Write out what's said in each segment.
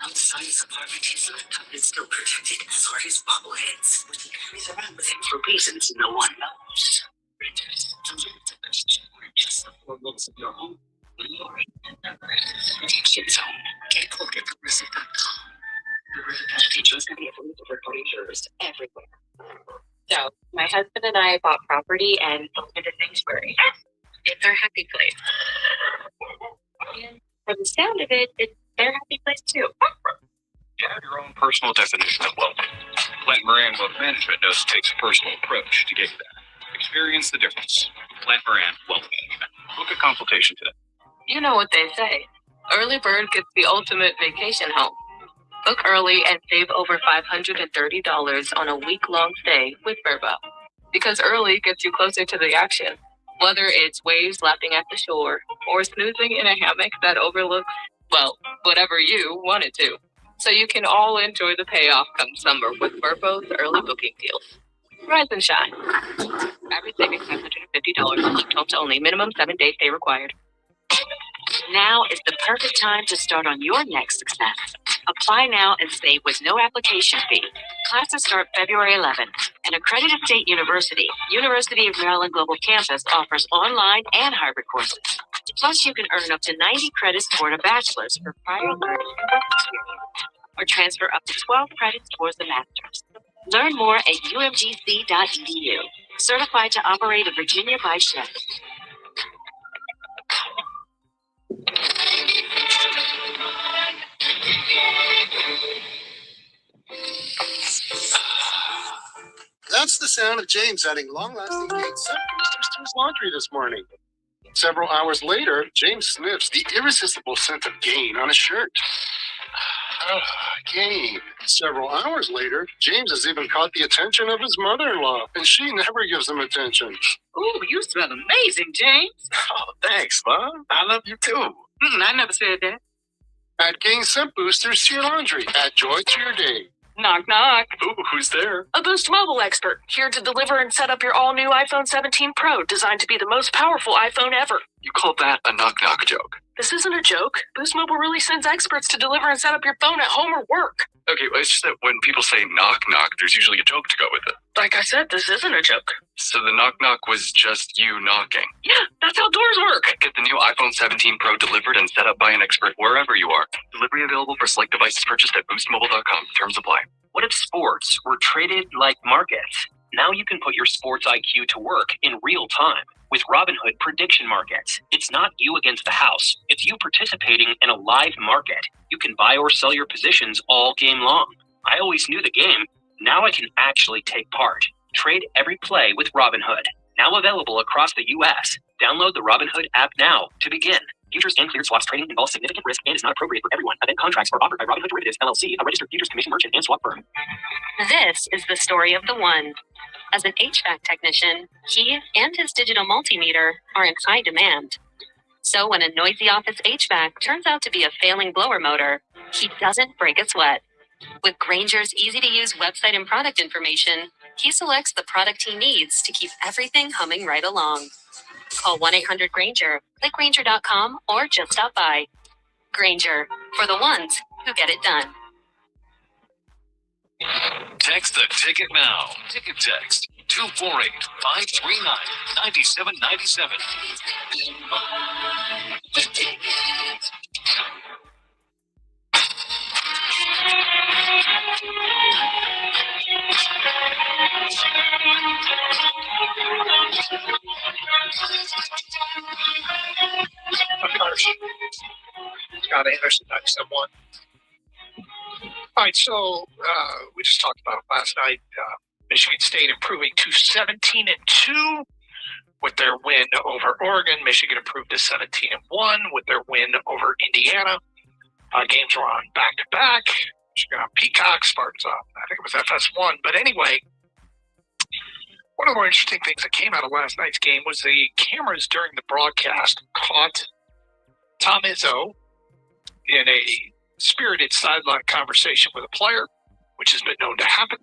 Outside's apartment is lit up and still protected as are his bobbleheads, which he carries around with him for reasons no one knows. Renters, are just the 4 walls of your home. You're in the protection zone. Get a quote at progressive.com. Progressive features can be afforded to third-party insurers everywhere. So, my husband and I bought property and opened a sanctuary. It's our happy place. And from the sound of it, it's their happy place too. You have your own personal definition of wealth. Plant Moran Wealth Management knows it takes a personal approach to get that. Experience the difference. Plant Moran Wealth Management. Book a consultation today. You know what they say. Early bird gets the ultimate vacation home. Book early and save over $530 on a week-long stay with Verbo. Because early gets you closer to the action. Whether it's waves lapping at the shore or snoozing in a hammock that overlooks, well, whatever you want it to. So you can all enjoy the payoff come summer with Verbo's early booking deals. Rise and shine. Average savings $550. Homes only. Minimum 7-day stay required. Now is the perfect time to start on your next success. Apply now and save with no application fee. Classes start February 11th. An accredited state university, University of Maryland Global Campus, offers online and hybrid courses. Plus, you can earn up to 90 credits toward a bachelor's for prior learning and work experience, or transfer up to 12 credits towards the master's. Learn more at umgc.edu. Certified to operate a Virginia by Chef. That's the sound of James adding long-lasting gain boosters to his laundry this morning. Several hours later, James sniffs the irresistible scent of Gain on his shirt. Gain. Several hours later, James has even caught the attention of his mother-in-law, and she never gives him attention. Ooh, you smell amazing, James. Oh, thanks, Mom. I love you too. I never said that. Add Gain scent boosters to your laundry. Add joy to your day. Knock, knock. Ooh, who's there? A Boost Mobile expert, here to deliver and set up your all-new iPhone 17 Pro, designed to be the most powerful iPhone ever. You call that a knock-knock joke? This isn't a joke. Boost Mobile really sends experts to deliver and set up your phone at home or work. Okay, well, it's just that when people say knock-knock, there's usually a joke to go with it. Like I said, this isn't a joke. So the knock-knock was just you knocking. Yeah, that's how doors work. Get the new iPhone 17 Pro delivered and set up by an expert wherever you are. Delivery available for select devices purchased at boostmobile.com. Terms apply. What if sports were traded like markets? Now you can put your sports IQ to work in real time. with Robinhood prediction markets. It's not you against the house. It's you participating in a live market. You can buy or sell your positions all game long. I always knew the game. Now I can actually take part. Trade every play with Robinhood. Now available across the U.S. Download the Robinhood app now to begin. Futures and cleared swaps trading involves significant risk and is not appropriate for everyone. Event contracts are offered by Robinhood Derivatives, LLC, a registered futures commission merchant and swap firm. This is the story of the one. As an HVAC technician, he and his digital multimeter are in high demand. So when a noisy office HVAC turns out to be a failing blower motor, he doesn't break a sweat. With Grainger's easy-to-use website and product information, he selects the product he needs to keep everything humming right along. Call 1-800-GRAINGER, click Grainger.com, or just stop by. Grainger, for the ones who get it done. Text the ticket now. Ticket text 248-539-9797. Scott Anderson, 97.1. All right, so we just talked about it last night. Michigan State improving to 17-2 with their win over Oregon. Michigan improved to 17-1 with their win over Indiana. Games were on back-to-back. Michigan on Peacock, Spartans on, I think it was FS1. But anyway, one of the more interesting things that came out of last night's game was the cameras during the broadcast caught Tom Izzo in a spirited sideline conversation with a player, which has been known to happen,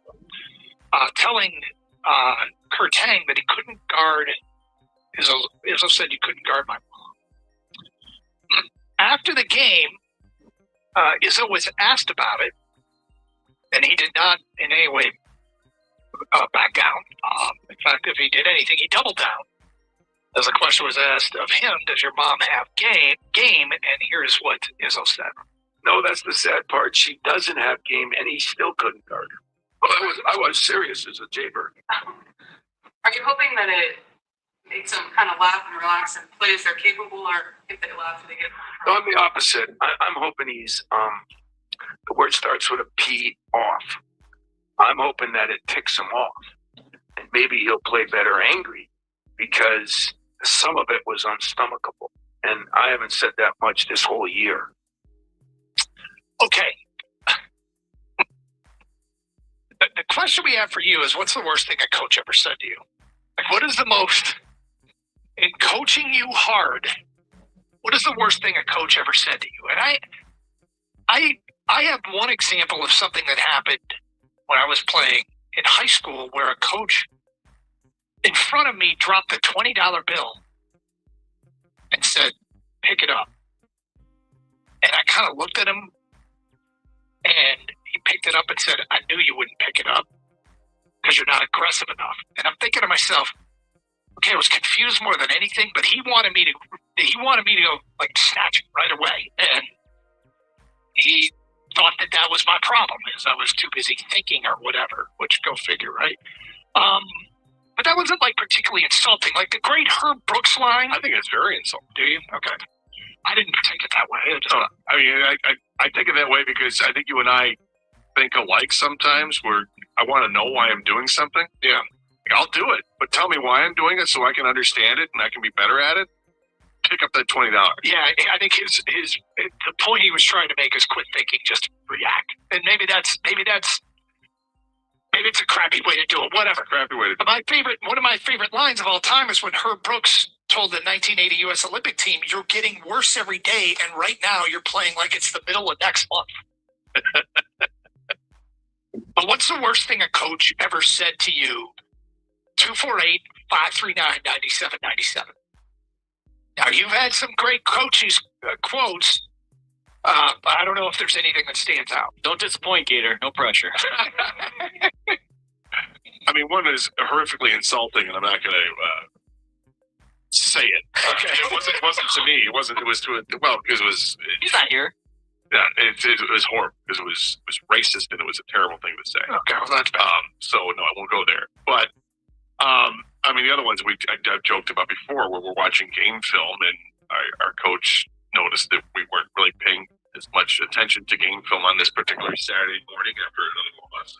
telling Kurt Tang that he couldn't guard. Izzo said, "You couldn't guard my mom." After the game, Izzo was asked about it, and he did not in any way back down. In fact, if he did anything, he doubled down. As the question was asked of him, does your mom have game? And here's what Izzo said. No, that's the sad part. She doesn't have game, and he still couldn't guard her. Well, I was serious as a Jaybird. Are you hoping that it makes them kind of laugh and relax and play as they're capable, or if they laugh, they get? No, I'm the opposite. I'm hoping he's the word starts with a P, off. I'm hoping that it ticks him off, and maybe he'll play better angry, because some of it was unstomachable, and I haven't said that much this whole year. Okay. The question we have for you is, what's the worst thing a coach ever said to you? Like, what is the most, in coaching you hard, what is the worst thing a coach ever said to you? And I have one example of something that happened when I was playing in high school, where a coach in front of me dropped a $20 bill and said, "Pick it up." And I kind of looked at him, and he picked it up and said, "I knew you wouldn't pick it up because you're not aggressive enough." And I'm thinking to myself, okay, I was confused more than anything, but he wanted me to go like snatch it right away. And he thought that that was my problem, is I was too busy thinking or whatever, which go figure, right? But that wasn't like particularly insulting. Like the great Herb Brooks line. I think it's very insulting. Do you? Okay. I didn't take it that way. I take it that way because I think you and I think alike sometimes, where I want to know why I'm doing something. Yeah. I'll do it, but tell me why I'm doing it so I can understand it and I can be better at it. Pick up that $20. Yeah, I think the point he was trying to make is quit thinking, just react. And maybe it's a crappy way to do it. Whatever. Crappy way to do it. One of my favorite lines of all time is when Herb Brooks told the 1980 U.S. Olympic team, "You're getting worse every day, and right now you're playing like it's the middle of next month." But what's the worst thing a coach ever said to you? 248-539-9797. Now, you've had some great coaches' quotes, but I don't know if there's anything that stands out. Don't disappoint, Gator. No pressure. I mean, one is horrifically insulting, and I'm not going to say it. Okay. It wasn't to me. It was to because it was. He's not here. Yeah, it was horrible because it was racist, and it was a terrible thing to say. Okay, well, that's bad. So no, I won't go there. But I mean, the other ones I've joked about before, where we're watching game film, and our coach noticed that we weren't really paying as much attention to game film on this particular Saturday morning after another loss.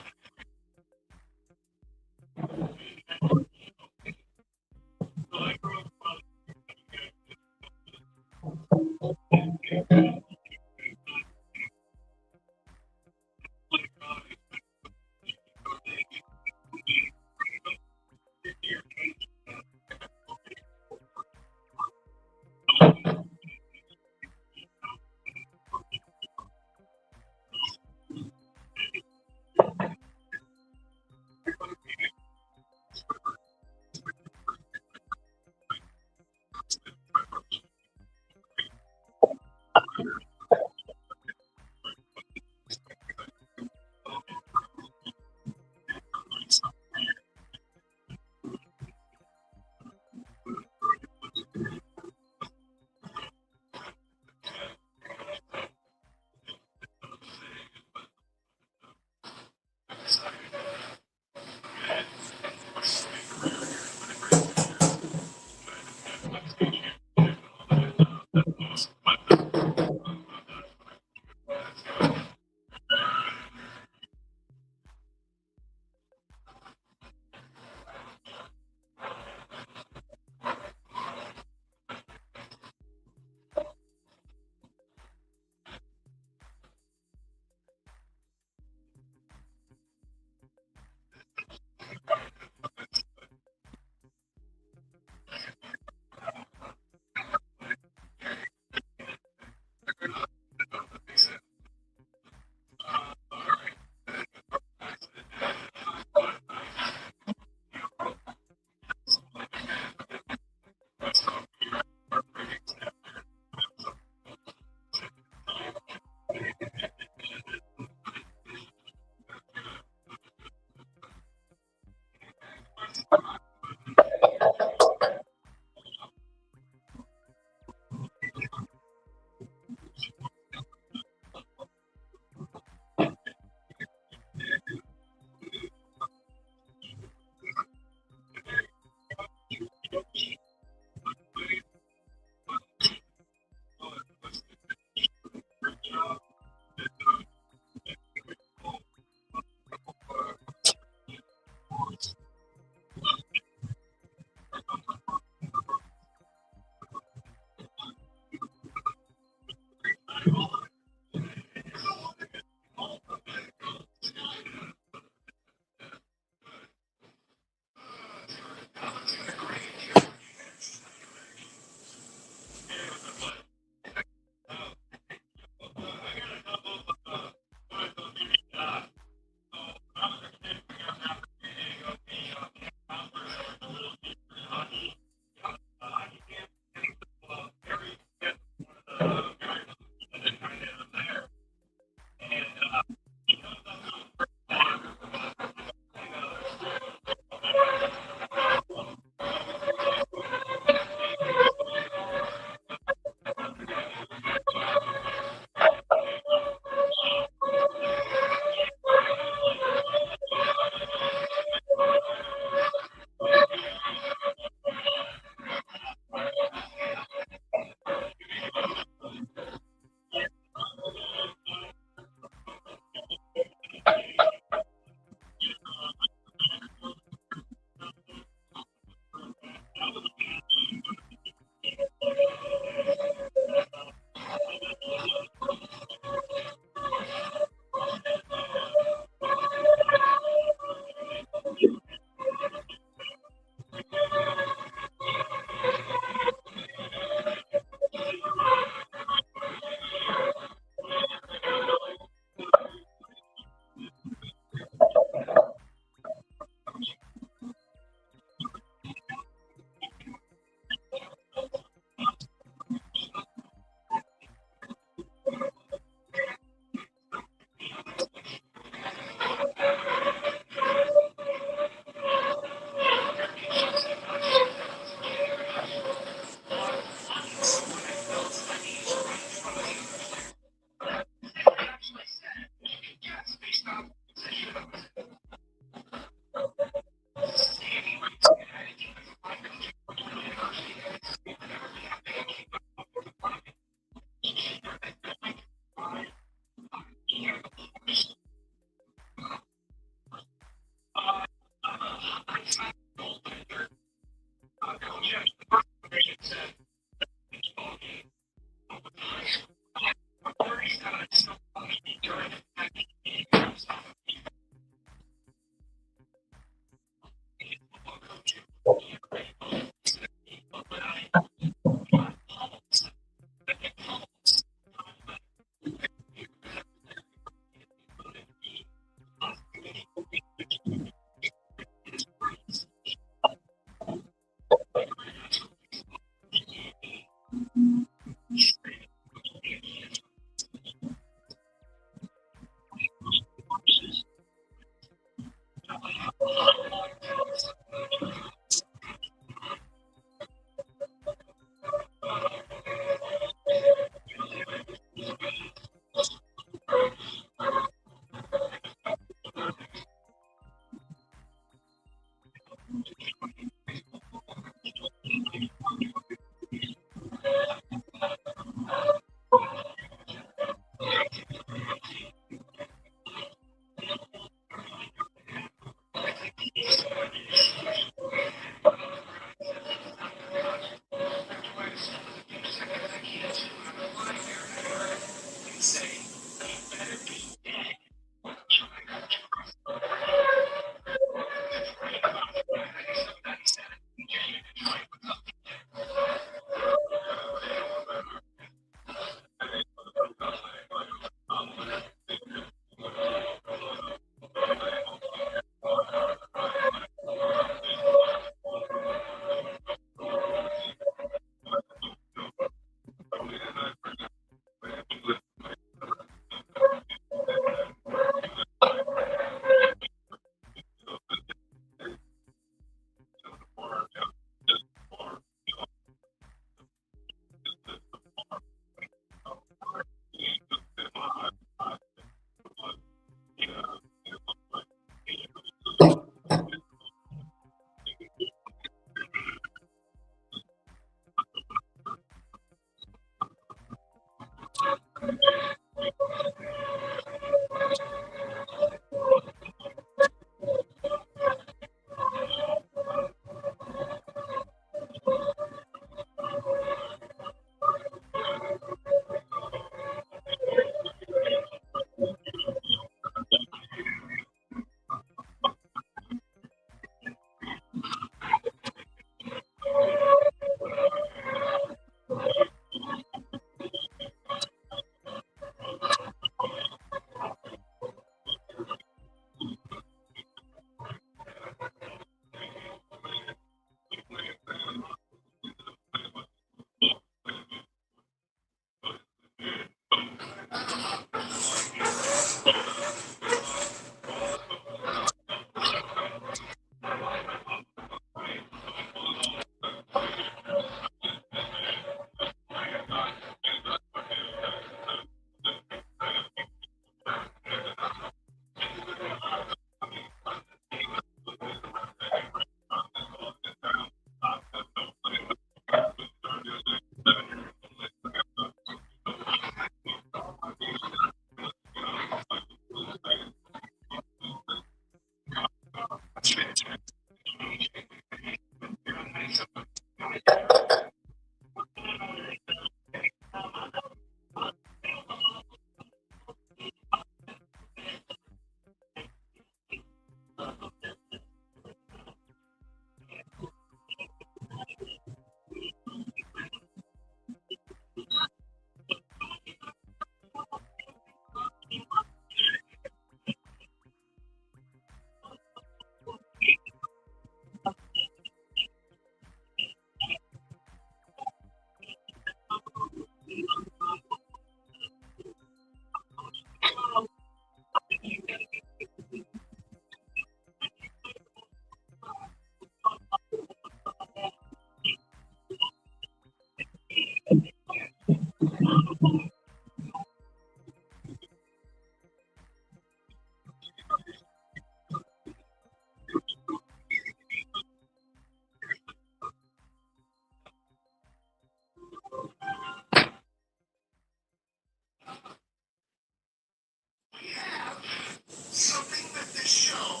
Something with this show.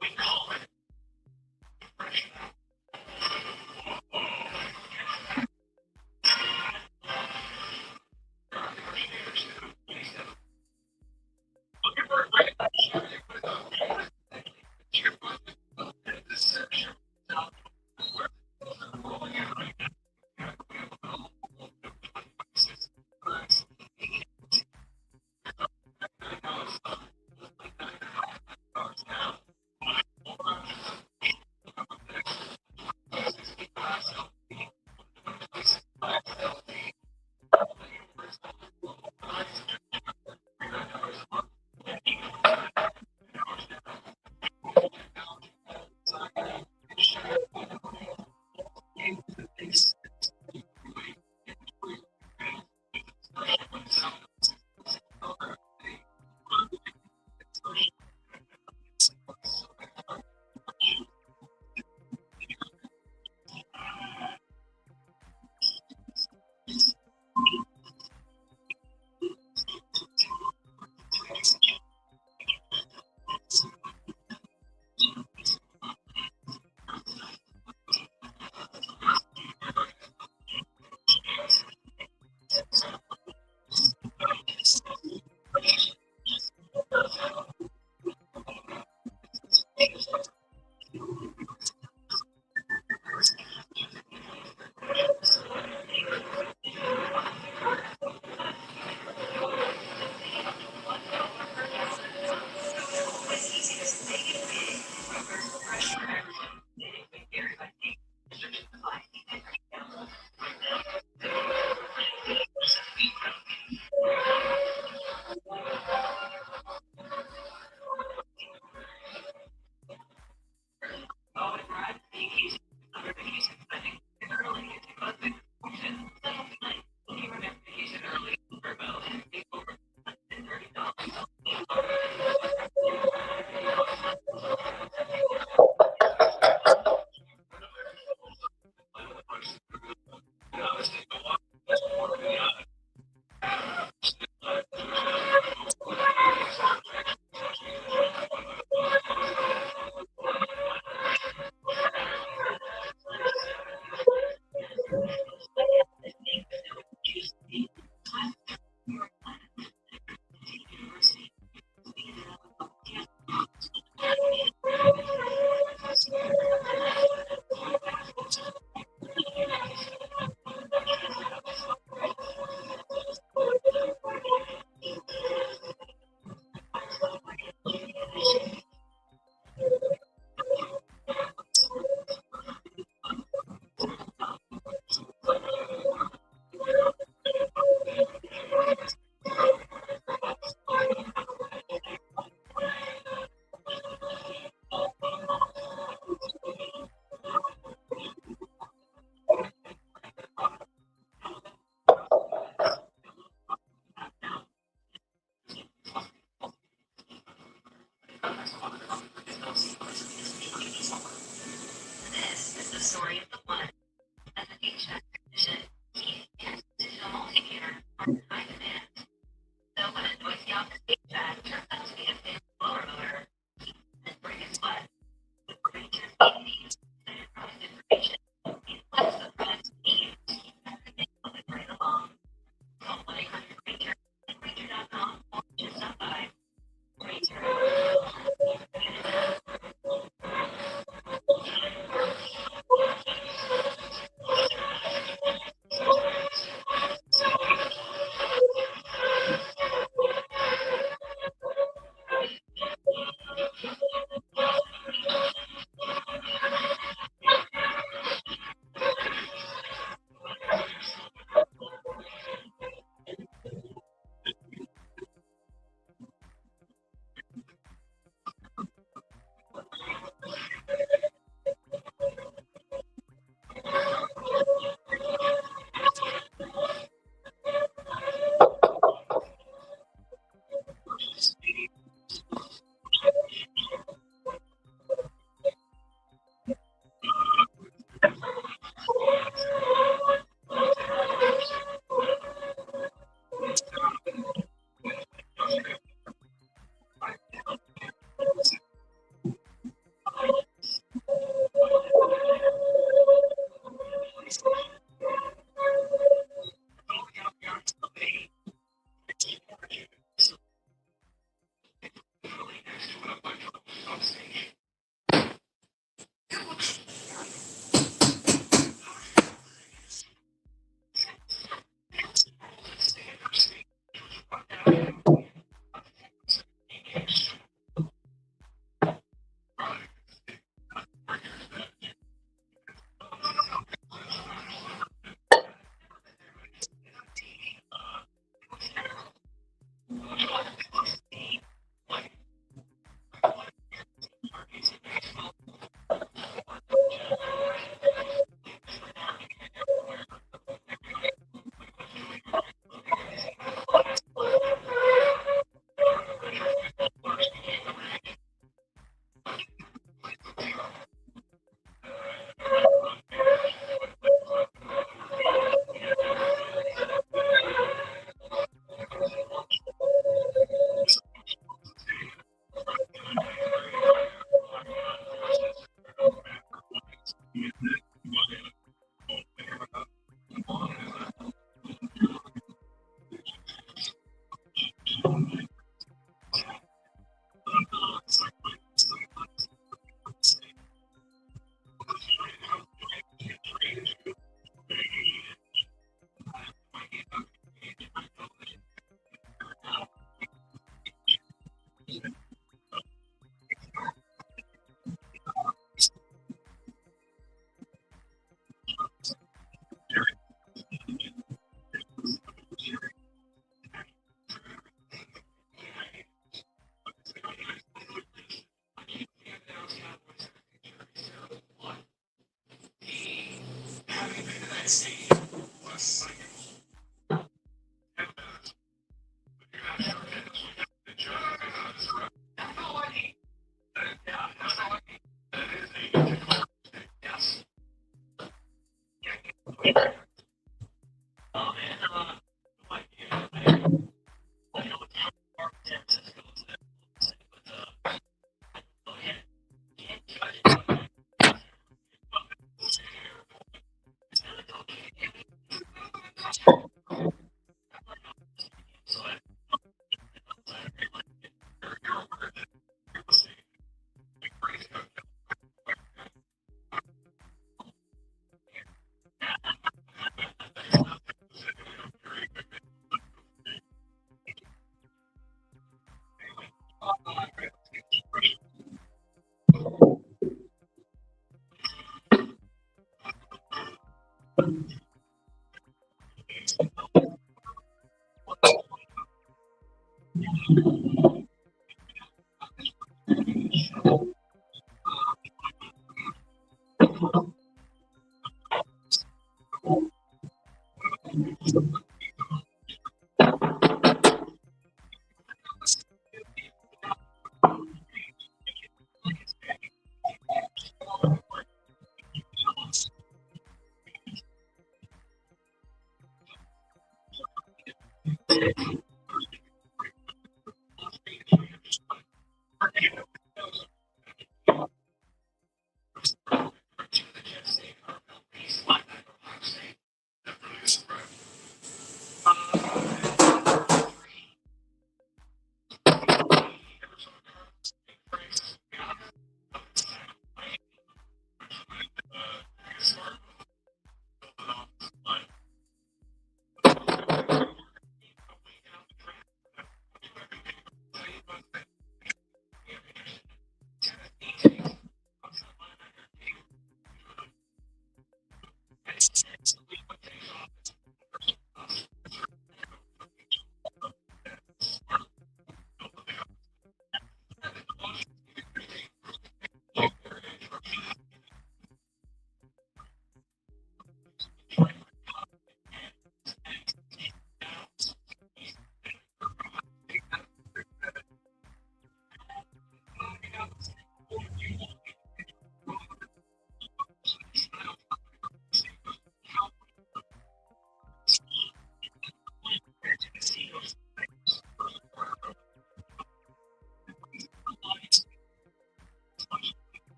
We call it.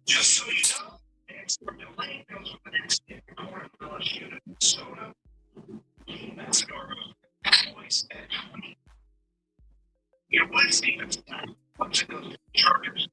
Just so you know, expert Elaine goes with the next $1 unit soda. Massador always at 20. Your Wednesday is done. Once it goes to the Chargers,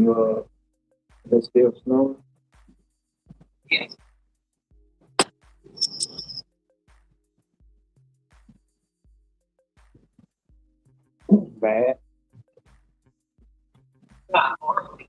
you the day of snow? Yes. Bad. Not horribly.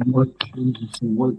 What?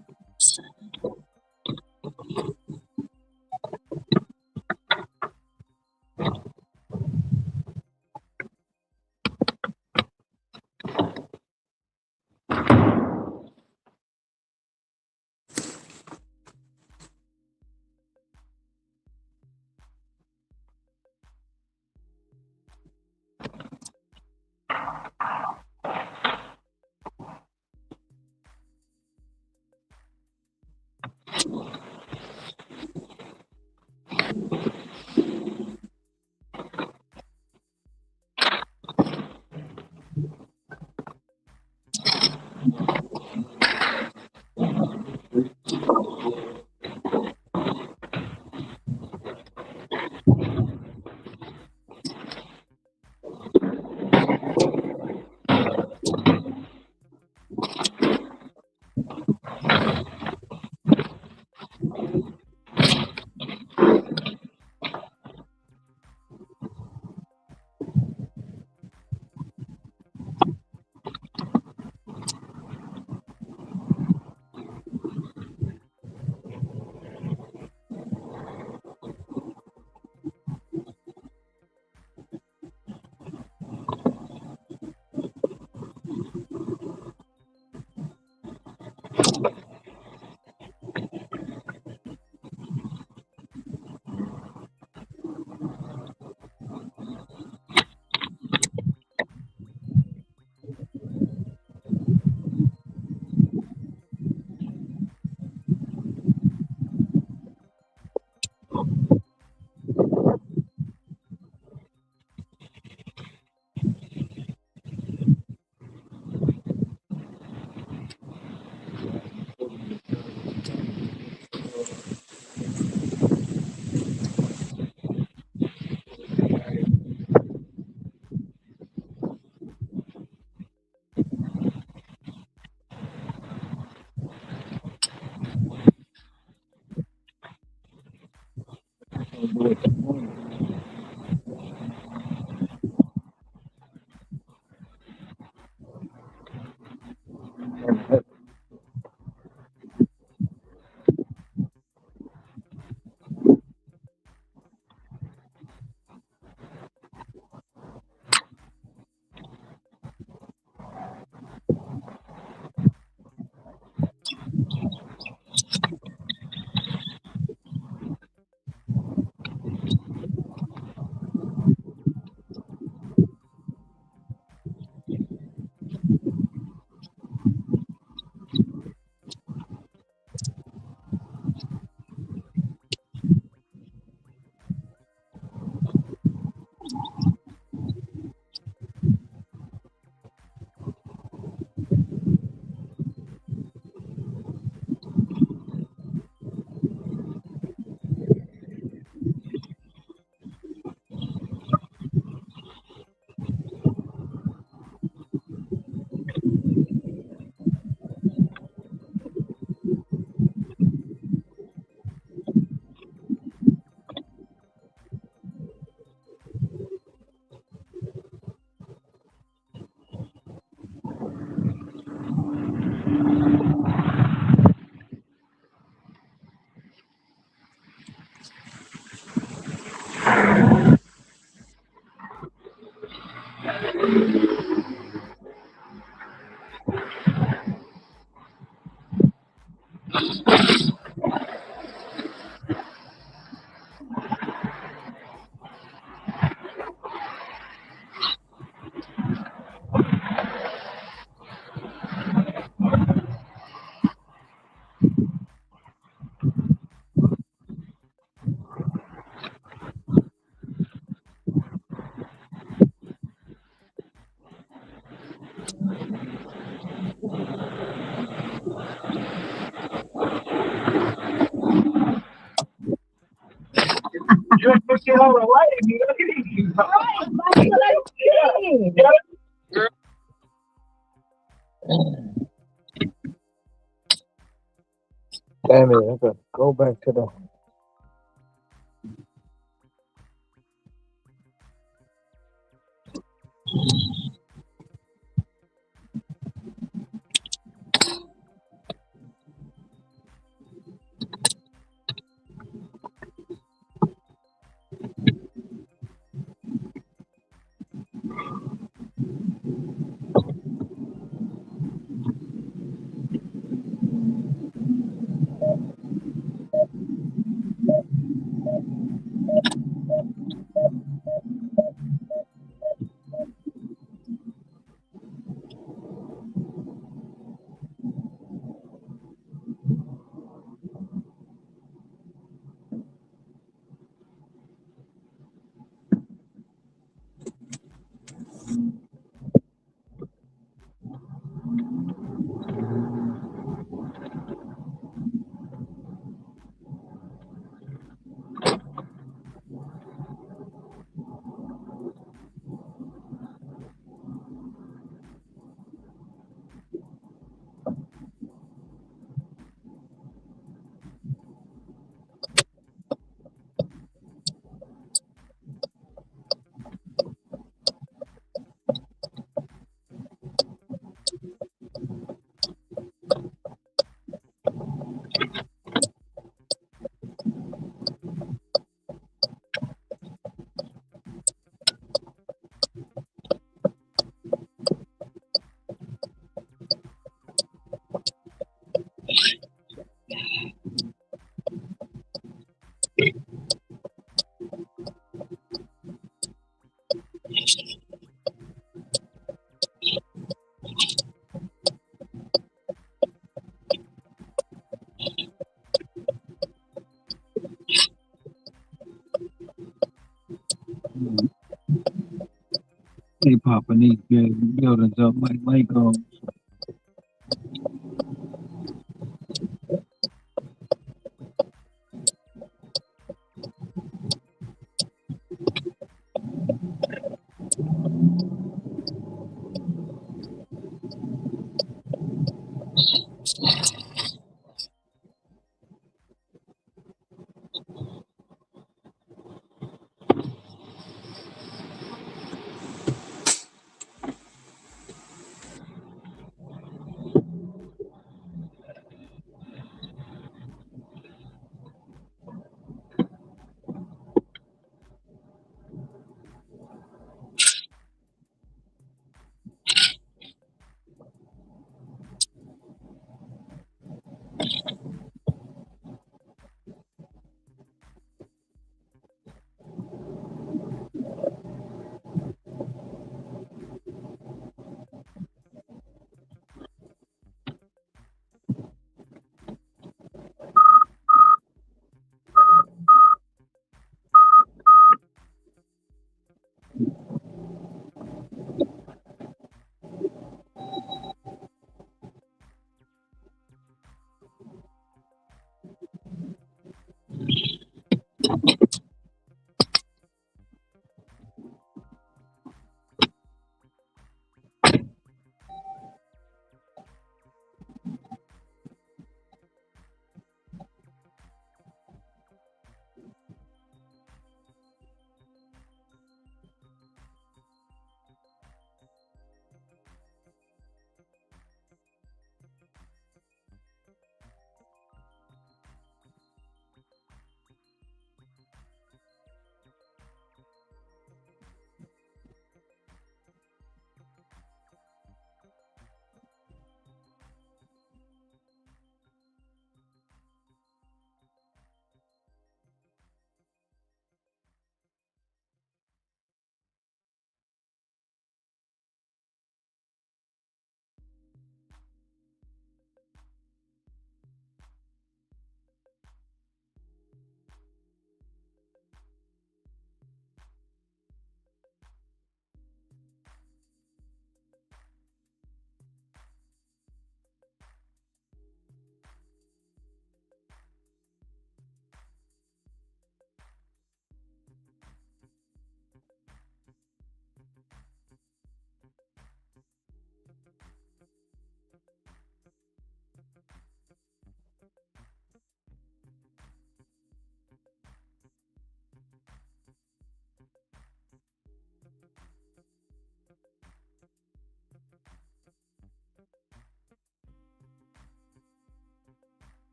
You took it all away. You look at you. Right, that's what I'm saying. Damn it, I gotta go back to the. They popping these buildings up like Legos.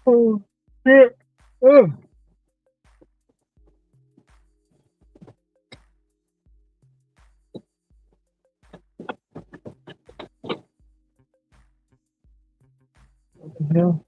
Oh, shit. Oh. What the hell?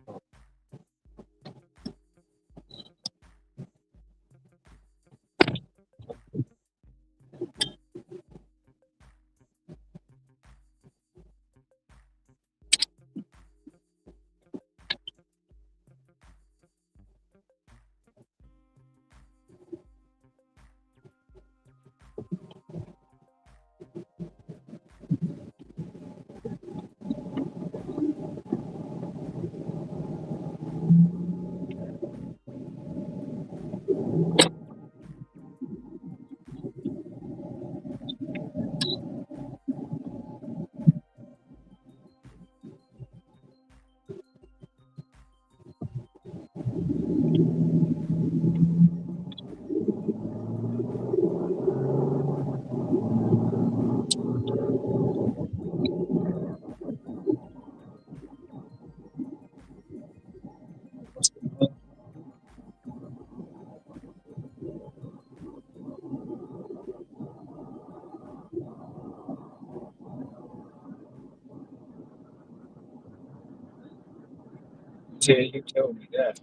Yeah, you told me that.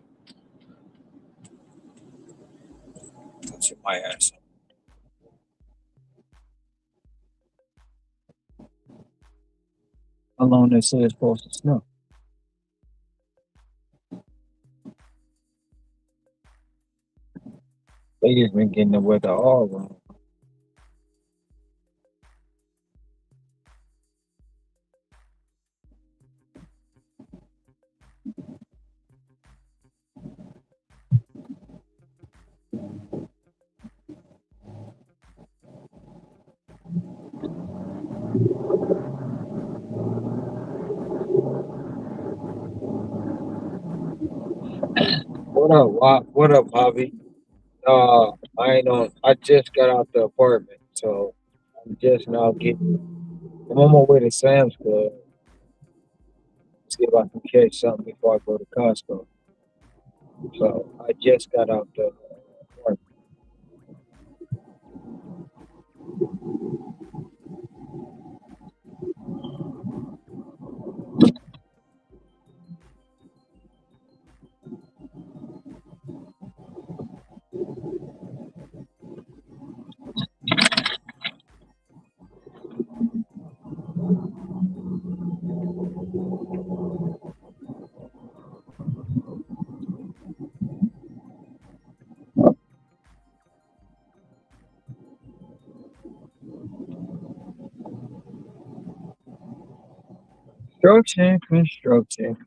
That's my ass. How long they say it's supposed to snow? They just been getting the weather all wrong. What up, What up, Bobby? I ain't on. I just got out the apartment, so I'm just now getting. I'm on my way to Sam's Club. See if I can catch something before I go to Costco. So I just got out the apartment. Construction.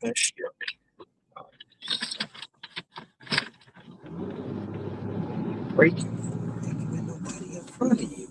Great. Nobody in front of you.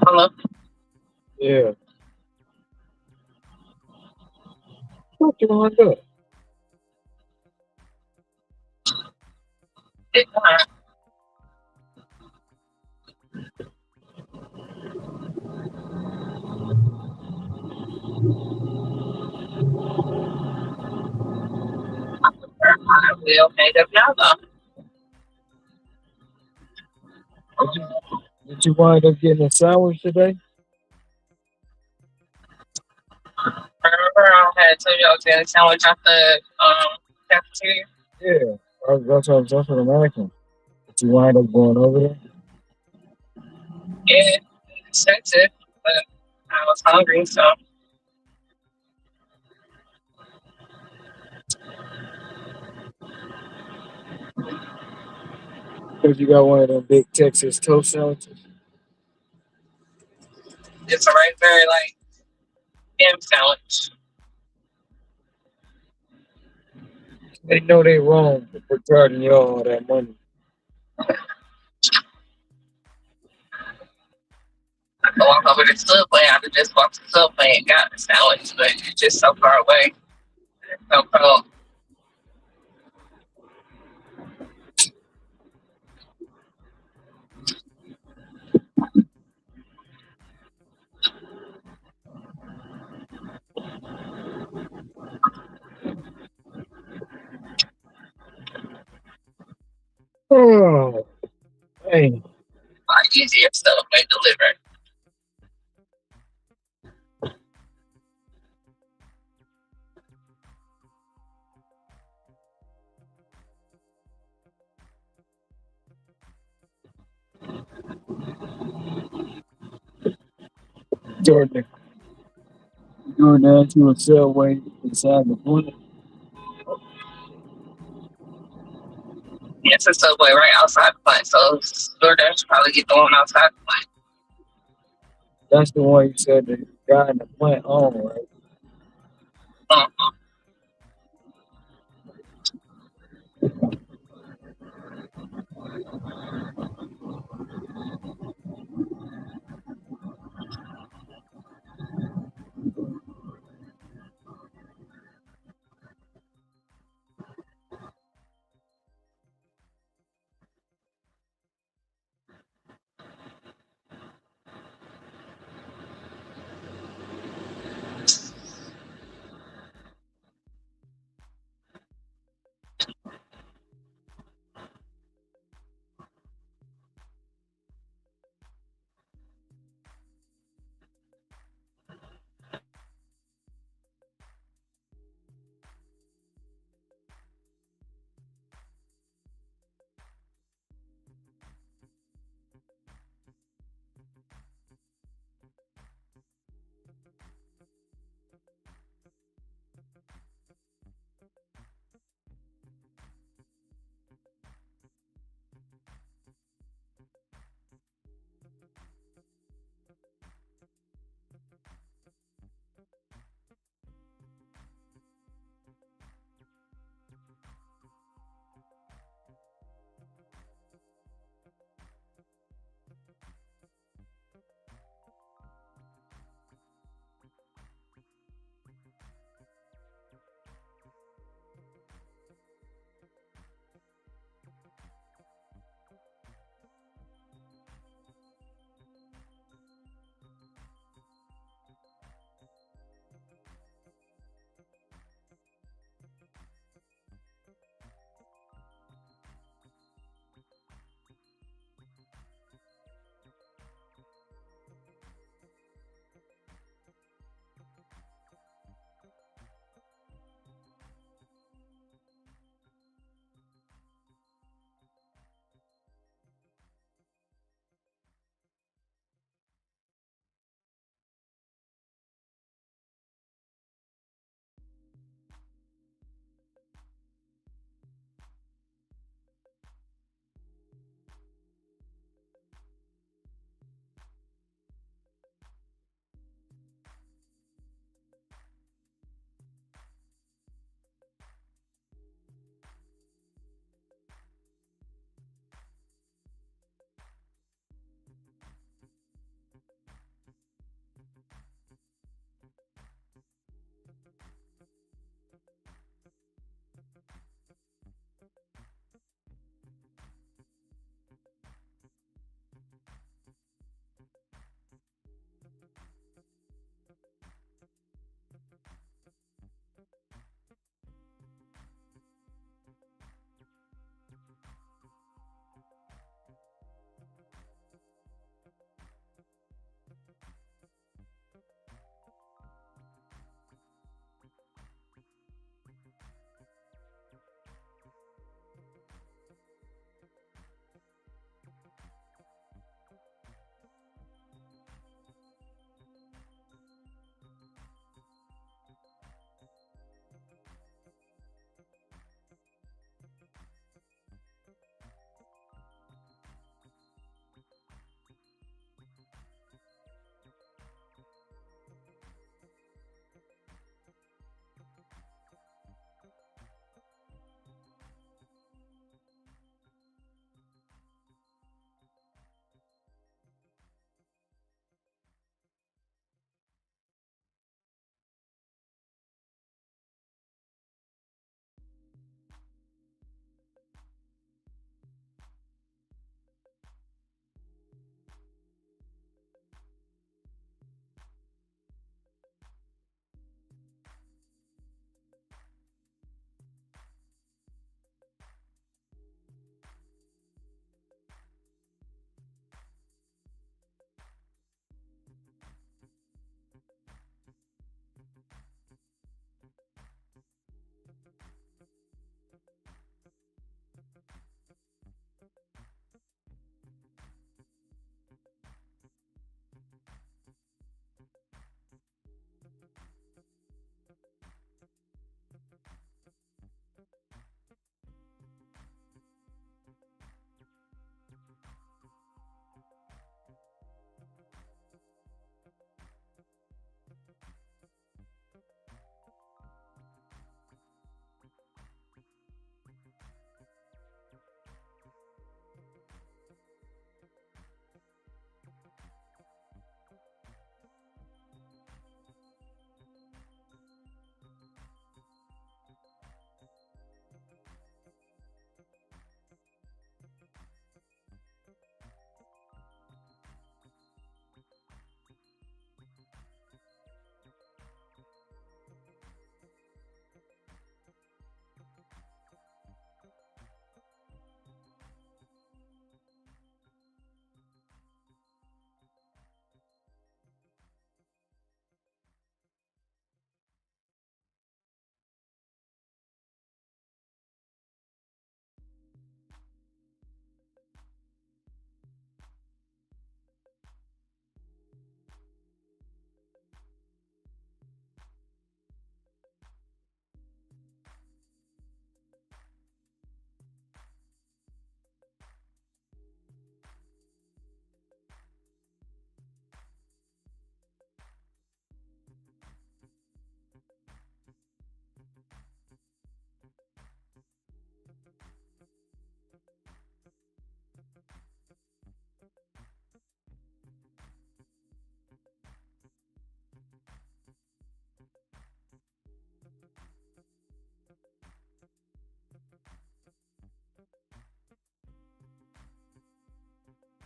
Hello? Yeah. What you want to do? Probably okay now though. Did you wind up getting a sandwich today? Remember I had told you I was getting a sandwich at the cafeteria? Yeah, that's what I'm asking. Did you wind up going over there? Yeah, that's it. But I was hungry, so Because you got one of them big Texas toast sandwiches. it's a right very like ham sandwich. They know they wrong for charging you all that money. I go walk over to Subway. I could just walk to Subway and got the sandwich, but it's just so far away. So cold. Oh, hey, A lot easier Subway delivered. Jordan, doing that to a Subway inside the plant. It's a Subway right outside the plant, so DoorDash probably get the one outside the plant. That's the one you said the guy in the plant owned, right? Uh-huh.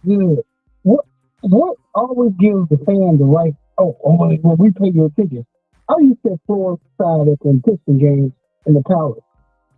Yeah. What always gives the fan the right? When we pay your ticket, I used to floor side at the Piston games in the Palace.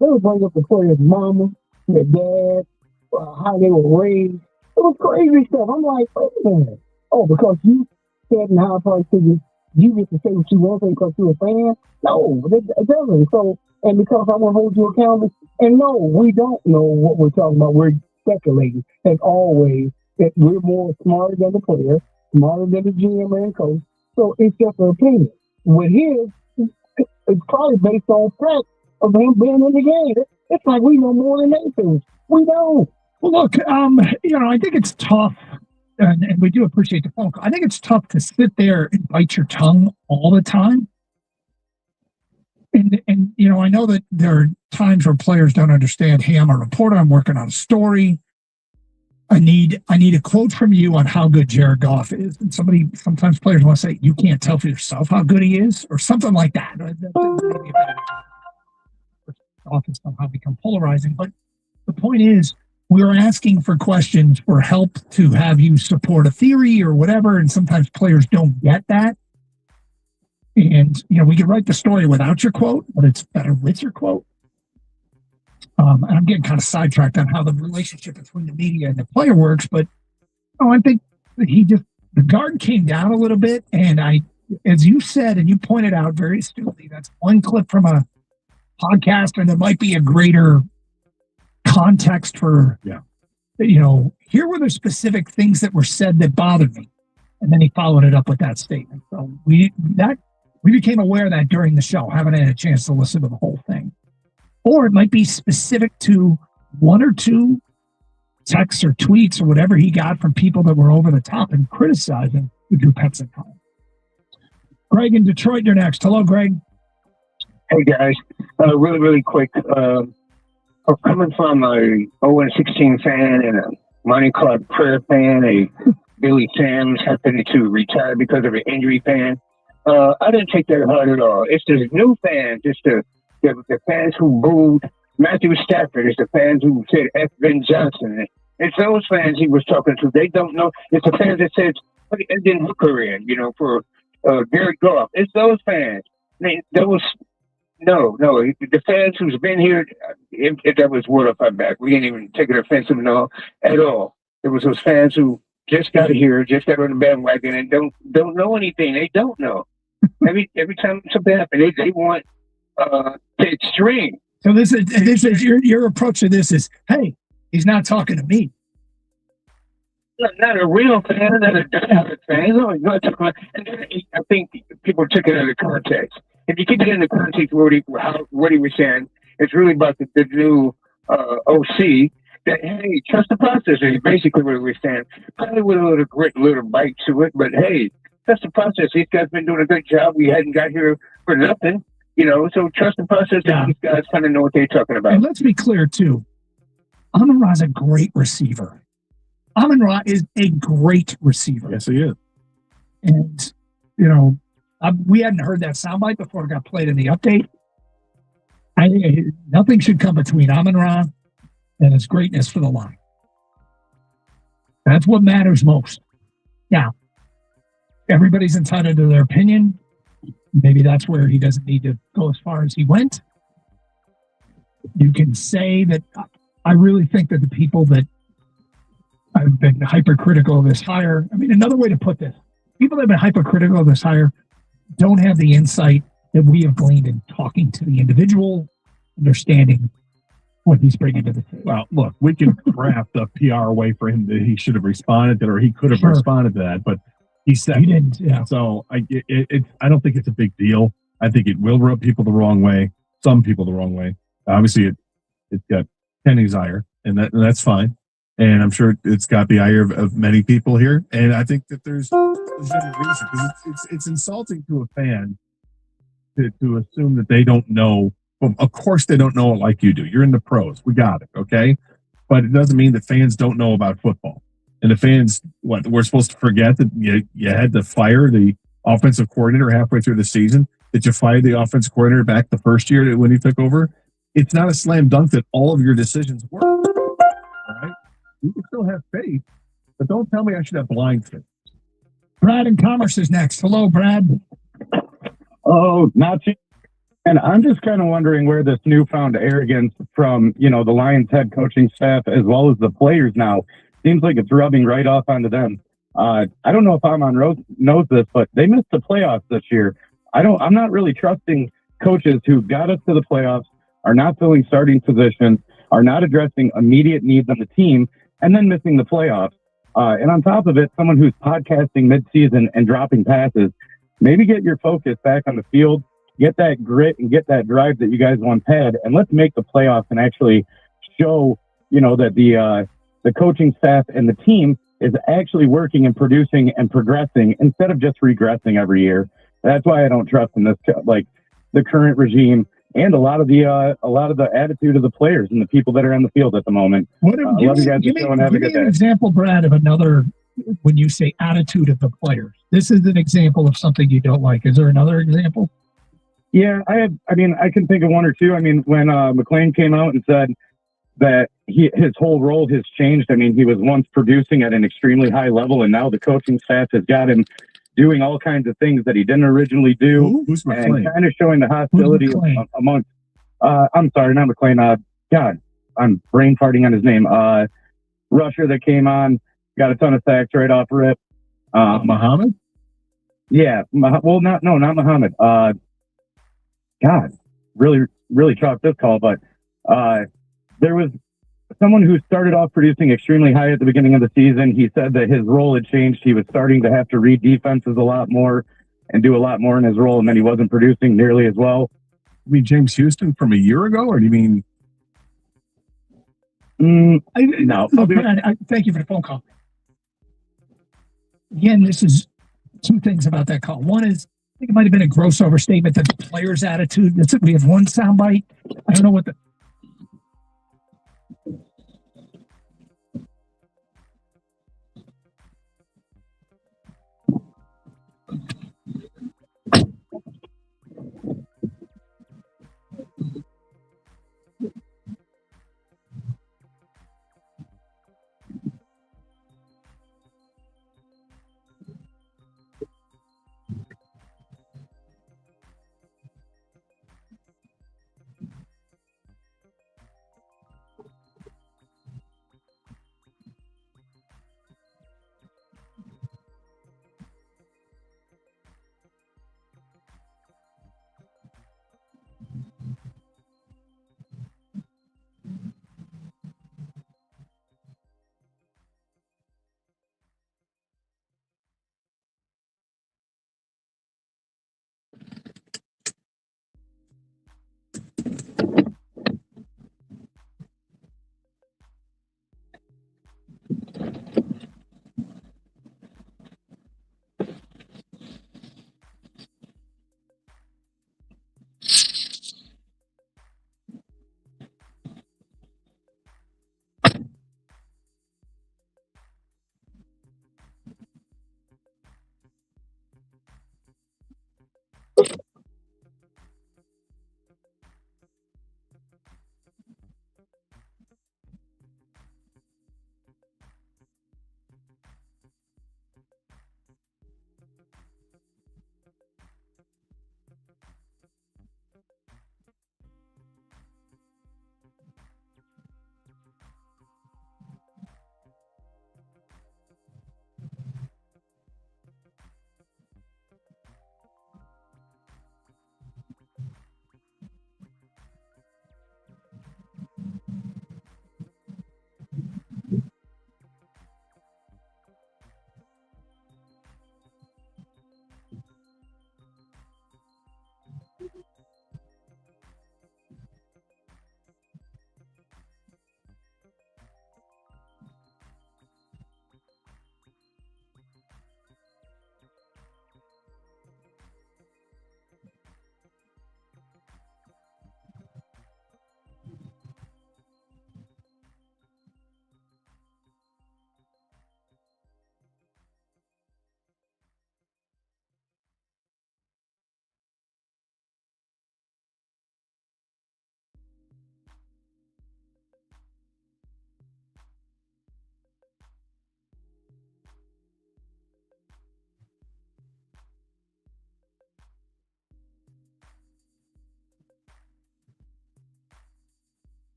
They would bring up the players' mama, their dad, how they were raised. It was crazy stuff. I'm like, wait a minute. Oh, because you said in high price tickets, you get to say what you want to say because you're a fan? No, it doesn't. So, and because I want to hold you accountable, and no, we don't know what we're talking about. We're speculating, as always, that we're more smarter than the player, smarter than the GM and coach. So it's just an opinion. With his, it's probably based on facts of him being in the game. It's like we know more than they do. We don't. Well, look, I think it's tough, and we do appreciate the phone call. I think it's tough to sit there and bite your tongue all the time. And I know that there are times where players don't understand, hey, I'm a reporter, I'm working on a story. I need a quote from you on how good Jared Goff is. And sometimes players want to say, you can't tell for yourself how good he is, or something like that. Often somehow become polarizing. But the point is, we're asking for questions for help to have you support a theory or whatever, and sometimes players don't get that. And, we can write the story without your quote, but it's better with your quote. And I'm getting kind of sidetracked on how the relationship between the media and the player works, but I think that the guard came down a little bit, and as you said, and you pointed out very astutely, that's one clip from a podcast, and there might be a greater context for, here were the specific things that were said that bothered me. And then he followed it up with that statement. So we became aware of that during the show. Haven't had a chance to listen to the whole thing. Or it might be specific to one or two texts or tweets or whatever he got from people that were over the top and criticizing the Drew Petzing column. Greg in Detroit, you're next. Hello, Greg. Hey, guys. Really, really quick. Coming from a 0-16 fan and a Money Club prayer fan, a Billy Sam's happened to retire because of an injury fan, I didn't take that hard at all. It's the new fans. It's the fans who booed Matthew Stafford. It's the fans who said F. Ben Johnson. It's those fans he was talking to. They don't know. It's the fans that said put Hendon Hooker in, for Jared Goff. It's those fans. No, the fans who's been here, if that was word off my back, we didn't even take it offensive at all. It was those fans who just got here, just got on the bandwagon, and don't know anything. They don't know. Every time something happens, they want the extreme. So this is your approach to this is, hey, he's not talking to me. Not a real fan, not a diehard fan. No, not talking about, and then I think people took it out of context. If you keep it in the context of what he was saying, it's really about the new OC. That, hey, trust the process. Is basically what he was saying. Probably with a little grit, a little bite to it, but hey, trust the process. These guys been doing a good job. We hadn't got here for nothing, So trust the process. Yeah. And these guys kind of know what they're talking about. And let's be clear too. Amon-Ra's a great receiver. Amon-Ra is a great receiver. Yes, he is. And we hadn't heard that soundbite before it got played in the update. Nothing should come between Amon-Ra and his greatness for the line. That's what matters most. Now, everybody's entitled to their opinion. Maybe that's where he doesn't need to go as far as he went. You can say that I really think that the people that have been hypercritical of this hire, another way to put this, people that have been hypercritical of this hire don't have the insight that we have gleaned in talking to the individual, understanding what he's bringing to the table. Well, look, we can craft a PR way for him that he should have responded to, or he could have responded to that, but he said he didn't. Yeah. So I don't think it's a big deal. I think it will rub people the wrong way, some people the wrong way. Obviously, it's got Kenny's ire, and that's fine. And I'm sure it's got the ire of many people here. And I think that there's a reason, because it's insulting to a fan to assume that they don't know. Well, of course they don't know it like you do. You're in the pros. We got it, okay? But it doesn't mean that fans don't know about football. And the fans, we're supposed to forget that you had to fire the offensive coordinator halfway through the season, that you fired the offensive coordinator back the first year when he took over. It's not a slam dunk that all of your decisions work. All right? You can still have faith but don't tell me I should have blind faith. Brad in Commerce is next. Hello, Brad. Oh, not you. And I'm just kind of wondering where this newfound arrogance from, the Lions head coaching staff as well as the players now seems like it's rubbing right off onto them. I don't know if Amon knows this, but they missed the playoffs this year. I'm not really trusting coaches who got us to the playoffs, are not filling starting positions, are not addressing immediate needs on the team, and then missing the playoffs. And on top of it, someone who's podcasting midseason and dropping passes, maybe get your focus back on the field, get that grit and get that drive that you guys once had, and let's make the playoffs and actually show, that the coaching staff and the team is actually working and producing and progressing instead of just regressing every year. That's why I don't trust in this, like the current regime and a lot of the attitude of the players and the people that are on the field at the moment. Love you guys. Have a good day. An example, Brad, of another, when you say attitude of the players. This is an example of something you don't like. Is there another example? Yeah, I can think of one or two. When McClain came out and said that his whole role has changed. He was once producing at an extremely high level, and now the coaching staff has got him doing all kinds of things that he didn't originally do, Who's and kind of showing the hostility amongst. I'm sorry, not McClain. God, I'm brain farting on his name. Rusher that came on, got a ton of sacks right off rip. Muhammad? Yeah, not Muhammad. God, really, really chalked this call, but there was someone who started off producing extremely high at the beginning of the season. He said that his role had changed. He was starting to have to read defenses a lot more and do a lot more in his role, and then he wasn't producing nearly as well. You mean James Houston from a year ago, or do you mean? No. Brad, thank you for the phone call. Again, this is two things about that call. One is, I think it might have been a gross overstatement that the player's attitude. We have one soundbite. I don't know what the.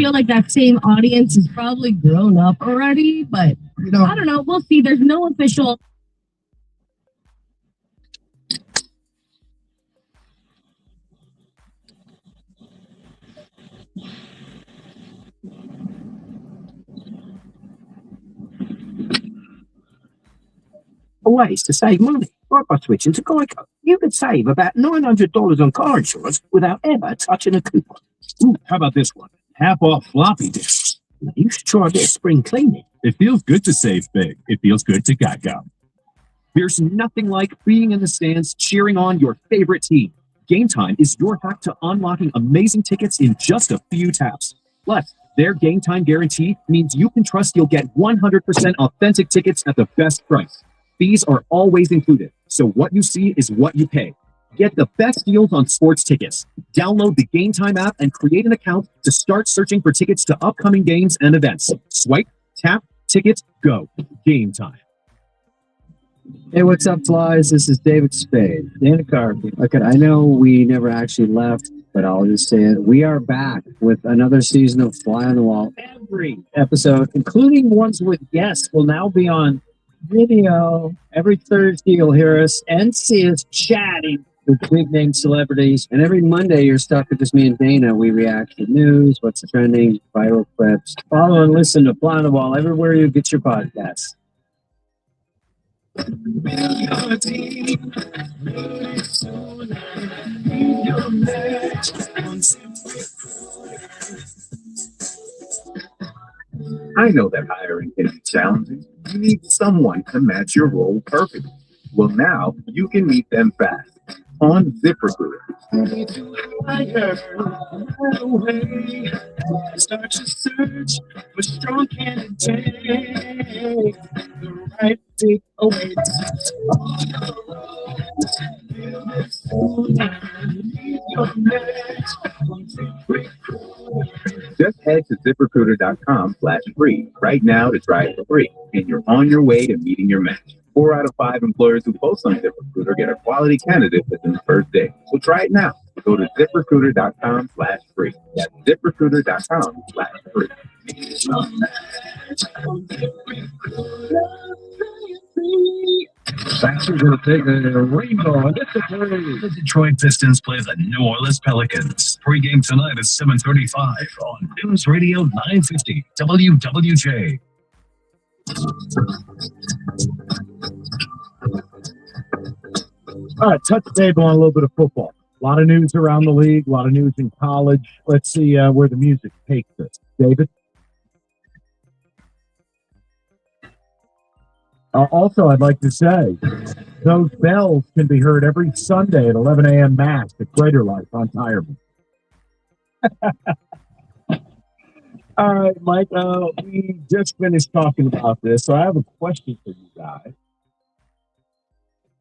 feel like that same audience is probably grown up already, but I don't know. We'll see. There's no official. Ways to save money. Right by switching to Geico. You could save about $900 on car insurance without ever touching a coupon. Ooh, how about this one? Half off floppy disks. You should try this spring cleaning. It feels good to save big. It feels good to Geico. There's nothing like being in the stands cheering on your favorite team. Game Time is your hack to unlocking amazing tickets in just a few taps. Plus, their Game Time guarantee means you can trust you'll get 100% authentic tickets at the best price. Fees are always included, so what you see is what you pay. Get the best deals on sports tickets. Download the Game Time app and create an account to start searching for tickets to upcoming games and events. Swipe, tap, ticket, go. Game Time. Hey, what's up, Flies? This is David Spade. Dana Carvey. Okay, I know we never actually left, but I'll just say it. We are back with another season of Fly on the Wall. Every episode, including ones with guests, will now be on video. Every Thursday, you'll hear us and see us chatting with big name celebrities. And every Monday, you're stuck with just me and Dana. We react to news, what's trending, viral clips. Follow and listen to Fly on the Wall everywhere you get your podcasts. I know that hiring can be challenging. You need someone to match your role perfectly. Well, now you can meet them fast on ZipRecruiter. Start your search for strong candidates. The right fit awaits. Just head to ZipRecruiter.com/free right now to try it for free, and you're on your way to meeting your match. 4 out of 5 employers who post on ZipRecruiter get a quality candidate within the first day. So try it now. Go to ZipRecruiter.com/free. That's ZipRecruiter.com/free. Baxter's going to take a rainbow and get the play. The Detroit Pistons play the New Orleans Pelicans. Pre-game tonight at 7:35 on News Radio 950 WWJ. All right, touch the table on a little bit of football. A lot of news around the league, a lot of news in college. Let's see where the music takes us. David? Also, I'd like to say, those bells can be heard every Sunday at 11 a.m. Mass at Greater Life on Tireman. All right, Mike, we just finished talking about this, so I have a question for you guys.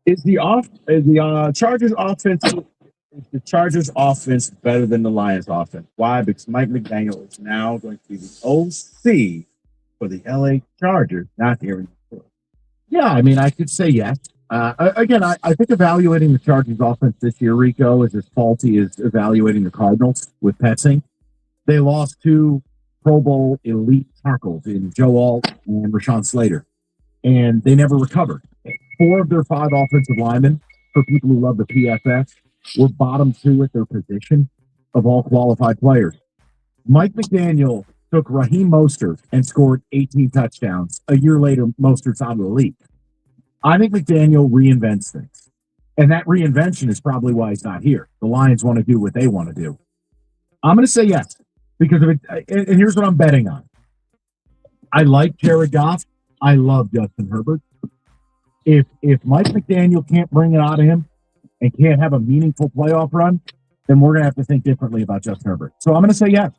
Is the Chargers offense better than the Lions offense? Why? Because Mike McDaniel is now going to be the OC for the LA Chargers, not here in Detroit. Yeah, I mean, I could say yes. Again, I think evaluating the Chargers offense this year, Rico, is as faulty as evaluating the Cardinals with Petsing. They lost 2 Pro Bowl elite tackles in Joe Alt and Rashawn Slater, and they never recovered. 4 of their 5 offensive linemen, for people who love the PFF, were bottom 2 at their position of all qualified players. Mike McDaniel took Raheem Mostert and scored 18 touchdowns. A year later, Mostert's out of the league. I think McDaniel reinvents things. And that reinvention is probably why he's not here. The Lions want to do what they want to do. I'm going to say yes, because of it. And here's what I'm betting on. I like Jared Goff. I love Justin Herbert. If Mike McDaniel can't bring it out of him and can't have a meaningful playoff run, then we're going to have to think differently about Justin Herbert. So I'm going to say yes.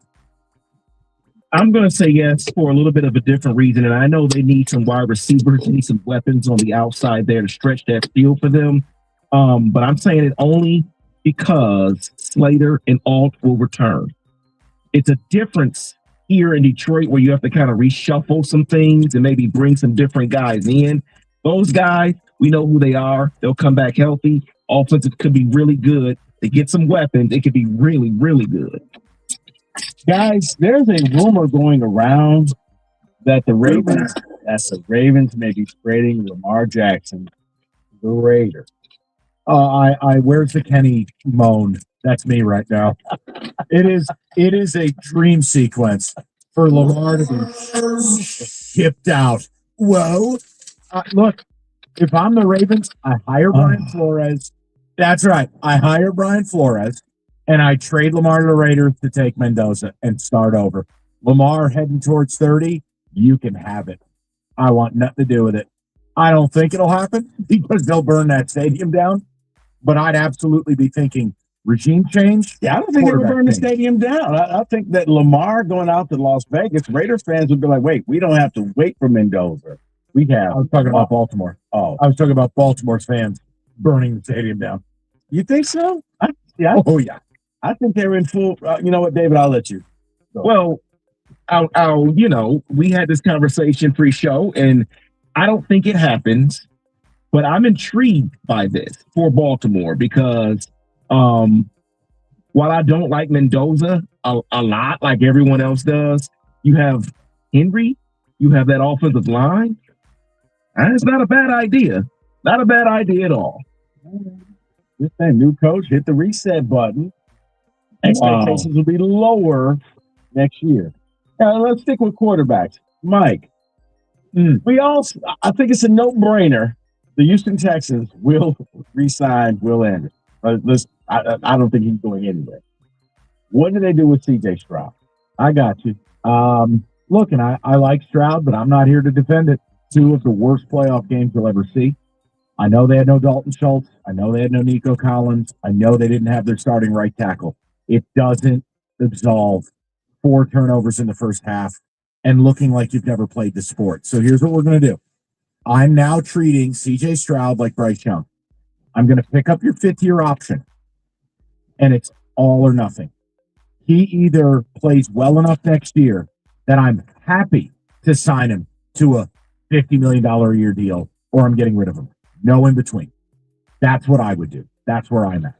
I'm going to say yes for a little bit of a different reason. And I know they need some wide receivers, they need some weapons on the outside there to stretch that field for them. But I'm saying it only because Slater and Alt will return. It's a difference here in Detroit where you have to kind of reshuffle some things and maybe bring some different guys in. Those guys, we know who they are. They'll come back healthy. Offensive could be really good. They get some weapons. It could be really, really good. Guys, there's a rumor going around that the Ravens may be trading Lamar Jackson to the Raiders. Where's the Kenny moan? That's me right now. It is a dream sequence for Lamar to be shipped out. Whoa. Look, if I'm the Ravens, I hire Brian Flores. That's right. I hire Brian Flores, and I trade Lamar to the Raiders to take Mendoza and start over. Lamar heading towards 30, you can have it. I want nothing to do with it. I don't think it'll happen because they'll burn that stadium down, but I'd absolutely be thinking regime change. Yeah, I don't think it'll burn the stadium down. I think that Lamar going out to Las Vegas, Raiders fans would be like, wait, we don't have to wait for Mendoza. We have. I was talking about Baltimore. Oh, I was talking about Baltimore's fans burning the stadium down. You think so? Yeah. I think they're in full. You know what, David? I'll let you. Well, we had this conversation pre-show, and I don't think it happens, but I'm intrigued by this for Baltimore because while I don't like Mendoza a lot, like everyone else does, you have Henry, you have that offensive line. And it's not a bad idea. Not a bad idea at all. This thing, new coach, hit the reset button. Expectations will be lower next year. Now, let's stick with quarterbacks. Mike, I think it's a no-brainer. The Houston Texans will re-sign Will Anderson. I don't think he's going anywhere. What do they do with C.J. Stroud? I got you. Look, and I like Stroud, but I'm not here to defend it. 2 of the worst playoff games you'll ever see. I know they had no Dalton Schultz. I know they had no Nico Collins. I know they didn't have their starting right tackle. It doesn't absolve 4 turnovers in the first half and looking like you've never played the sport. So here's what we're going to do. I'm now treating C.J. Stroud like Bryce Young. I'm going to pick up your 5th-year option, and it's all or nothing. He either plays well enough next year that I'm happy to sign him to a $50 million a year deal, or I'm getting rid of him. No in between. That's what I would do. That's where I'm at.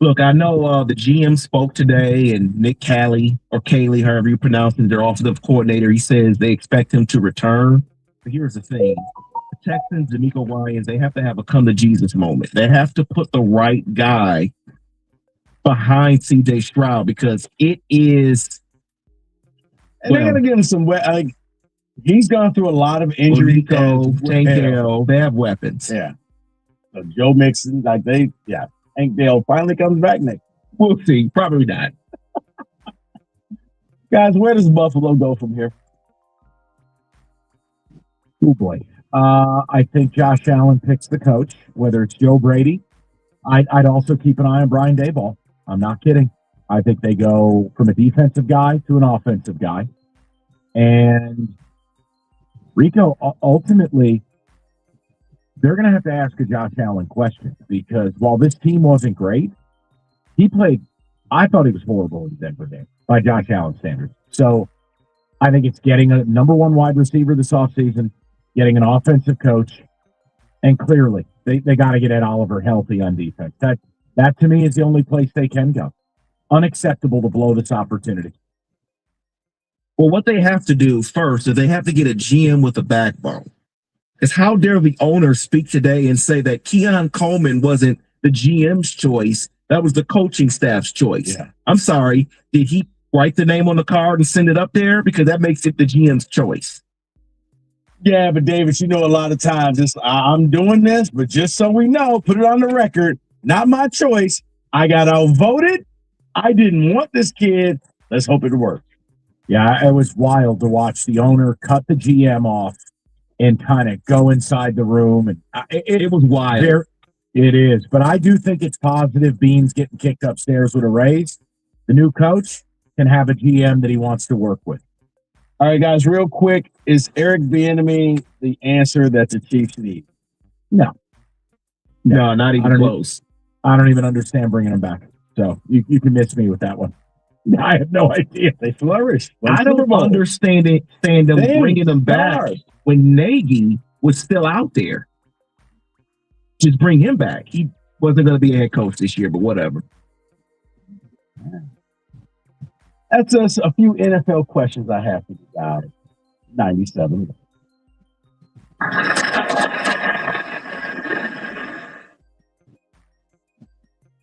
Look, I know the GM spoke today, and Nick Caley, or Caley, however you pronounce it, their offensive coordinator, he says they expect him to return. But here's the thing. The Texans, D'Amico Ryans, they have to have a come-to-Jesus moment. They have to put the right guy behind C.J. Stroud because it is... And they're going to give him some... he's gone through a lot of injuries. Tank Dell, they have weapons. Yeah. So Joe Mixon, Tank Dell finally comes back next. We'll see. Probably not. Guys, where does Buffalo go from here? Oh, boy. I think Josh Allen picks the coach, whether it's Joe Brady. I'd also keep an eye on Brian Daboll. I'm not kidding. I think they go from a defensive guy to an offensive guy. And Rico, ultimately, they're going to have to ask a Josh Allen question because while this team wasn't great, I thought he was horrible in the Denver game by Josh Allen standards. So I think it's getting a number 1 wide receiver this offseason, getting an offensive coach, and clearly they got to get Ed Oliver healthy on defense. That to me is the only place they can go. Unacceptable to blow this opportunity. Well, what they have to do first is they have to get a GM with a backbone. Because how dare the owner speak today and say that Keon Coleman wasn't the GM's choice, that was the coaching staff's choice. Yeah. I'm sorry, did he write the name on the card and send it up there? Because that makes it the GM's choice. Yeah, but David, a lot of times I'm doing this, but just so we know, put it on the record, not my choice. I got outvoted. I didn't want this kid. Let's hope it works. Yeah, it was wild to watch the owner cut the GM off and kind of go inside the room. And it was wild. It is. But I do think it's positive. Beans getting kicked upstairs with a raise. The new coach can have a GM that he wants to work with. All right, guys, real quick. Is Eric Bieniemy the answer that the Chiefs need? No, not even close. I don't even understand bringing him back. So you can miss me with that one. I have no idea. They flourished. I don't understand them bringing them back when Nagy was still out there. Just bring him back. He wasn't going to be a head coach this year, but whatever. That's just a few NFL questions I have for you guys. 97.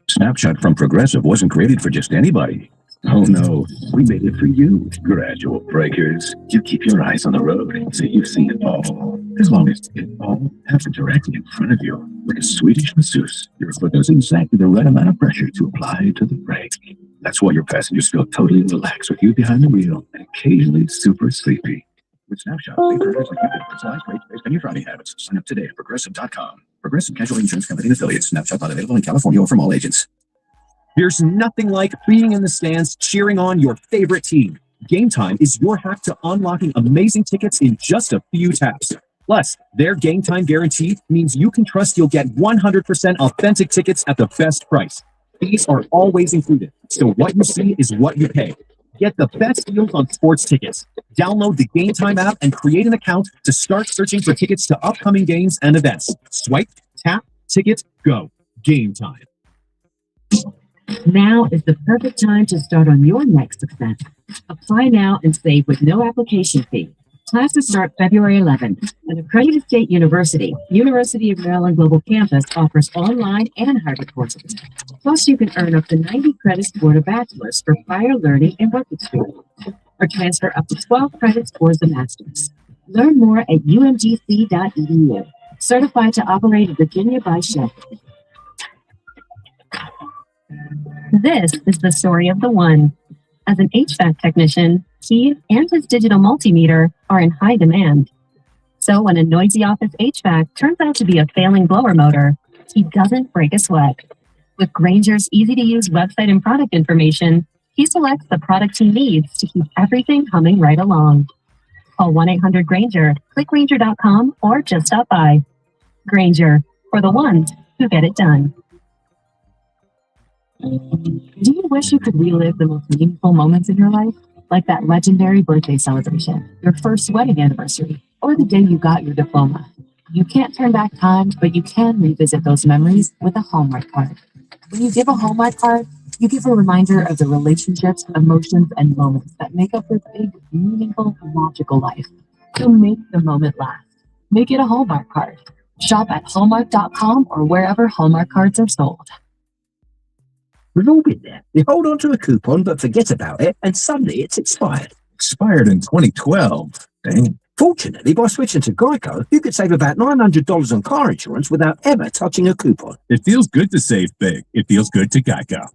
Snapshot from Progressive wasn't created for just anybody. Oh no, we made it for you, gradual breakers. You keep your eyes on the road, so you see it all. As long as it all happens directly in front of you, like a Swedish masseuse, your foot knows exactly the right amount of pressure to apply to the brake. That's why your passengers feel totally relaxed with you behind the wheel and occasionally super sleepy. With Snapshot, they drivers like you can personalize rates based on your driving habits. Sign up today at Progressive.com. Progressive Casualty Insurance Company and affiliates. Snapshot not available in California or from all agents. There's nothing like being in the stands cheering on your favorite team. Game Time is your hack to unlocking amazing tickets in just a few taps. Plus, their Game Time guarantee means you can trust you'll get 100% authentic tickets at the best price. Fees are always included, so what you see is what you pay. Get the best deals on sports tickets. Download the Game Time app and create an account to start searching for tickets to upcoming games and events. Swipe, tap, ticket, go. Game Time. Now is the perfect time to start on your next success. Apply now and save with no application fee. Classes start February 11th. An accredited state university, University of Maryland Global Campus offers online and hybrid courses. Plus, you can earn up to 90 credits toward a bachelor's for prior learning and work experience, or transfer up to 12 credits towards the master's. Learn more at umgc.edu. Certified to operate in Virginia by Shell. This is the story of the one. As an HVAC technician, he and his digital multimeter are in high demand. So when a noisy office HVAC turns out to be a failing blower motor, he doesn't break a sweat. With Grainger's easy-to-use website and product information, he selects the product he needs to keep everything humming right along. Call 1-800-GRAINGER, click Grainger.com, or just stop by. Grainger, for the ones who get it done. Do you wish you could relive the most meaningful moments in your life? Like that legendary birthday celebration, your first wedding anniversary, or the day you got your diploma. You can't turn back time, but you can revisit those memories with a Hallmark card. When you give a Hallmark card, you give a reminder of the relationships, emotions, and moments that make up this big, meaningful, magical life. So make the moment last. Make it a Hallmark card. Shop at Hallmark.com or wherever Hallmark cards are sold. We've all been there. You hold on to a coupon but forget about it, and suddenly it's expired. Expired in 2012. Dang. Fortunately, by switching to Geico, you could save about $900 on car insurance without ever touching a coupon. It feels good to save big. It feels good to Geico.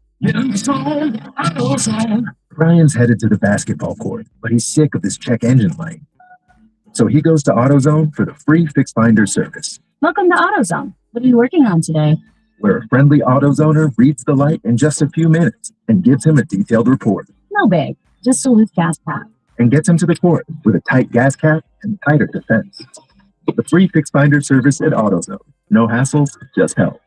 Ryan's headed to the basketball court, but he's sick of this check engine light. So he goes to AutoZone for the free Fix Finder service, Welcome to AutoZone. What are you working on today? where a friendly AutoZoner reads the light in just a few minutes and gives him a detailed report, No big, just a loose gas cap. and gets him to the court with a tight gas cap and tighter defense. The free Fix Finder service at AutoZone. No hassles, just help.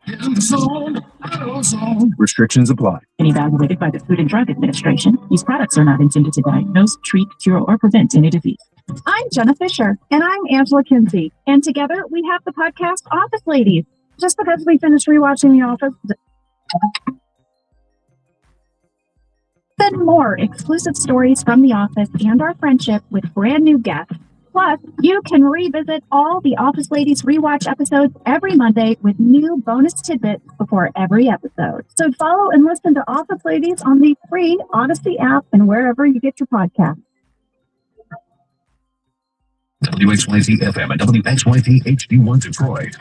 Restrictions apply. And evaluated by the Food and Drug Administration, these products are not intended to diagnose, treat, cure, or prevent any disease. I'm Jenna Fisher. And I'm Angela Kinsey. And together we have the podcast Office Ladies. Just because we finished rewatching The Office. Then more exclusive stories from The Office and our friendship with brand new guests. Plus, you can revisit all the Office Ladies rewatch episodes every Monday with new bonus tidbits before every episode. So follow and listen to Office Ladies on the free Odyssey app and wherever you get your podcasts. WXYZ FM and WXYZ HD1 Detroit.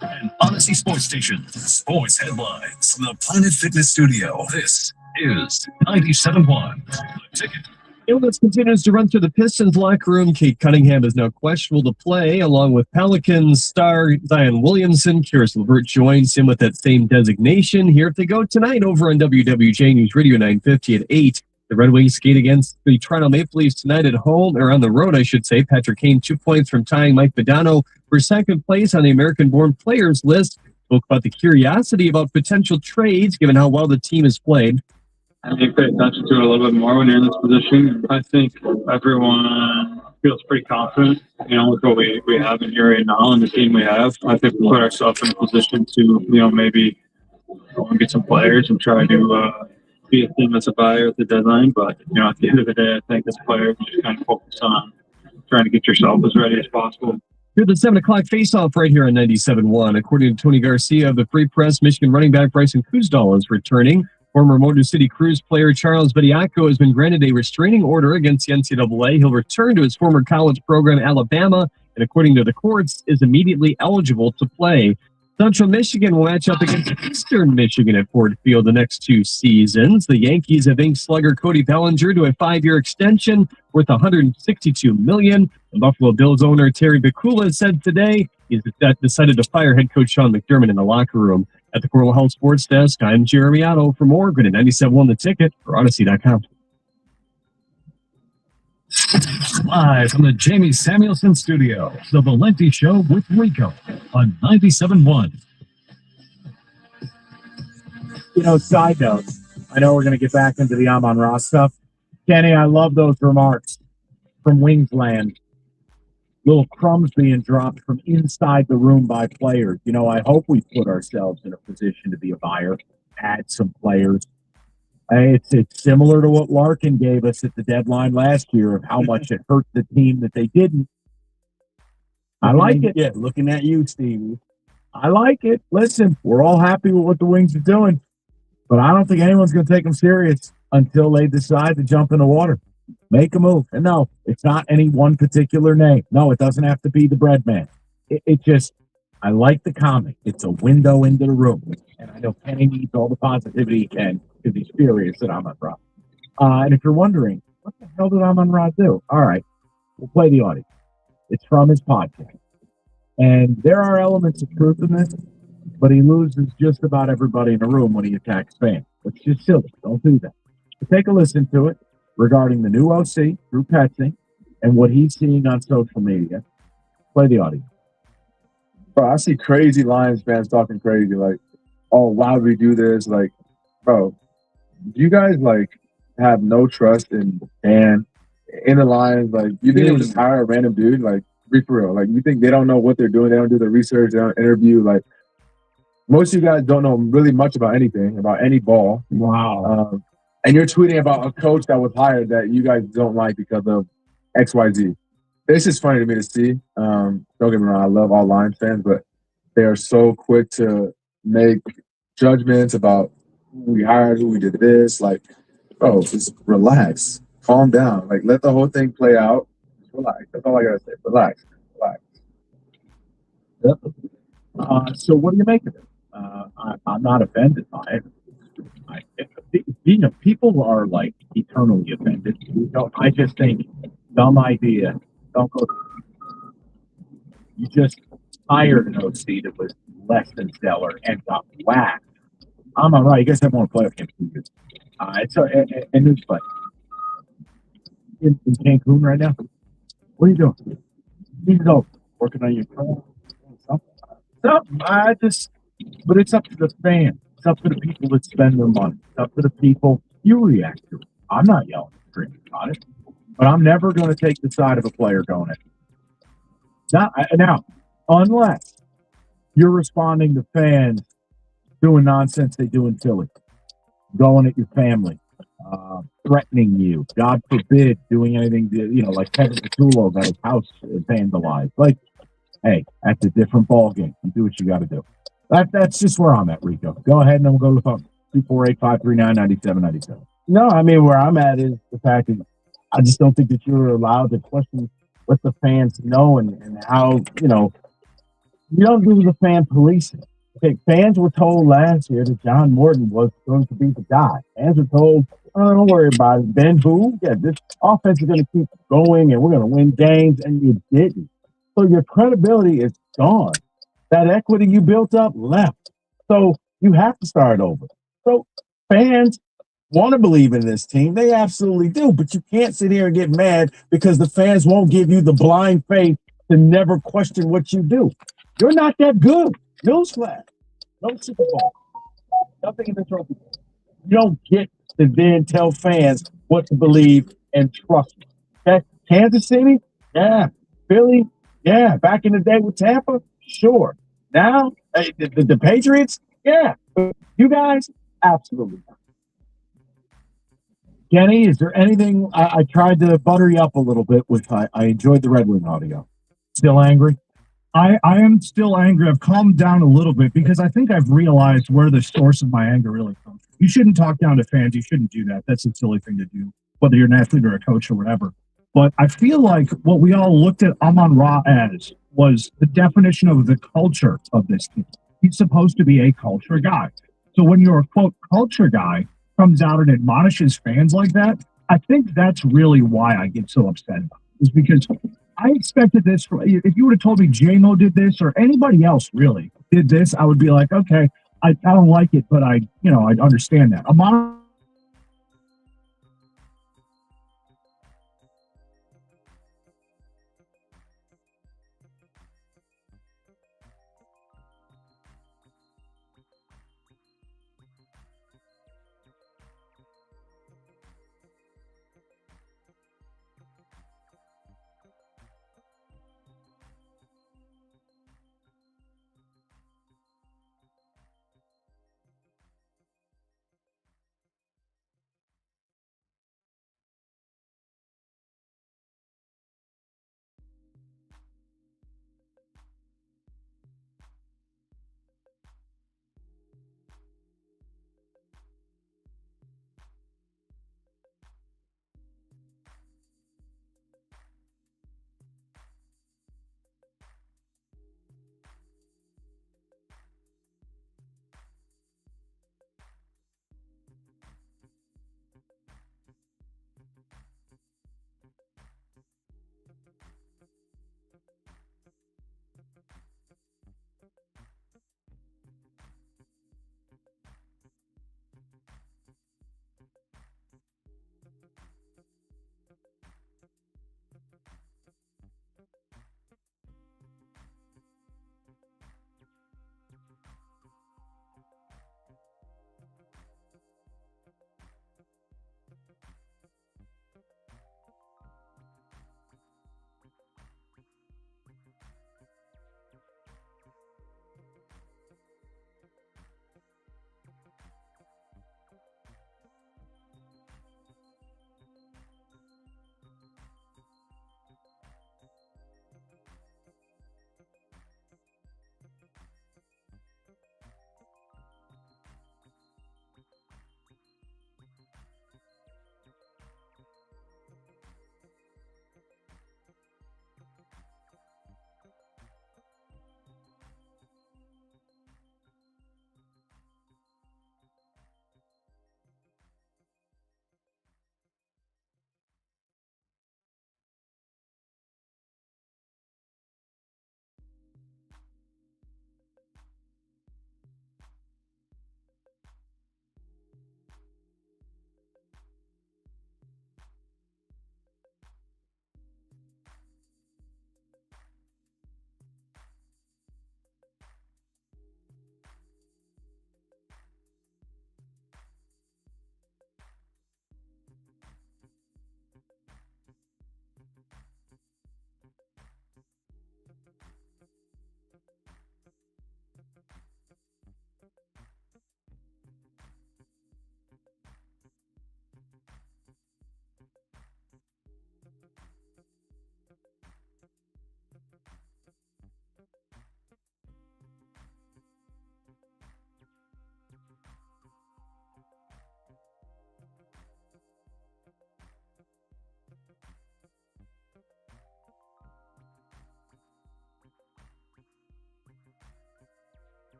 And Odyssey Sports Station. Sports headlines. The Planet Fitness Studio. This is 97.1. The Ticket. Illness continues to run through the Pistons locker room. Kate Cunningham is now questionable to play, along with Pelicans star Zion Williamson. Karis LeVert joins him with that same designation. Here they go tonight over on WWJ News Radio 950 at 8. The Red Wings skate against the Toronto Maple Leafs tonight at home, or on the road, I should say. Patrick Kane, 2 points from tying Mike Badano for second place on the American-born players list. Spoke about the curiosity about potential trades, given how well the team has played. I think pay attention to it a little bit more when you're in this position. I think everyone feels pretty confident, with what we have in here right now and the team we have. I think we put ourselves in a position to, maybe go and get some players and try to be a team that's a buyer at the deadline. But, at the end of the day, I think as players, you just kind of focus on trying to get yourself as ready as possible. Here's the 7 o'clock face-off right here on 97.1. According to Tony Garcia of the Free Press, Michigan running back Bryson Kuzdal is returning. Former Motor City Cruise player Charles Bediako has been granted a restraining order against the NCAA. He'll return to his former college program, Alabama, and according to the courts, is immediately eligible to play. Central Michigan will match up against Eastern Michigan at Ford Field the next 2 seasons. The Yankees have inked slugger Cody Bellinger to a 5-year extension worth $162 million. The Buffalo Bills owner Terry Bakula said today he's decided to fire head coach Sean McDermott in the locker room. At the Coral Health Sports Desk, I'm Jeremy Otto. For more, go to 97.1 The Ticket or Odyssey.com. Live from the Jamie Samuelson Studio, The Valenti Show with Rico on 97.1. Side note, I know we're going to get back into the Amon-Ra stuff. Kenny, I love those remarks from Wingsland. Little crumbs being dropped from inside the room by players. I hope we put ourselves in a position to be a buyer, add some players. It's similar to what Larkin gave us at the deadline last year of how much it hurt the team that they didn't. I like it. Yeah, looking at you, Stevie. I like it. Listen, we're all happy with what the Wings are doing, but I don't think anyone's going to take them serious until they decide to jump in the water. Make a move. And no, it's not any one particular name. No, it doesn't have to be the bread man. It just, I like the comment. It's a window into the room. And I know Kenny needs all the positivity he can because he's furious at Amon-Ra. And if you're wondering, what the hell did Amon-Ra do? All right, we'll play the audio. It's from his podcast. And there are elements of truth in this, but he loses just about everybody in the room when he attacks fans. It's just silly. Don't do that. So take a listen to it regarding the new OC, Drew Petzing, and what he's seeing on social media. Play the audio. Bro, I see crazy Lions fans talking crazy, like, oh, why would we do this? Like, bro, you guys, have no trust in Dan, in the Lions. Like, you think they'll just hire a random dude? Like, be for real. Like, you think they don't know what they're doing? They don't do the research. They don't interview. Like, most of you guys don't know really much about anything, about any ball. Wow. And you're tweeting about a coach that was hired that you guys don't like because of XYZ. It's just funny to me to see. Don't get me wrong, I love all Lions fans, but they are so quick to make judgments about who we hired, who we did this. Like, bro, just relax. Calm down. Like, let the whole thing play out. Just relax. That's all I got to say. Relax. Yep. So what do you make of it? I'm not offended by it. People are eternally offended. I just think dumb idea. Don't go. You just hired an OC that was less than stellar and got whacked. I'm all right. You guys have more playoff games than you. And newsflash. In Cancun right now. What are you doing? You go working on your car. Something. But it's up to the fans. It's up to the people that spend their money. It's up to the people you react to. I'm not yelling and screaming about it, but I'm never going to take the side of a player going in. Now, unless you're responding to fans doing nonsense they do in Philly, going at your family, threatening you, God forbid, doing anything, like Kevin Patullo got his house vandalized. Like, hey, that's a different ball game. You do what you got to do. That's just where I'm at, Rico. Go ahead and then we'll go to the phone. 248-539-9797. No, I mean, where I'm at is the fact that I just don't think that you're allowed to question what the fans know and how, you don't do the fan policing. Okay, fans were told last year that John Morton was going to be the guy. Fans were told, oh, don't worry about it. Ben who? Yeah, this offense is going to keep going and we're going to win games, and you didn't. So your credibility is gone. That equity you built up left. So you have to start over. So fans want to believe in this team. They absolutely do. But you can't sit here and get mad because the fans won't give you the blind faith to never question what you do. You're not that good. Newsflash. No Super Bowl. Nothing in the trophy. You don't get to then tell fans what to believe and trust. Okay? Kansas City? Yeah. Philly? Yeah. Back in the day with Tampa? Sure. Now, the Patriots? Yeah. You guys, absolutely not. Kenny, is there anything? I tried to butter you up a little bit with. I enjoyed the Red Wing audio. Still angry? I am still angry. I've calmed down a little bit because I think I've realized where the source of my anger really comes from. You shouldn't talk down to fans. You shouldn't do that. That's a silly thing to do, whether you're an athlete or a coach or whatever. But I feel like what we all looked at Amon Ra as was the definition of the culture of this team. He's supposed to be a culture guy. So when your quote culture guy comes out and admonishes fans like that, I think that's really why I get so upset about it. Is because I expected this. If you would have told me JMO did this or anybody else really did this, I would be like, okay, I don't like it, but I understand that. Amon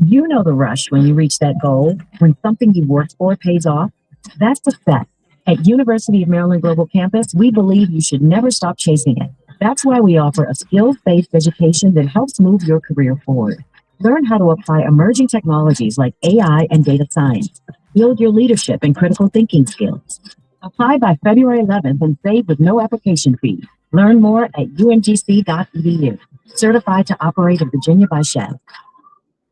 You know the rush when you reach that goal, when something you worked for pays off. That's the set. At University of Maryland Global Campus, we believe you should never stop chasing it. That's why we offer a skills-based education that helps move your career forward. Learn how to apply emerging technologies like AI and data science. Build your leadership and critical thinking skills. Apply by February 11th and save with no application fee. Learn more at umgc.edu. Certified to operate a Virginia by Chef.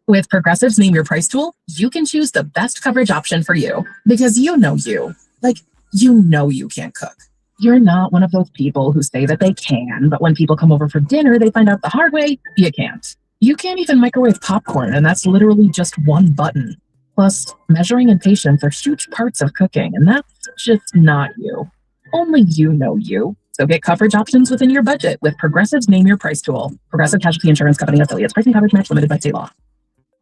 With Progressive's Name Your Price tool, you can choose the best coverage option for you because you know you. Like, you know you can't cook. You're not one of those people who say that they can, but when people come over for dinner, they find out the hard way, you can't. You can't even microwave popcorn, and that's literally just one button. Plus, measuring and patience are huge parts of cooking, and that's just not you. Only you know you. So get coverage options within your budget with Progressive's Name Your Price tool. Progressive Casualty Insurance Company affiliates. Pricing coverage match limited by state law.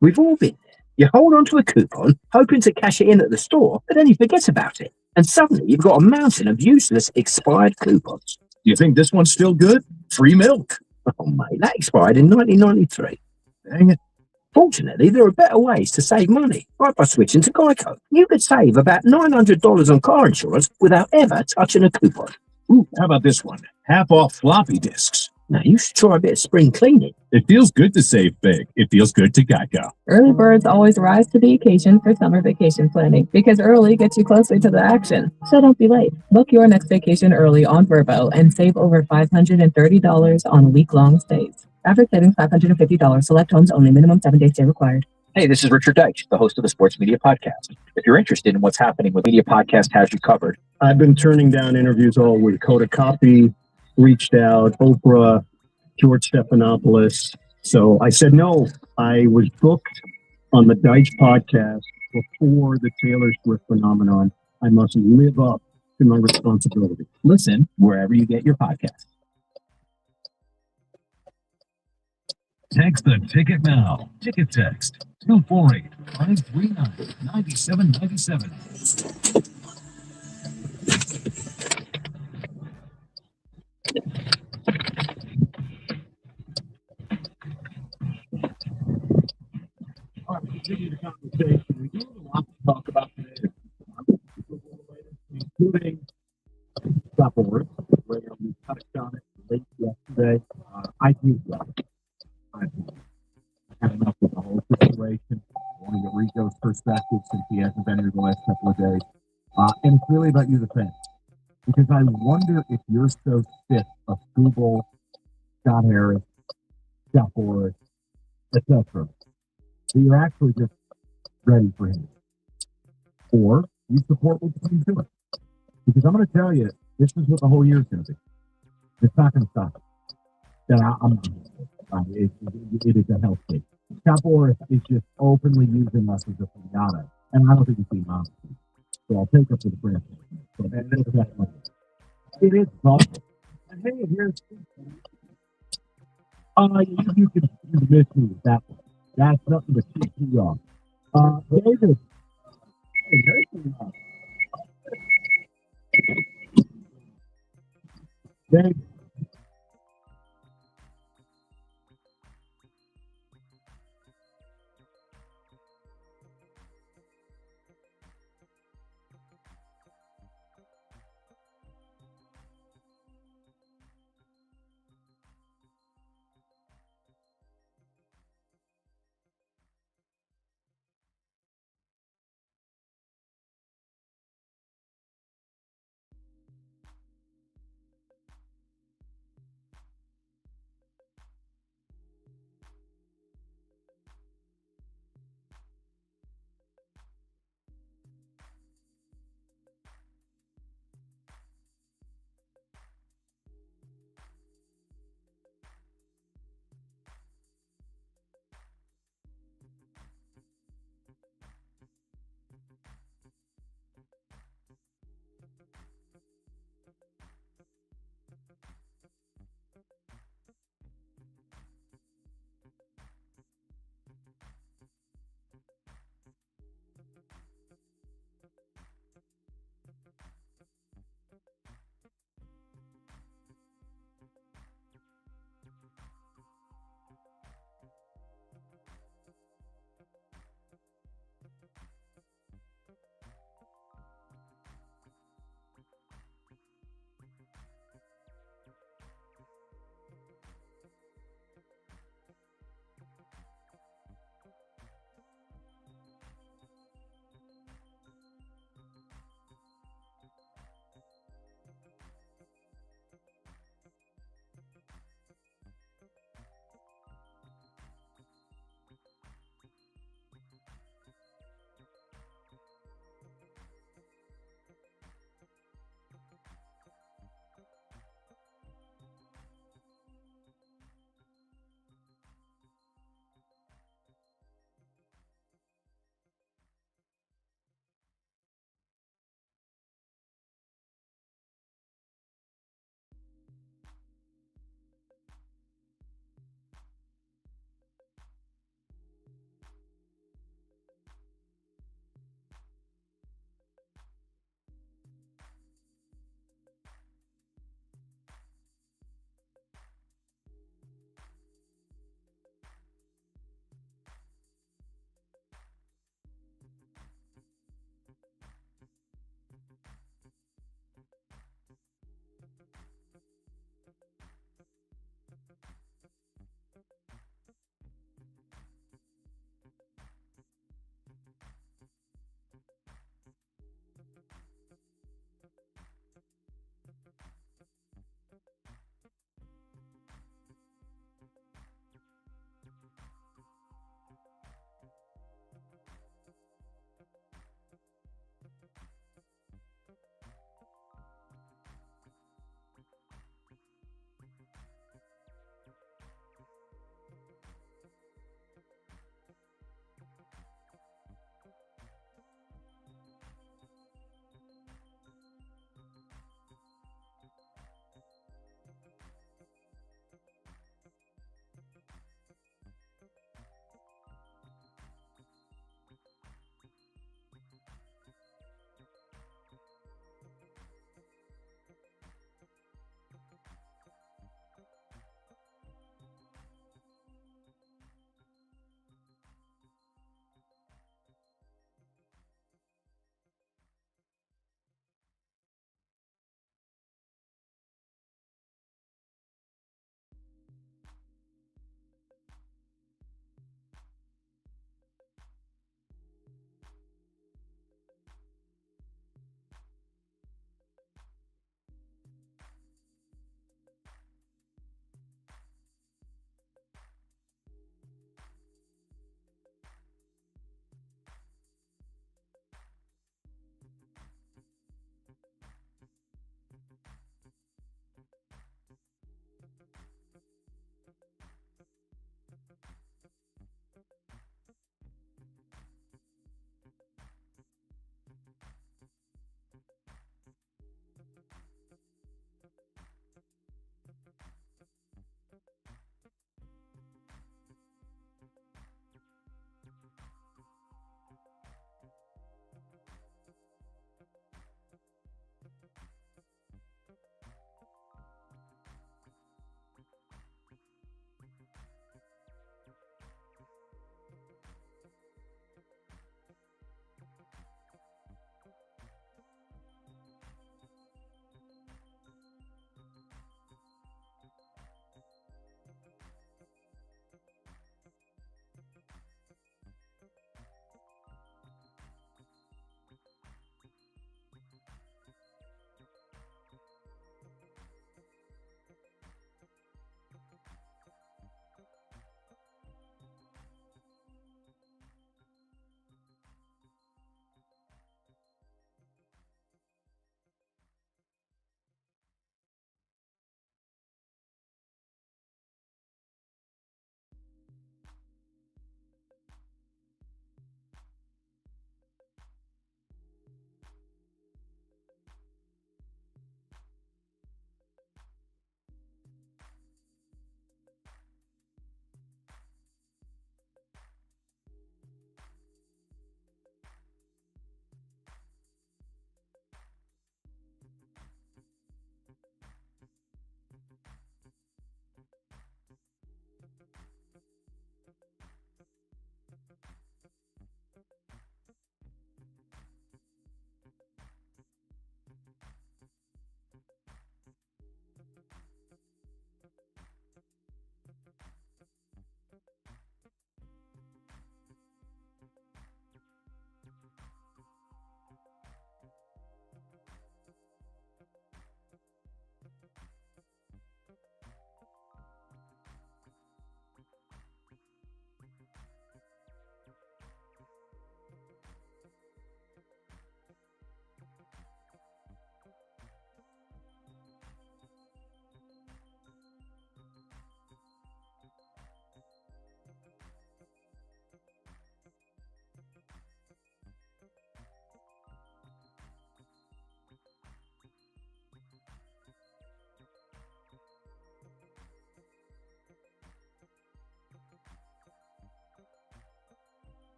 We've all been there. You hold on to a coupon, hoping to cash it in at the store, but then you forget about it. And suddenly you've got a mountain of useless expired coupons. You think this one's still good? Free milk. Oh, mate, that expired in 1993. Dang it. Fortunately, there are better ways to save money, like by switching to Geico. You could save about $900 on car insurance without ever touching a coupon. Ooh, how about this one? Half off floppy disks. Now, you should try a bit of spring cleaning. It feels good to save big. It feels good to Geico. Early birds always rise to the occasion for summer vacation planning because early gets you closer to the action. So don't be late. Book your next vacation early on Vrbo and save over $530 on week-long stays. Average savings $550. Select homes only. Minimum 7-day stay required. Hey, this is Richard Deitch, the host of the Sports Media Podcast. If you're interested in what's happening with Media Podcast has you covered. I've been turning down interviews all week. Coda Copy reached out, Oprah, George Stephanopoulos. So I said no. I was booked on the Deitch podcast before the Taylor Swift phenomenon. I must live up to my responsibility. Listen wherever you get your podcast. Text the ticket now. Ticket text 248-539-9797. All right, continue the conversation. We do have a lot to talk about today, including Duckworth, where we touched on it late yesterday. I do love it. I had enough with the whole situation. I want to get Rico's perspective since he hasn't been here the last couple of days. And it's really about you, the fans. Because I wonder if you're so sick of Google, Scott Harris, Scott Boras, etc., that you're actually just ready for him. Or you support what the team's doing. Because I'm going to tell you, this is what the whole year is going to be. It's not going to stop. It is a health case. Scott Boras is just openly using us as a pinata, and I don't think he's being honest. So I'll take up to the brand. So it is awful. And hey, here's you can miss me with that one. That's nothing but cheap off. David. Hey, David.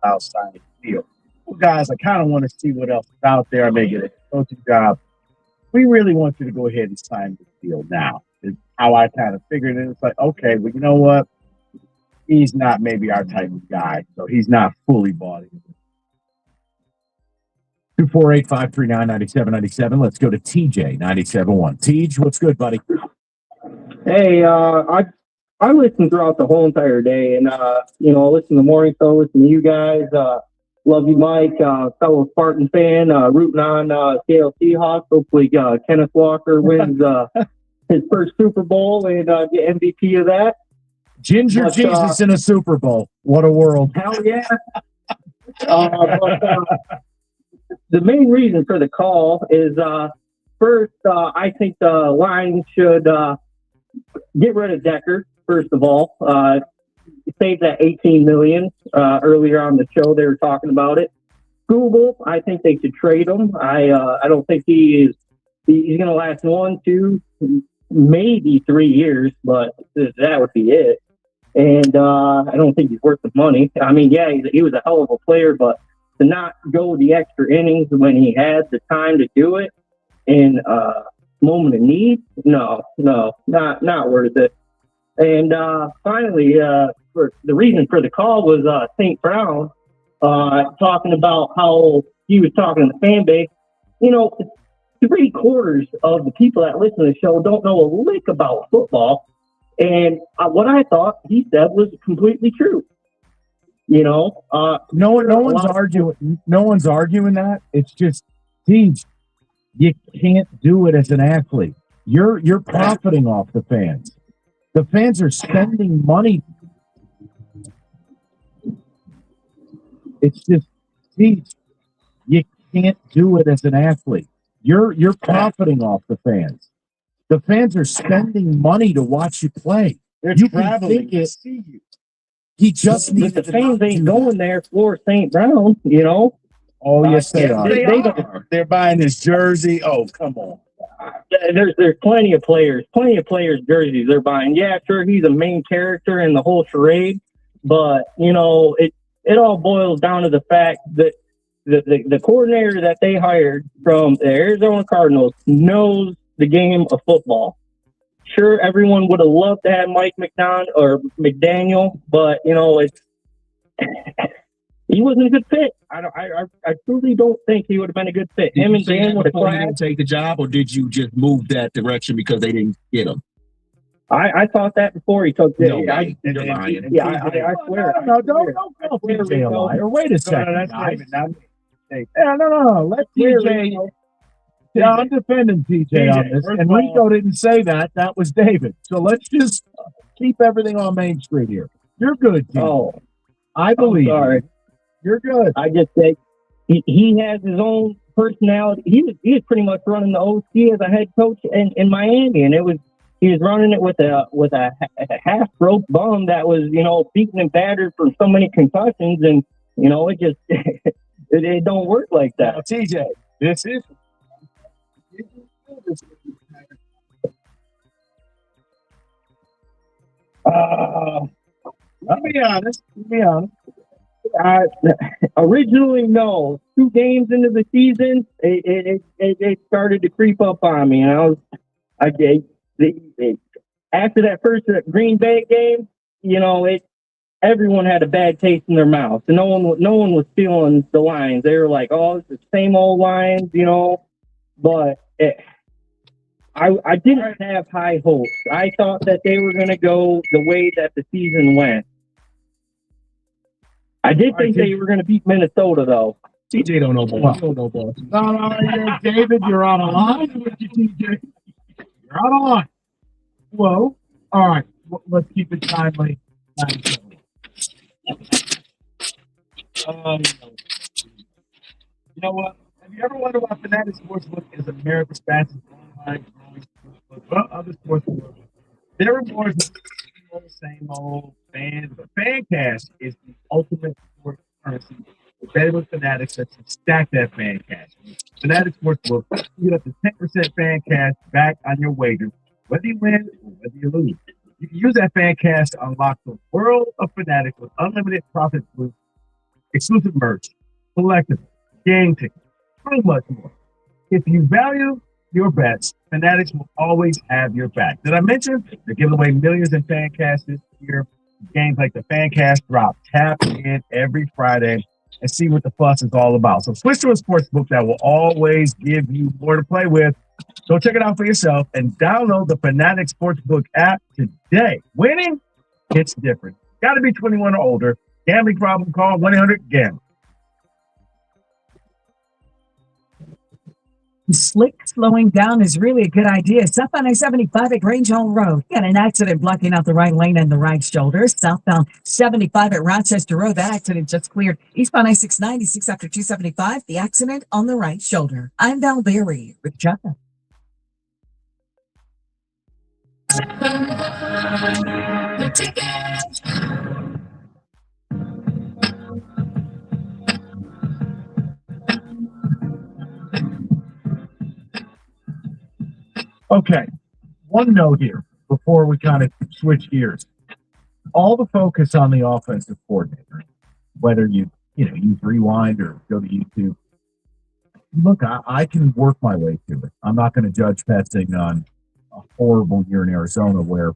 outside the field. Well, guys, I kind of want to see what else is out there. I may get a coaching job. We really want you to go ahead and sign the deal now. Is how I kind of figured it. It's like, okay, well, you know what? He's not maybe our type of guy, so he's not fully bought in. 248-539-9797. Let's go to TJ 97.1. TJ, what's good, buddy? Hey, I listened throughout the whole entire day, and listen to the morning show, listen to you guys. Love you, Mike, fellow Spartan fan, rooting on Seattle Seahawks. Hopefully, Kenneth Walker wins his first Super Bowl and get MVP of that. Ginger Jesus in a Super Bowl. What a world. Hell yeah. The main reason for the call is, first, I think the Lions should get rid of Decker, first of all. Save that $18 million. Earlier on the show, they were talking about it. Google, I think they should trade him. I don't think he's going to last 1, 2, maybe 3 years, but that would be it. And I don't think he's worth the money. I mean, yeah, he was a hell of a player, but to not go the extra innings when he had the time to do it in a moment of need, no, not worth it. And finally, for the reason for the call was St. Brown talking about how he was talking to the fan base. 3/4 of the people that listen to the show don't know a lick about football. And what I thought he said was completely true. No one's arguing. No one's arguing that. It's just, Teach, you can't do it as an athlete. You're profiting off the fans. The fans are spending money. It's just, Teach, you can't do it as an athlete. You're profiting off the fans. The fans are spending money to watch you play. They're you traveling to see you. He just needs the fans ain't going there for St. Brown, Oh, yes, they are. They're buying his jersey. Oh, come on. There's plenty of players jerseys they're buying. Yeah, sure, he's a main character in the whole charade, but it all boils down to the fact that the coordinator that they hired from the Arizona Cardinals knows the game of football. Sure, everyone would have loved to have Mike McDaniel, but he wasn't a good fit. I truly don't think he would have been a good fit. Him and Dan would have didn't take the job, or did you just move that direction because they didn't get him? I thought that before he took the. No way. You're lying. Yeah, I swear. No, don't call TJ a liar. Wait a second, guys. No. Let TJ. Yeah, I'm defending TJ on this, and Rico didn't say that. That was David. So let's just keep everything on Main Street here. You're good, TJ. Oh, I believe. Sorry. You're good. I just say he has his own personality. He was pretty much running the OC as a head coach in Miami, and he was running it with a half broke bum that was beaten and battered from so many concussions, and it just it don't work like that. Now, TJ, this is. Let me be honest. Originally, no. 2 games into the season, it started to creep up on me, and after that first Green Bay game, everyone had a bad taste in their mouth, and no one was feeling the Lions. They were like, "Oh, it's the same old Lions," But I didn't have high hopes. I thought that they were going to go the way that the season went. I did think they were going to beat Minnesota, though. TJ don't know ball. You don't know ball. No, David, you're on a line with you, TJ. You're out of line. Whoa. All right. Let's keep it timely. You know what? Have you ever wondered why Fanatics Sportsbook is America's fastest online growing sportsbook? Well, other sportsbooks, there are more than same old fans, but FanCash is the ultimate sports currency. Better with Fanatics that can stack that FanCash. Fanatics Sportsbook, you get up to 10% FanCash back on your wager, whether you win or whether you lose. You can use that FanCash to unlock the world of Fanatics with unlimited profit boosts exclusive merch, collectibles, game tickets, so much more. If you value your bets, Fanatics will always have your back. Did I mention they're giving away millions in fan cash this year? Games like the fan cash drop. Tap in every Friday and see what the fuss is all about. So switch to a sports book that will always give you more to play with. Go check it out for yourself and download the Fanatics Sportsbook app today. Winning, it's different. Got to be 21 or older. Gambling problem, call 1-800-GAMBLER. Slick slowing down is really a good idea. Southbound I-75 at Grange Hall Road. Got an accident blocking out the right lane and the right shoulder. Southbound 75 at Rochester Road. That accident just cleared. Eastbound I-696 after 275. The accident on the right shoulder. I'm Val Berry with Jutta. The ticket. Okay, one note here before we kind of switch gears. All the focus on the offensive coordinator, whether you use Rewind or go to YouTube. Look, I can work my way through it. I'm not going to judge Petzing on a horrible year in Arizona where,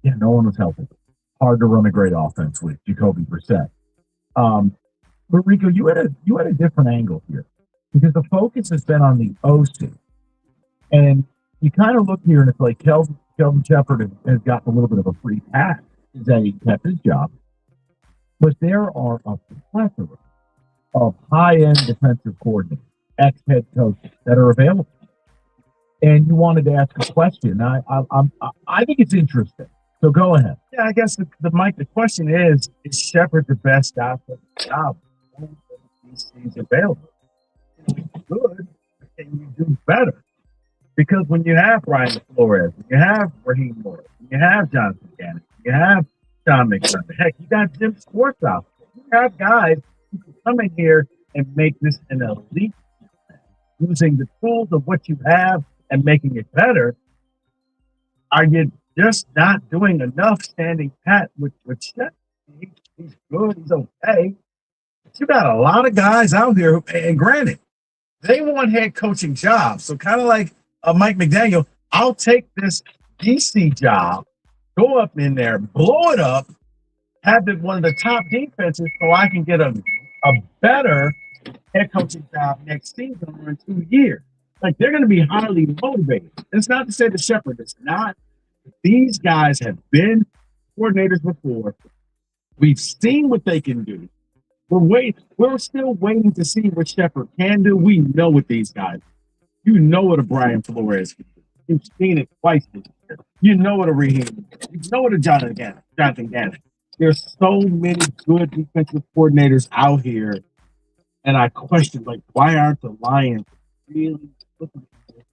no one was helping. Hard to run a great offense with Jacoby Brissett. But Rico, you had a different angle here because the focus has been on the OC, and you kind of look here and it's like Kelvin Shepard has gotten a little bit of a free pass that he kept his job, but there are a plethora of high-end defensive coordinators, ex-head coaches that are available. And you wanted to ask a question. I think it's interesting. So go ahead. Yeah, I guess the question is Shepard the best offensive job? He's available. He's good, but can you do better? Because when you have Brian Flores, when you have Raheem Morris, when you have Jonathan Gannon, you have Sean McDermott, heck, you got Jim Schwartz out there. You have guys who can come in here and make this an elite using the tools of what you have and making it better. Are you just not doing enough standing pat with Shep? He's good, he's okay. But you got a lot of guys out here, and granted, they want head coaching jobs. So kind of like Mike McDaniel, I'll take this DC job, go up in there, blow it up, have one of the top defenses so I can get a better head coaching job next season or in 2 years. Like, they're going to be highly motivated. It's not to say the Shepard is not. These guys have been coordinators before. We've seen what they can do. We're still waiting to see what Shepard can do. We know what these guys do. You know what a Brian Flores can do. You've seen it twice this year. You know what a Raheem. You know what a Jonathan Gannon. There's so many good defensive coordinators out here, and I question, why aren't the Lions really looking for this?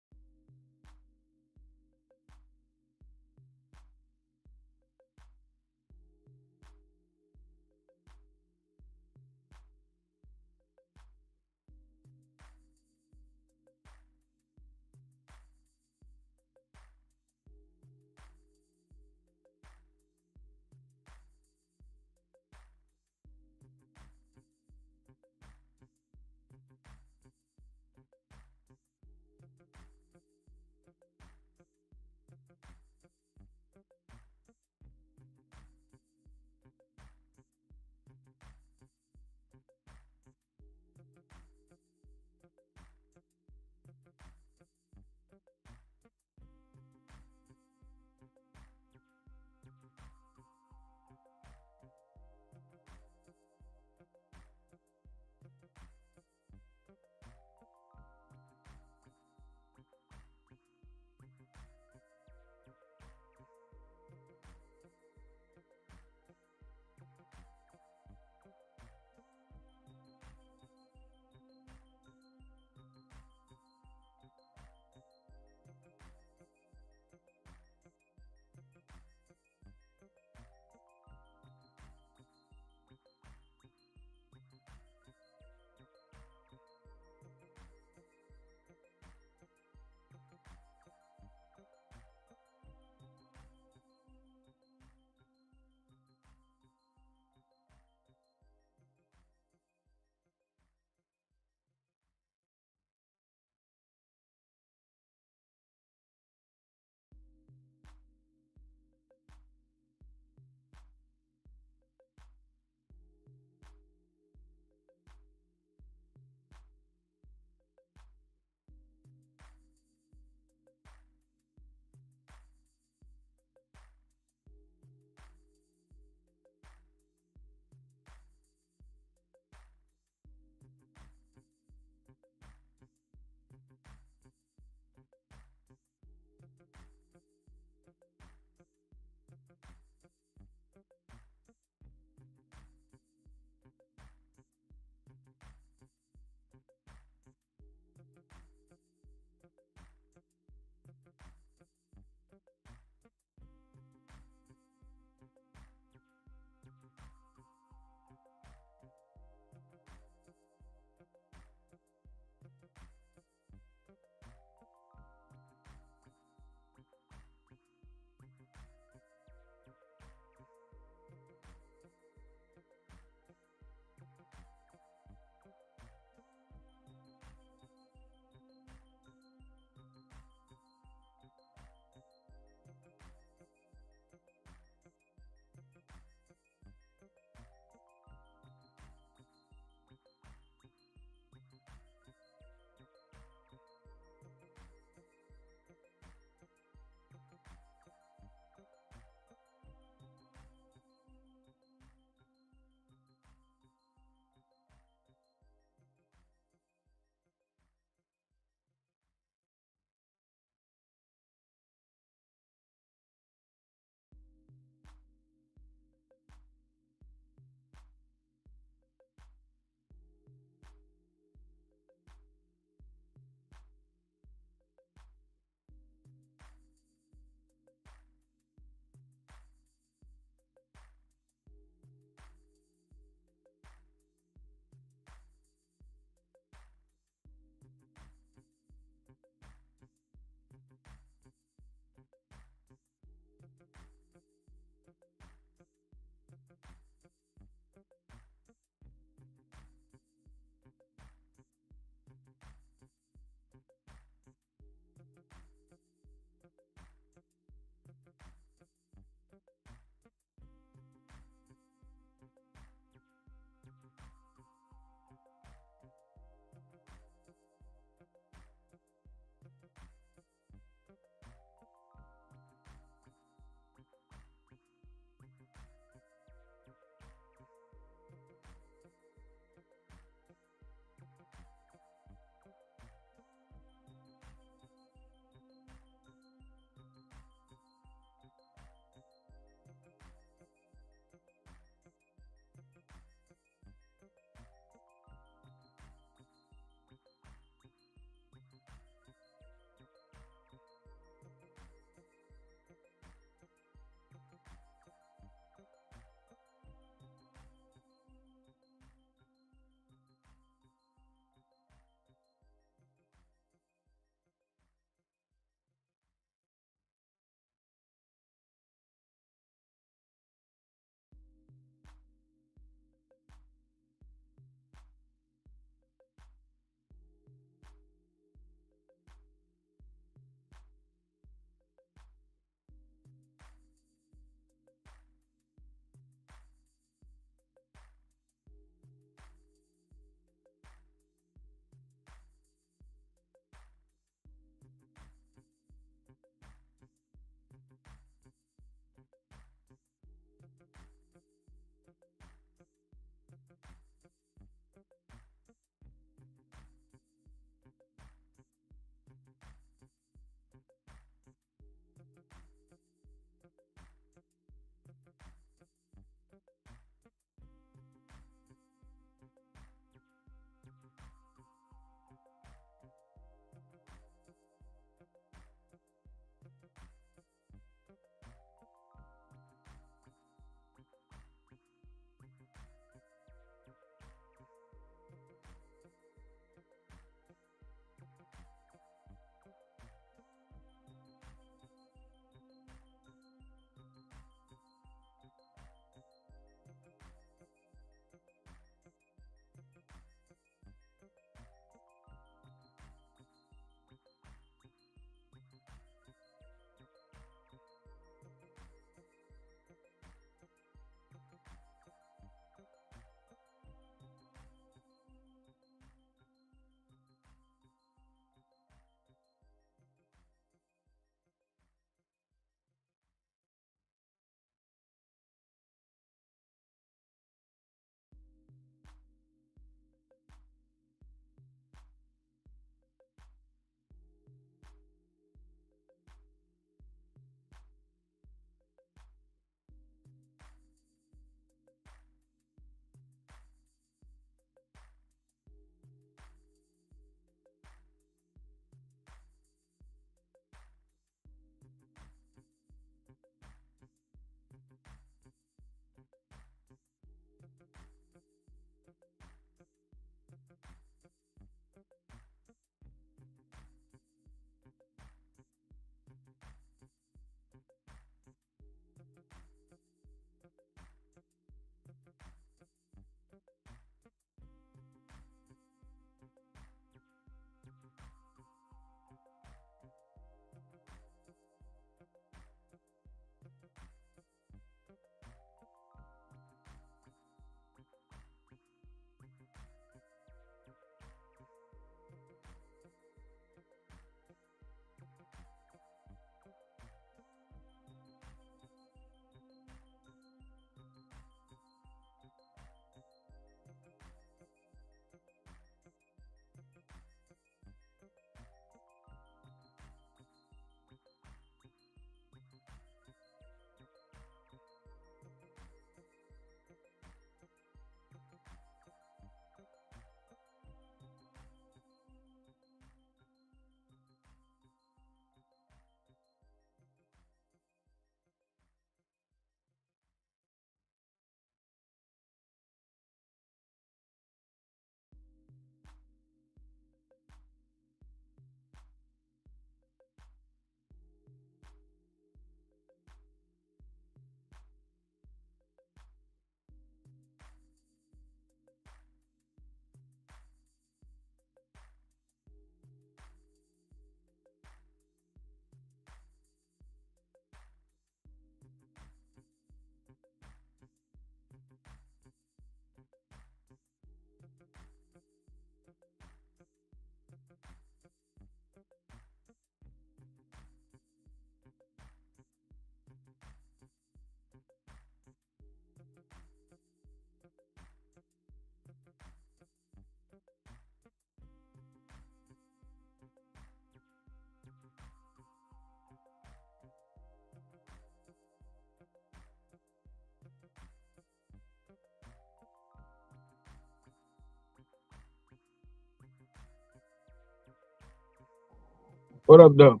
What up, though?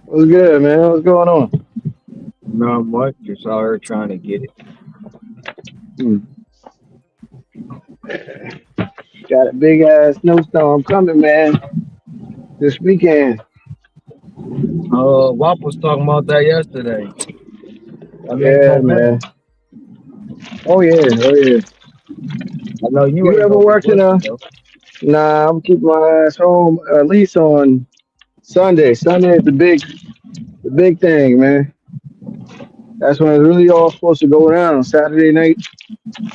What's good, man? What's going on? Not much. Just out here trying to get it. Got a big ass snowstorm coming, man, this weekend. WAP was talking about that yesterday. Yeah, man. Oh yeah, oh yeah. I know you You ain't ever gonna be worked in a? working, though. Nah, I'm keeping my ass home at least on Sunday. Sunday is the big thing, man. That's when it's really all supposed to go down. Saturday night,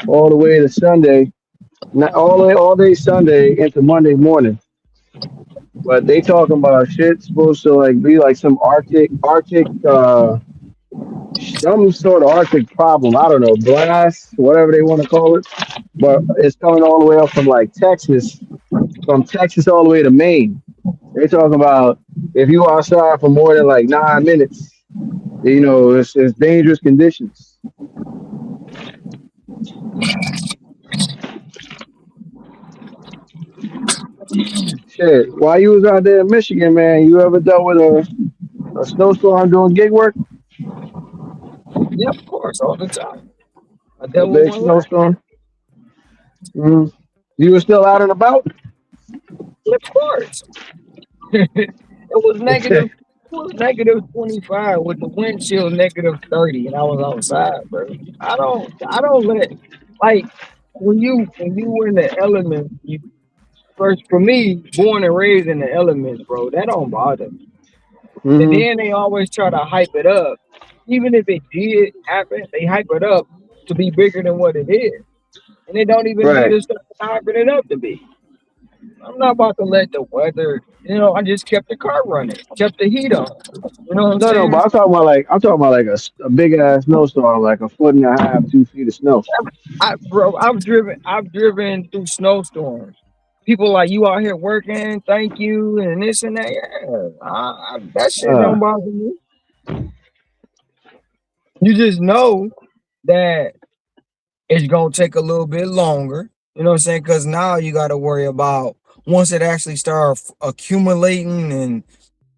all the way to Sunday. Not all day Sunday into Monday morning. But they talking about shit supposed to like be like some Arctic some sort of Arctic problem. I don't know, blast, whatever they want to call it. But it's coming all the way up from like Texas, from Texas all the way to Maine. They talking about if you outside for more than like 9 minutes, you know, it's dangerous conditions. Shit, while you was out there in Michigan, man, you ever dealt with a snowstorm doing gig work? Yeah, of course, all the time. I A dealt with big one last. snowstorm? You were still out and about? Of course. It was negative. It was negative 25 with the wind chill negative 30, and I was outside, bro. I don't let like when you were in the element. You first for me, born and raised in the elements, bro. That don't bother me. And then they always try to hype it up. Even if it did happen, they hype it up to be bigger than what it is. And they don't even Right. do the stuff they're hyping it up to be. I'm not about to let the weather, I just kept the car running, kept the heat on. You know what I'm No, saying? but I'm talking about like a big ass snowstorm, like a foot and a half, 2 feet of snow. Bro, I've driven through snowstorms. People like you out here working, thank you, and this and that. Yeah, that shit don't bother me. You just know that it's gonna take a little bit longer. You know what I'm saying? Because now you got to worry about once it actually starts accumulating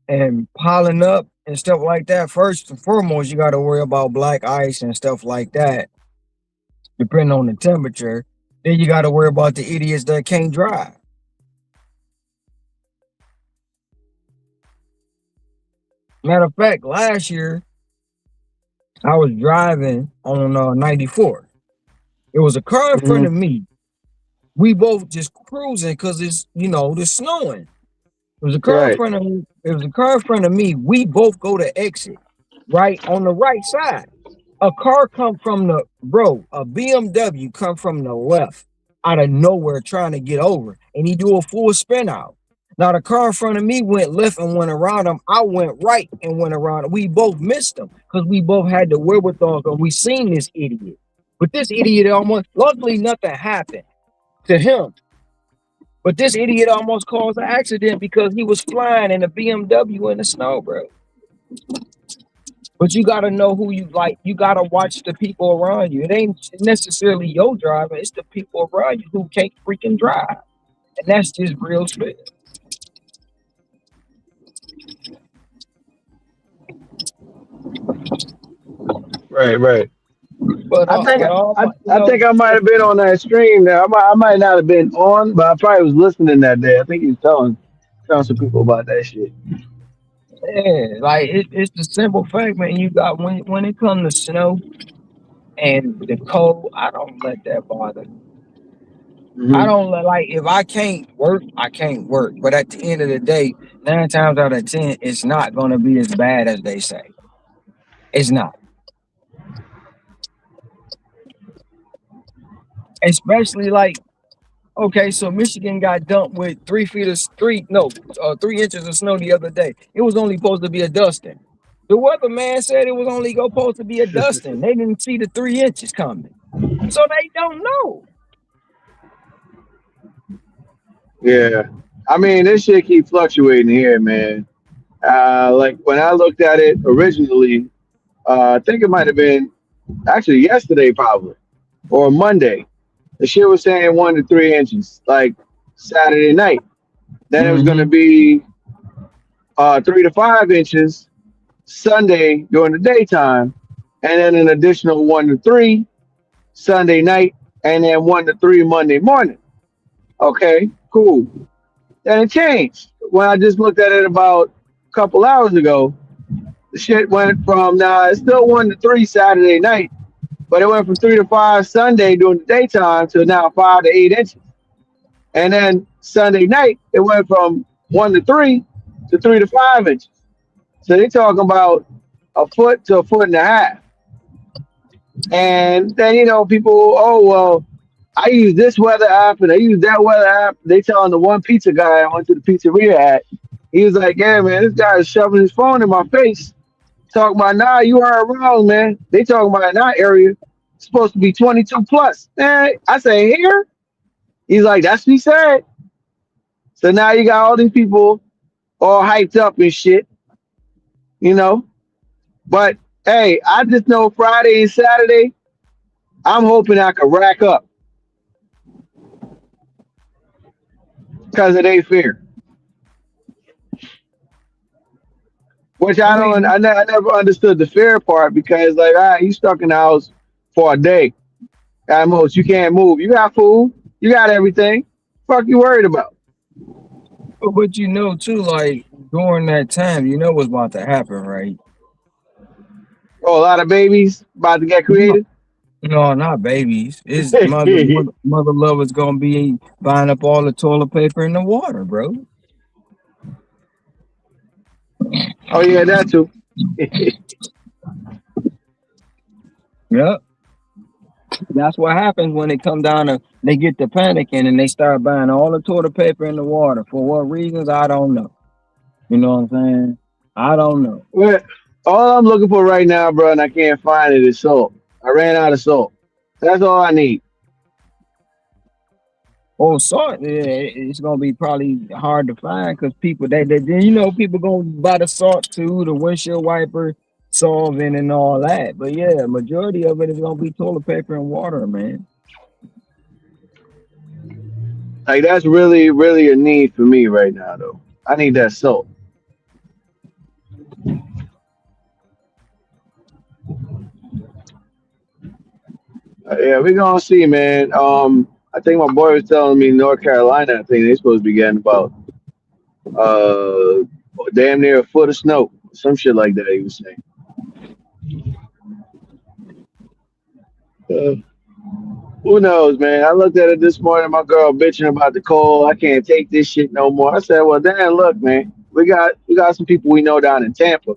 and piling up and stuff like that. First and foremost, you got to worry about black ice and stuff like that, depending on the temperature. Then you got to worry about the idiots that can't drive. Matter of fact, last year I was driving on 94. It was a car in front of me. We both just cruising because it's it's snowing. It was a car in Right. front of me. It was a car in front of me. We both go to exit right on the right side. A car come from a BMW come from the left out of nowhere trying to get over, and he do a full spin out. Now the car in front of me went left and went around him. I went right and went around him. We both missed him because we both had the wherewithal because we seen this idiot. But this idiot luckily nothing happened to him. But this idiot almost caused an accident because he was flying in a BMW in the snow, bro. But you gotta know who you like. You gotta watch the people around you. It ain't necessarily your driver, it's the people around you who can't freaking drive. And that's just real spit. Right. But I think I might have been on that stream there. I might not have been on, but I probably was listening that day. I think he was telling some people about that shit. Yeah, like it's the simple fact, man. You got when it comes to snow and the cold, I don't let that bother me. I don't like if I can't work, I can't work. But at the end of the day, 9 times out of 10, it's not gonna be as bad as they say. It's not. Especially like, okay, so Michigan got dumped with 3 inches of snow the other day. It was only supposed to be a dusting. The weatherman said it was only supposed to be a dusting. They didn't see the 3 inches coming, so they don't know. Yeah. I mean, this shit keep fluctuating here, man. Like when I looked at it originally, I think it might have been actually yesterday, probably, or Monday. The shit was saying 1 to 3 inches, like Saturday night. Then it was going to be 3 to 5 inches Sunday during the daytime, and then an additional 1 to 3 Sunday night, and then 1 to 3 Monday morning. Okay, cool. Then it changed. When I just looked at it about a couple hours ago, the shit went from, now it's still 1 to 3 Saturday night, but it went from 3 to 5 Sunday during the daytime to now 5 to 8 inches. And then Sunday night, it went from 1 to 3 to 3 to 5 inches. So they're talking about a foot to a foot and a half. And then, you know, people, oh, well, I use this weather app and I use that weather app. They telling the one pizza guy I went to the pizzeria at, he was like, yeah, man, this guy is shoving his phone in my face. Talking about, nah, you heard wrong, man. They talking about in our area, it's supposed to be 22 plus. Man, I say, here? He's like, that's what he said. So now you got all these people all hyped up and shit, you know? But, hey, I just know Friday and Saturday, I'm hoping I can rack up because of their fear. Which I never understood the fear part, because like, all right, you stuck in the house for a day. At most, you can't move. You got food, you got everything. Fuck you worried about? But you know too, like during that time, you know what's about to happen, right? Oh, a lot of babies about to get created. No, not babies. It's mother lovers gonna be buying up all the toilet paper and the water, bro. Oh yeah, that too. Yep. That's what happens when they come down to, they get to panicking and they start buying all the toilet paper and the water. For what reasons, I don't know. You know what I'm saying? I don't know. Well, all I'm looking for right now, bro, and I can't find it, is salt. I ran out of salt. That's all I need. Oh, salt, yeah, it's gonna be probably hard to find because people they you know, people gonna buy the salt too, the windshield wiper, solvent and all that. But yeah, majority of it is gonna be toilet paper and water, man. Like that's really, really a need for me right now, though. I need that salt. Yeah, we're gonna see, man. I think my boy was telling me North Carolina, I think they're supposed to be getting about damn near a foot of snow. Some shit like that he was saying. Who knows, man? I looked at it this morning, my girl bitching about the cold. I can't take this shit no more. I said, well, Dan, look, man, we got some people we know down in Tampa.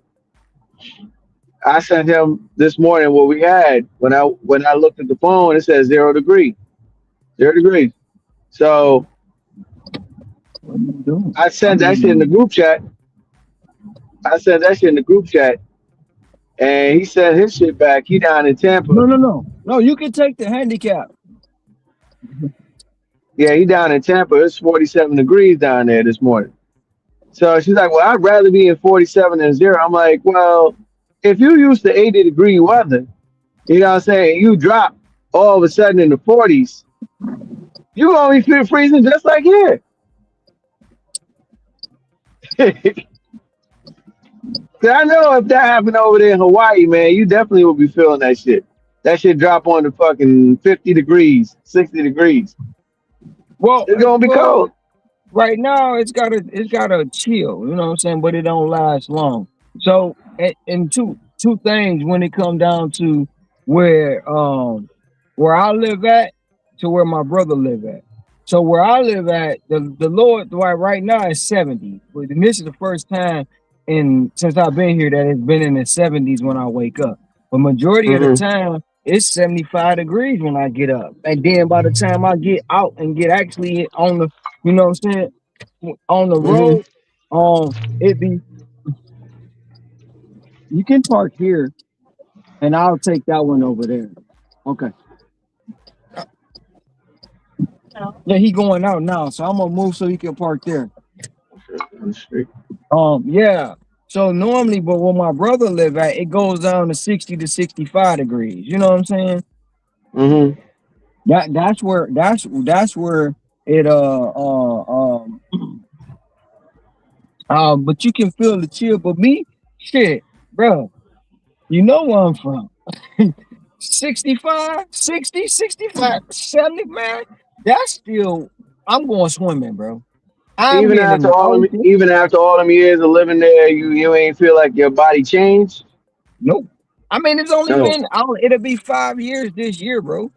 I sent him this morning what we had. When I looked at the phone, it says 0 degrees. 0 degrees. So I sent that shit in the group chat. And he sent his shit back. He down in Tampa. No, you can take the handicap. Yeah, he down in Tampa. It's 47 degrees down there this morning. So she's like, well, I'd rather be in 47 than 0. I'm like, well, if you used to 80-degree weather, you know what I'm saying, you drop all of a sudden in the 40s, you're going to be freezing just like here. I know if that happened over there in Hawaii, man, you definitely will be feeling that shit. That shit drop on to fucking 50 degrees, 60 degrees. Well, it's gonna be cold. Right now, it's gotta chill. You know what I'm saying? But it don't last long. So, and two things when it come down to where I live at to where my brother live at. So where I live at, the Lord right now is 70. But this is the first time since I've been here that it's been in the 70s when I wake up. But majority of the time, it's 75 degrees when I get up. And then by the time I get out and get actually on the, you know what I'm saying, on the road, you can park here and I'll take that one over there. Okay. Yeah, he going out now, so I'm gonna move so he can park there. Yeah. So normally, but where my brother live at, it goes down to 60 to 65 degrees. You know what I'm saying? That's where it But you can feel the chill. But me, shit, bro, you know where I'm from. 65, 60, 65, 70, man. That's still, I'm going swimming, bro. I'm Even getting in after the all them, ocean. even after all them years of living there, you ain't feel like your body changed. Nope. I mean, it's only No. been, it'll be 5 years this year, bro.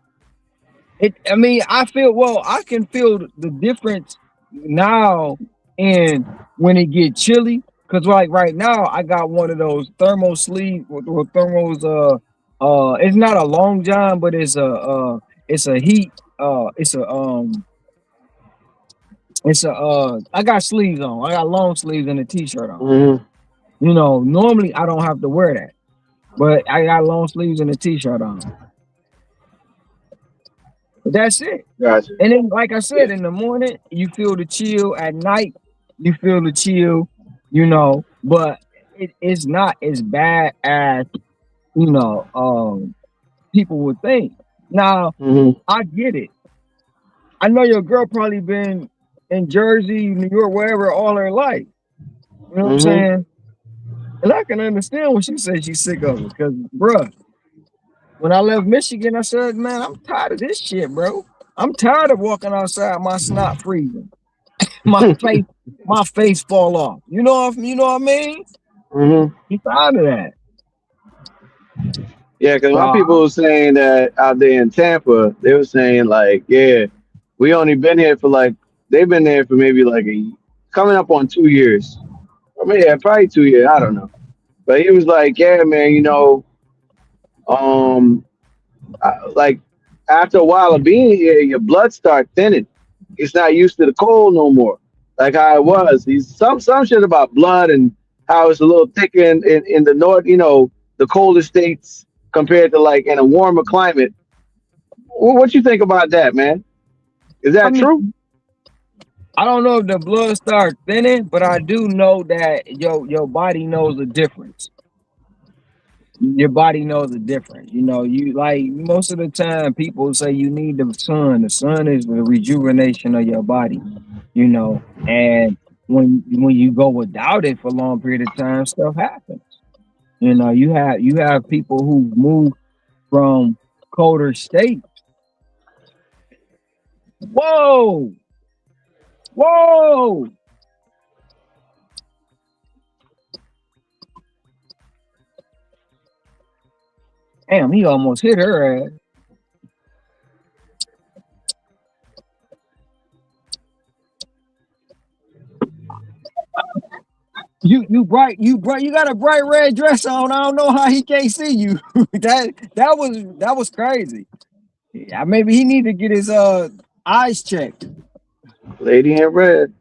I mean, I can feel the difference now and when it get chilly. Cause like right now, I got one of those thermal sleeve with thermals. It's not a long john, but it's a heat. I got sleeves on. I got long sleeves and a t-shirt on. Mm-hmm. You know, normally I don't have to wear that, but I got long sleeves and a t-shirt on. But that's it. Gotcha. And then, like I said, in the morning, you feel the chill. At night, you feel the chill, you know, but it's not as bad as, you know, people would think. Now, I get it. I know your girl probably been in Jersey, New York, wherever all her life. You know what I'm saying? And I can understand when she says she's sick of it. Because, bruh, when I left Michigan, I said, man, I'm tired of this shit, bro. I'm tired of walking outside, my snot freezing. my face fall off. You know what I mean? You tired of that. Yeah, because my people were saying that out there in Tampa, they were saying like, yeah, we only been here for like, they've been there for maybe like coming up on 2 years. I mean, yeah, probably 2 years. I don't know. But he was like, yeah, man, you know, like after a while of being here, your blood start thinning. It's not used to the cold no more, like how it was. He's some shit about blood and how it's a little thicker in the north, you know, the colder states compared to like in a warmer climate. What you think about that, man? Is that true? I don't know if the blood starts thinning, but I do know that your body knows the difference. Your body knows the difference. You know, you like most of the time people say you need the sun. The sun is the rejuvenation of your body, you know, and when you go without it for a long period of time, stuff happens. You know, you have people who move from colder states. Whoa! Damn, he almost hit her ass. You got a bright red dress on. I don't know how he can't see you. that was crazy. Yeah, maybe he need to get his eyes checked. Lady in red.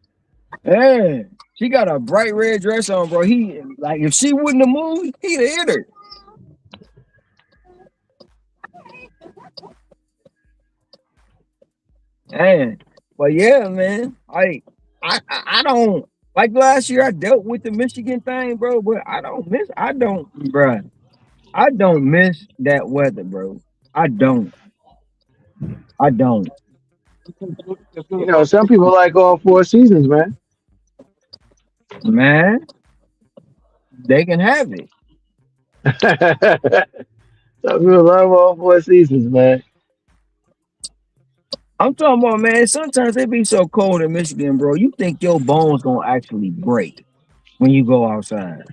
Yeah, she got a bright red dress on, bro. He like if she wouldn't have moved, he'd have hit her. Man, but yeah, man. I don't like last year. I dealt with the Michigan thing, bro. But I don't miss that weather, bro. I don't. You know, some people like all 4 seasons, man. Man, they can have it. Some people love all 4 seasons, man. I'm talking about, man, sometimes it be so cold in Michigan, bro. You think your bones gonna actually break when you go outside.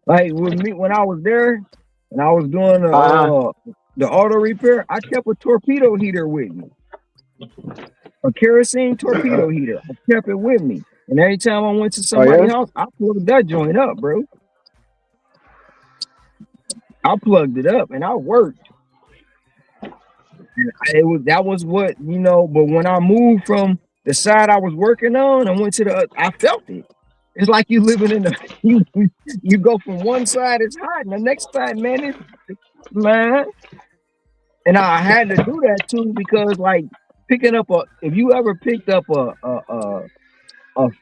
Like with me, when I was there and I was doing the auto repair, I kept a torpedo heater with me. A kerosene torpedo heater. I kept it with me. And every time I went to somebody's house, I plugged that joint up, bro. I plugged it up and I worked. That was what, you know, but when I moved from the side I was working on and went to the I felt it. It's like you living in you go from one side it's hot and the next side, man, and I had to do that too because like picking up if you ever picked up a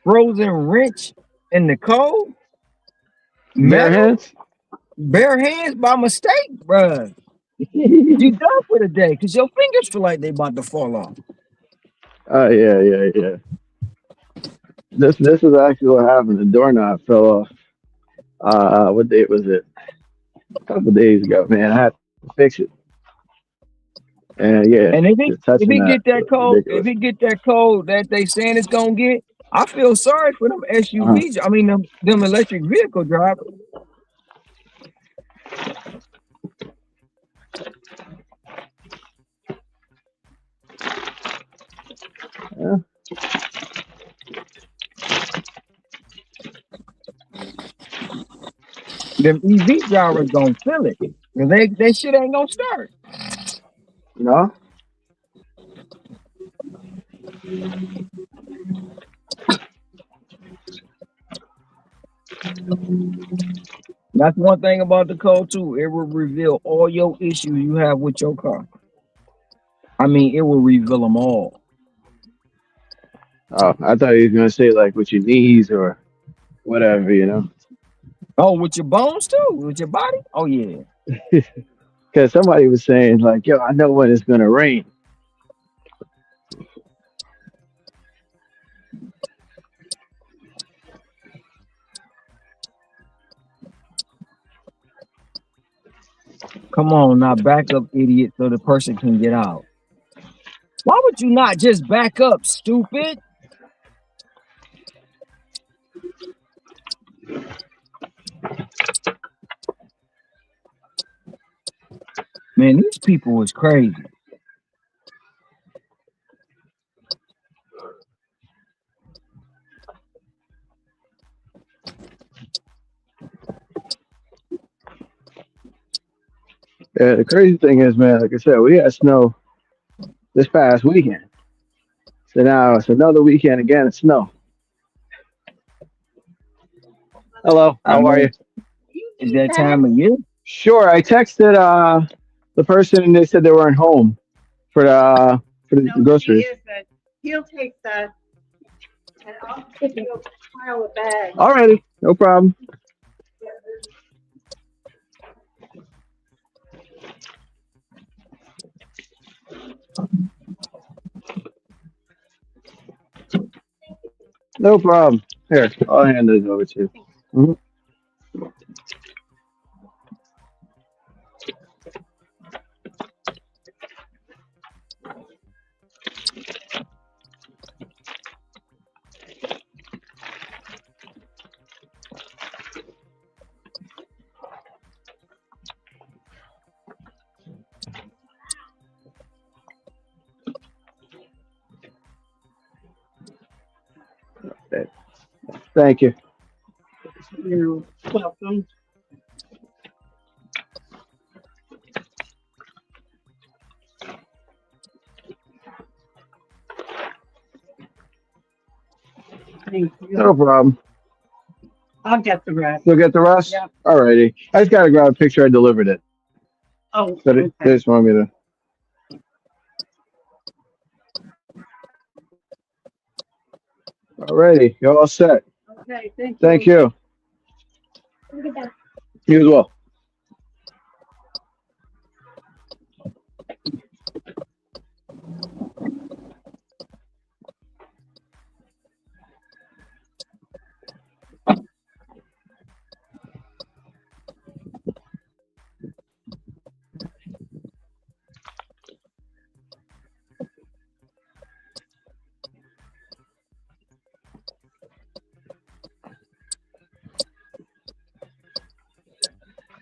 frozen wrench in the cold, bare hands by mistake, bruh. You done for the day because your fingers feel like they about to fall off. Oh yeah. This is actually what happened. The doorknob fell off. What date was it? A couple days ago, man. I had to fix it. And yeah, And if just if touching he that get that was cold, if ridiculous. he get that cold that they saying it's gonna get, I feel sorry for them SUVs. I mean them electric vehicle drivers. Yeah. Them EV drivers gonna feel it. 'Cause they shit ain't gonna start. No? That's one thing about the code too. It will reveal all your issues you have with your car. I mean, it will reveal them all. Oh, I thought he was gonna say like with your knees or whatever, you know. Oh, with your bones too, with your body. Oh yeah. Because somebody was saying like, "Yo, I know when it's gonna rain." Come on now, back up, idiot, so the person can get out. Why would you not just back up, stupid? Man, these people is crazy. Yeah, the crazy thing is, man, like I said, we had snow this past weekend. So now it's another weekend again of snow. Hello, how are you? Is that time of year? Sure, I texted the person and they said they weren't home for the groceries. He'll take that, and I'll give you a pile of bags. Alrighty, no problem. No problem. Here, I'll hand those over to you. Mhm. Okay. Thank you. You're welcome. Thank you. No problem. I'll get the rest. You'll get the rest? Yep. Alrighty. I just gotta grab a picture. I delivered it. Oh, So okay. they just want me to. Alrighty, you're all set. Okay, thank you. Thank you. Have a good day. You as well.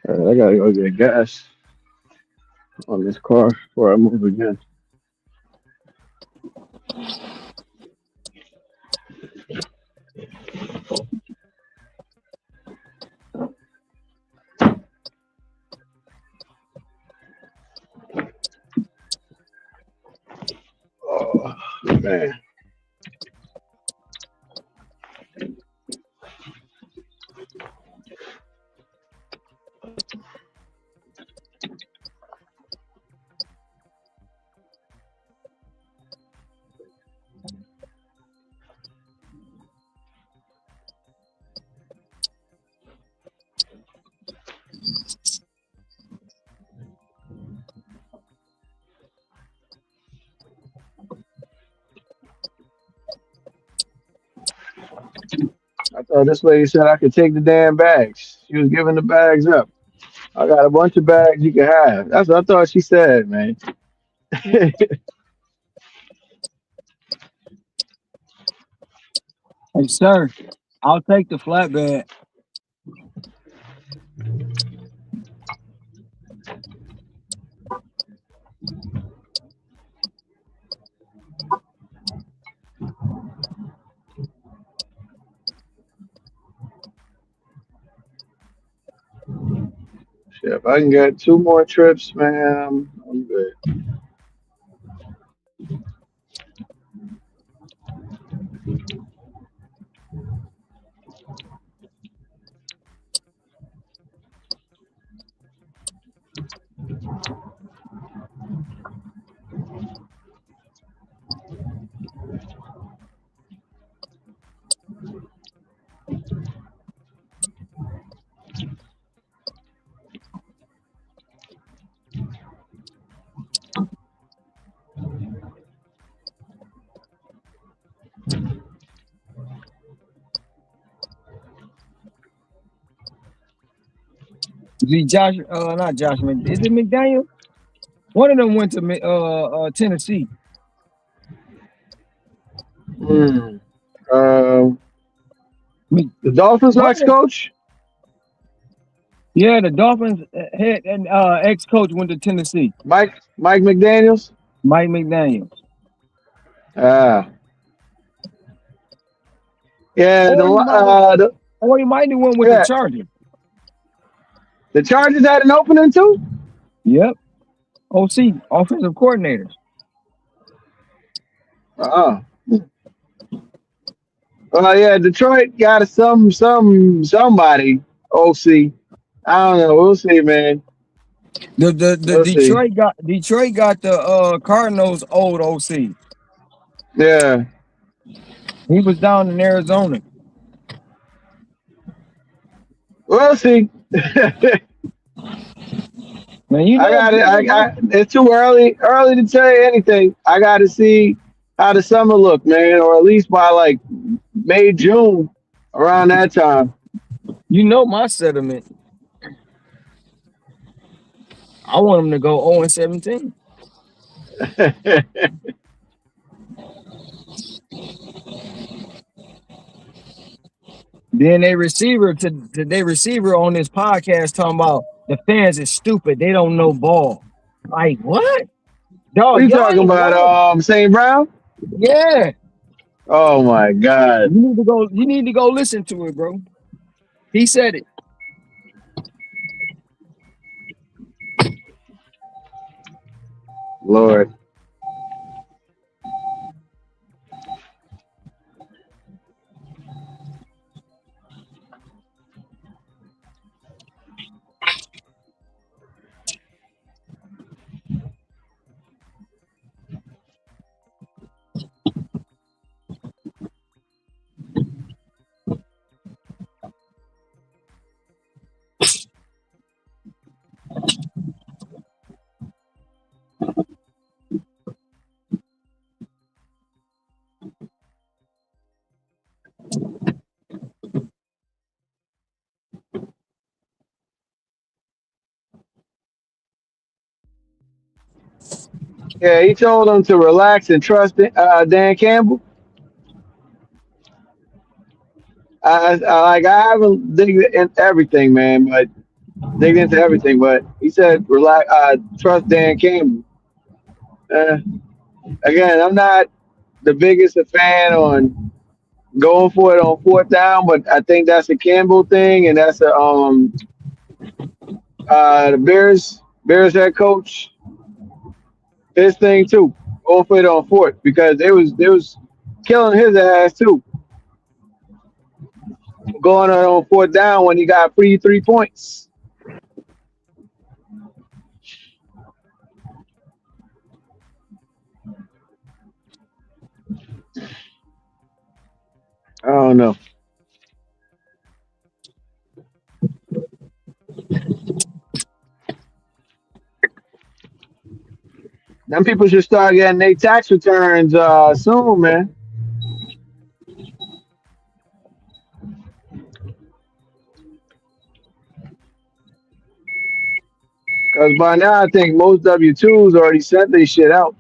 I gotta go get gas on this car before I move again. Oh man. This lady said I could take the damn bags. She was giving the bags up. I got a bunch of bags you can have. That's what I thought she said, man. Hey, sir, I'll take the flatbed. Shit, if I can get 2 more trips, man, I'm good. Is it Josh? Not Josh. Is it McDaniel? One of them went to Tennessee. The Dolphins ex-coach? Yeah, the Dolphins head and ex-coach went to Tennessee. Mike McDaniels? Mike McDaniels. Yeah, Or he might have went with the Chargers. The Chargers had an opening too? Yep. OC, offensive coordinators. Yeah, Detroit got somebody OC. I don't know. We'll see, man. We'll Detroit got the Cardinals old OC. Yeah. He was down in Arizona. We'll see. Man, you know, it's too early to tell you anything. I got to see how the summer look, man, or at least by like May, June, around that time. You know my sentiment. I want him to go 0-17. Then they receiver on this podcast talking about the fans is stupid. They don't know ball. Like what? Dog, what are you talking about? St. Brown? Yeah. Oh my God. You need to go listen to it, bro. He said it. Lord. Yeah, he told them to relax and trust Dan Campbell. I haven't digged into everything, man, but he said relax, trust Dan Campbell. Again, I'm not the biggest fan on going for it on 4th down, but I think that's a Campbell thing, and that's the Bears head coach, his thing too. Going for it on 4th because they was killing his ass too. Going on 4th down when he got free 3 points. I don't know. Them people should start getting their tax returns soon, man. Because by now, I think most W-2s already sent their shit out.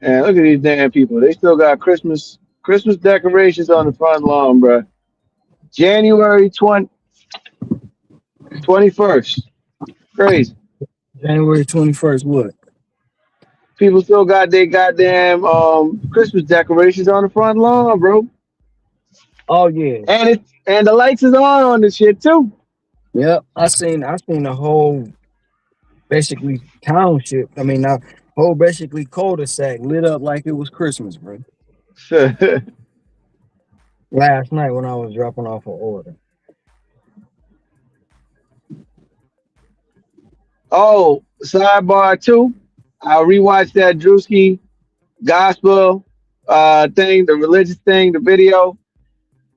And look at these damn people. They still got Christmas decorations on the front lawn, bro. January 21st. Crazy. January 21st, what? People still got their goddamn Christmas decorations on the front lawn, bro. Oh yeah. And the lights is on this shit too. Yep. I seen the whole basically township. I mean whole basically cul-de-sac lit up like it was Christmas, bro. Last night when I was dropping off an order. Oh, sidebar too. I rewatched that Drewski gospel thing, the religious thing, the video.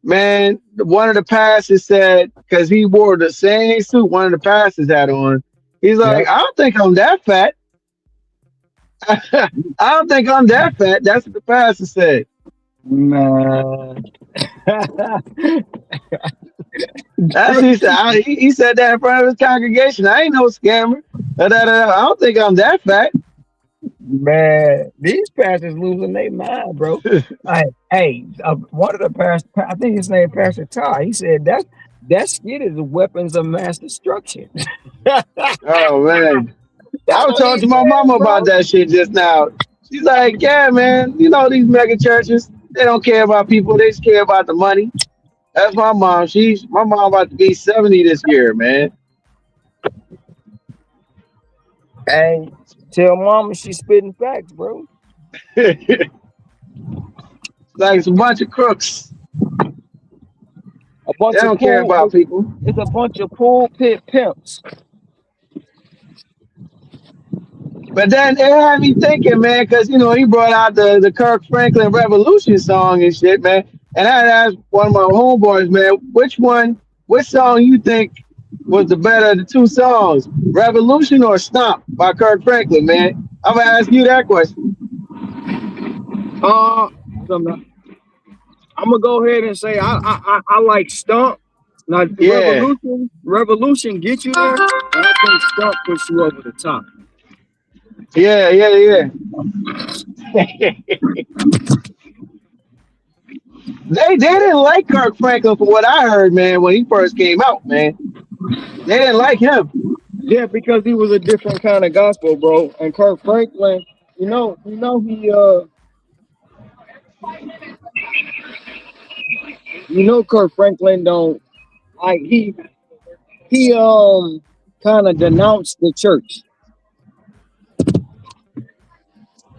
Man, one of the pastors said, because he wore the same suit one of the pastors had on, he's like, Yep. I don't think I'm that fat. I don't think I'm that fat. That's what the pastor said. Man. That's what he said. He said that in front of his congregation. I ain't no scammer. I don't think I'm that fat. Man, these pastors losing their mind, bro. One of the pastors, I think his name Pastor Ty, he said that skit is weapons of mass destruction. Oh man. I was talking to my mama about that shit just now. She's like, yeah, man, you know these mega churches, they don't care about people, they just care about the money. That's my mom. My mom about to be 70 this year, man. Hey, tell mama she's spitting facts, bro. Like it's a bunch of crooks. A bunch They don't care about people. It's a bunch of pulpit pimps. But then it had me thinking, man, because you know he brought out the Kirk Franklin Revolution song and shit, man. And I asked one of my homeboys, man, which song you think was the better of the two songs, Revolution or Stomp by Kirk Franklin, man? I'm gonna ask you that question. I'm gonna go ahead and say I like Stomp. Now Yeah. Revolution get you there, and I think Stomp puts you over the top. Yeah. They didn't like Kirk Franklin for what I heard, man, when he first came out, man. They didn't like him. Yeah, because he was a different kind of gospel, bro. And Kirk Franklin, Kirk Franklin don't like he kind of denounced the church.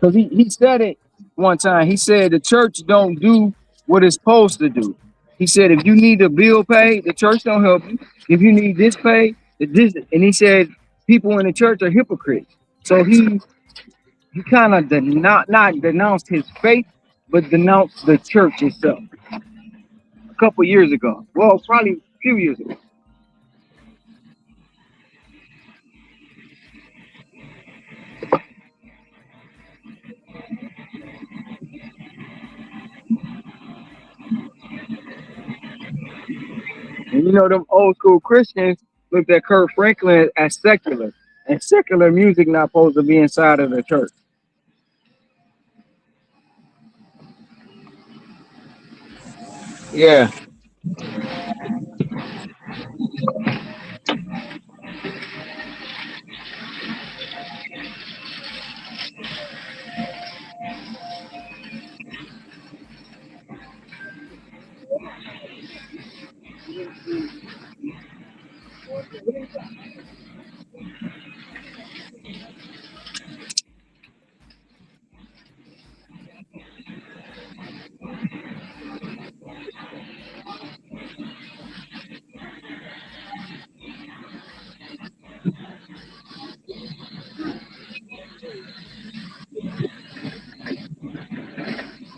Because he said it one time. He said the church don't do what it's supposed to do. He said if you need a bill paid, the church don't help you. If you need this paid, this, and he said people in the church are hypocrites. So he kind of not denounced his faith, but denounced the church itself. A couple years ago. Well, probably a few years ago. And you know, them old school Christians looked at Kirk Franklin as secular. And secular music not supposed to be inside of the church. Yeah.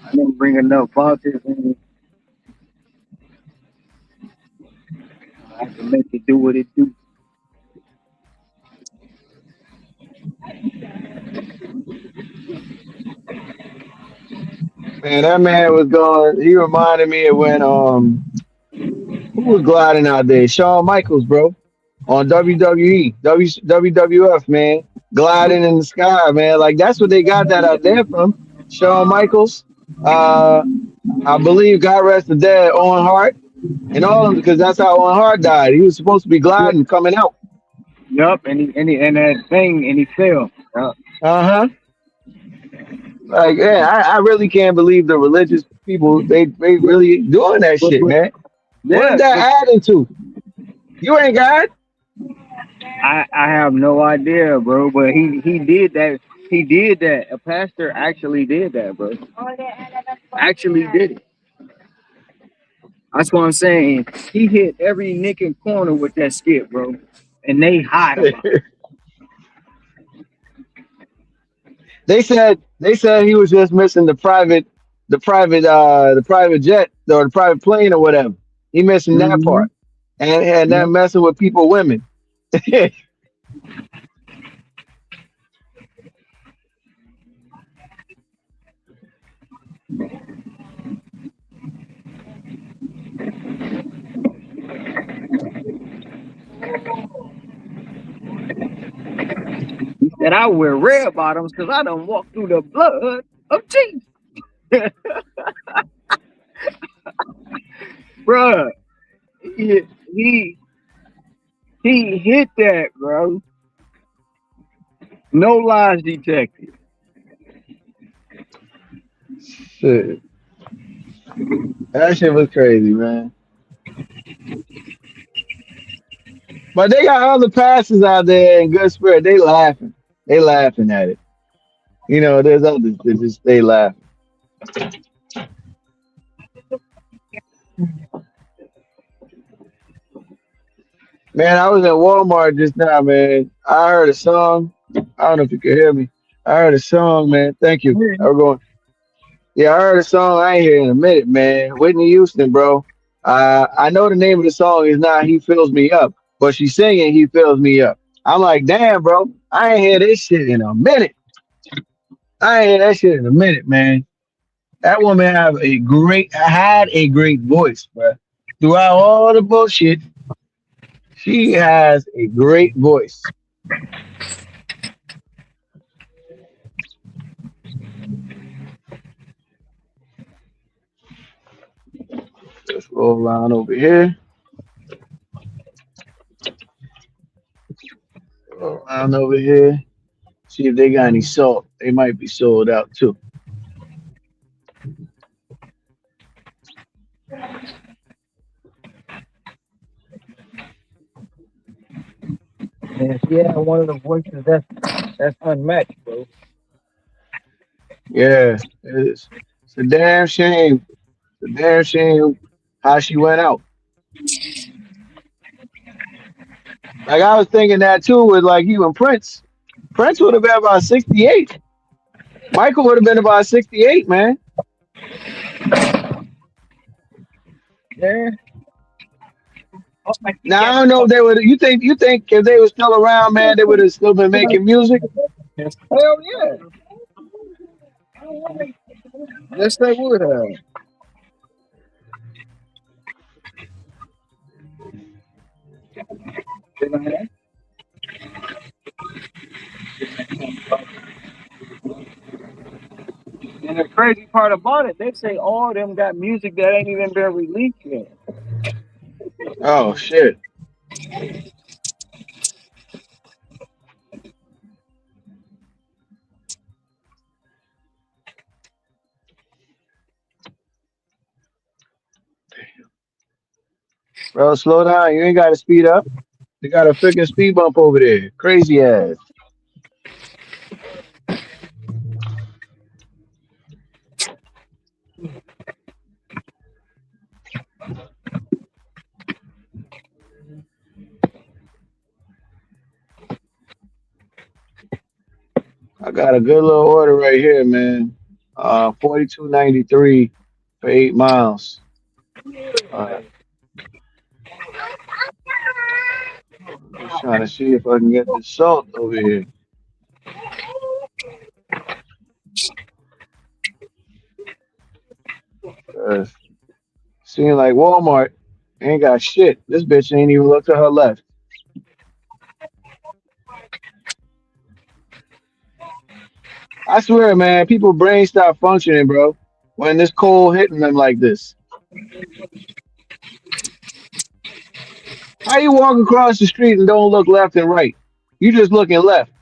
I didn't bring enough volunteers in. I can make it do what it do. Man, that man was going. He reminded me of when who was gliding out there? Shawn Michaels, bro, on WWE, WWF, man, gliding in the sky, man. Like that's what they got that out there from. Shawn Michaels, uh, I believe, God rest the dead, Owen Hart, and all of them, because that's how Owen Hart died. He was supposed to be gliding, coming out. Yup, and that thing, and he fell. Uh huh. Like, yeah, I really can't believe the religious people. They really doing that shit, man. What Yeah, is that adding to? You ain't God. I have no idea, bro. But he did that. He did that. A pastor actually did that, bro. Actually did it. That's what I'm saying. He hit every nick and corner with that skit, bro. And they hide about it. They said he was just missing the private jet or the private plane or whatever. He missing that part, and that messing with people, women. He said I wear red bottoms because I don't walk through the blood of Jesus. Bruh, he hit that, bro. No lies detected. Shit. That shit was crazy, man. But they got other pastors out there in good spirit. They laughing. They laughing at it. You know, there's others that just stay laughing. Man, I was at Walmart just now, man. I heard a song. I don't know if you can hear me. I heard a song, man. Thank you. We're going. Yeah, I heard a song I ain't hear in a minute, man. Whitney Houston, bro. I know the name of the song is not "He Fills Me Up," but she's singing "He Fills Me Up." I'm like, damn, bro. I ain't hear this shit in a minute. I ain't hear that shit in a minute, man. That woman had a great voice, bro. Throughout all the bullshit, she has a great voice. Let's roll around over here. Roll around over here. See if they got any salt. They might be sold out too. And yeah, one of the voices that's unmatched, bro. Yeah, it's a damn shame. It's a damn shame how she went out. Like I was thinking that too with like even Prince. Prince would have been about 68. Michael would have been about 68, man. Yeah. Now I don't know if they would. You think if they were still around, man, they would have still been making music? Hell yeah. Yes, they would have. And the crazy part about it, they say all of them got music that ain't even been released yet. Oh shit. Bro, slow down. You ain't got to speed up. They got a freaking speed bump over there. Crazy ass. I got a good little order right here, man. 42.93 for 8 miles. Just trying to see if I can get the salt over here. Seeing like Walmart ain't got shit. This bitch ain't even looked to her left. I swear, man, people brain stop functioning, bro, when this cold hitting them like this. How you walk across the street and don't look left and right? You just looking left.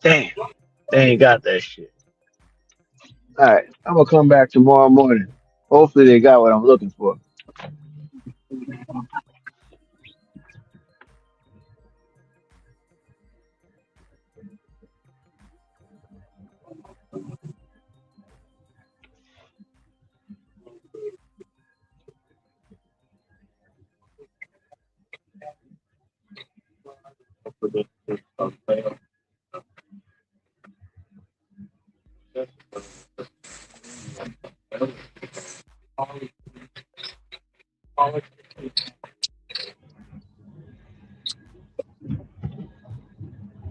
Damn, they ain't got that shit. All right, I'm gonna come back tomorrow morning. Hopefully, they got what I'm looking for.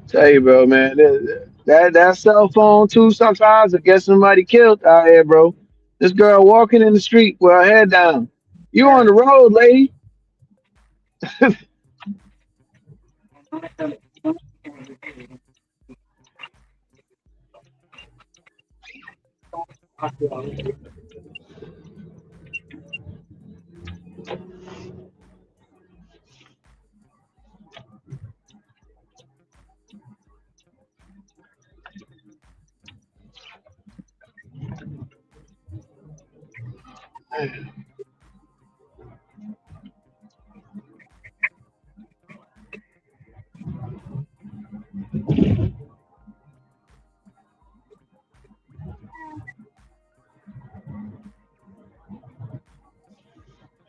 Tell you, bro, man, that cell phone too. Sometimes it gets somebody killed out here, bro. This girl walking in the street with her head down. You on the road, lady?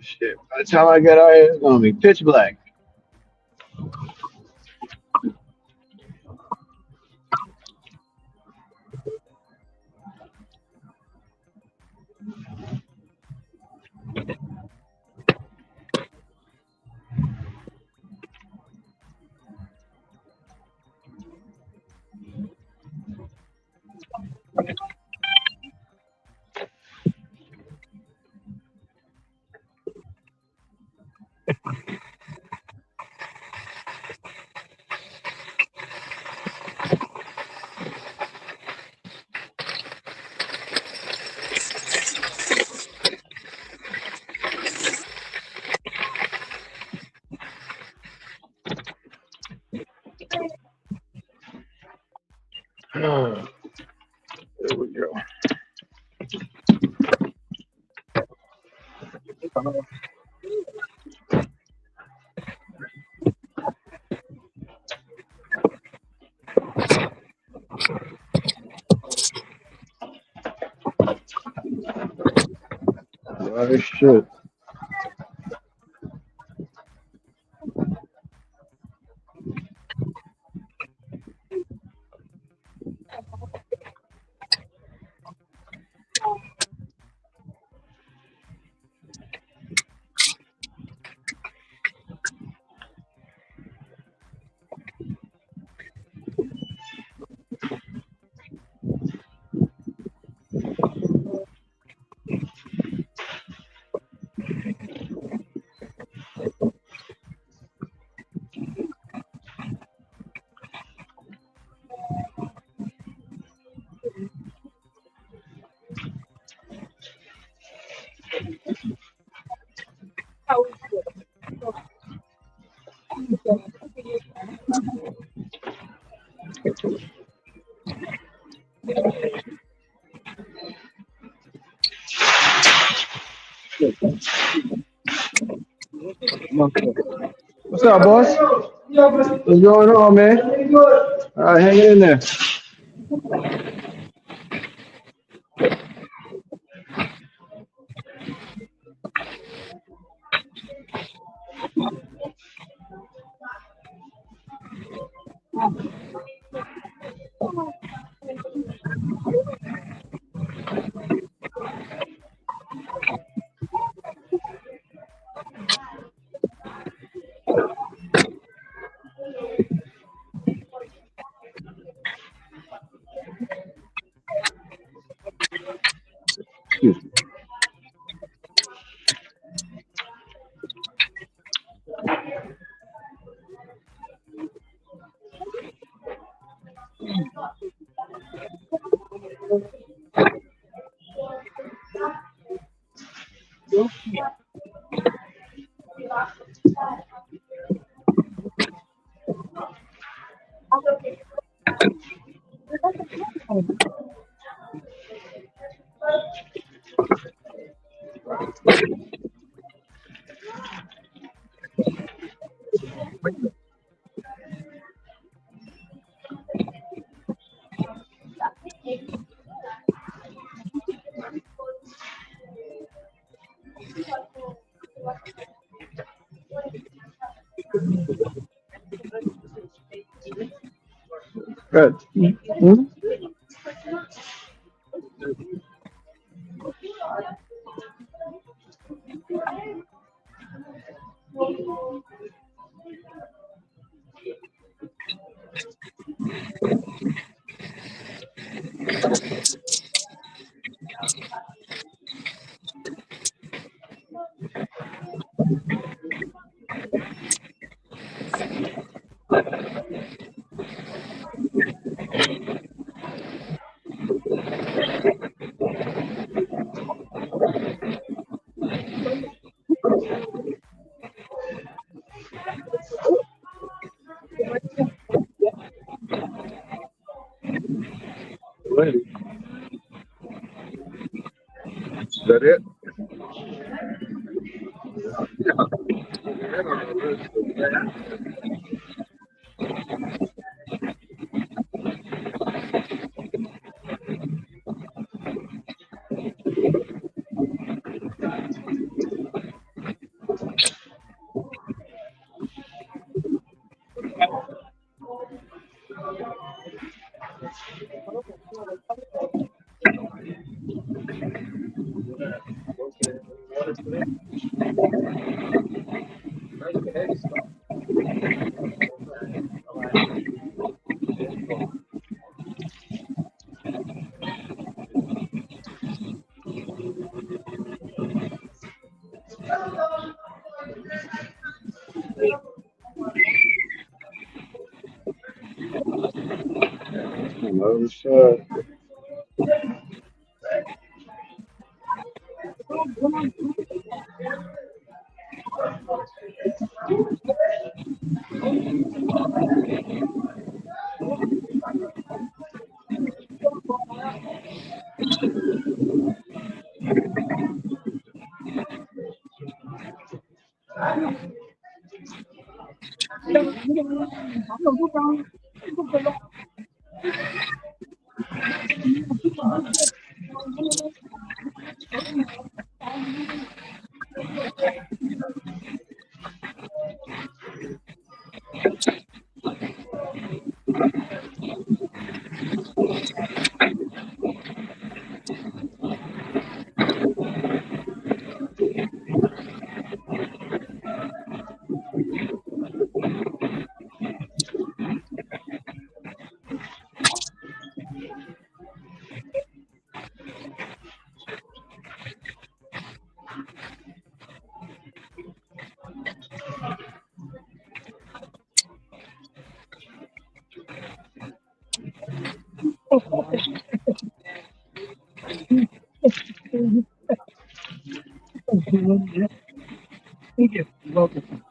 Shit. By the time I get out here, it's gonna be pitch black. There we go. Oh, shit. What's up, boss? What's going on, man? All right, hang in there. Good. Is that it? No shot. Thank you. You're welcome.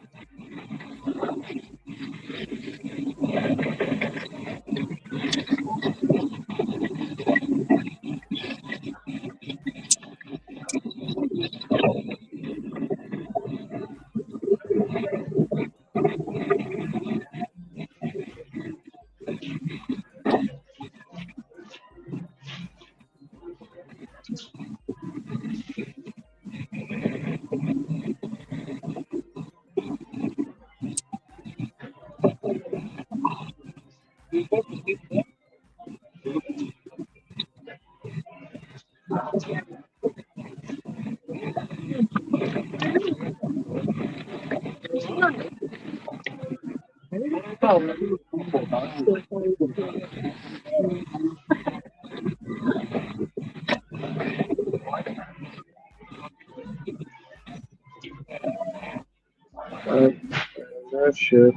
That shit.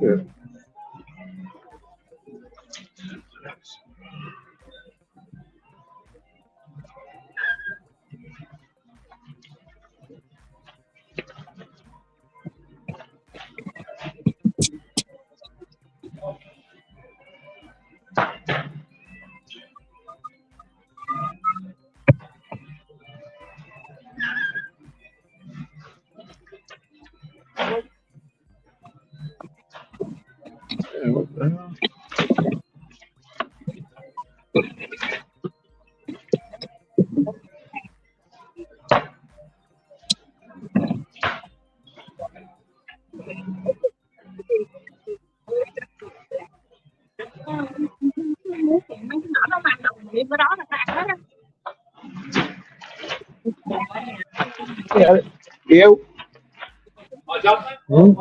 Yeah. Yeah, what the hell? Yeah. Yeah. Hmm?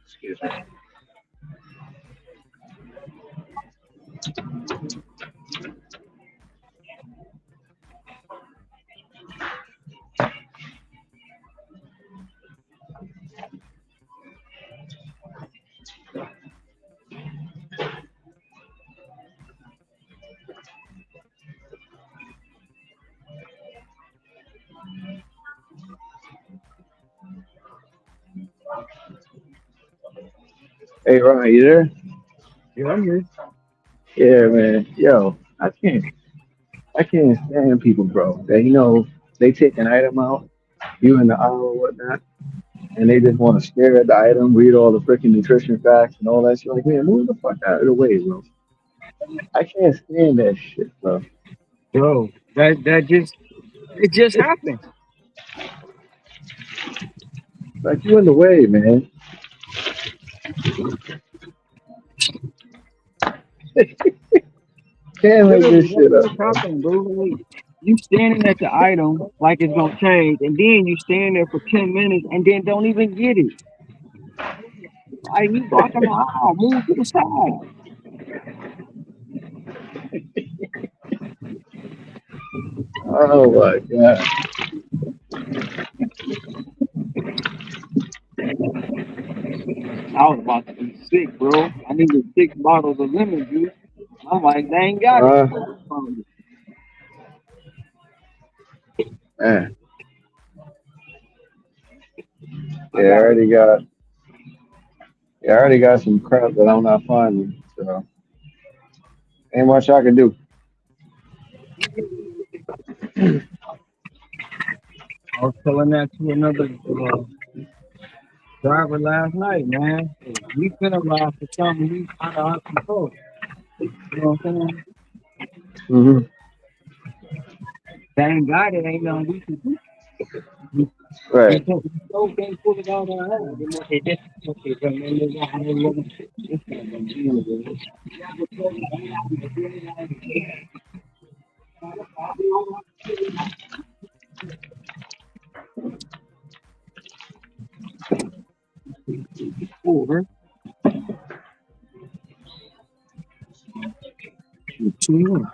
Excuse me. Hey, Ron, you there? Yeah, I'm here. Yeah, man. Yo, I can't stand people, bro. That they take an item out, you in the aisle or whatnot, and they just want to stare at the item, read all the freaking nutrition facts and all that shit. Like, man, move the fuck out of the way, bro. I can't stand that shit, bro. Bro, it just happened. Like, you in the way, man. Can't make Literally, this that's shit up, what's bro. happening, bro. Like, you standing at the item like it's gonna change, and then you stand there for 10 minutes and then don't even get it. Like, you blocking the aisle, move to the side. Oh my god. I was about to be sick, bro. I needed 6 bottles of lemon juice. I'm like, they ain't got it. Man. Yeah, I already got some crap that I'm not finding. So ain't much I can do. I was telling that to another driver last night, man. We penalized for something we out of our control. You know what I'm saying? Mm-hmm. They ain't got it, ain't nothing we can do. Right. So can't pull it out on her. Okay, this okay, but then there's a hundred little shit. This guy been dealing with it. Over. Too long.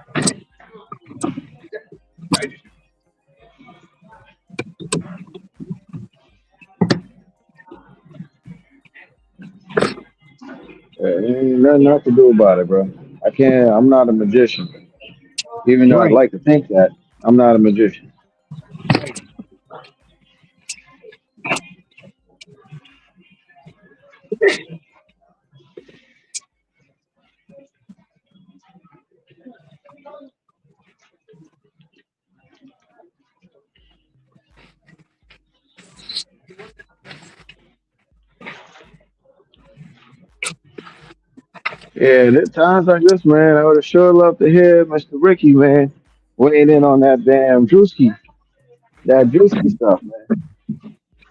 Ain't nothing I can do about it, bro. I can't. I'm not a magician. Even though I'd Right. like to think that, I'm not a magician. Yeah, at times like this, man, I would have sure loved to hear Mr. Ricky, man, weighing in on that damn Drewski stuff, man.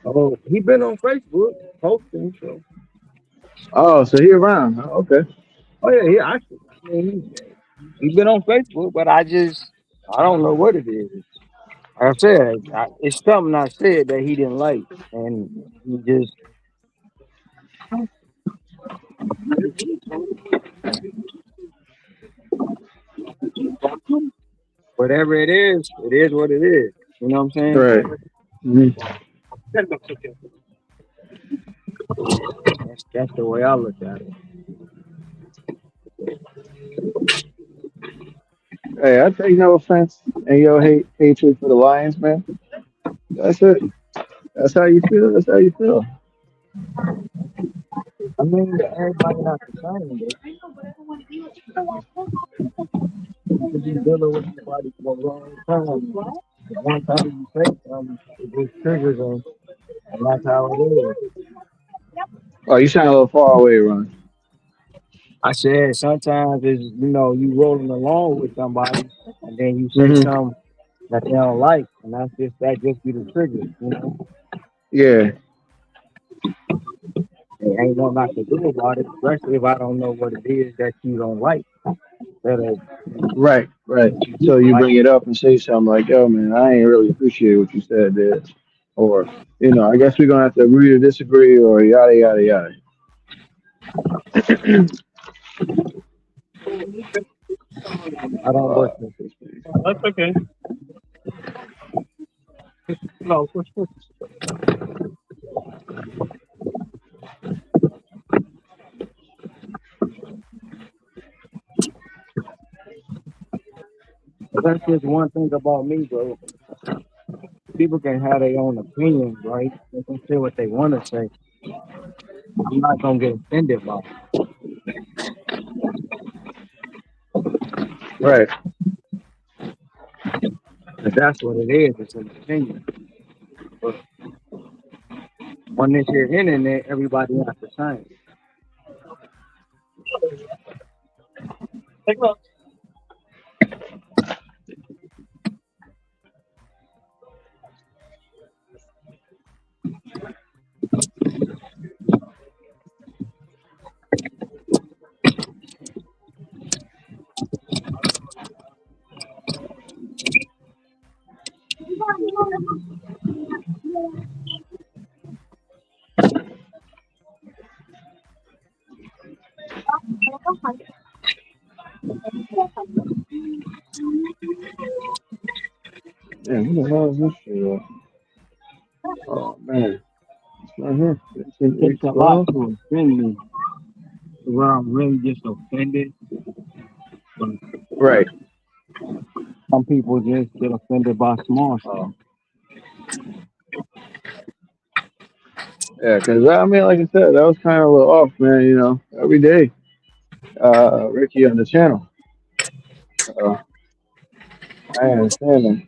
Oh, he been on Facebook posting, so. Oh, so he around? Oh, okay. Oh yeah, I mean, he been on Facebook, but I don't know what it is. Like I said, it's something I said that he didn't like, and he just. Whatever it is what it is. You know what I'm saying? Right. Mhm. That's the way I look at it. Hey, I take no offense in your hatred for the Lions, man. That's it. That's how you feel. That's how you feel. I mean, everybody not the same, but you be dealing with somebody for a long time. One time you say something, it just triggers them, and that's how it is. Oh, you sound a little far away, Ron. I said sometimes it's you rolling along with somebody, and then you say Mhm. something that they don't like, and that just be the trigger, Yeah. There ain't nothing I can do about it, especially if I don't know what it is that you don't like. Right. So you bring it up and say something like, "Yo, man, I ain't really appreciate what you said there," or I guess we're gonna have to agree to disagree, or yada yada yada. I don't listen. That's okay. No, that's just one thing about me, bro. People can have their own opinions, right? They can say what they want to say. I'm not gonna get offended by it. Right. But that's what it is. It's an opinion. But on this here internet, everybody has the same. Take a look. Yeah, who the hell is this shit? Oh man, it's right here. It takes a lot to offend me. Where I'm really just offended. But Right. some people just get offended by small stuff. Yeah, because I mean, like I said, that was kind of a little off, man. Every day, Ricky on the channel. I understand that.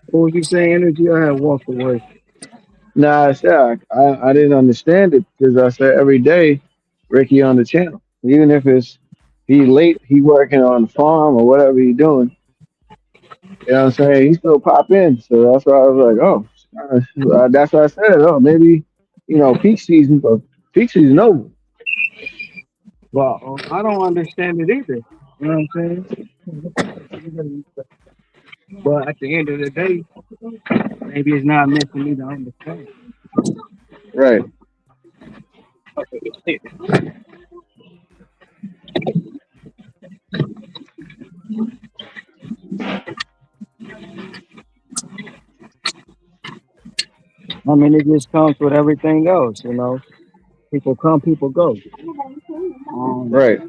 What was you saying, Energy? I had walked away. Nah, I said I didn't understand it because I said every day, Ricky on the channel, even if he late, he working on the farm or whatever he doing. You know what I'm saying? He still pop in, so that's why I was like, oh, that's why I said, oh, maybe peak season, but peak season over. Well, I don't understand it either. You know what I'm saying? But at the end of the day, maybe it's not meant for me to understand. Right. I mean, it just comes with everything else, People come, people go. Right.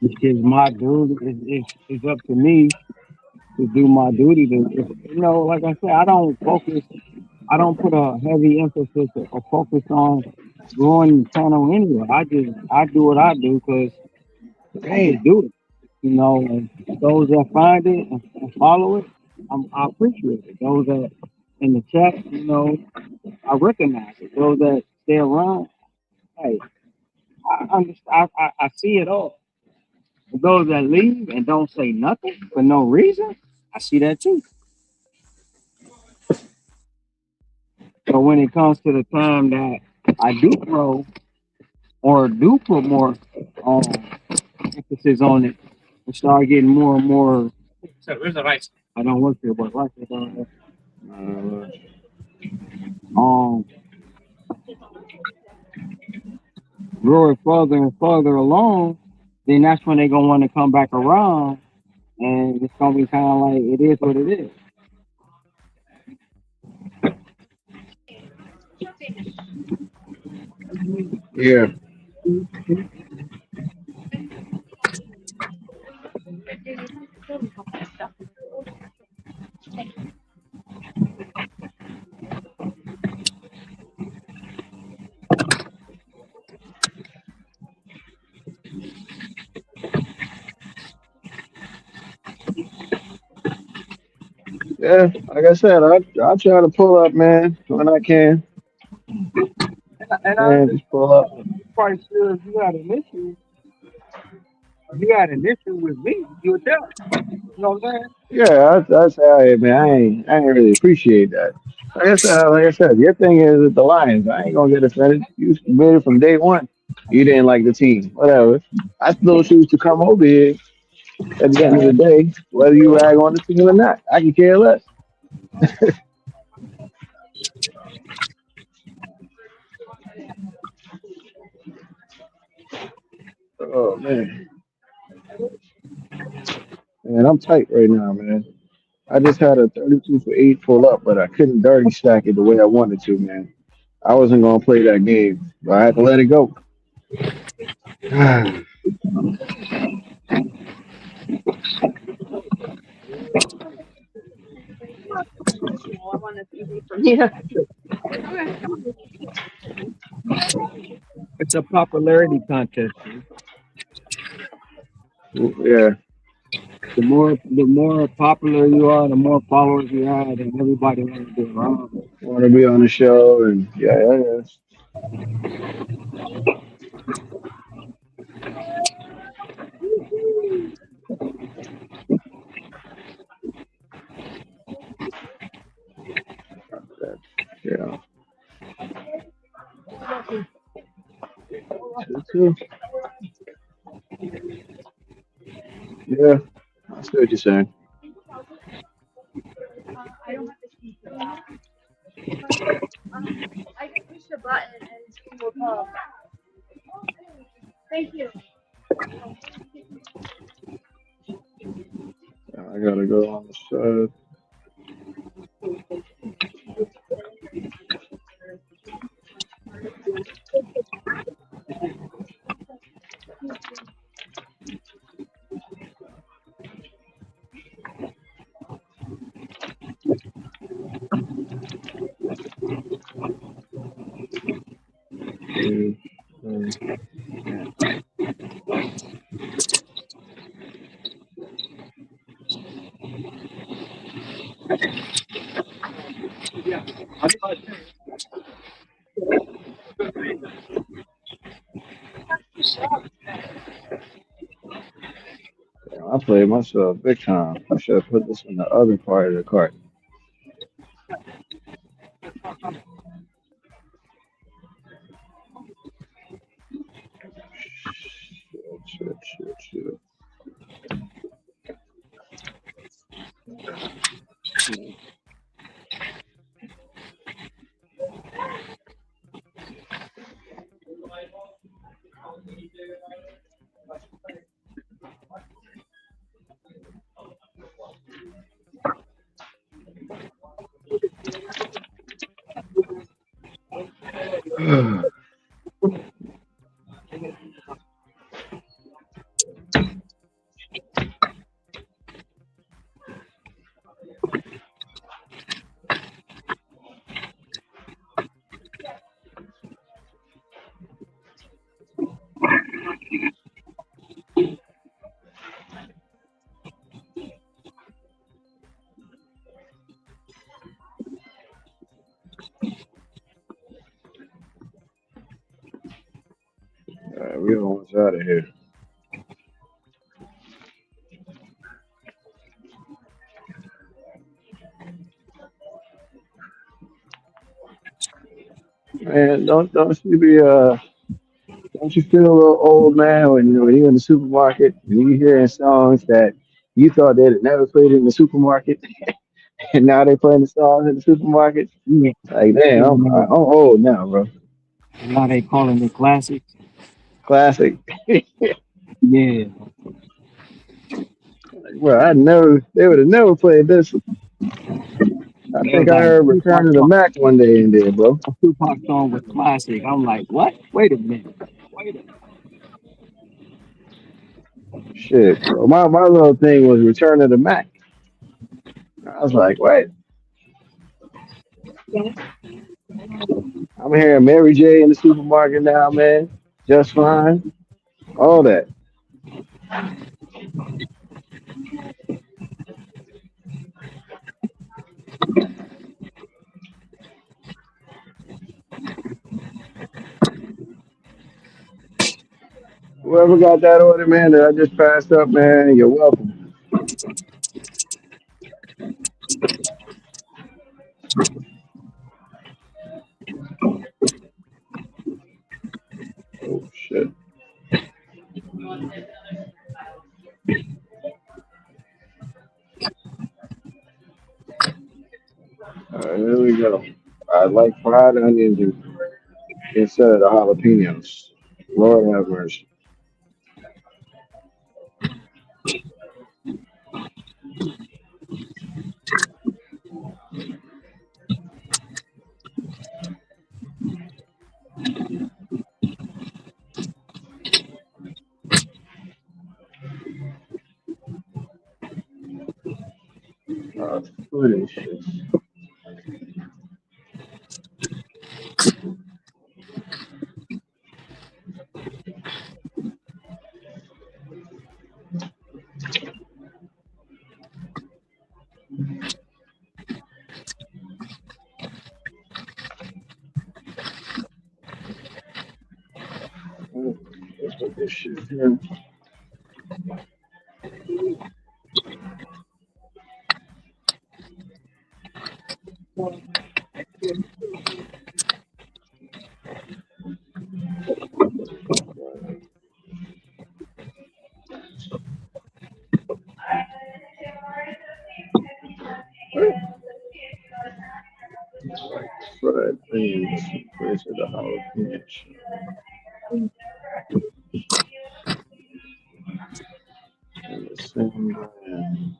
It's just my duty. It's up to me to do my duty. Like I said, I don't put a heavy emphasis or focus on growing the channel anyway. I do what I do because I just do it. And those that find it and follow it, I appreciate it. Those that in the chat, you know, I recognize it. Those that stay around, hey, I understand. I see it all. But those that leave and don't say nothing for no reason, I see that too. So when it comes to the time that I do grow or do put more emphasis on it and start getting more and more. So where's the rice? I don't work here, but rice is on there. Grow it further and further along, then that's when they're gonna want to come back around, and it's gonna be kind of like it is what it is. Yeah. Yeah, like I said, I try to pull up, man, when I can. And And just pull up. I'm quite sure if you had an issue, with me, you would tell me. You know what I'm saying? Yeah, that's how it, man. I ain't really appreciate that. Like I said, your thing is with the Lions. I ain't gonna get offended. You committed from day one. You didn't like the team, whatever. I still choose to come over here at the end of the day, whether you rag on the team or not. I can care less. Oh man, man, I'm tight right now, man. I just had a 32 for 8 pull up, but I couldn't dirty stack it the way I wanted to, man. I wasn't gonna play that game, but I had to let it go. Yeah. It's a popularity contest. Yeah. The more popular you are, the more followers you have, and everybody wants to be around. Want to be on the show, and yeah. Yeah. Two. Yeah, I see what you're saying. I don't have to speak to that. I can push the button and it will pop. Thank you. I gotta go on the side. I played myself big time. I should have put this in the other part of the cart. Shit. We almost out of here. Man, don't you be don't you feel a little old, man, when you're in the supermarket and you hearing songs that you thought they'd never played in the supermarket, and now they playing the songs in the supermarket? Yeah. Like, damn, I'm old now, bro. Now they calling it classics. Classic. Yeah. Well, they would have never played this. I think I heard Return of the Mac one day in there, bro. A Tupac song was classic. I'm like, what? Wait a minute. Shit, bro. My little thing was Return of the Mac. I was like, wait. I'm hearing Mary J in the supermarket now, man. Just Fine. All that. Whoever got that order, man, that I just passed up, man, you're welcome. Oh, shit. All right, here we go. I like fried onions instead of the jalapenos. Lord have mercy. Food and shit. Let's put this shit here. Fried onions in place of the jalapenos. And the same brand.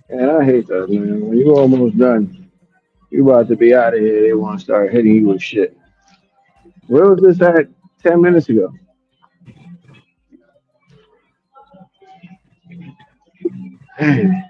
And I hate that, man. When you almost done, you about to be out of here, they want to start hitting you with shit. Where was this at 10 minutes ago? Damn.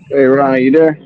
Hey, Ron, you there?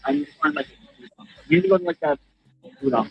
I need to find like you need to go to like that food off.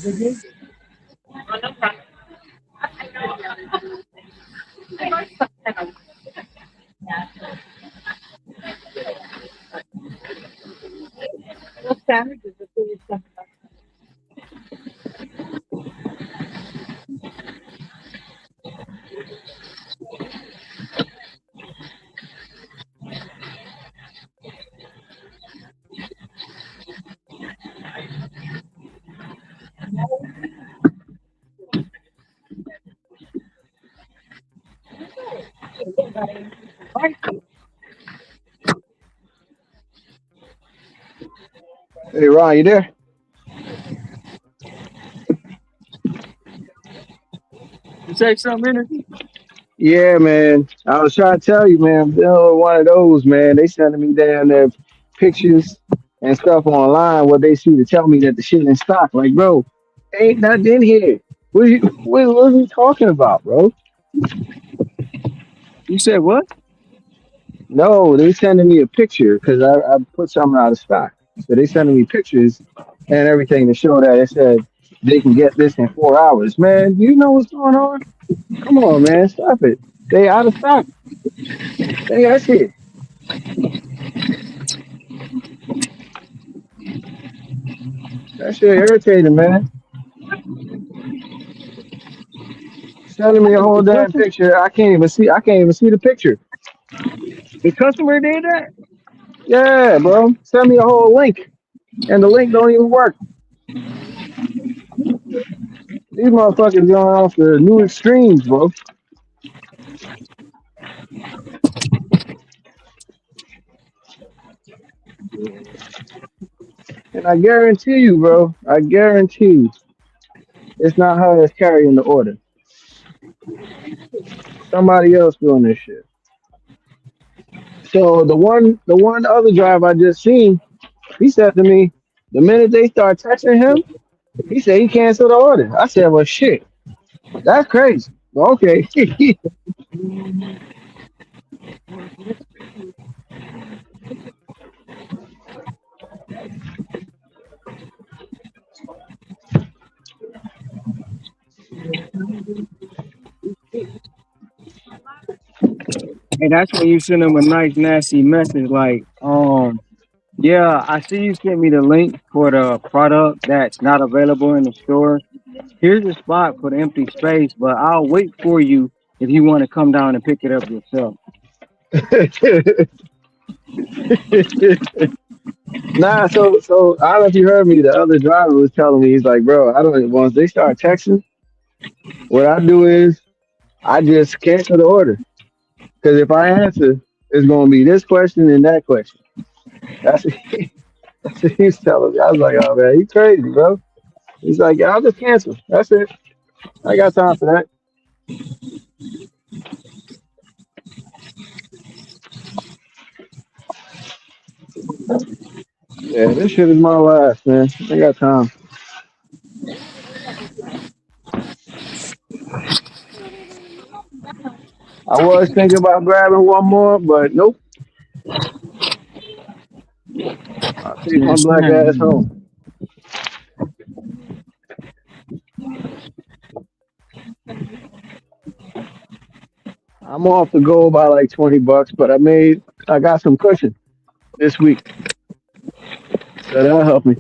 Those sandwiches are really stuff. Hey, Ron, you there? You say something in it? Yeah, man. I was trying to tell you, man. Bill, one of those, man. They sending me down there pictures and stuff online what they see to tell me that the shit in stock. Like, bro, ain't nothing in here. What are you talking about, bro? You said what? No, they sending me a picture because I put something out of stock. So they sending me pictures and everything to show that it said they can get this in 4 hours. Man, you know what's going on? Come on, man, stop it. They out of stock. Hey, that's it. That shit irritating, man. Sending me a whole damn picture. I can't even see. I can't even see the picture. The customer did that? Yeah, bro. Send me a whole link, and the link don't even work. These motherfuckers going off the new extremes, bro. And I guarantee you, bro. I guarantee you, it's not her that's carrying the order. Somebody else doing this shit. So the one other driver I just seen, he said to me, the minute they start texting him, he said he canceled the order. I said, well, shit, that's crazy. Well, okay. And that's when you send them a nice nasty message like, yeah, I see you sent me the link for the product that's not available in the store. Here's a spot for the empty space, but I'll wait for you if you want to come down and pick it up yourself. Nah, so I don't know if you heard me. The other driver was telling me, he's like, bro, I don't. Once they start texting, what I do is I just cancel the order because if I answer, it's gonna be this question and that question. That's that's what he's telling me. I was like, oh man, you crazy, bro. He's like, yeah, I'll just cancel. That's it. I got time for that. Yeah, this shit is my last, man. I got time. I was thinking about grabbing one more, but nope. I'll take my black ass home. I'm off to go by like $20, but I got some cushion this week. So that'll help me.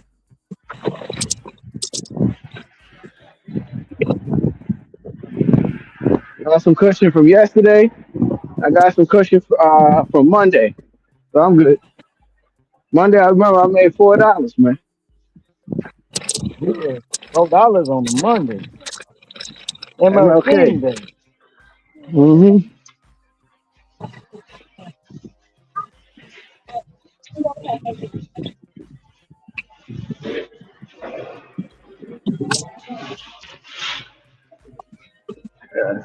Got some cushion from yesterday. I got some cushion from Monday. So I'm good. Monday, I remember I made $4, man. Yeah, $4 on the Monday. MLK. Day. Mm-hmm. Yeah.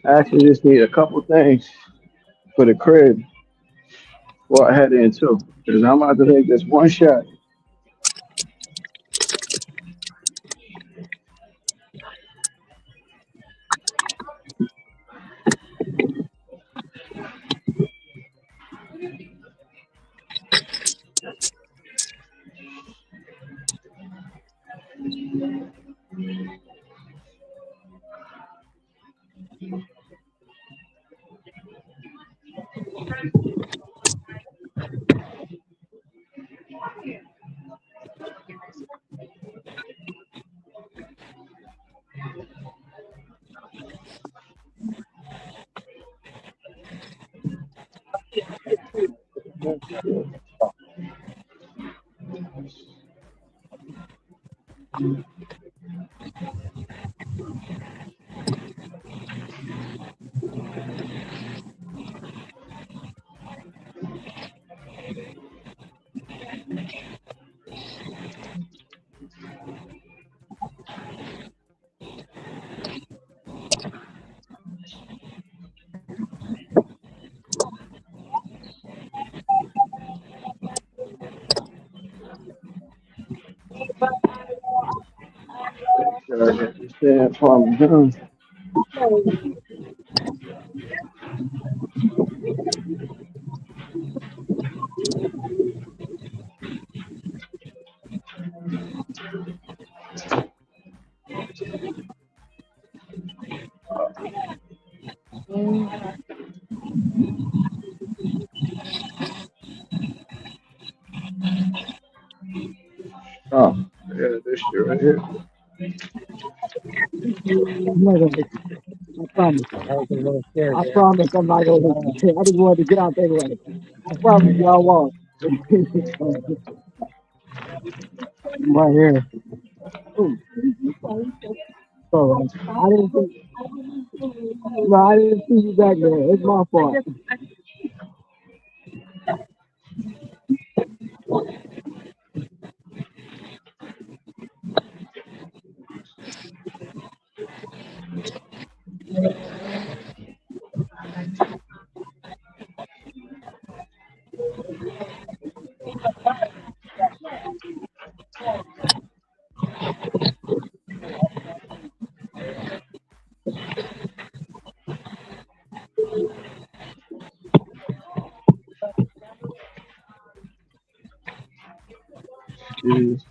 I actually just need a couple things for the crib before I head in too. Because I'm about to take this one shot. Stand Parmesan. Oh, yeah, this shit right here. I promise. I promise I'm not gonna hit you. I just wanted to get out there way. I promise y'all won't. I'm right here. Ooh. So I didn't see. No, I didn't see you back there. It's my fault. Jeez.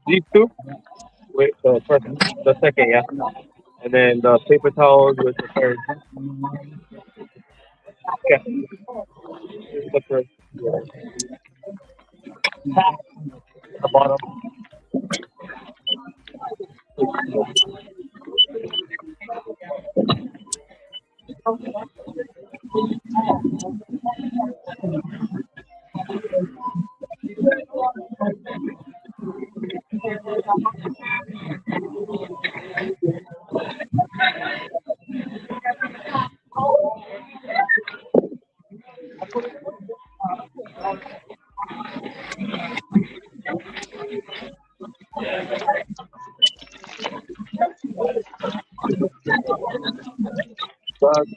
These two with the first, the second, yeah, and then the paper towels with the third. Yeah. The bottom.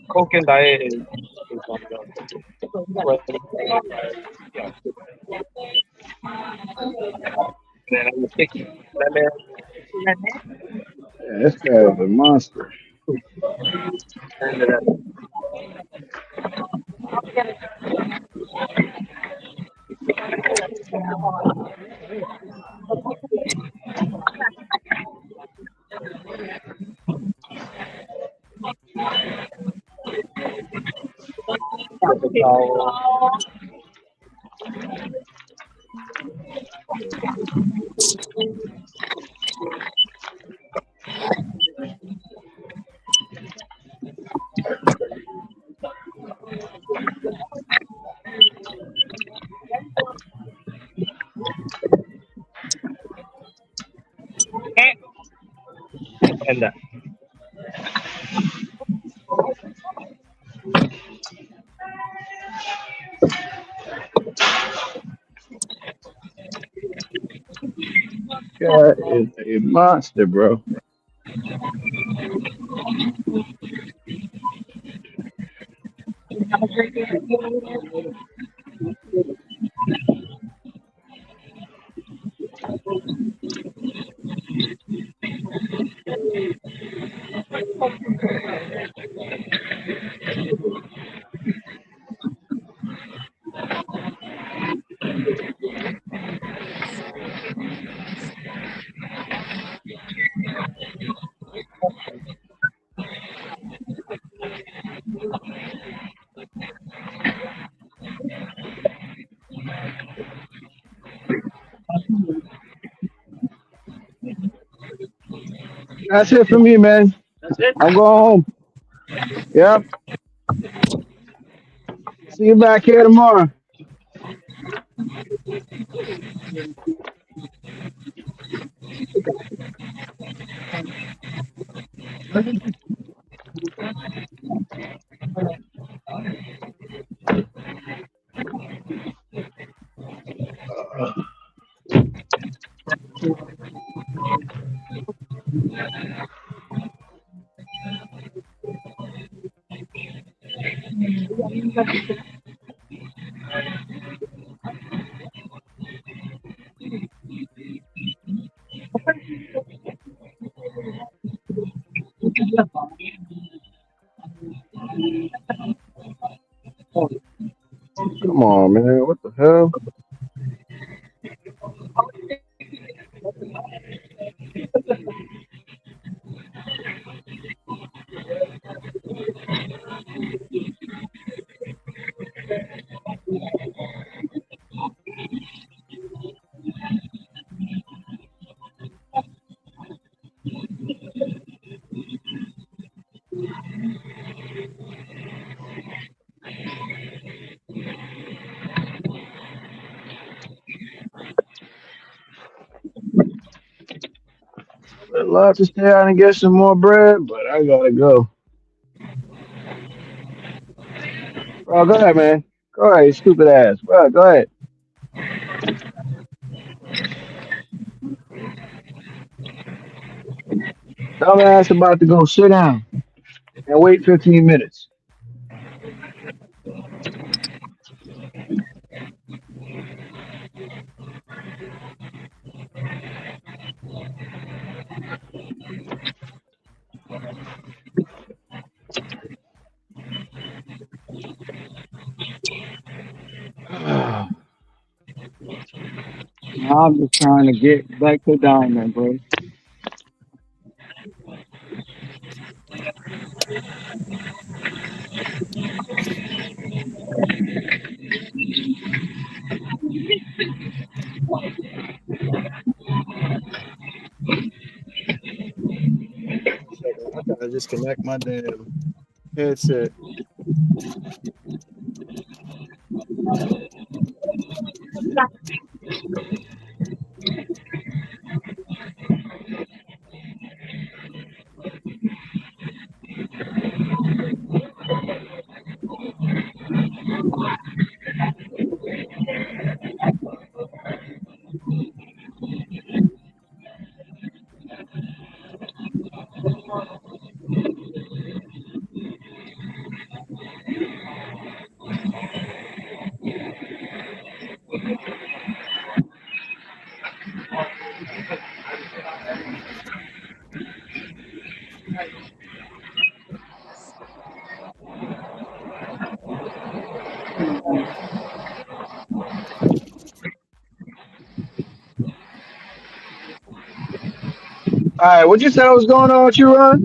Coke and diet is then I'm stick lemon. Yeah, this guy is a monster. And that. Guy is a monster, bro. That's it for me, man. That's it. I'm going home. Yep. See you back here tomorrow. Come on, man. What the hell? I'd love to stay out and get some more bread, but I gotta go. Oh, go ahead, man. Go ahead, you stupid ass. Bro, go ahead. Dumbass about to go sit down and wait 15 minutes. I'm just trying to get back to Diamond, bro. disconnect my damn headset. All right, what you said was going on with you, Ron?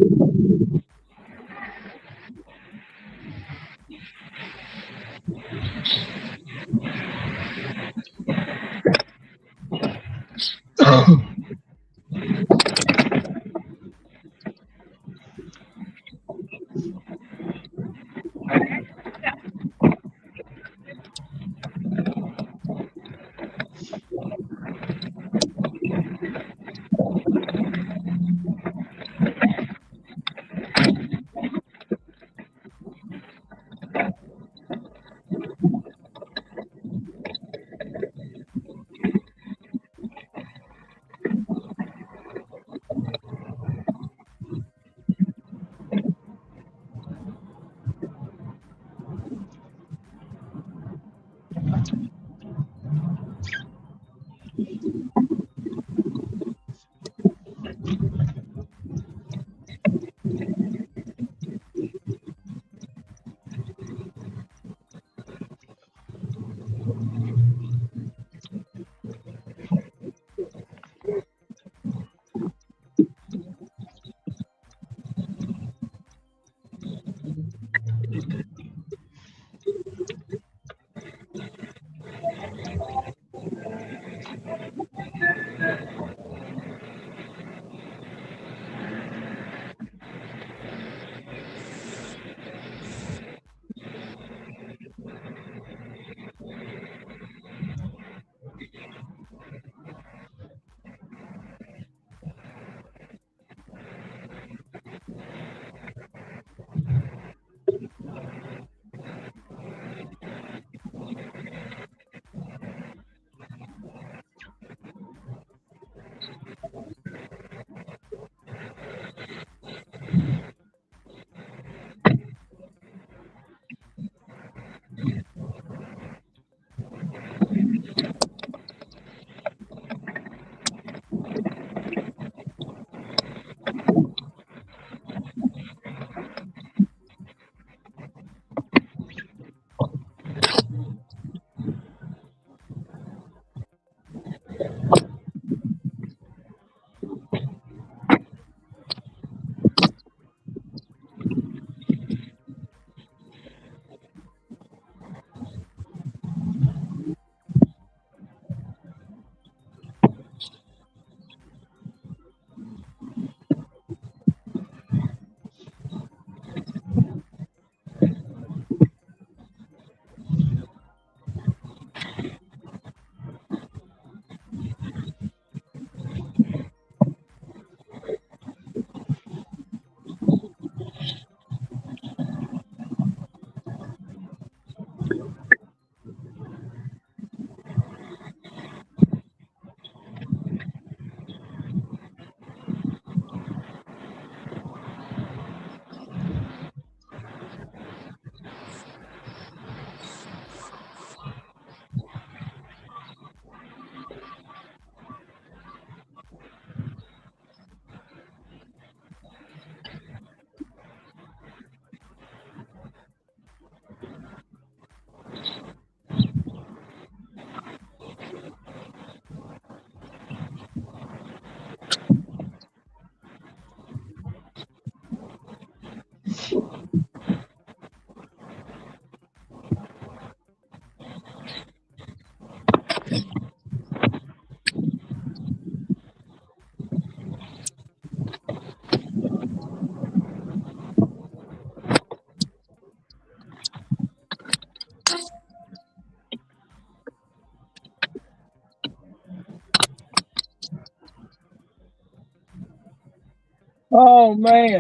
Oh man,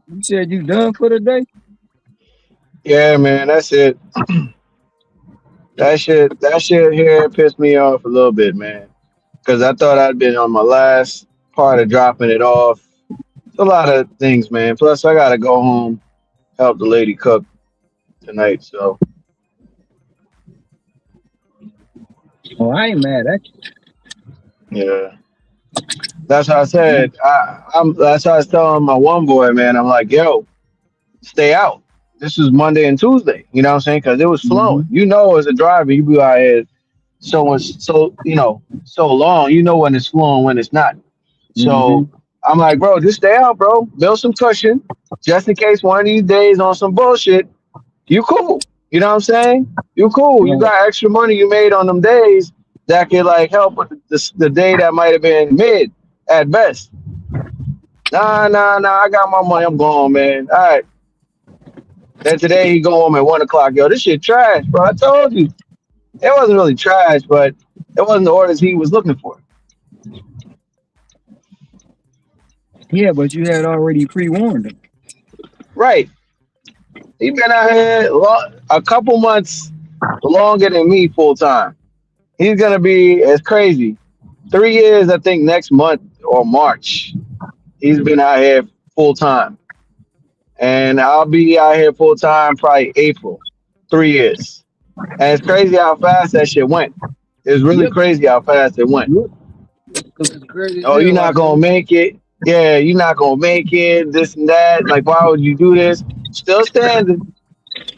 you said you done for the day? Yeah, man, that's it. That shit here pissed me off a little bit, man. Because I thought I'd been on my last part of dropping it off. It's a lot of things, man. Plus, I gotta go home, help the lady cook tonight. So Oh, I ain't mad at you. yeah, that's how I said. That's how I was telling my one boy, man. I'm like, yo, stay out. This is Monday and Tuesday. You know what I'm saying? Because it was flowing. You know, as a driver, you be out here so long. You know when it's flowing, when it's not. So I'm like, bro, just stay out, bro. Build some cushion, just in case one of these days on some bullshit. You cool. You know what I'm saying? You cool. You got extra money you made on them days that could like help with the day that might have been mid at best. Nah. I got my money. I'm going, man. All right. Then today he go home at 1 o'clock. Yo, this shit trash, bro. I told you. It wasn't really trash, but it wasn't the orders he was looking for. Yeah, but you had already pre-warned him. Right. He been out here a couple months longer than me full time. He's gonna be it's crazy. 3 years, I think, next month or March. He's been out here full time. And I'll be out here full time probably April. 3 years. And it's crazy how fast that shit went. It's really crazy how fast it went. Oh, you're not gonna make it. Yeah, you're not gonna make it. This and that. Like, why would you do this? Still standing.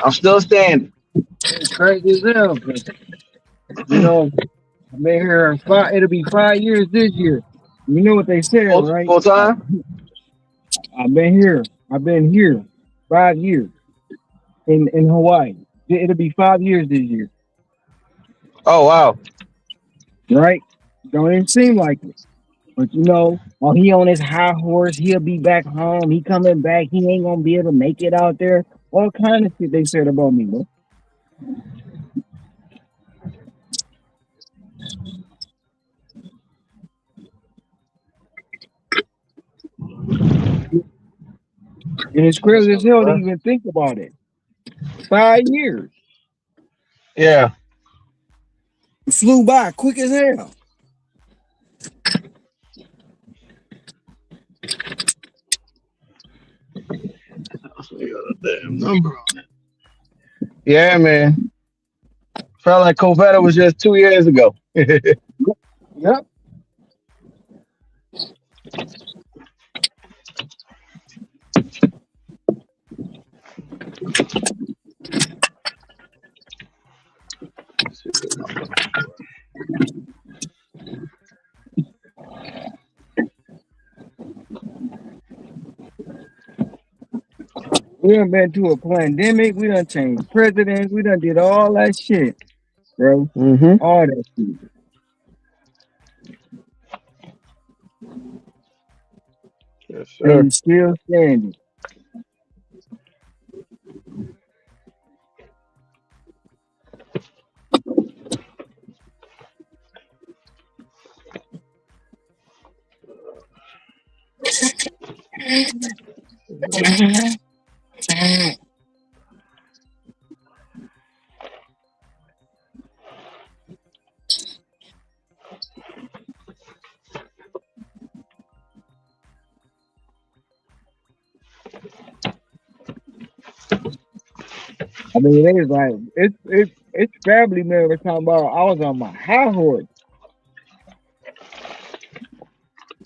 I'm still standing. It's crazy as hell. You know, I've been here it'll be 5 years this year. You know what they said, right? Full time? I've been here 5 years in Hawaii. It'll be 5 years this year. Oh wow. Right? Don't even seem like it. But you know, while he on his high horse, he'll be back home. He coming back. He ain't gonna be able to make it out there. All kind of shit they said about me, bro. And it's crazy as hell to even think about it. 5 years. Yeah. It flew by quick as hell. Damn number on it. Yeah, man. Felt like Covetta was just 2 years ago. Yep. We done been to a pandemic. We done changed presidents. We done did all that shit, bro. All that shit. Yes, sir. And still standing. I mean, it is like it's family members talking about I was on my high horse.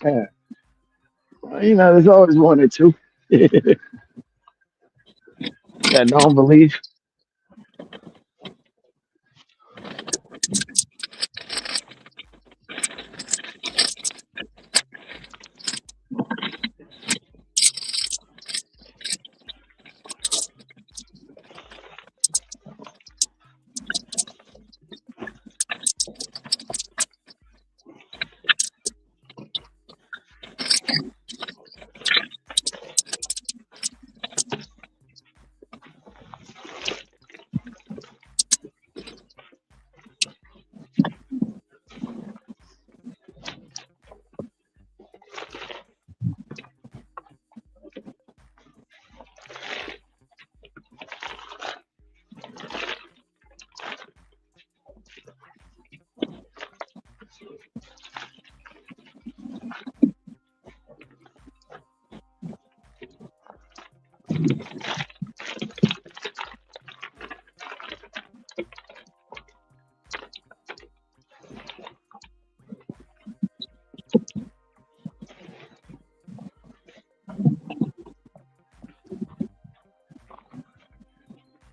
Yeah. Well, you know, there's always one or two that don't believe.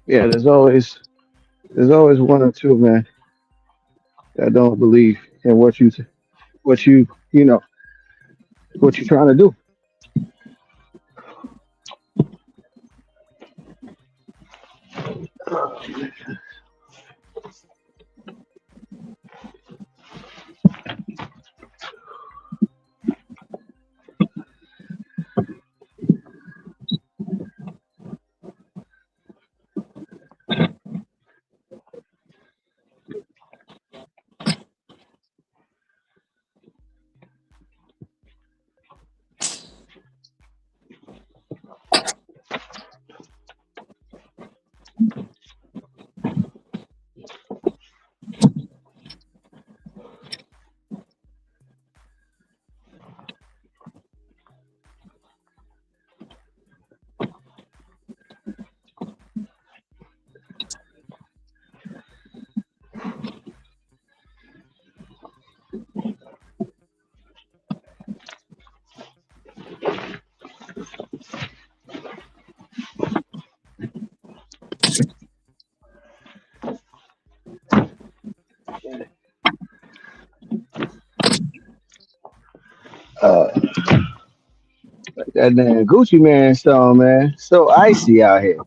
Yeah, there's always one or two, man, that don't believe in what you know what you're trying to do. Uh, that damn Gucci man song, man, so icy out here.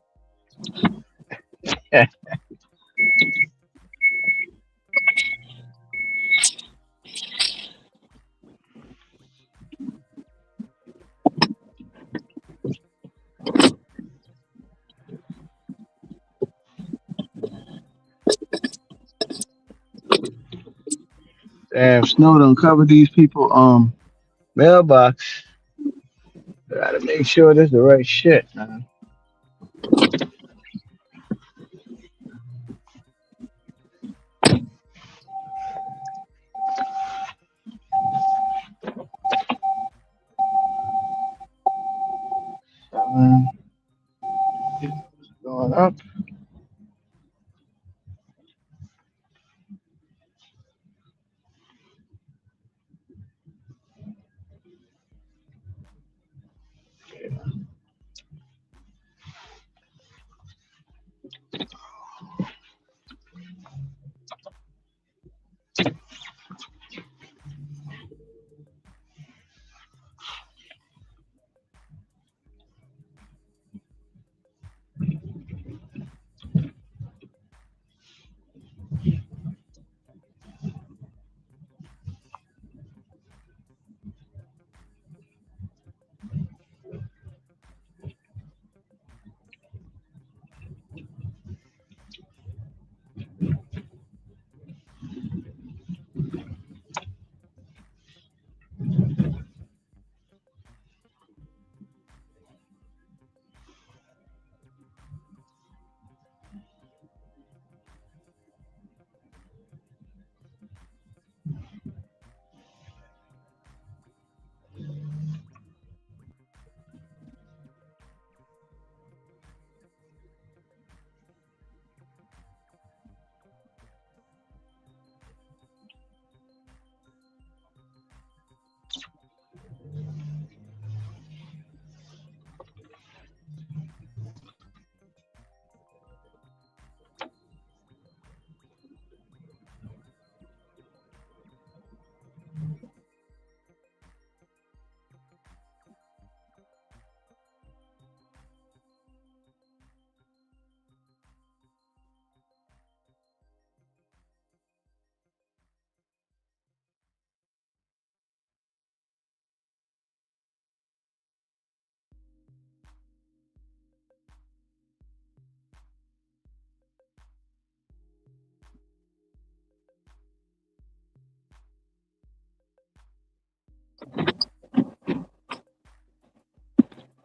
Damn, snow done covered these people mailbox. Gotta make sure this the right shit, man. Um, going up.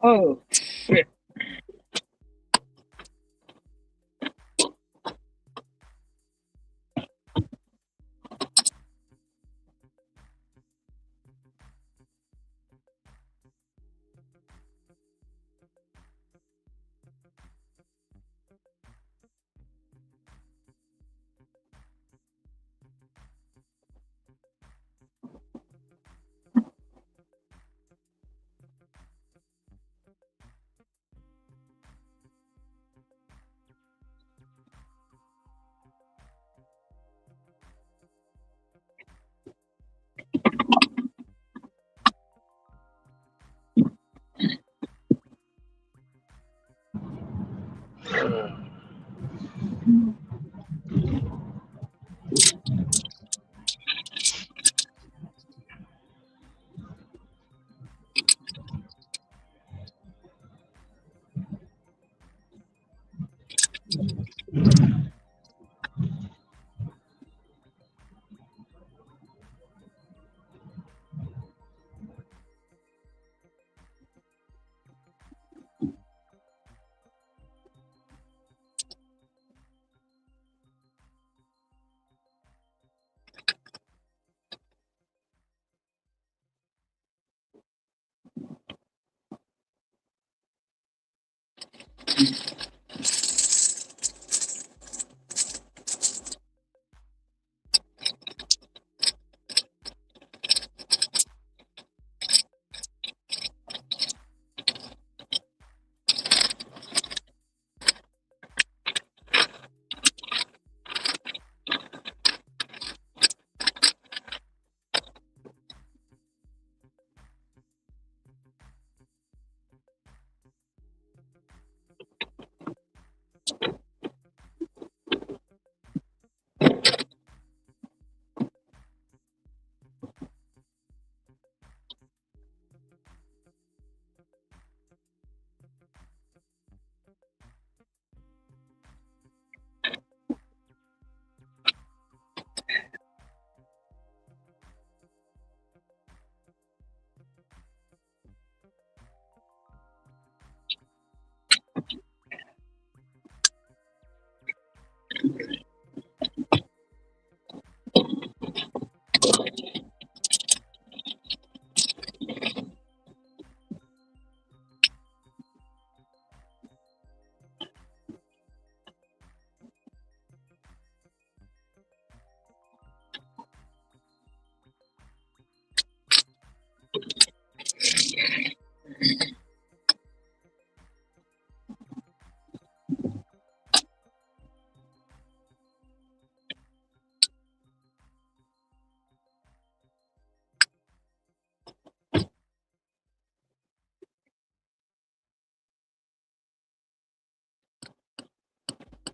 Oh shit.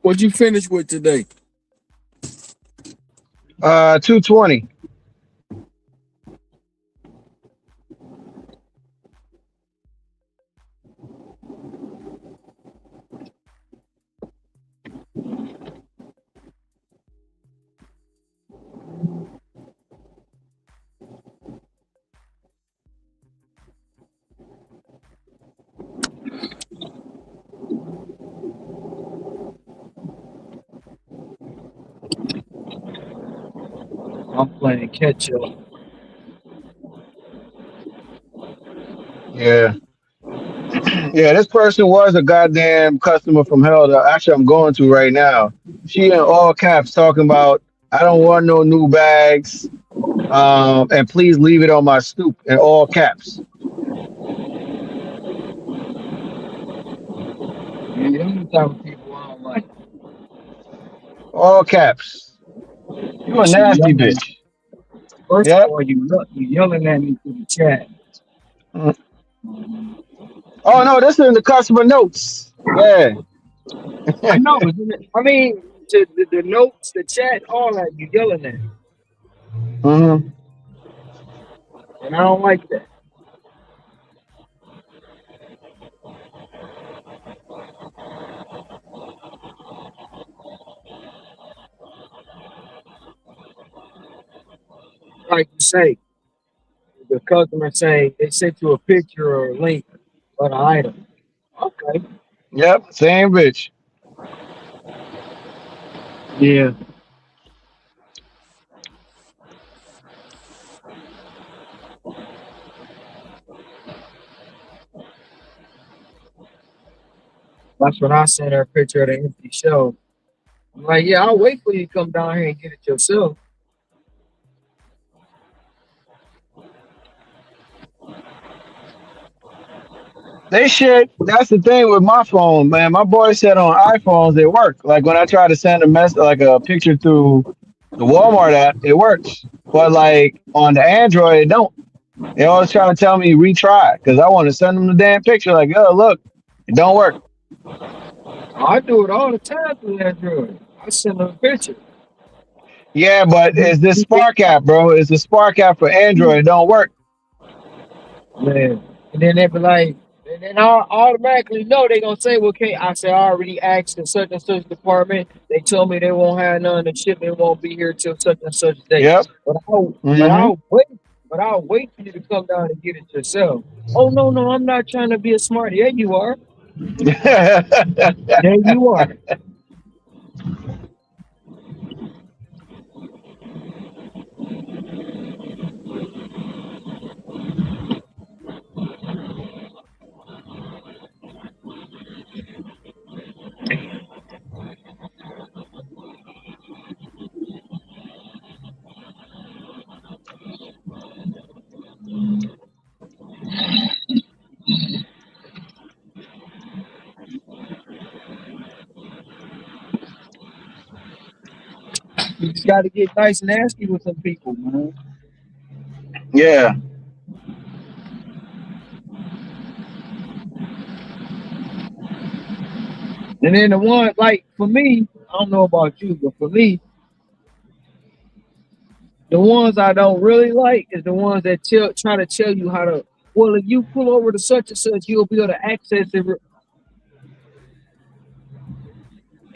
What'd you finish with today? 220. I'm playing catch up. Yeah. Yeah, this person was a goddamn customer from hell that actually I'm going to right now. She in all caps talking about I don't want no new bags. And please leave it on my stoop in all caps. Yeah, them the type of people I don't like. All caps. You a She nasty yelling. bitch. First Yep. of all, you yelling at me through the chat. Mm. Oh no, this is in the customer notes. Yeah. I know. Isn't it? I mean, the notes, the chat, all that you yelling at me, Mm-hmm. and I don't like that. Like you say, the customer saying they sent you a picture or a link of the item. Okay. Yep, same bitch. Yeah. That's when I sent her a picture of the empty shelf. I'm like, yeah, I'll wait for you to come down here and get it yourself. They shit. That's the thing with my phone, man. My boy said on iPhones it work. Like when I try to send a mess, like a picture through the Walmart app, it works. But like on the Android, it don't. They always try to tell me retry because I want to send them the damn picture. Like, oh look, it don't work. I do it all the time through Android. I send them a picture. Yeah, but it's this Spark app, bro. It's a Spark app for Android. It don't work. Man. And then they be like, and then I automatically know they gonna say, well, okay, I say I already asked in such and such department. They told me they won't have none, the shipment won't be here till such and such date. Yep. But Mhm. I'll wait for you to come down and get it yourself. Oh no, I'm not trying to be a smart. Yeah, you are. Yeah, you are. You just got to get nice and nasty with some people, man. Yeah. And then the one, like for me, I don't know about you, but for me, the ones I don't really like is the ones that try to tell you how to. Well, if you pull over to such and such, you'll be able to access it.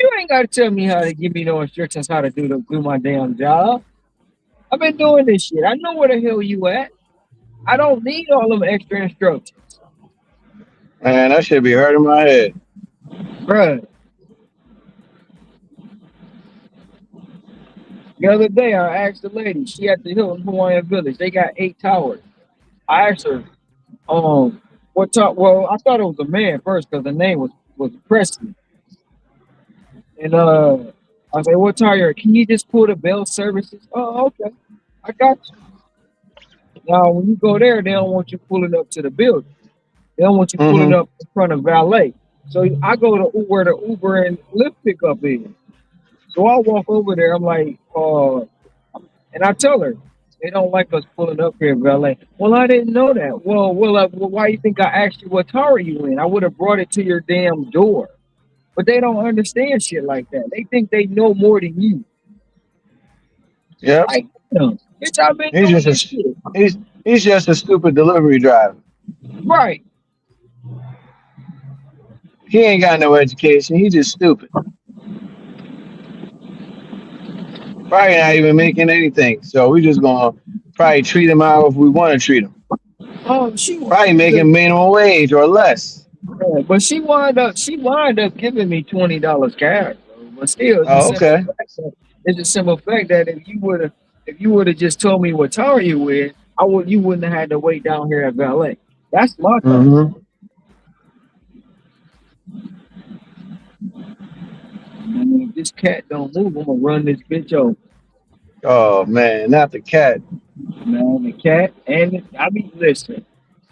You ain't got to tell me how to give me no instructions how to do my damn job. I've been doing this shit. I know where the hell you at. I don't need all them extra instructions. Man, that should be hurting my head. Bruh. The other day, I asked the lady, she at the Hilton Hawaiian Village. They got 8 towers. I asked her, what top? Well, I thought it was a man first because the name was Presley. And I said, what tower? Can you just pull the bell services? Oh, okay. I got you. Now, when you go there, they don't want you pulling up to the building. They don't want you pulling up in front of valet. So I go to where the Uber and Lyft pickup is. So I walk over there. I'm like, and I tell her, they don't like us pulling up here, valet. Well, I didn't know that. Well, why do you think I asked you what tower you in? I would have brought it to your damn door. But they don't understand shit like that. They think they know more than you. Yep. Like, bitch, I've been He's doing just this shit. he's just a stupid delivery driver. Right. He ain't got no education. He's just stupid. Probably not even making anything. So we just gonna probably treat him out if we want to treat him. She probably making minimum wage or less. Yeah, but she wind up giving me $20 cash. But still, okay. It's a simple fact that if you would have just told me what tower you with, you wouldn't have had to wait down here at valet. That's my tower. If this cat don't move, I'm gonna run this bitch over. Oh man, not the cat. Man, the cat and listen.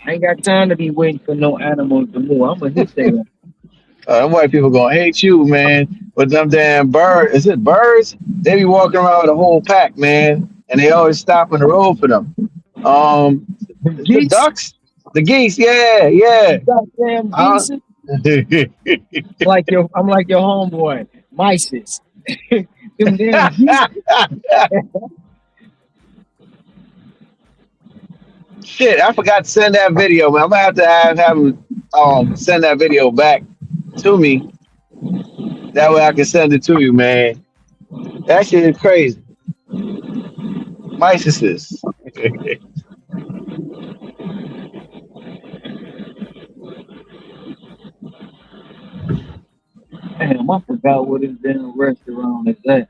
I ain't got time to be waiting for no animals to move. I'm gonna hit them. Them white people gonna hate you, man. With them damn birds. Is it birds? They be walking around with a whole pack, man, and they always stop on the road for them. The ducks, the geese, yeah. Goddamn geese. I'm like your homeboy, Mises. Them damn geese. Shit, I forgot to send that video, man. I'm gonna have to have him send that video back to me. That way I can send it to you, man. That shit is crazy. Mices. Damn, I forgot what his damn restaurant is at.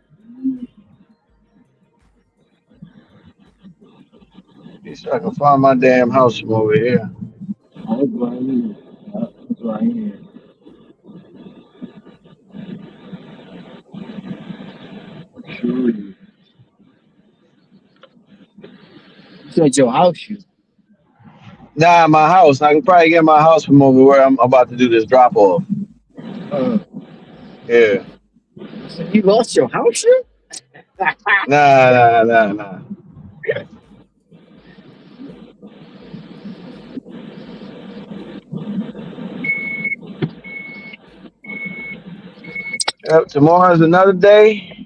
So I can find my damn house from over here. Oh, it's right here. It's right here. Sure. You said your house, you. Nah, my house. I can probably get my house from over where I'm about to do this drop off. Yeah. So you lost your house, you? Nah. Yep, tomorrow's another day.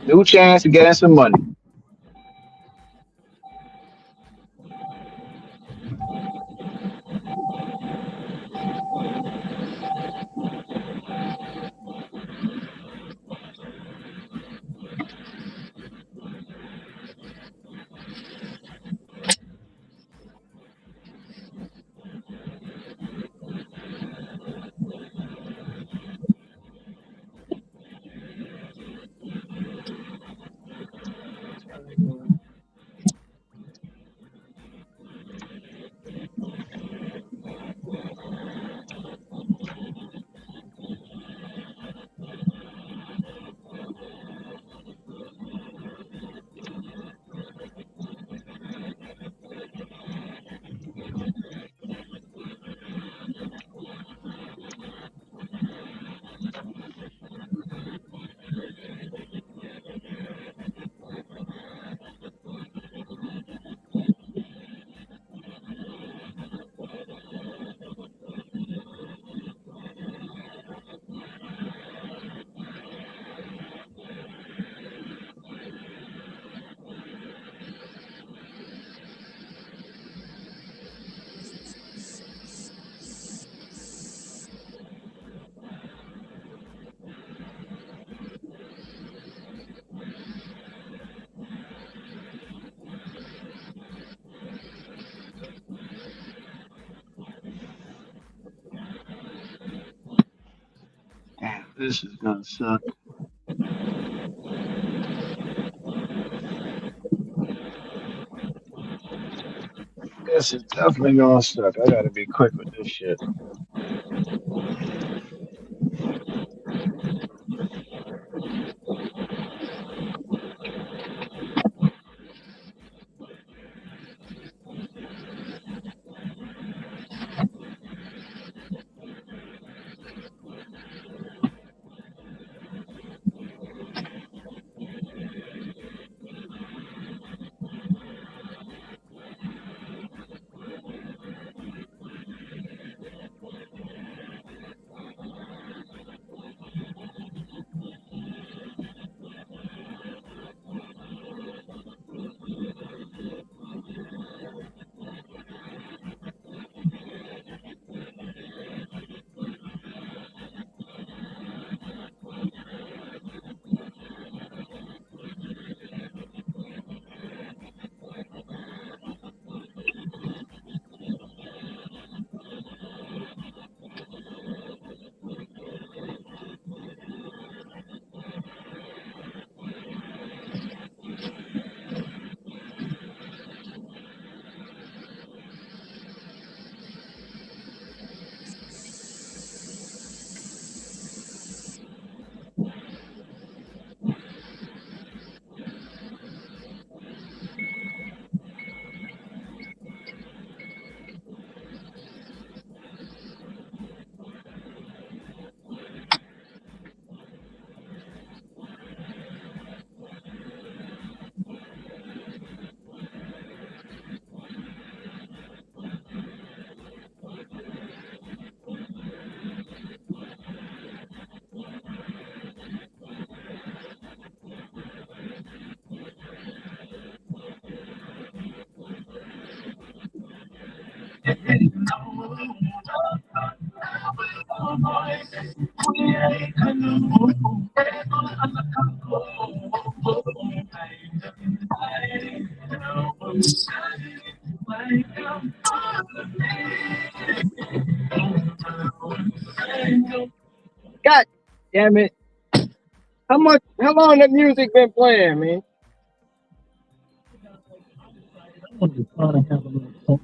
New chance to get in some money. This is gonna suck. This is definitely gonna suck. I gotta be quick with this shit. God damn it. How long that music been playing, man? I'm just trying to have a little fun.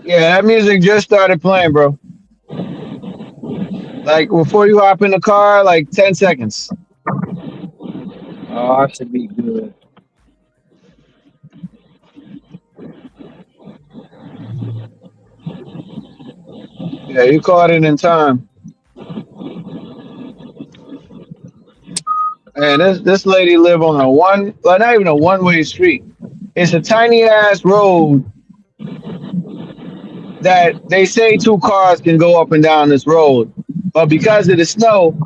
Yeah, that music just started playing, bro. Like before you hop in the car, like 10 seconds. Oh, I should be good. Yeah, you caught it in time. And this lady live on a well, not even a one-way street. It's a tiny ass road that they say two cars can go up and down this road, but because of the snow,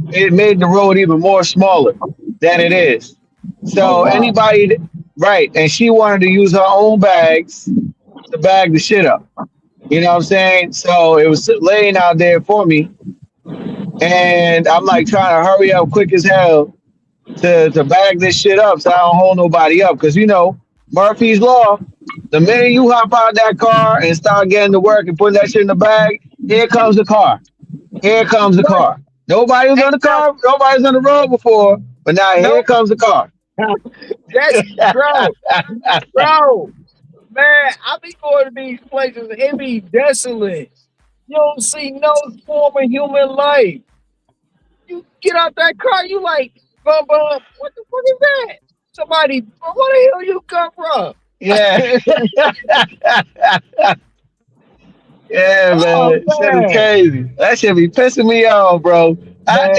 it made the road even more smaller than it is. So anybody, right? And she wanted to use her own bags to bag the shit up. You know what I'm saying? So it was laying out there for me, and I'm like trying to hurry up quick as hell to bag this shit up so I don't hold nobody up. Because you know Murphy's law. The minute you hop out that car and start getting to work and putting that shit in the bag, here comes the car. Here comes the car. Nobody was on the car. Nobody was on the road before, but now here comes the car. That's bro, man. I be going to these places. It be desolate. You don't see no form of human life. You get out that car, you like, bum. What the fuck is that? Somebody, where the hell you come from? Yeah. Yeah, man. Oh, Shit is crazy. That shit be pissing me off, bro. Like,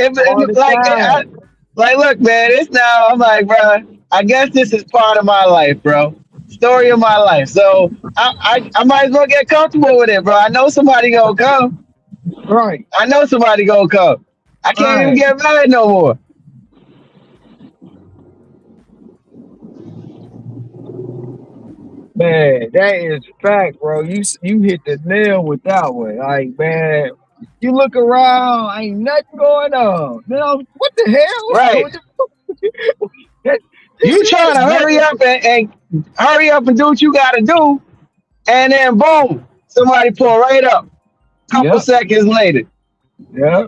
look, man, it's now, I'm like, bro, I guess this is part of my life, bro. Story of my life. So I might as well get comfortable with it, bro. I know somebody gonna come. Right. I know somebody gonna come. I can't even get mad no more. Man, that is fact, bro. You hit the nail with that one. Like, man, you look around, ain't nothing going on. You know, what the hell? Right. You trying to hurry up and hurry up and do what you gotta do, and then boom, somebody pull right up. Couple seconds later. Yeah.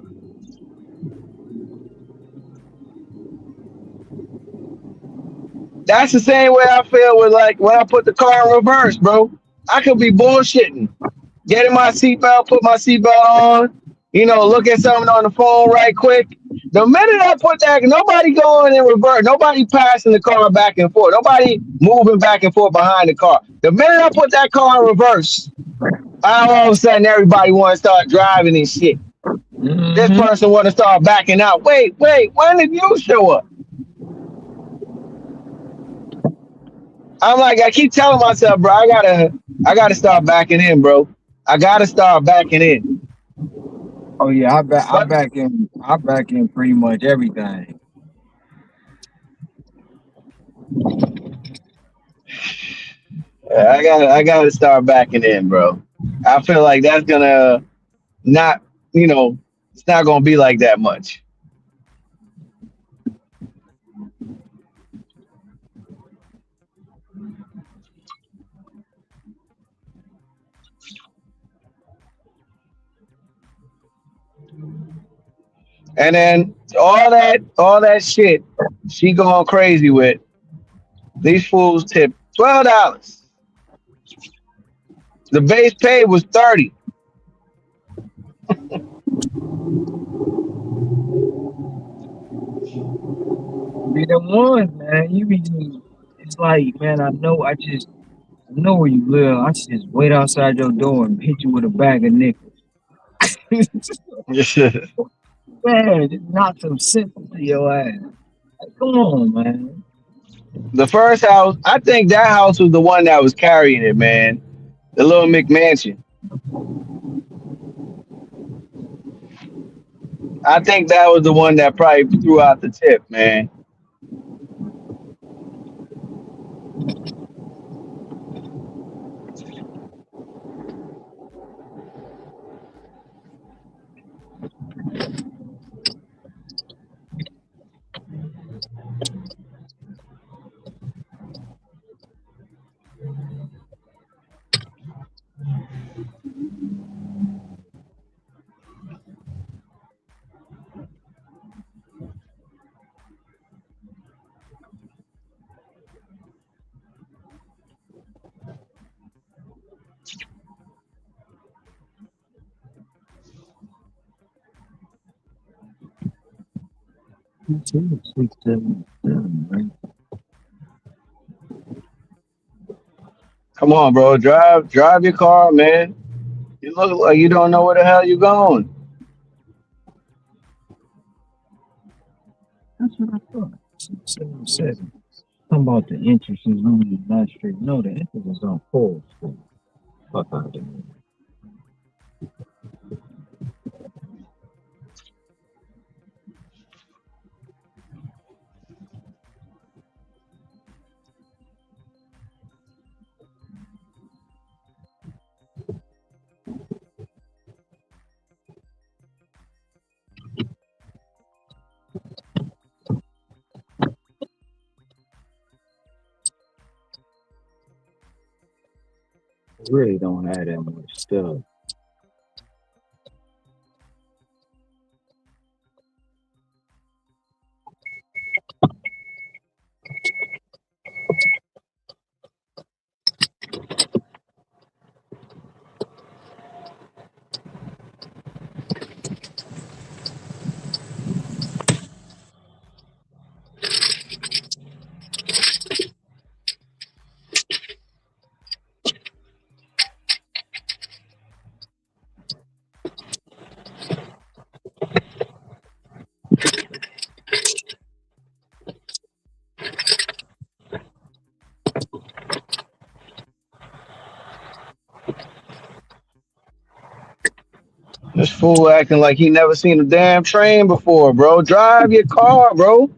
That's the same way I feel with like when I put the car in reverse, bro. I could be bullshitting, getting my seatbelt, put my seatbelt on, you know, look at something on the phone right quick. The minute I put that, nobody going in reverse, nobody passing the car back and forth, nobody moving back and forth behind the car. The minute I put that car in reverse, all of a sudden everybody want to start driving and shit. This person want to start backing out. Wait, when did you show up? I'm like, I keep telling myself, bro, I gotta start backing in, bro. I gotta start backing in. Oh yeah, I back in pretty much everything. I gotta start backing in, bro. I feel like that's gonna not, you know, it's not gonna be like that much. And then all that shit she going crazy with. These fools tip $12. The base pay was $30. Be the one, man. You be, it's like, man, I know where you live. I should just wait outside your door and hit you with a bag of nickels. Man, just knock some sense into your ass. Like, come on, man. The first house, I think that house was the one that was carrying it, man. The little McMansion. I think that was the one that probably threw out the tip, man. Come on, bro. Drive your car, man. You look like you don't know where the hell you're going. That's what I thought. 707. Talking about the entrance is only last street. No, the entrance is on full street. Fuck out of here. Really don't have that much stuff. This fool acting like he never seen a damn train before, bro. Drive your car, bro.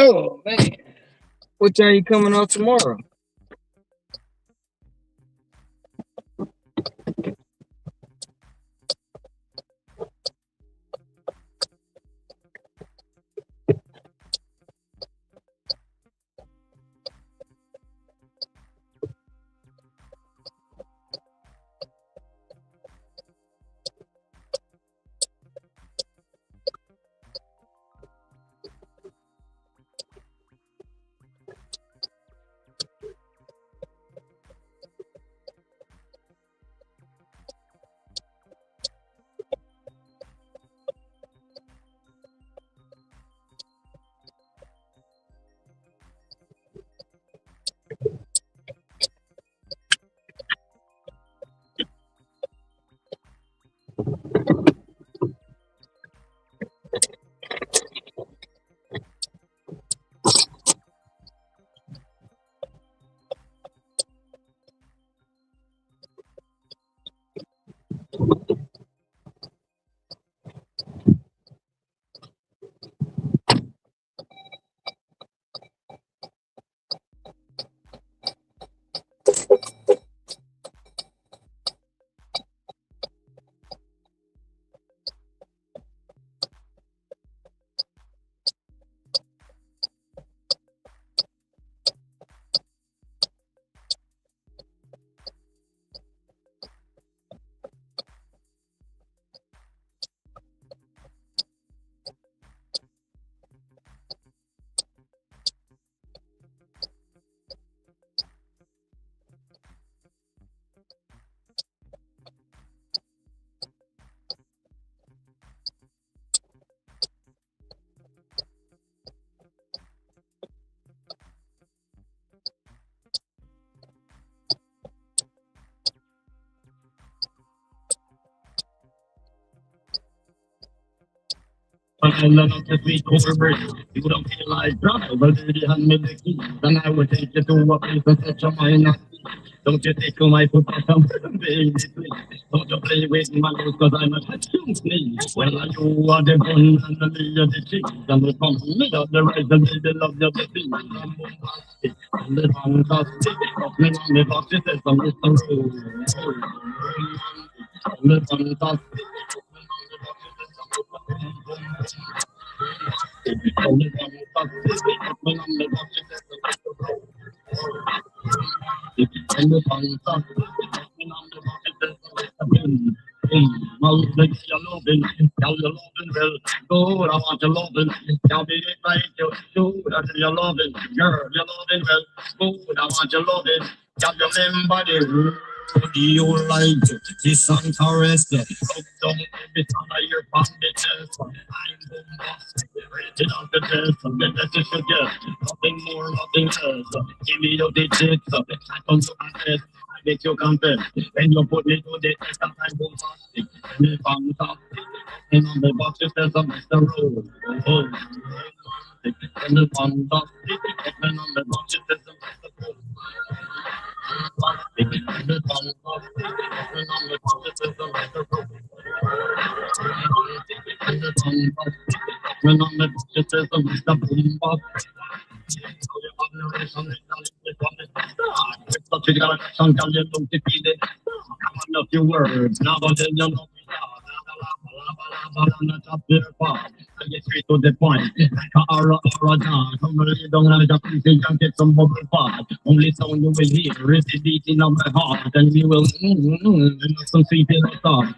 Oh man, what time you coming out tomorrow? I love the sweet cornbread. You don't feel like drama, but you hand me the key. Then I will take you to a place and set your mind at ease. Don't you take my foot off some baby, please. Don't you play with my nose, cause I'm a touching sneeze. Well, you are the bun and the me are the cheeks. And the from me of the right, the baby love you the thing. I'm bombastic, and the fantastic. Me on the box, it says I'm Mr. Rowe. The fantastic. Good, I want your loving. Y'all be it right, you do. That's your loving, girl. Your loving, well, good. I want your loving. Got your remember the do you like this interested? Up down every time I hear from the test. I'm bombastic, rated on the test. The best you should get, nothing more, nothing less. Give me your digits, I come to confess. I make you confess. When you put me to the test, I'm bombastic, and fantastic. And on the box it says I'm Mr. Rowe. Oh, and the fantastic. And on the box it says I'm Mr. Rowe. A few words, now but then you know I get straight to the point. Like a aura dog. Come really down and just please and get some bubble bath. Only sound you will hear is the beating of my heart. And you will some sweet in the thought.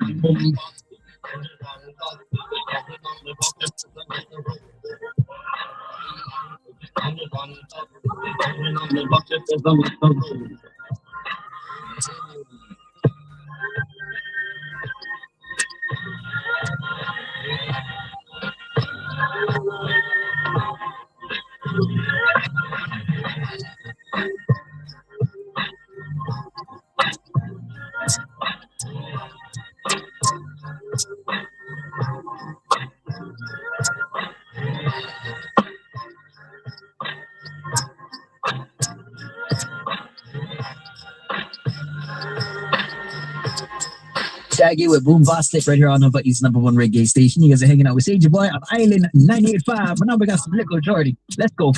Shaggy with Boombastic right here on Nova East #1 reggae station. You guys are hanging out with Sage Boy on Island 98.5. But now we got some Little Jordy. Let's go.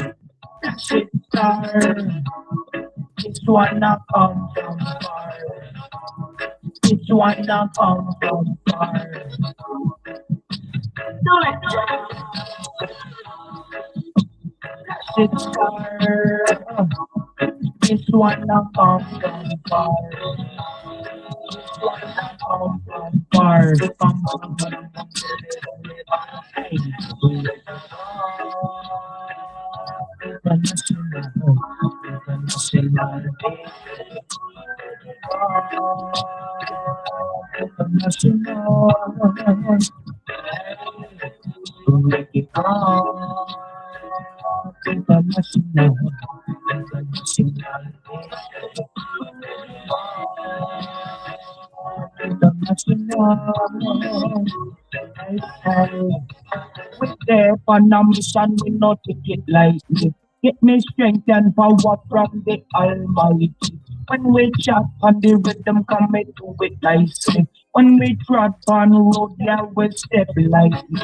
Shit star, this one not come from far. This one not come from far. Shit star, this one not come from far. This one not come from far. With their mission, we not take it lightly. Get me strength and power from the Almighty. When we chat on the rhythm, come and do it nicely. When we trot on road, yeah, we step lightly.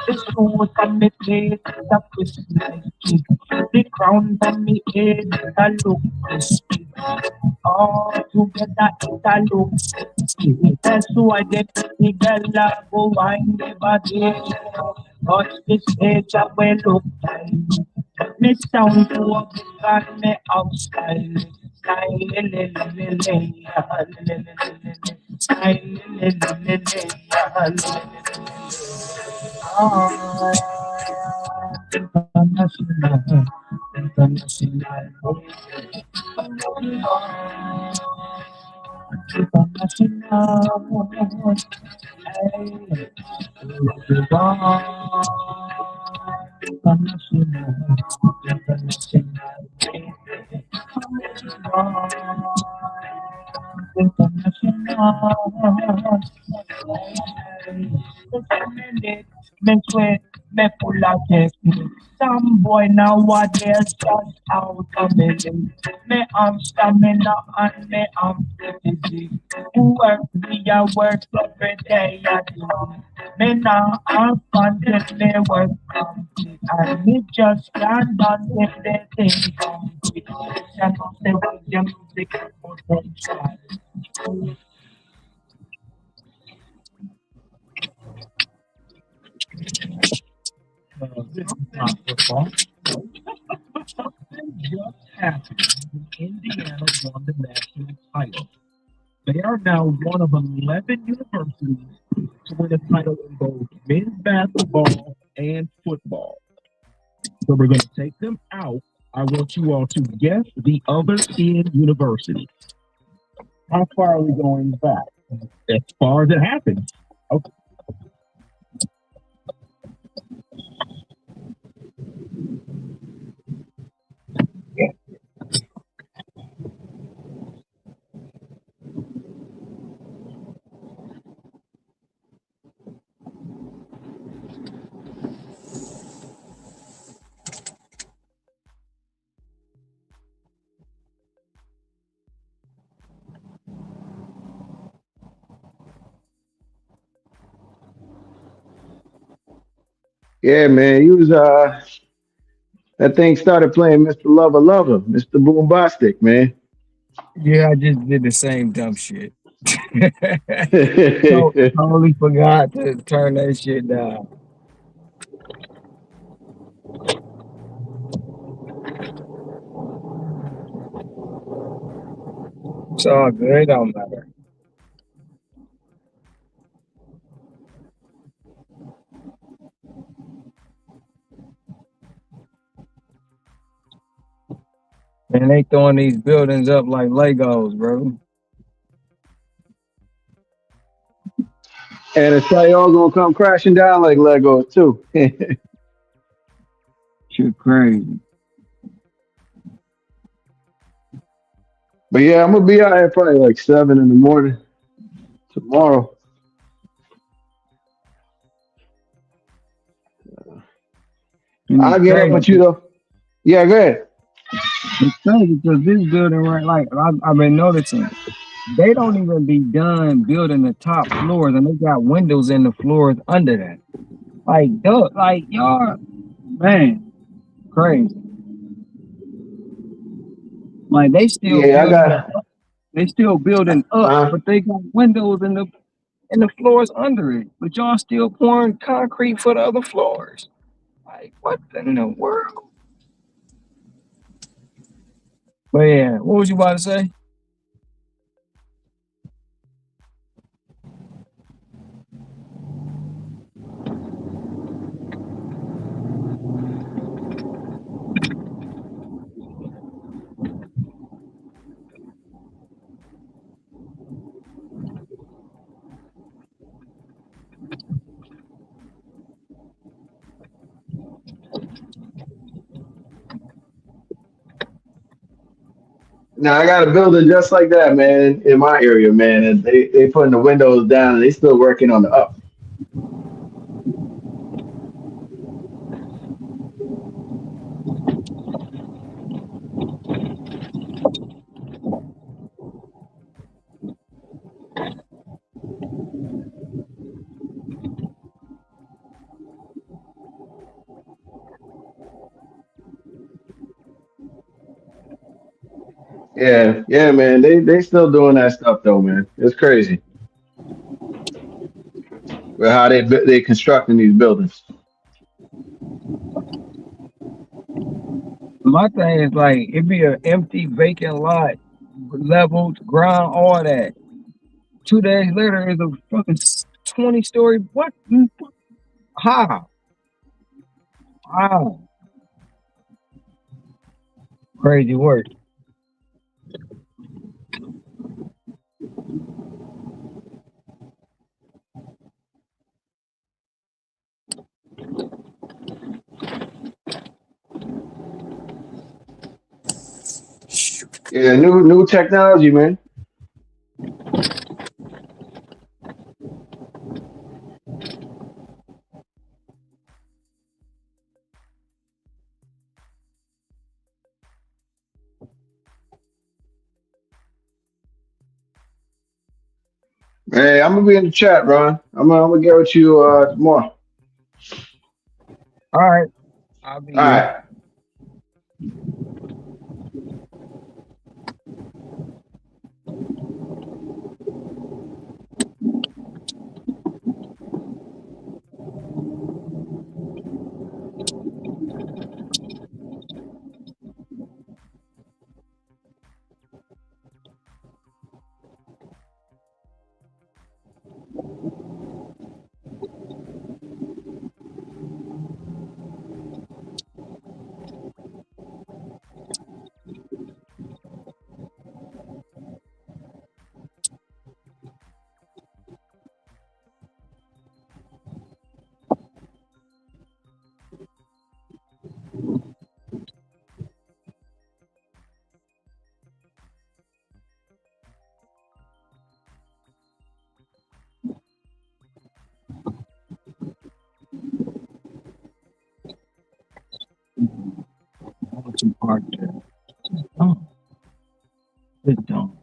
The shoes on me place, the twist lightly. The crown on me head, I look crispy. All together, it a look sexy. That's why the pretty girl go wine the body. Touch the stage, I will look tiny. Me sound to a big and me out style. Me sweat, me full of technique. Some boy nowadays just out of me. Me am stamina and me am physique. Work me a work every day I do. Me now have fun till me work complete. And me just can't done if the thing complete. Listen to the way your music potential. This is not football. Something just happened when Indiana won the national title. They are now one of 11 universities to win a title in both men's basketball and football. So we're going to take them out. I want you all to guess the other 10 universities. How far are we going back? As far as it happens. Okay. Yeah, man, you was that thing started playing Mr. Lover Lover, Mr. Boombastic, man. Yeah, I just did the same dumb shit. Totally forgot to turn that shit down. It's all good. It don't matter. Man, they throwing these buildings up like Legos, bro. And it's probably all gonna come crashing down like Legos too. Shit crazy. But yeah, I'm gonna be out here probably like 7 in the morning tomorrow. I'll get up with you though. Yeah, go ahead. It's crazy because this building right, like I've been noticing, they don't even be done building the top floors, and they got windows in the floors under that. Like, duh, like y'all, man, crazy. Like they still Yeah, I building, got. they still building up, but they got windows in the floors under it. But y'all still pouring concrete for the other floors. Like, what in the world? But yeah, what was you about to say? Now I got a building just like that, man, in my area, man. And they putting the windows down and they still working on the up. Yeah, yeah, man. They still doing that stuff though, man. It's crazy with how they constructing these buildings. My thing is like it be an empty vacant lot, leveled ground, all that. 2 days later is a fucking 20-story. What? How? How? Crazy work. Yeah, new technology, man. Hey, I'm gonna be in the chat, Ron. I'm gonna get with you tomorrow. All right, I'll be All here. right. Some park there. Oh, good dog.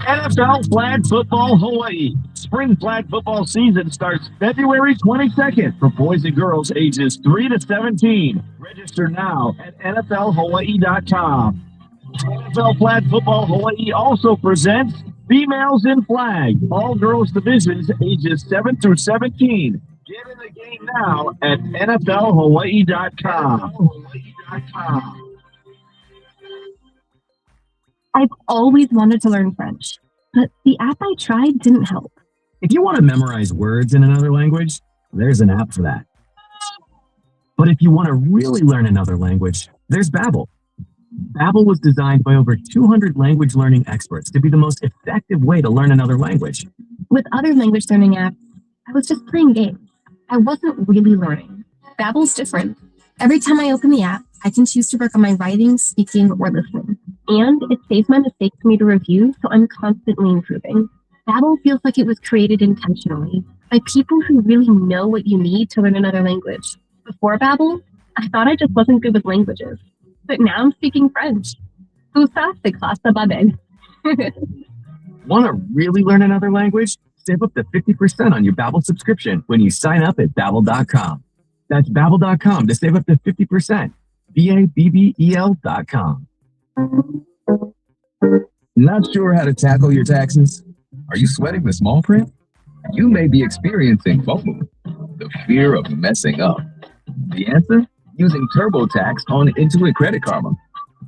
NFL Flag Football Hawaii. Spring flag football season starts February 22nd for boys and girls ages 3 to 17. Register now at NFLHawaii.com. NFL Flag Football Hawaii also presents Females in Flag, all girls divisions ages 7 through 17. Get in the game now at NFLHawaii.com. I've always wanted to learn French, but the app I tried didn't help. If you want to memorize words in another language, there's an app for that. But if you want to really learn another language, there's Babbel. Babbel was designed by over 200 language learning experts to be the most effective way to learn another language. With other language learning apps, I was just playing games. I wasn't really learning. Babbel's different. Every time I open the app, I can choose to work on my writing, speaking, or listening. And it saves my mistakes for me to review, so I'm constantly improving. Babbel feels like it was created intentionally by people who really know what you need to learn another language. Before Babbel, I thought I just wasn't good with languages. But now I'm speaking French. Tout ça, c'est grâce à Babbel. Want to really learn another language? Save up to 50% on your Babbel subscription when you sign up at Babbel.com. That's Babbel.com to save up to 50%. Babbel.com. Not sure how to tackle your taxes? Are you sweating the small print? You may be experiencing FOMO, the fear of messing up. The answer? Using TurboTax on Intuit Credit Karma.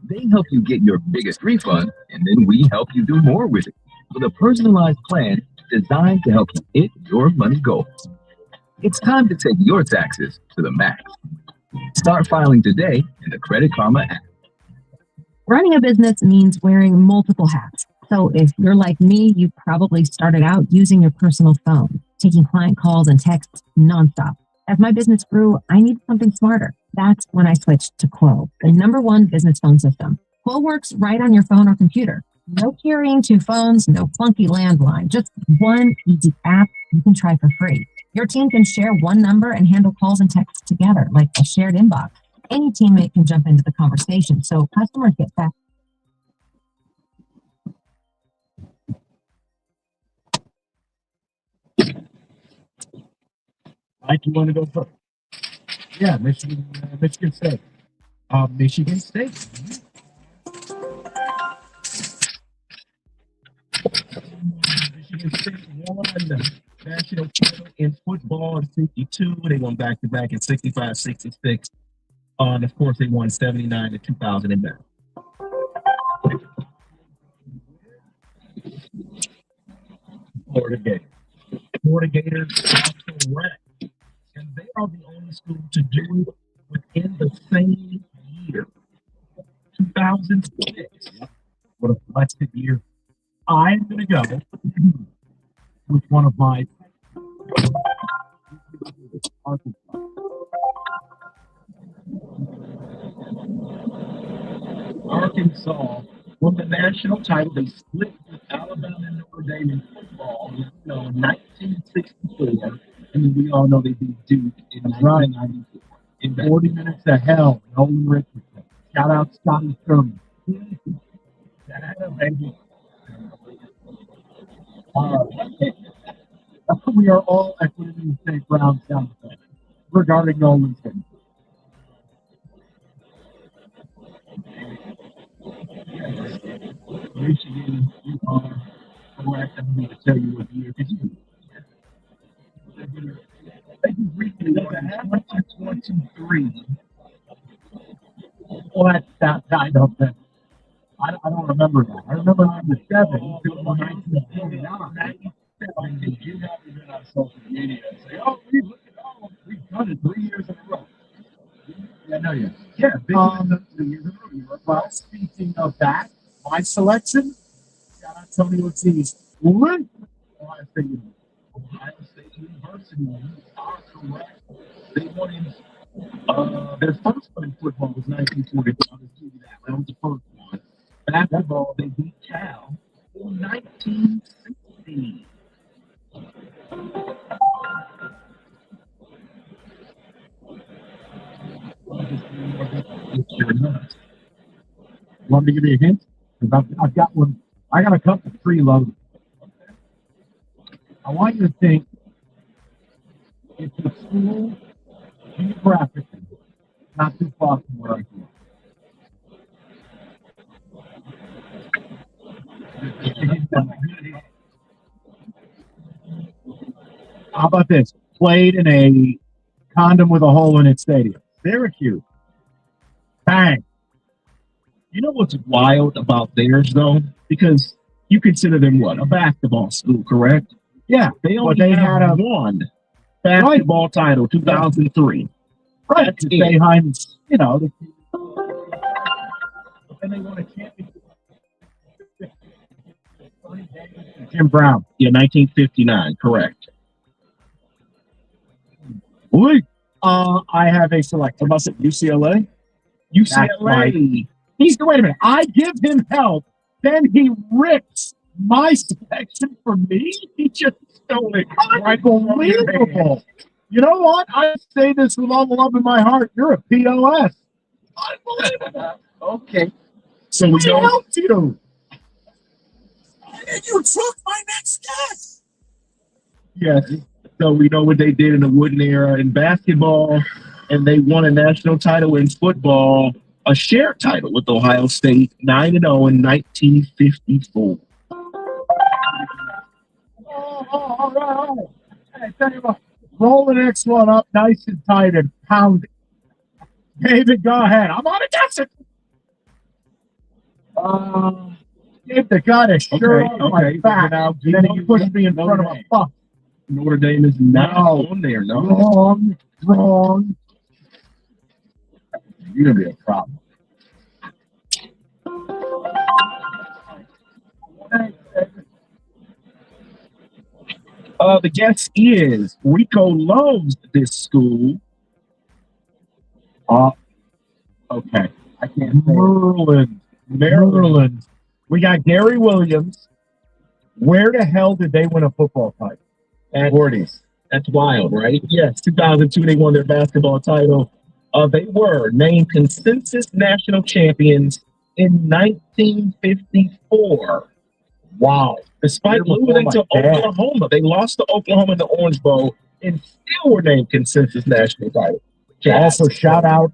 They help you get your biggest refund, and then we help you do more with it with a personalized plan designed to help you hit your money goals. It's time to take your taxes to the max. Start filing today in the Credit Karma app. Running a business means wearing multiple hats. So if you're like me, you probably started out using your personal phone, taking client calls and texts nonstop. As my business grew, I needed something smarter. That's when I switched to Quo, the #1 business phone system. Quo works right on your phone or computer. No carrying 2 phones, no clunky landline, just one easy app you can try for free. Your team can share one number and handle calls and texts together like a shared inbox. Any teammate can jump into the conversation, so customers get back. Mike, you want to go first? Yeah, Michigan State. Michigan State. Michigan State won the national title in football in 52. They won back-to-back in 65, 66. And of course, they won 79 and 2009. Florida Gators. Florida Gators also ranked. And they are the only school to do it within the same year. 2006. What a blessed year. I'm going to go with one of my Arkansas won the national title. They split with Alabama and Notre Dame in football in 1964. And we all know they beat Duke in 1994. In 40 minutes of hell, Nolan Richardson. Shout out Scotty Sherman. We are all equity in St. Brown sound effects regarding Nolan Richardson. Michigan, you are correct. I'm going to tell you what year because you. They can briefly look at 2023. Well, that's I don't know. I don't remember that. I remember 97 until 1949. They do have to get on social media and say, "Oh, we've done it 3 years in a row." Yeah, no, yeah, yeah. Big 3 years in a row. Well, speaking of that, my selection. Shout out Tony Ortiz. Ohio State University are correct. They won in their first one in football was 1940. I'll just give you that. That was the first one. Basketball, they beat Cal in 1960. Want to give me a hint? I've got one I got a couple preloaded. I want you to think it's a school geographically not too far from where I grew up. How about this? Played in a condom with a hole in its stadium. Syracuse. Bang. You know what's wild about theirs though? Because you consider them what? A basketball school, correct? Yeah. They only they had had one basketball title, 2003. Right. That's To it. stay behind, you know. And they won a championship. Jim Brown. Yeah, 1959, correct. Wait. I have a selection. What about UCLA? UCLA. Wait a minute. I give him help, then he rips my selection from me. He just stole it. Unbelievable. You know what? I say this with all the love in my heart. You're a POS. Unbelievable. Okay. So we What know. helped you? And you took my next guess. Yes. So we know what they did in the Wooden era in basketball, and they won a national title in football, a shared title with Ohio State, 9-0 in 1954. All right. Hey, tell you what, roll the next one up nice and tight and pound it. David, go ahead. I'm on a guess it. Give the guy a shirt on my back, Now, and then he pushed me in front of a bus. Notre Dame is not on there, no. Wrong. You're gonna be a problem. The guess is Rico loves this school. Okay. I can't say Maryland. We got Gary Williams. Where the hell did they win a football title? At 40s. That's wild, right? Yes, 2002 they won their basketball title. They were named consensus national champions in 1954. Wow. Despite losing to Oklahoma, they lost to Oklahoma in the Orange Bowl and still were named consensus national title. Also, shout out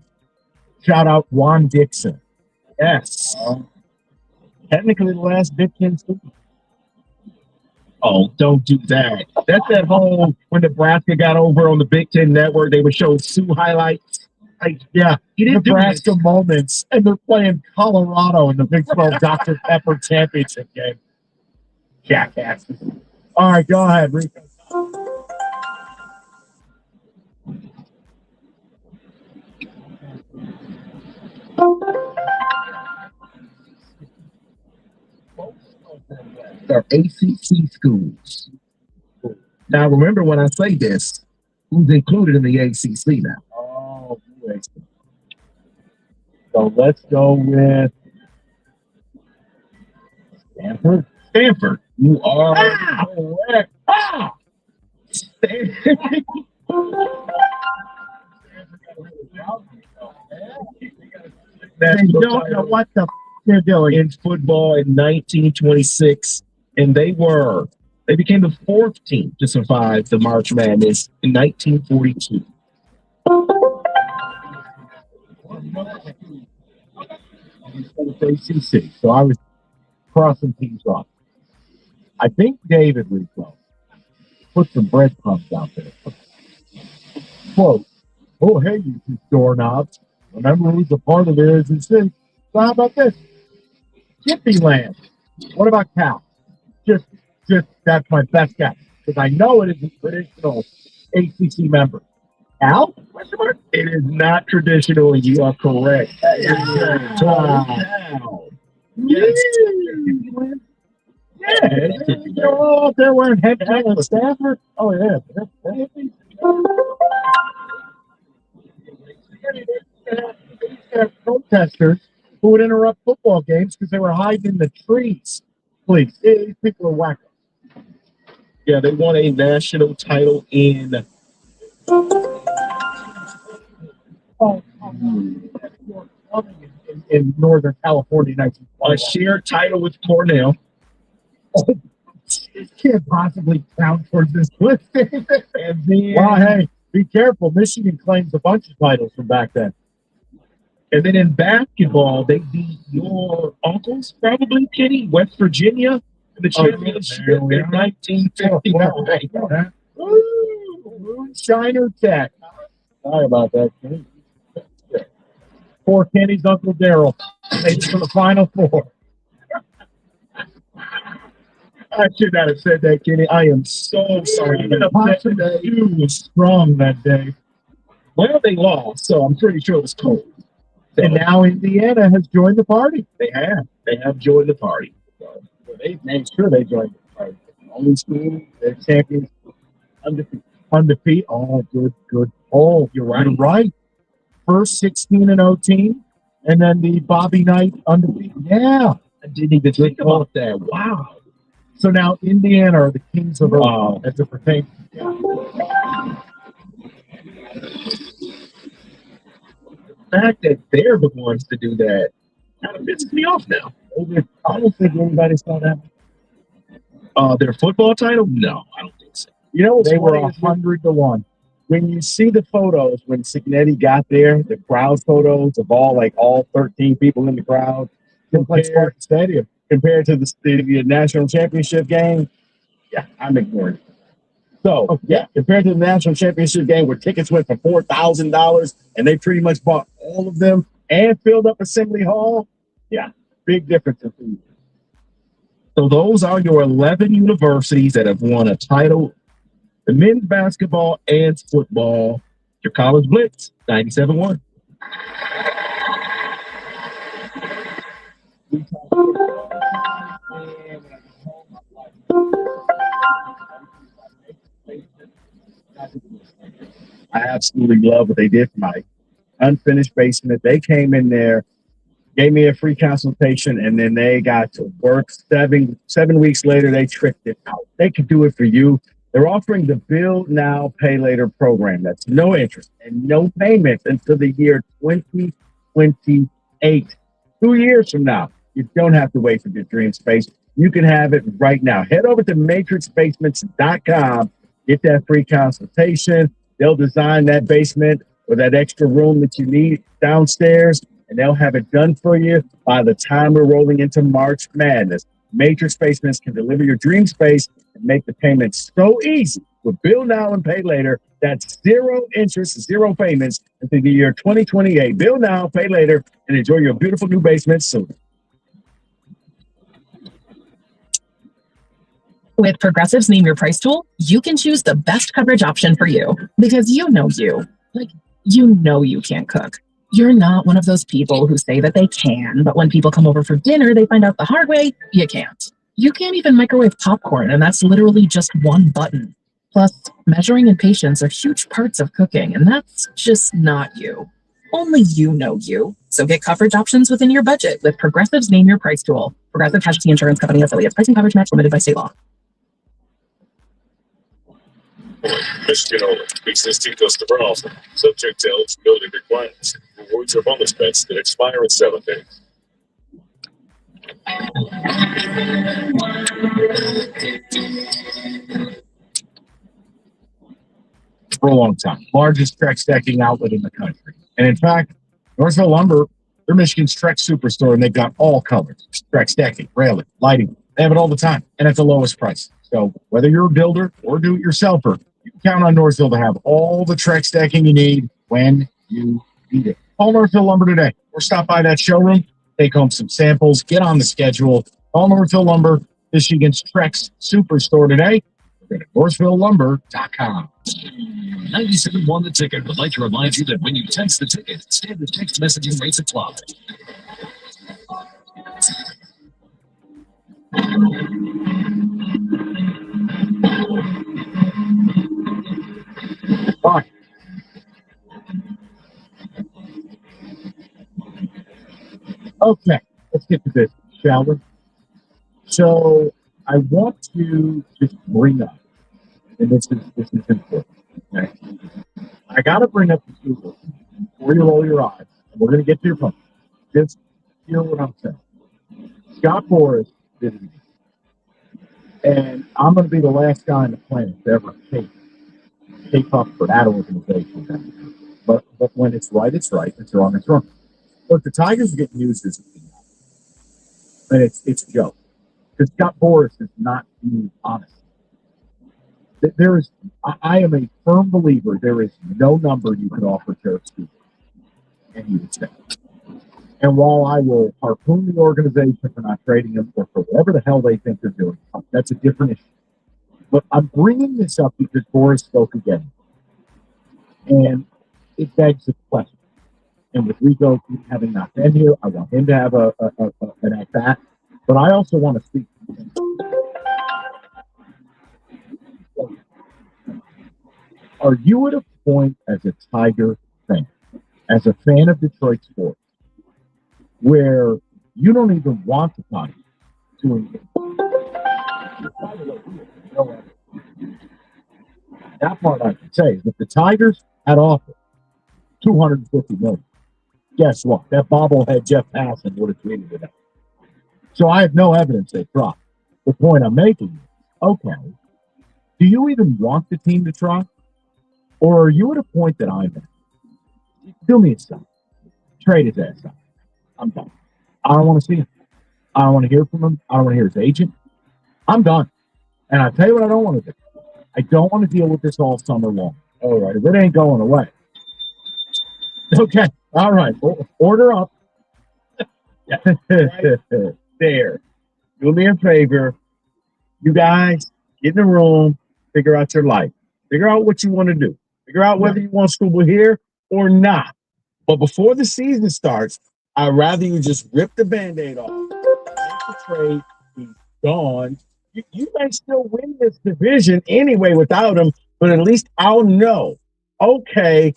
Juan Dixon. Yes. Technically the last Big Ten student. Oh, don't do that. That's that whole when Nebraska got over on the Big Ten Network, they would show Sioux highlights. Yeah, he didn't Nebraska moments, and they're playing Colorado in the Big 12 Dr. Pepper championship game. Jackasses. All right, go ahead, Rico. They're ACC schools. Now, remember when I say this, who's included in the ACC now? Oh, boy. So let's go with Stanford. Stanford. You are correct. They don't know what the they're doing in football in 1926, and they became the fourth team to survive the March Madness in 1942. ACC, so I was crossing teams off. I think David Rico put some breadcrumbs out there. Quote, oh, hey, you two doorknobs. Remember who's a part of the ACC? So how about this? Skippy Land. What about Cal? Just that's my best guess. Because I know it is a traditional ACC member. Cal? It is not traditional, and you are correct. Wow. Yes. Yeah. They're all out there wearing headgear at Stanford. Oh, yeah. Protesters who would interrupt football games because they were hiding in the trees. Please, these people are wackos. Yeah, they won a national title in. In Northern California, A shared title with Cornell. Can't possibly count towards this list. And then, Well, hey, be careful. Michigan claims a bunch of titles from back then. and then in basketball, they beat your uncles, probably, Kenny, West Virginia, in the championship in 1959. Moonshiner Tech. Sorry about that, Kenny. Poor Kenny's Uncle Daryl. Made it to the Final Four. I should not have said that, Kenny. I am so sorry. You was strong that day. Well, they lost, so I'm pretty sure it was cold. So, And now Indiana has joined the party. they have joined the party. So they made sure they joined the party. Only school, they're champions. Undefeated. Oh, good. Oh, You're right. You're right. First 16-0 team, and then the Bobby Knight undefeated. Yeah. I didn't even think about that. Wow. So now Indiana are the kings of Earth as it pertains. The fact that they're the ones to do that kind of pisses me off now. I don't think anybody saw that. Their football title? No, I don't think so. You know, they were funny is 100-1. When you see the photos when Signetti got there, the crowd photos of all 13 people in the crowd, like Spartan Stadium, compared to the national championship game, yeah, I'm ignoring it. So, yeah, compared to the national championship game where tickets went for $4,000 and they pretty much bought all of them and filled up Assembly Hall, yeah, big difference in food. So those are your 11 universities that have won a title, the men's basketball and football. Your college blitz, 97-1. I absolutely love what they did for my unfinished basement. They came in there, gave me a free consultation, and then they got to work. 7 weeks later, they tricked it out. They could do it for you. They're offering the Build Now, Pay Later program. That's no interest and no payments until the year 2028. 2 years from now, you don't have to wait for your dream space. You can have it right now. Head over to matrixbasements.com. Get that free consultation. They'll design that basement or that extra room that you need downstairs, and they'll have it done for you by the time we're rolling into March Madness. Matrix Basements can deliver your dream space and make the payments so easy with Bill Now and Pay Later. That's zero interest, zero payments until the year 2028. Bill Now, Pay Later, and enjoy your beautiful new basement soon. With Progressive's Name Your Price tool, you can choose the best coverage option for you because you know you. Like, you know you can't cook. You're not one of those people who say that they can, but when people come over for dinner, they find out the hard way, you can't. You can't even microwave popcorn, and that's literally just one button. Plus, measuring and patience are huge parts of cooking, and that's just not you. Only you know you. So get coverage options within your budget with Progressive's Name Your Price tool. Progressive Casualty Insurance Company affiliates. Pricing coverage match limited by state law. Michigan only. Existing customer offer. Subject to eligibility requirements. Rewards or bonus bets that expire in 7 days. For a long time. Largest Trex stacking outlet in the country. And in fact, Northville Lumber, they're Michigan's Trex superstore, and they've got all colors. Trex stacking, railing, lighting. They have it all the time, and at the lowest price. So whether you're a builder or do-it-yourselfer, you can count on Northville to have all the Trex stacking you need when you need it. Call Northville Lumber today or stop by that showroom, take home some samples, get on the schedule. Call Northville Lumber, Michigan's Trex superstore today. Go to NorthvilleLumber.com. 97 won the ticket would like to remind you that when you text the ticket, standard text messaging rates apply. Fine. Okay, let's get to this, shall we? So I want to just bring up, and this is important. Okay, I got to bring up the Google before you roll your eyes. And we're going to get to your phone. Just hear what I'm saying. Scott Boras visited me. And I'm going to be the last guy on the planet to ever take up for that organization. But when it's right, it's right. It's wrong, it's wrong. Look, the Tigers are getting used as a team. And it's a joke. Because Scott Boras is not being honest. I am a firm believer there is no number you can offer Derek Stoops, and he would stay. And while I will harpoon the organization for not trading him or for whatever the hell they think they're doing, that's a different issue. But I'm bringing this up because Boras spoke again. And it begs the question. And with Rico having not been here, I want him to have an at-bat. But I also want to speak to him. Are you at a point as a Tiger fan, as a fan of Detroit sports, where you don't even want the Tigers to engage? That part I can say is if the Tigers had offered $250 million, guess what? That bobblehead Jeff Passan would have tweeted it out. So I have no evidence they dropped. The point I'm making is, okay, do you even want the team to try? Or are you at a point that I'm at? Do me a second. Trade his ass out. I'm done. I don't want to see him. I don't want to hear from him. I don't want to hear his agent. I'm done. And I tell you what I don't want to do. I don't want to deal with this all summer long. All right. If it ain't going away. Okay. All right. Order up. There. Do me a favor. You guys, get in the room, figure out your life. Figure out what you want to do. Figure out whether you want Struble here or not. But before the season starts, I'd rather you just rip the Band-Aid off. Make the trade. He's gone. You may still win this division anyway without him, but at least I'll know. Okay,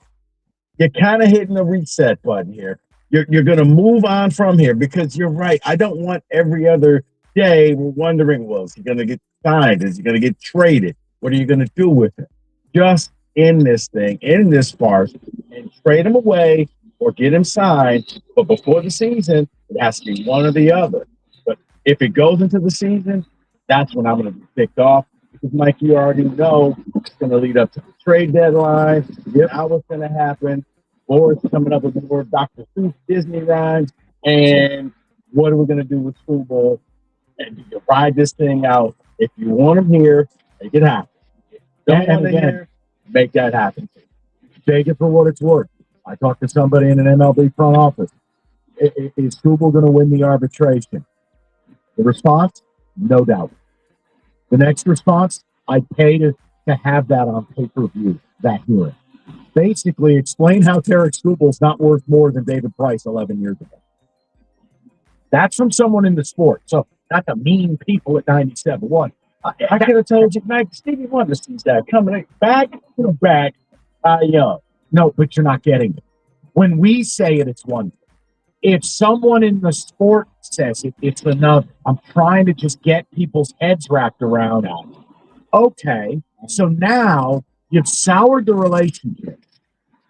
you're kind of hitting the reset button here. You're going to move on from here because you're right. I don't want every other day we're wondering, well, is he going to get signed? Is he going to get traded? What are you going to do with it? Just in this thing, in this farce, and trade him away or get him signed. But before the season, it has to be one or the other. But if it goes into the season, that's when I'm going to be ticked off. Because, Mike, you already know it's going to lead up to the trade deadline. You know what's going to happen. Boris coming up with more Dr. Seuss Disney rhymes. And what are we going to do with Struble? And you ride this thing out. If you want him here, make it happen. Don't want to hear, make that happen. Take it for what it's worth. I talked to somebody in an MLB front office. Is Struble going to win the arbitration? The response, no doubt. The next response, I'd pay to have that on pay-per-view, that hearing. Basically, explain how Tarek Struble's not worth more than David Price 11 years ago. That's from someone in the sport. So, not the mean people at 97.1. I could have told you, Mike, Stevie Wonder sees that coming back. No, but you're not getting it. When we say it, it's one thing. If someone in the sport says it, it's another. I'm trying to just get people's heads wrapped around it. Okay, so now you've soured the relationship.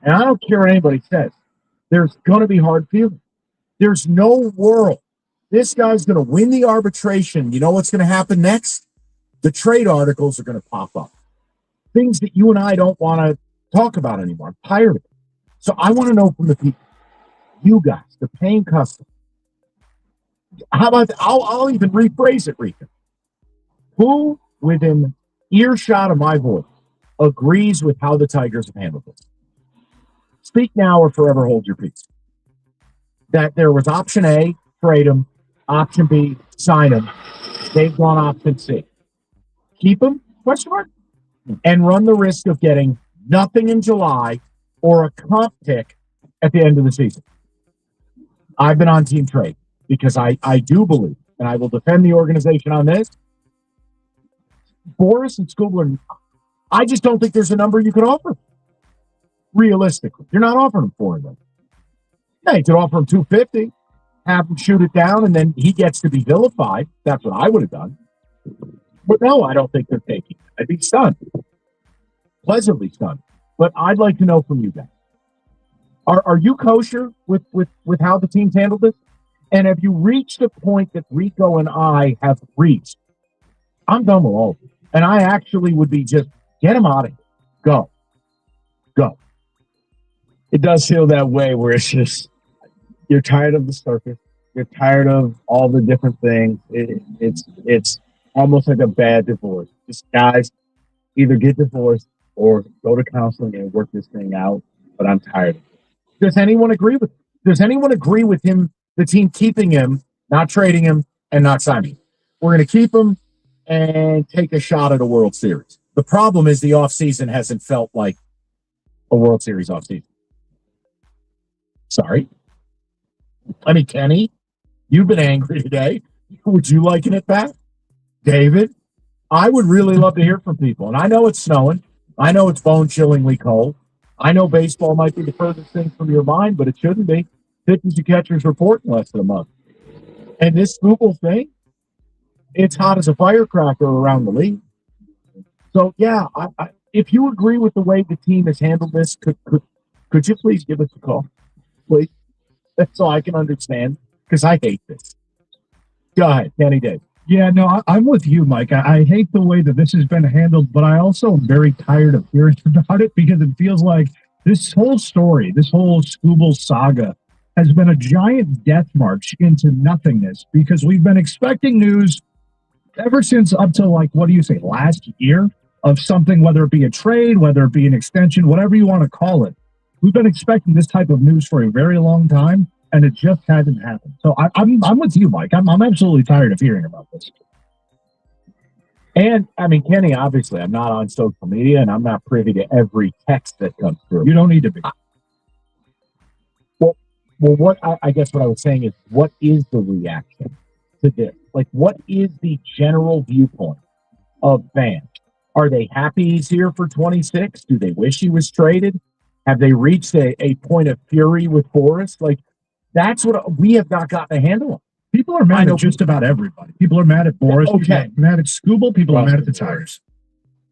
And I don't care what anybody says. There's going to be hard feelings. There's no world. This guy's going to win the arbitration. You know what's going to happen next? The trade articles are going to pop up. Things that you and I don't want to talk about anymore. I'm tired of it. So I want to know from the people, you guys, the paying customer. How about, I'll even rephrase it, Rika. Who within earshot of my voice agrees with how the Tigers have handled this? Speak now or forever hold your peace. That there was option A, trade him. Option B, sign him. They've gone option C. Keep him, question mark, and run the risk of getting nothing in July or a comp pick at the end of the season. I've been on team trade because I do believe, and I will defend the organization on this. Boras and Skubler, I just don't think there's a number you could offer. Realistically, you're not offering him $400. Yeah, you could offer him $250, have him shoot it down, and then he gets to be vilified. That's what I would have done. But no, I don't think they're taking it. I'd be stunned. Pleasantly stunned. But I'd like to know from you guys. Are you kosher with how the team's handled this? And have you reached a point that Rico and I have reached I'm done with all of it. And I actually would be just get them out of here. Go. It does feel that way where it's just you're tired of the circus. You're tired of all the different things. It's almost like a bad divorce. Just guys, either get divorced or go to counseling and work this thing out. But I'm tired of it. Does anyone agree with him, the team keeping him, not trading him, and not signing him? We're going to keep him and take a shot at a World Series. The problem is the offseason hasn't felt like a World Series offseason. Sorry. I mean, Kenny, you've been angry today. Would you liken it back? David, I would really love to hear from people. And I know it's snowing. I know it's bone-chillingly cold. I know baseball might be the furthest thing from your mind, but it shouldn't be. Pitchers and catchers report in less than a month. And this Google thing, it's hot as a firecracker around the league. So, yeah, if you agree with the way the team has handled this, could you please give us a call? Please. That's so I can understand, because I hate this. Go ahead, Kenny Dave. Yeah, no, I'm with you, Mike. I hate the way that this has been handled, but I also am very tired of hearing about it because it feels like this whole story, this whole Scooble saga has been a giant death march into nothingness because we've been expecting news ever since up to last year of something, whether it be a trade, whether it be an extension, whatever you want to call it. We've been expecting this type of news for a very long time, and it just hasn't happened. So I'm with you, Mike. I'm absolutely tired of hearing about this. And, I mean, Kenny, obviously, I'm not on social media, and I'm not privy to every text that comes through. You don't need to be. Well, what I guess what I was saying is, what is the reaction to this? Like, what is the general viewpoint of fans? Are they happy he's here for 26? Do they wish he was traded? Have they reached a point of fury with Forrest? Like, that's what we have not gotten a handle on. People are mad at just about everybody. People are mad at Boris. Okay. People are mad at Scooble. People are mad at the Tigers.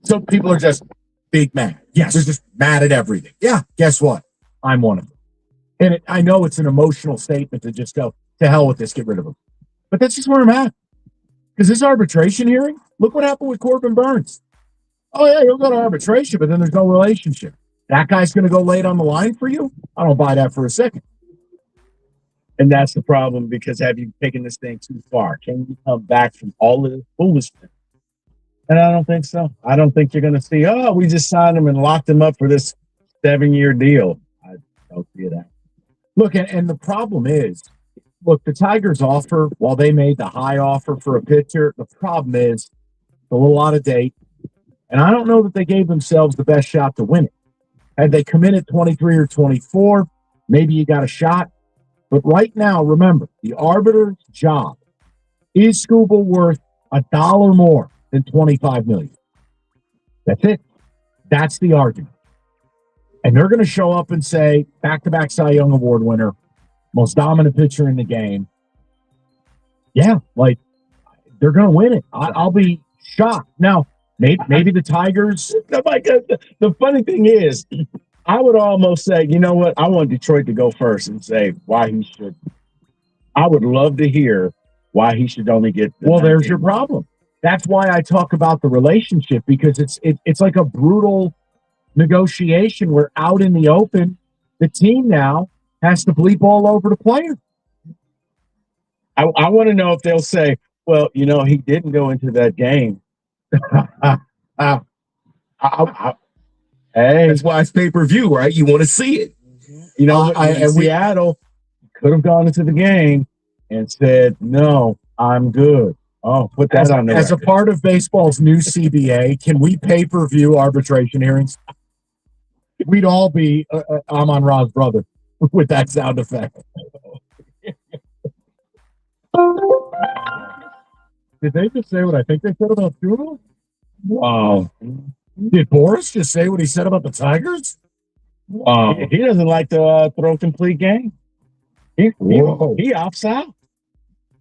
So people are just big mad. Yes. They're just mad at everything. Yeah. Guess what? I'm one of them. And I know it's an emotional statement to just go, to hell with this, get rid of him. But that's just where I'm at. Because this arbitration hearing, look what happened with Corbin Burns. Oh, yeah, he'll go to arbitration, but then there's no relationship. That guy's going to go late on the line for you? I don't buy that for a second. And that's the problem, because have you taken this thing too far? Can you come back from all of this foolishness? And I don't think so. I don't think you're going to see, oh, we just signed him and locked him up for this 7-year deal. I don't see that. Look, and the problem is, look, the Tigers offer, while they made the high offer for a pitcher, the problem is it's a little out of date. And I don't know that they gave themselves the best shot to win it. Had they come in at 23 or 24, maybe you got a shot. But right now, remember, the arbiter's job is Scooble worth $1 more than $25 million. That's it. That's the argument. And they're going to show up and say, back-to-back Cy Young Award winner, most dominant pitcher in the game. Yeah, like, they're going to win it. I'll be shocked. Now, maybe the Tigers. The funny thing is, I would almost say, you know what? I want Detroit to go first and say why he should. I would love to hear why he should only get. Well, there's your problem. That's why I talk about the relationship, because it's like a brutal negotiation where out in the open, the team now has to bleep all over the player. I want to know if they'll say, well, you know, he didn't go into that game. Hey, that's why it's pay-per-view, right? You want to see it. You know, Seattle could have gone into the game and said, no, I'm good. Oh, put that on the As a part of baseball's new CBA, can we pay-per-view arbitration hearings? We'd all be Amon Ra's brother with that sound effect. Did they just say what I think they said about Scooble? Wow. Did Boris just say what he said about the Tigers? Wow. He doesn't like to throw complete game. He opts out.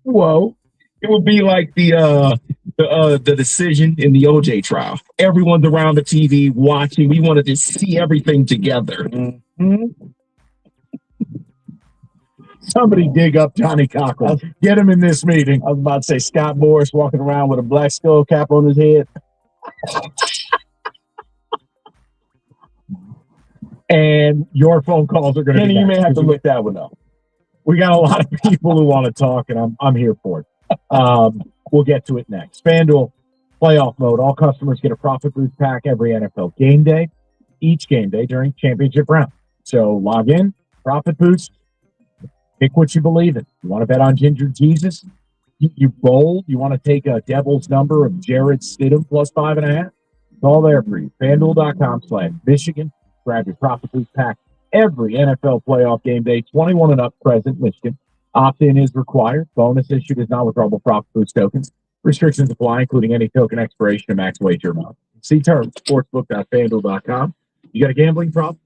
Whoa. It would be like the decision in the OJ trial. Everyone's around the TV watching. We wanted to see everything together. Mm-hmm. Somebody dig up Johnny Cochran. Get him in this meeting. I was about to say Scott Boris walking around with a black skull cap on his head. And your phone calls are going to be Kenny, you may next, have to 'cause look that one up. we got a lot of people who want to talk, and I'm here for it. We'll get to it next. FanDuel playoff mode. All customers get a profit boost pack every NFL game day, each game day during championship round. So log in, profit boost, pick what you believe in. You want to bet on Ginger Jesus? You bold? You want to take a devil's number of Jared Stidham plus 5.5? It's all there for you. FanDuel.com/Michigan. Grab your profit boost pack every NFL playoff game day. 21 and up, present Michigan. Opt-in is required. Bonus issued is non-withdrawable profit boost tokens. Restrictions apply, including any token expiration and max wager amount. See terms, sportsbook.fanduel.com. You got a gambling problem?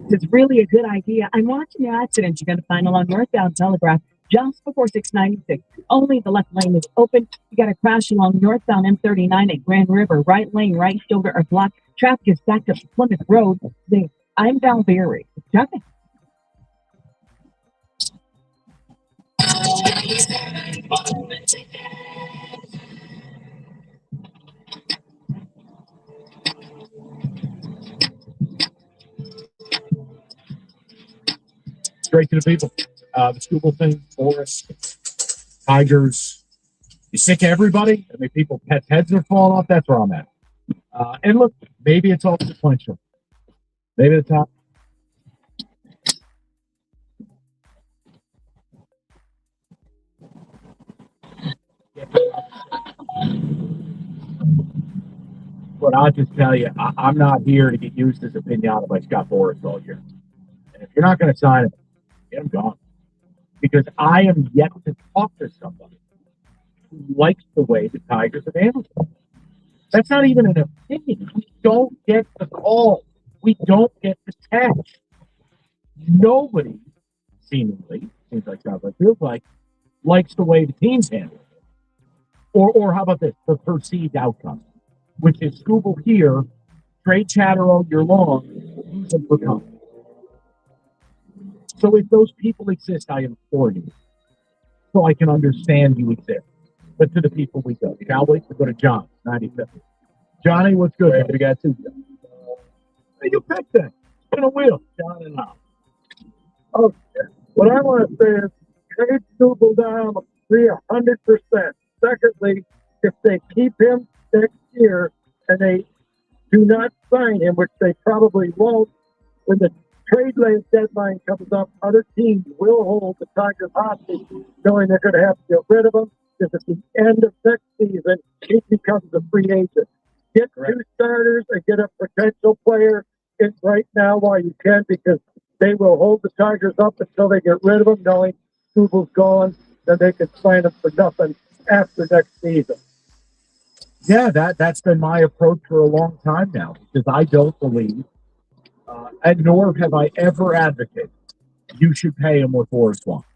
It's really a good idea. I'm watching the accident you're going to find along northbound Telegraph just before 696. Only the left lane is open. You got to crash along northbound M39 at Grand River. Right lane, right shoulder are blocked. Traffic is backed up to Plymouth Road. I'm Val Berry. Traffic. Straight to the people. The Schuylkill thing, Forest, Tigers. You sick of everybody? I mean, people, pets' heads are falling off. That's where I'm at. And look, maybe it's all sequential. Maybe the top. But I'll just tell you, I'm not here to get used as a pinata by Scott Boras all year. And if you're not going to sign it, am gone. Because I am yet to talk to somebody who likes the way the Tigers have handled it. That's not even an opinion. We don't get the call. We don't get the text. Nobody, seemingly, seems like sounds like feels like, likes the way the teams handle it. Or how about this? The perceived outcome, which is Scooble here, trade chatter all year long, use them for company. So if those people exist, I implore you, so I can understand you exist. But to the people we go. Cowboys, we go to John, 95th. Johnny, what's good? We got two. Hey, you picked that. Spin a wheel. John and I. Okay. What I want to say is trade Scooble down 300%. Secondly, if they keep him next year and they do not sign him, which they probably won't, when the trade deadline comes up, other teams will hold the Tigers hostage, knowing they're going to have to get rid of him, because at the end of next season, he becomes a free agent. Get two starters and get a potential player in right now while you can, because they will hold the Tigers up until they get rid of him, knowing Scooble's gone, then they can sign him for nothing after next season. Yeah, that's been my approach for a long time now, because I don't believe, and nor have I ever advocated, you should pay him what Boris wants.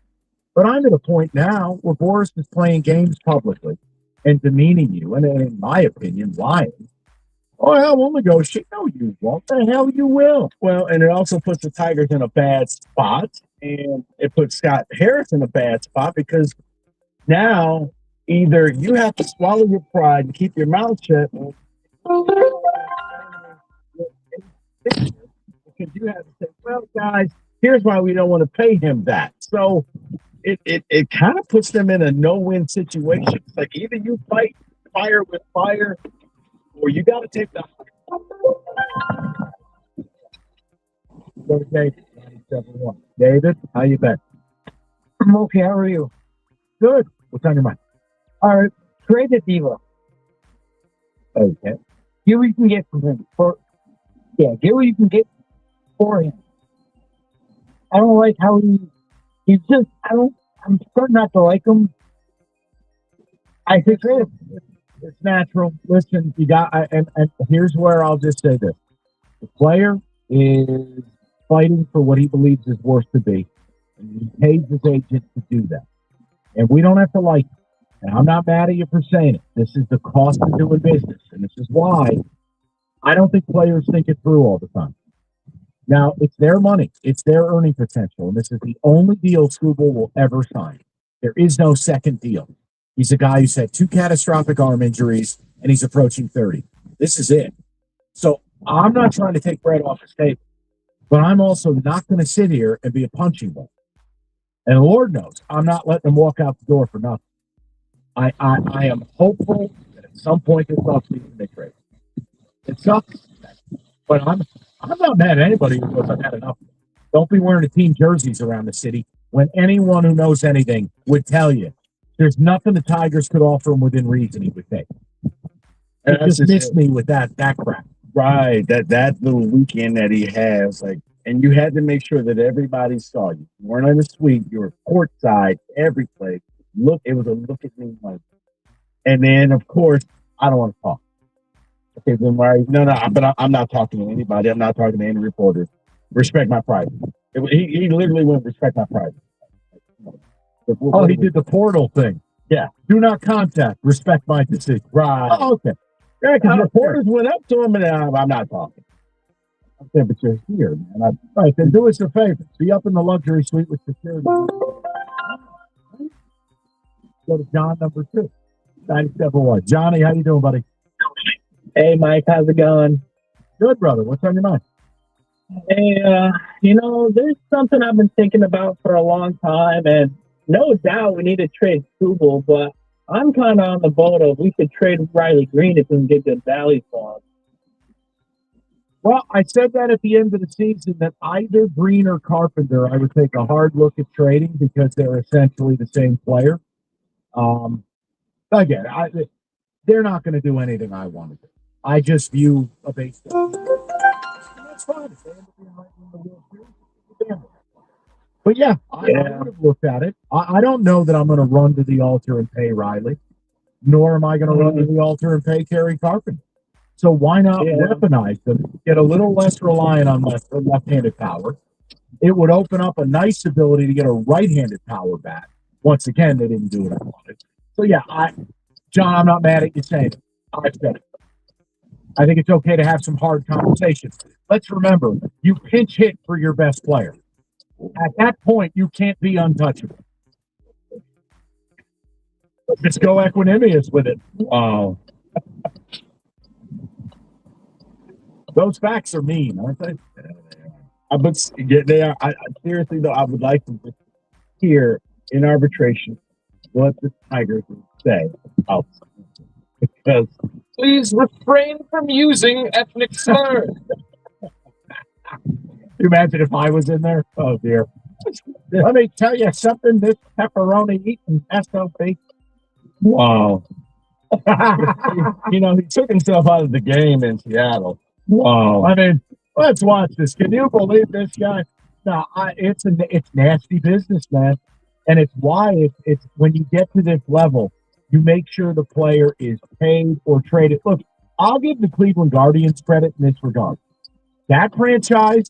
But I'm at a point now where Boris is playing games publicly and demeaning you, and in my opinion, lying. Oh, hell, we'll negotiate. No, you won't. The hell you will. Well, and it also puts the Tigers in a bad spot, and it puts Scott Harris in a bad spot, because now either you have to swallow your pride and keep your mouth shut, because you have to say, well, guys, here's why we don't want to pay him that. So it kind of puts them in a no-win situation. It's like either you fight fire with fire, or you got to take the. Go to David, 97.1. David, how you been? I'm okay. How are you? Good. What's on your mind? All right. Trade the Diva. Okay. Get what you can get from him. Get what you can get for him. I don't like how he's just, I'm starting not to like him. I think it's natural. Listen, you got, and here's where I'll just say this. The player is fighting for what he believes is worth to be. And he pays his agent to do that. And we don't have to like it. And I'm not mad at you for saying it. This is the cost of doing business. And this is why I don't think players think it through all the time. Now, it's their money. It's their earning potential. And this is the only deal Scooble will ever sign. There is no second deal. He's a guy who's had 2 catastrophic arm injuries, and he's approaching 30. This is it. So I'm not trying to take bread off his table, but I'm also not going to sit here and be a punching ball. And Lord knows, I'm not letting him walk out the door for nothing. I am hopeful that at some point this offseason they trade. It sucks, but I'm not mad at anybody who goes, I've had enough. Don't be wearing the team jerseys around the city when anyone who knows anything would tell you there's nothing the Tigers could offer him within reason he would take. It just missed me with that crap. Right, that little weekend that he has, like, and you had to make sure that everybody saw you. You weren't in the suite, you were courtside, every place. Look, it was a look at me moment. And then, of course, I don't want to talk. Okay, then why? No, but I'm not talking to anybody. I'm not talking to any reporters. Respect my private. He literally went respect my private. Oh, he did the portal thing. Yeah. Do not contact. Respect my decision. Right. Oh, okay. Yeah, because reporters went up to him and I'm not talking. Okay, but you're here, man. Right, then do us a favor. Be up in the luxury suite with security. Go to John number 2. 97.1. Johnny, how you doing, buddy? Hey, Mike, how's it going? Good, brother. What's on your mind? Hey, there's something I've been thinking about for a long time, and no doubt we need to trade Scooble, but I'm kind of on the boat of we could trade Riley Green if we can get good value for him. Well, I said that at the end of the season that either Green or Carpenter, I would take a hard look at trading because they're essentially the same player. Again, they're not going to do anything I want to do. I just view a baseball. That's fine. If they end up being right in the World Series, damn it. But yeah, I would have looked at it. I don't know that I'm going to run to the altar and pay Riley, nor am I going to run to the altar and pay Kerry Carpenter. So why not weaponize them, get a little less reliant on left-handed power? It would open up a nice ability to get a right-handed power bat. Once again, they didn't do what I wanted. So yeah, John, I'm not mad at you saying it. I said it. I think it's okay to have some hard conversations. Let's remember, you pinch hit for your best player. At that point, you can't be untouchable. Just go Equanimous with it. Wow. Those facts are mean, aren't they? But they are. I seriously though, I would like to just hear in arbitration what the Tigers would say about something. Because Please refrain from using ethnic slurs. you imagine if I was in there? Oh dear. Let me tell you something. This pepperoni eating SOB. wow. He took himself out of the game in Seattle. Wow. I mean, let's watch this. Can you believe this guy? No, it's nasty business, man. And it's why it's when you get to this level, you make sure the player is paid or traded. Look, I'll give the Cleveland Guardians credit in this regard. That franchise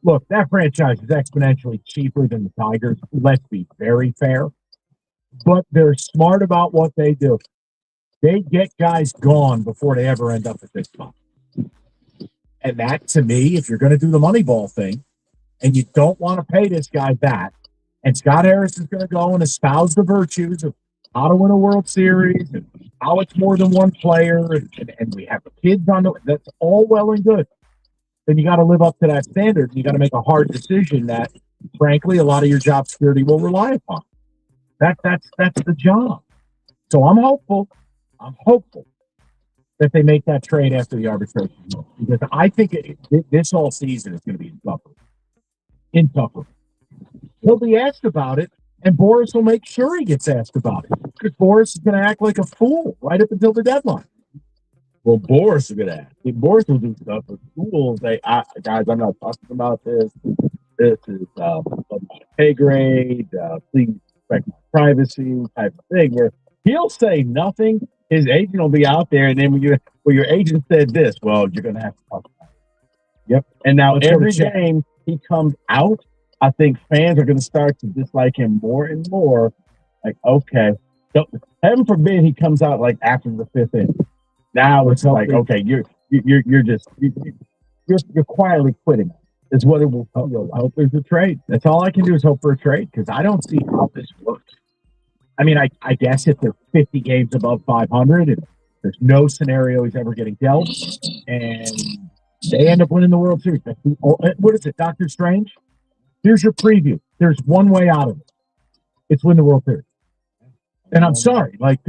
is exponentially cheaper than the Tigers. Let's be very fair. But they're smart about what they do. They get guys gone before they ever end up at this spot. And that, to me, if you're going to do the Moneyball thing, and you don't want to pay this guy that, and Scott Harris is going to go and espouse the virtues of how to win a World Series and how it's more than one player, and we have the kids on that's all well and good. Then you got to live up to that standard. You got to make a hard decision that, frankly, a lot of your job security will rely upon. That's the job. So I'm hopeful that they make that trade after the arbitration, because I think this whole season is going to be insufferable. He'll be asked about it, and Boris will make sure he gets asked about it, because Boris is going to act like a fool right up until the deadline. Well, Boris is going to ask. Boris will do stuff, but school will say, guys, I'm not talking about this. This is my pay grade. Please respect my privacy type of thing, where he'll say nothing. His agent will be out there, and then when your agent said this, well, you're going to have to talk about it. Yep. And now every game he comes out, I think fans are going to start to dislike him more and more. Like, okay, heaven forbid he comes out like after the fifth inning. Now it's like, okay, you're quietly quitting. Is what it will feel like. I hope there's a trade. That's all I can do is hope for a trade, because I don't see how this works. I mean, I guess if they're 50 games above 500 and there's no scenario he's ever getting dealt, and they end up winning the World Series. What is it, Doctor Strange? Here's your preview. There's one way out of it. It's win the World Series. And I'm sorry, like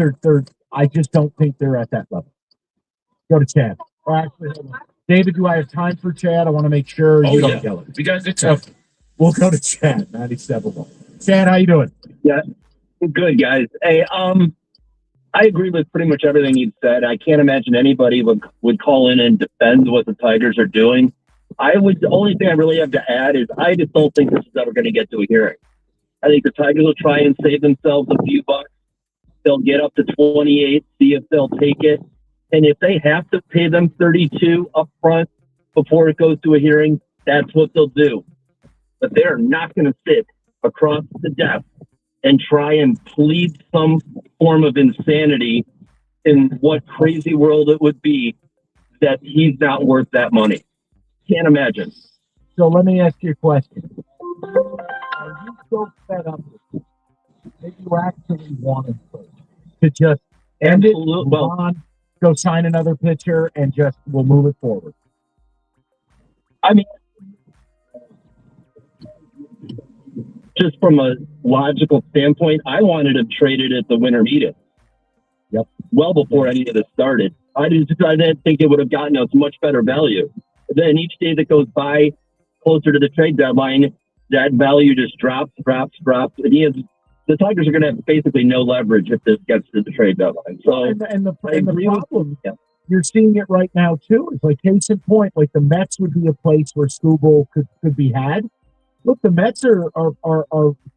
I just don't think they're at that level. Go to Chad. Or actually, David, do I have time for Chad? I want to make sure you don't kill it. We got the time. We'll go to Chad, 97. Chad, how you doing? Yeah. Good, guys. Hey, I agree with pretty much everything you said. I can't imagine anybody would call in and defend what the Tigers are doing. The only thing I really have to add is I just don't think this is ever going to get to a hearing. I think the Tigers will try and save themselves a few bucks. They'll get up to 28, see if they'll take it. And if they have to pay them 32 up front before it goes to a hearing, that's what they'll do. But they're not going to sit across the desk and try and plead some form of insanity in what crazy world it would be that he's not worth that money. Can't imagine. So let me ask you a question. Are you so fed up with it that you actually wanted to just end it, move on, go sign another pitcher, and just we'll move it forward? I mean, just from a logical standpoint, I wanted him traded at the winter meeting. Yep. Well before any of this started. I didn't think it would have gotten us much better value. Then each day that goes by closer to the trade deadline, that value just drops. And the Tigers are going to have basically no leverage if this gets to the trade deadline. So, and the problem, you're seeing it right now too. It's like case in point, like the Mets would be a place where Skubal could be had. Look, the Mets are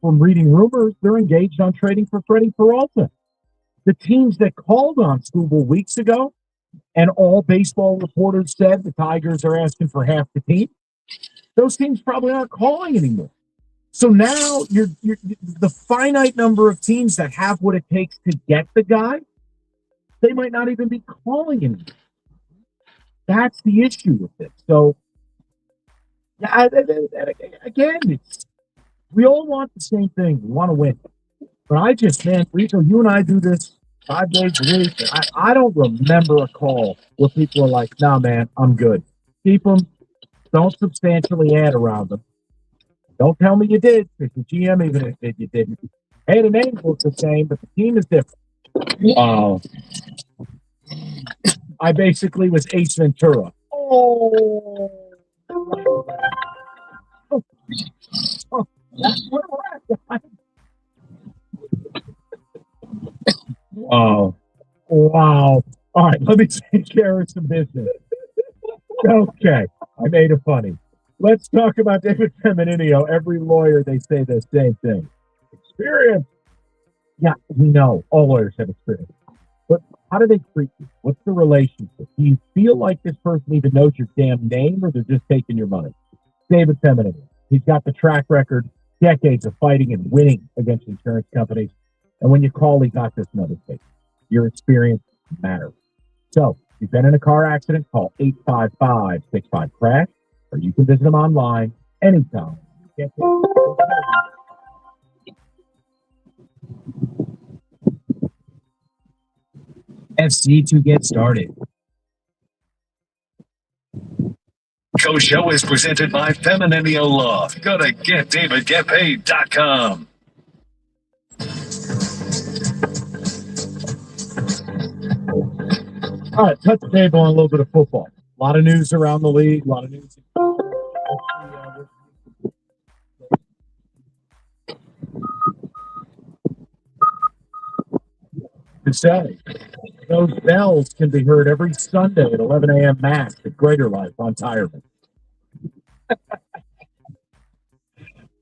from reading rumors, they're engaged on trading for Freddie Peralta. The teams that called on Skubal weeks ago, and all baseball reporters said the Tigers are asking for half the team, those teams probably aren't calling anymore. So now you're the finite number of teams that have what it takes to get the guy, they might not even be calling anymore. That's the issue with it. So, yeah, again, we all want the same thing. We want to win. But I just, man, Rico, you and I do this 5 days a week. And I don't remember a call where people are like, nah, man, I'm good. Keep them. Don't substantially add around them. Don't tell me you did, because the GM even if you didn't. Hey, the names look the same, but the team is different. I basically was Ace Ventura. Oh, that's where we're at. Oh, wow. All right, let me take care of some business. Okay, I made it funny. Let's talk about David Femininio. Every lawyer, they say the same thing. Experience. Yeah, we know. All lawyers have experience. But how do they treat you? What's the relationship? Do you feel like this person even knows your damn name, or they're just taking your money? David Femininio. He's got the track record, decades of fighting and winning against insurance companies. And when you call, he got this another thing. Your experience matters. So, if you've been in a car accident, call 855-65-CRASH, or you can visit them online anytime. FC to get started. Coach Show is presented by Femininio Law. Go to GetDavidGetPaid.com. All right, touch the table on a little bit of football. A lot of news around the league, a lot of news. To say, those bells can be heard every Sunday at 11 a.m. Max at Greater Life on Tireman.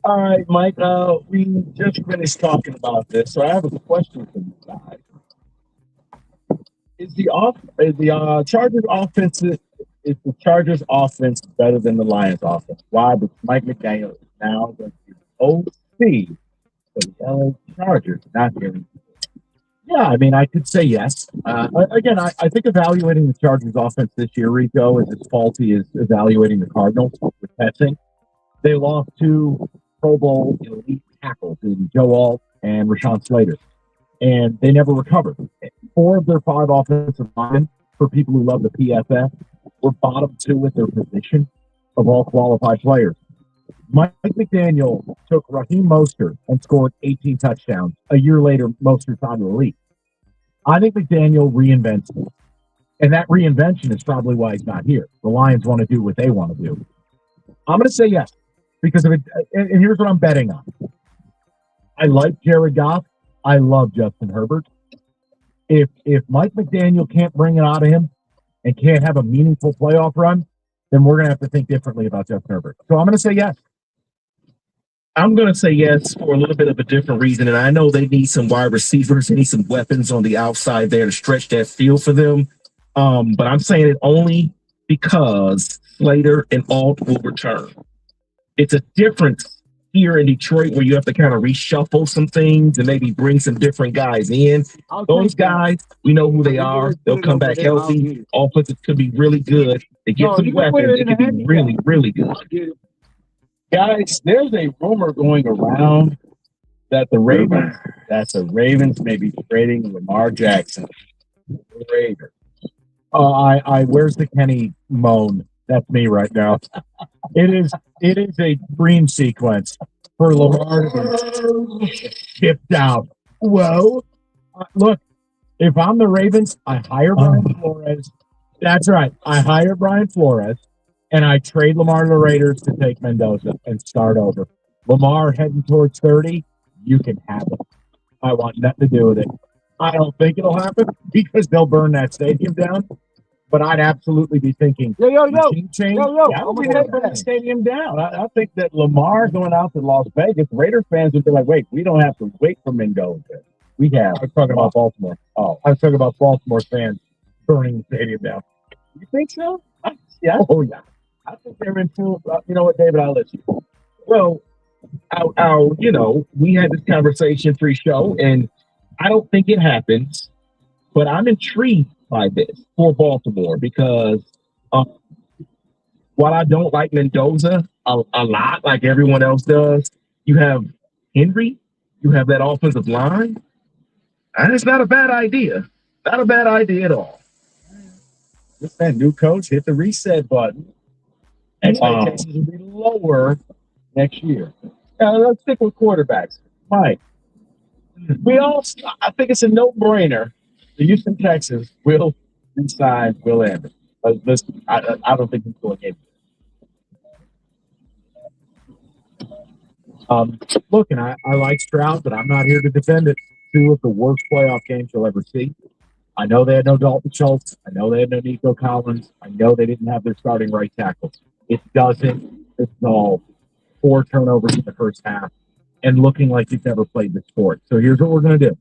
All right, Mike, we just finished talking about this, so I have a question for you guys. Is the Chargers offense is the Chargers offense better than the Lions offense? Why? Because Mike McDaniel is now going to be OC for the LA Chargers, not here. Yeah, I mean, I could say yes. Again, I think evaluating the Chargers offense this year, Rico, is as faulty as evaluating the Cardinals with testing. They lost 2 Pro Bowl elite tackles in Joe Alt and Rashawn Slater, and they never recovered. 4 of their 5 offensive linemen, for people who love the PFF, were bottom 2 at their position of all qualified players. Mike McDaniel took Raheem Mostert and scored 18 touchdowns. A year later, Mostert's on the elite. I think McDaniel reinvents it. And that reinvention is probably why he's not here. The Lions want to do what they want to do. I'm going to say yes, because of it. And here's what I'm betting on. I like Jared Goff. I love Justin Herbert. If Mike McDaniel can't bring it out of him and can't have a meaningful playoff run, then we're going to have to think differently about Justin Herbert. So I'm going to say yes. I'm going to say yes for a little bit of a different reason. And I know they need some wide receivers. They need some weapons on the outside there to stretch that field for them. But I'm saying it only because Slater and Alt will return. It's a difference here in Detroit where you have to kind of reshuffle some things and maybe bring some different guys in. Those guys, we know who they are. They'll come back healthy. Offense could be really good. They get some weapons. It could be really, really good. Guys, there's a rumor going around that the Ravens may be trading Lamar Jackson. Raiders. Where's the Kenny moan? That's me right now. It is a dream sequence for Lamar to be shipped out. Whoa. Look, if I'm the Ravens, I hire Brian Flores. That's right. I hire Brian Flores, and I trade Lamar to the Raiders to take Mendoza and start over. Lamar heading towards 30, you can have it. I want nothing to do with it. I don't think it'll happen because they'll burn that stadium down. but I'd absolutely be thinking, yo, machine change. yo, Yeah, I don't we think had they'd that burn the stadium down. I think that Lamar going out to Las Vegas, Raider fans would be like, wait, we don't have to wait for Mendoza. We have. I was talking about Baltimore. Oh, I was talking about Baltimore fans burning the stadium down. you think so? Yeah. Oh yeah. I think they're in full. You know what, David? I'll let you. Well, we had this conversation pre-show, and I don't think it happens, but I'm intrigued by this for Baltimore because while I don't like Mendoza a lot, like everyone else does, you have Henry, you have that offensive line, and it's not a bad idea. Not a bad idea at all. Just that new coach hit the reset button. Expectations will be lower next year. Let's stick with quarterbacks. Mike, I think it's a no-brainer. The Houston Texans will re-sign Will Anderson. Listen, I don't think he's going anywhere. Look, and I like Stroud, but I'm not here to defend it. Two of the worst playoff games you'll ever see. I know they had no Dalton Schultz. I know they had no Nico Collins. I know they didn't have their starting right tackle. It doesn't resolve 4 turnovers in the first half and looking like you've never played the sport. So here's what we're going to do.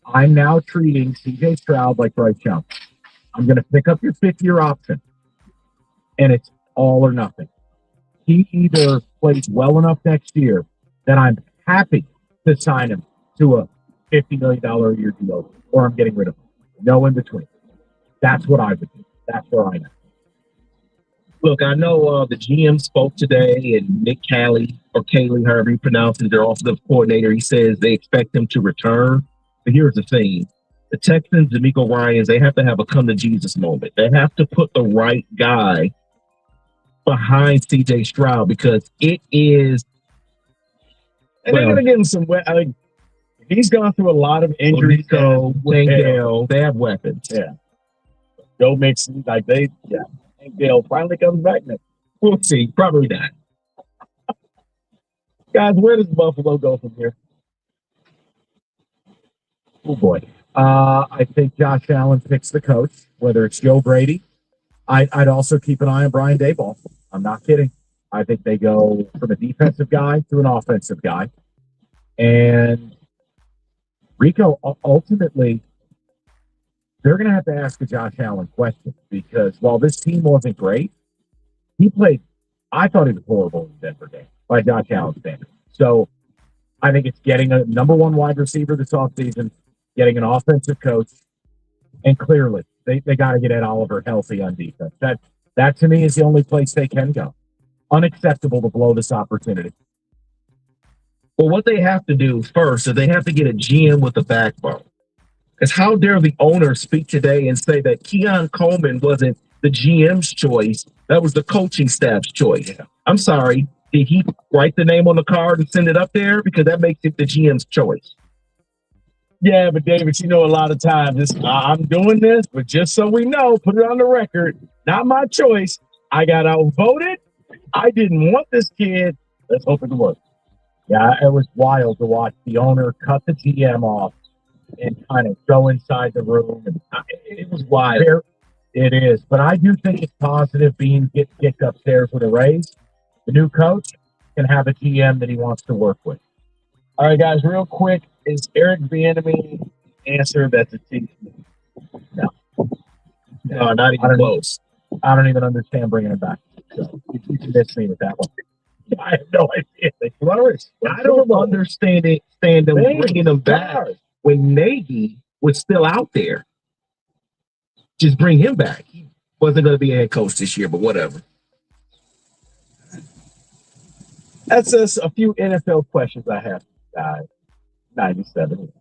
I'm now treating CJ Stroud like Bryce Young. I'm going to pick up your 5th-year option, and it's all or nothing. He either plays well enough next year that I'm happy to sign him to a $50 million a year deal, or I'm getting rid of him. No in between. That's what I would do. That's where I'm at. Look, I know the GM spoke today, and Nick Caley, or Caley, however you pronounce it, their offensive coordinator, he says they expect him to return. But here's the thing. The Texans, DeMeco Ryans, they have to have a come-to-Jesus moment. They have to put the right guy behind C.J. Stroud because it is... And they're going to give him some... he's gone through a lot of injuries. Nico, Dale, they have weapons. Yeah. Joe Mixon, I think Dale finally comes back next. We'll see. Probably not. Guys, where does Buffalo go from here? Oh, boy. I think Josh Allen picks the coach, whether it's Joe Brady. I'd also keep an eye on Brian Daboll. I'm not kidding. I think they go from a defensive guy to an offensive guy. And Rico, ultimately, they're going to have to ask a Josh Allen question because while this team wasn't great, I thought he was horrible in the Denver game by Josh Allen standards. So I think it's getting a number 1 wide receiver this offseason, getting an offensive coach, and clearly they got to get Ed Oliver healthy on defense. That to me is the only place they can go. Unacceptable to blow this opportunity. Well, what they have to do first is they have to get a GM with a backbone. Because how dare the owner speak today and say that Keon Coleman wasn't the GM's choice, that was the coaching staff's choice. Yeah. I'm sorry, did he write the name on the card and send it up there? Because that makes it the GM's choice. Yeah, but David, a lot of times I'm doing this, but just so we know, put it on the record, not my choice. I got outvoted. I didn't want this kid. Let's hope it works. Yeah, it was wild to watch the owner cut the GM off and kind of go inside the room. And it was wild. It is. But I do think it's positive being get kicked upstairs with a raise. The new coach can have a GM that he wants to work with. All right, guys, real quick. Is Eric Bieniemy answer that's a team? No, not even close. I don't even understand bringing it back. So you convinced me with that one. I have no idea. I don't understand them bringing them back when Nagy was still out there. Just bring him back. He wasn't going to be a head coach this year, but whatever. That's just a few NFL questions I have. 97.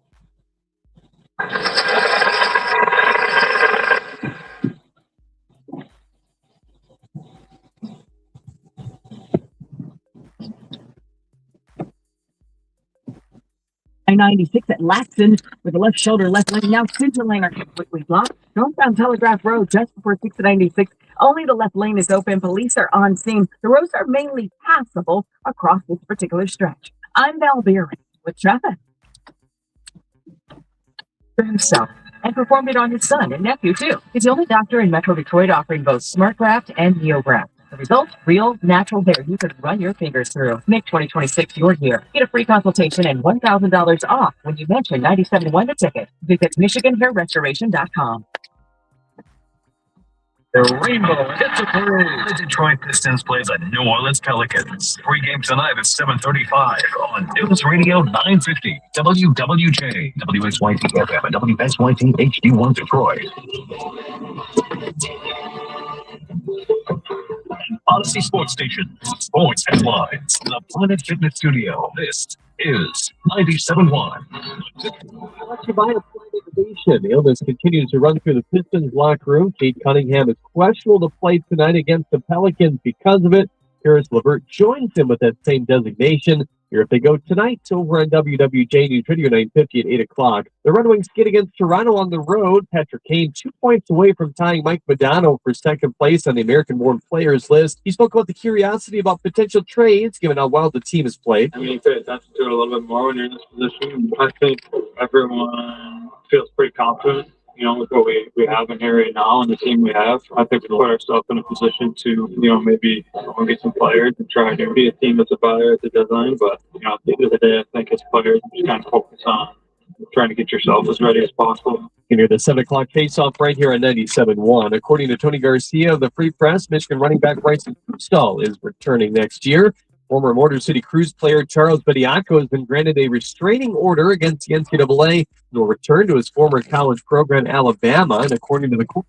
I-96 at Laxton with the left shoulder, left lane. Now center lane are completely blocked. Northbound Telegraph Road just before 6 at 96. Only the left lane is open. Police are on scene. The roads are mainly passable across this particular stretch. I'm Val Beery with traffic. South and performed it on his son and nephew too. He's the only doctor in Metro Detroit offering both SmartGraft and NeoGraft. The result? Real, natural hair you could run your fingers through. Make 2026 your year. Get a free consultation and $1,000 off when you mention 97.1 the ticket. Visit MichiganHairRestoration.com. The Rainbow hits a parade. The Detroit Pistons play the New Orleans Pelicans. Pre-game tonight at 7:35 on News Radio 950 WWJ, WXYT FM, and WSYT HD1 Detroit. Odyssey Sports Station. Sports headlines. The Planet Fitness Studio. This is 97.1. Brought to you by Applied Innovation. The illness continues to run through the Pistons locker room. Kate Cunningham is questionable to play tonight against the Pelicans because of it. Karis LeVert joins him with that same designation. Here if they go tonight over on WWJ News Radio 950 at 8 o'clock. The Red Wings skid against Toronto on the road. Patrick Kane 2 points away from tying Mike Modano for second place on the American-born players list. He spoke about the curiosity about potential trades, given how well the team has played. I mean, you pay attention to it a little bit more when you're in this position. I think everyone feels pretty confident, you know, with what we have in here right now and the team we have. I think we put ourselves in a position to, you know, maybe get some players and try to be a team that's a buyer at the deadline. But, you know, at the end of the day, I think as players, you just kind of focus on trying to get yourself as ready as possible. You can hear the 7 o'clock face-off right here on 97.1. According to Tony Garcia of the Free Press, Michigan running back Bryson Kussel is returning next year. Former Motor City Cruise player Charles Bediako has been granted a restraining order against the NCAA and will return to his former college program, Alabama. And according to the court,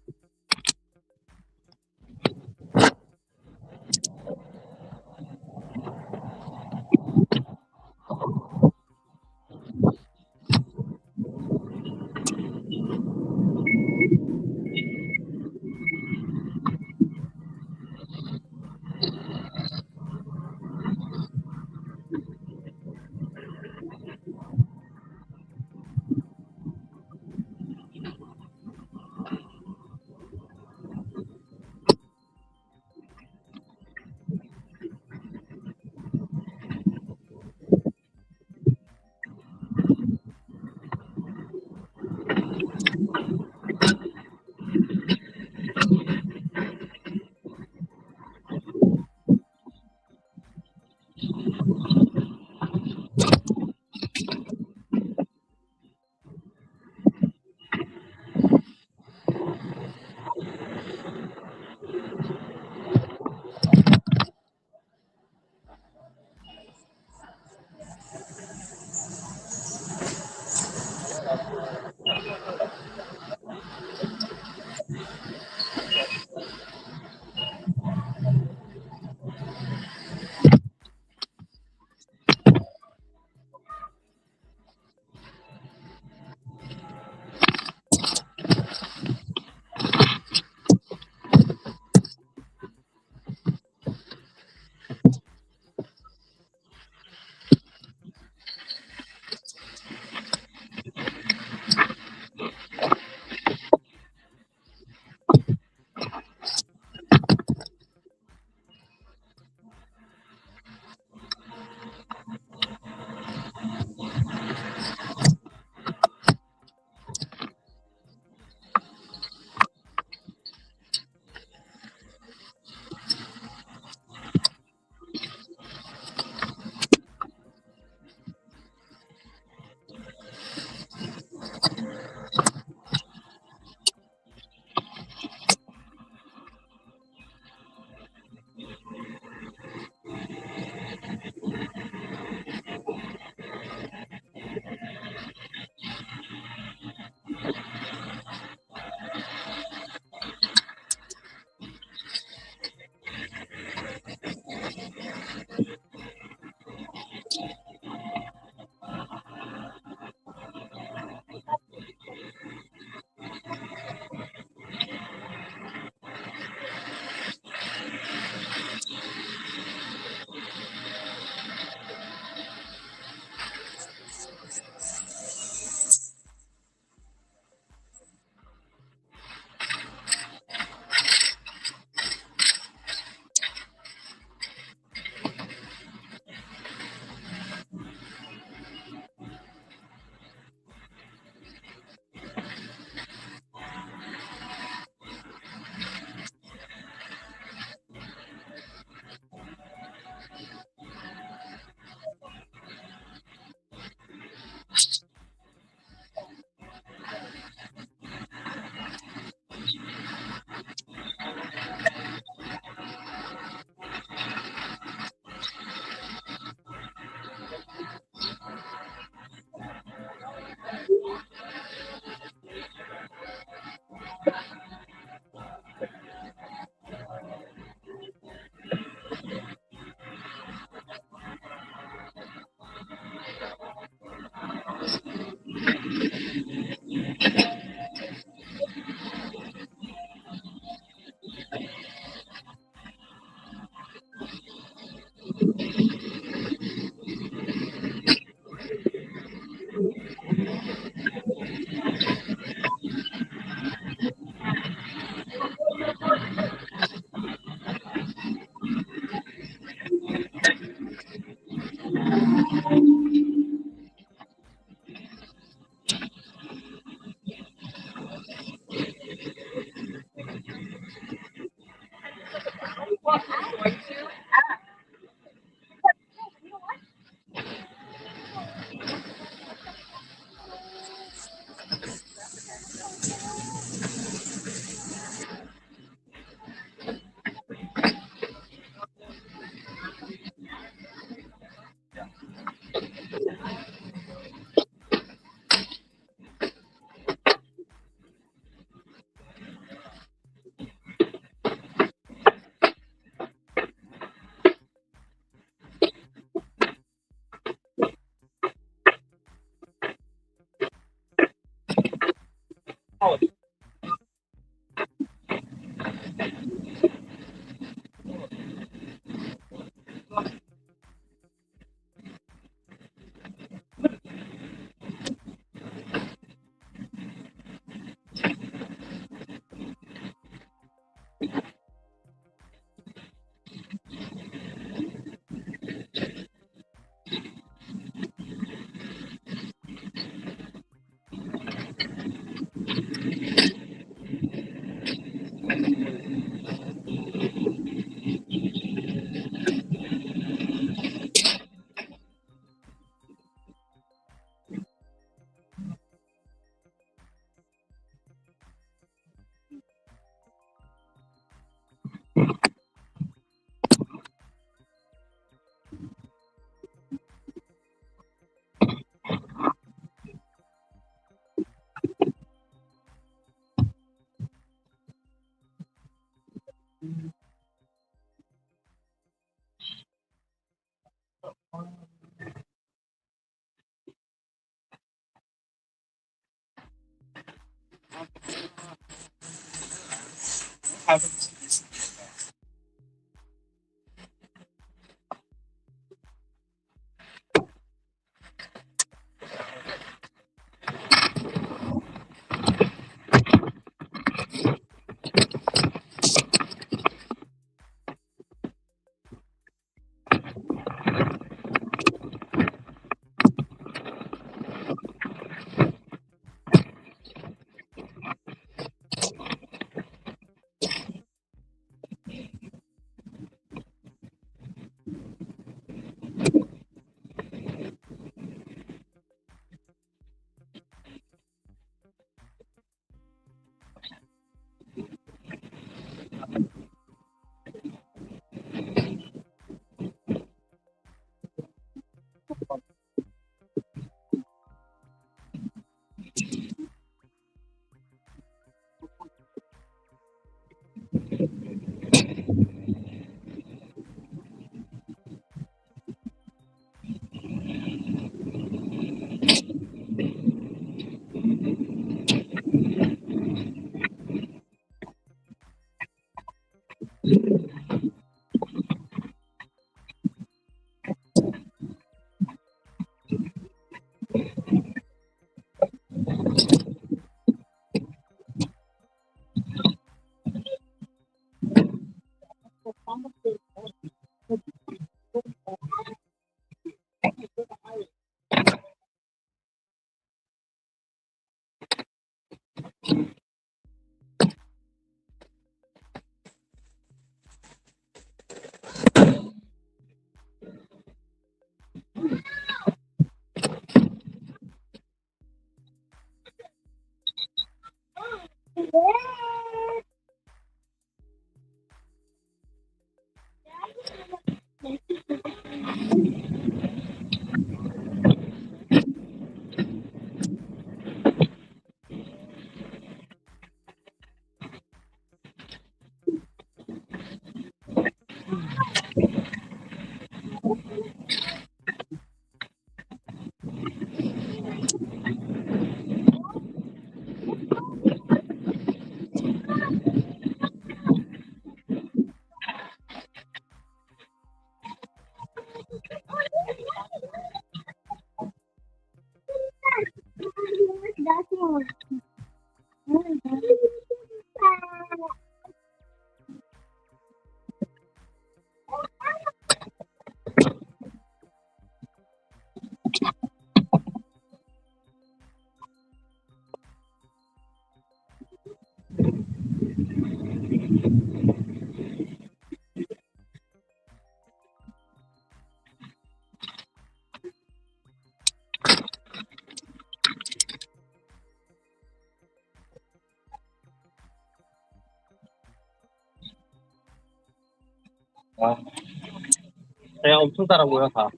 네, 엄청 따라고요, 다.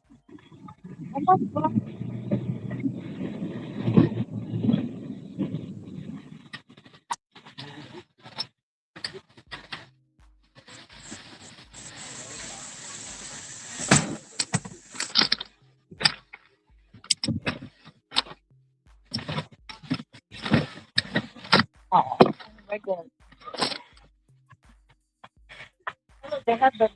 Oo. Oh my God. They have the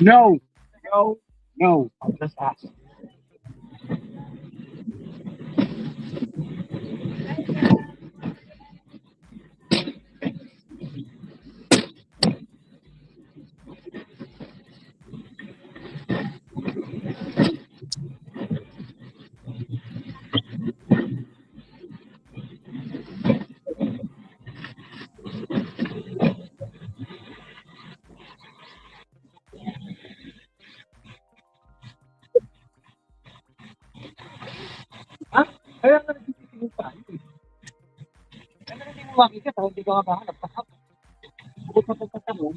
No, no, no. I'm just asking. Ah, kaya nga nagtitingin tayo eh. Kaya nga hindi mo makikita, hindi ka makahanap. Bukod sa pagkatanong,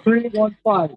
Three, 1, 5.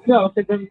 Yeah, I'll take them,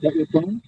That your phone?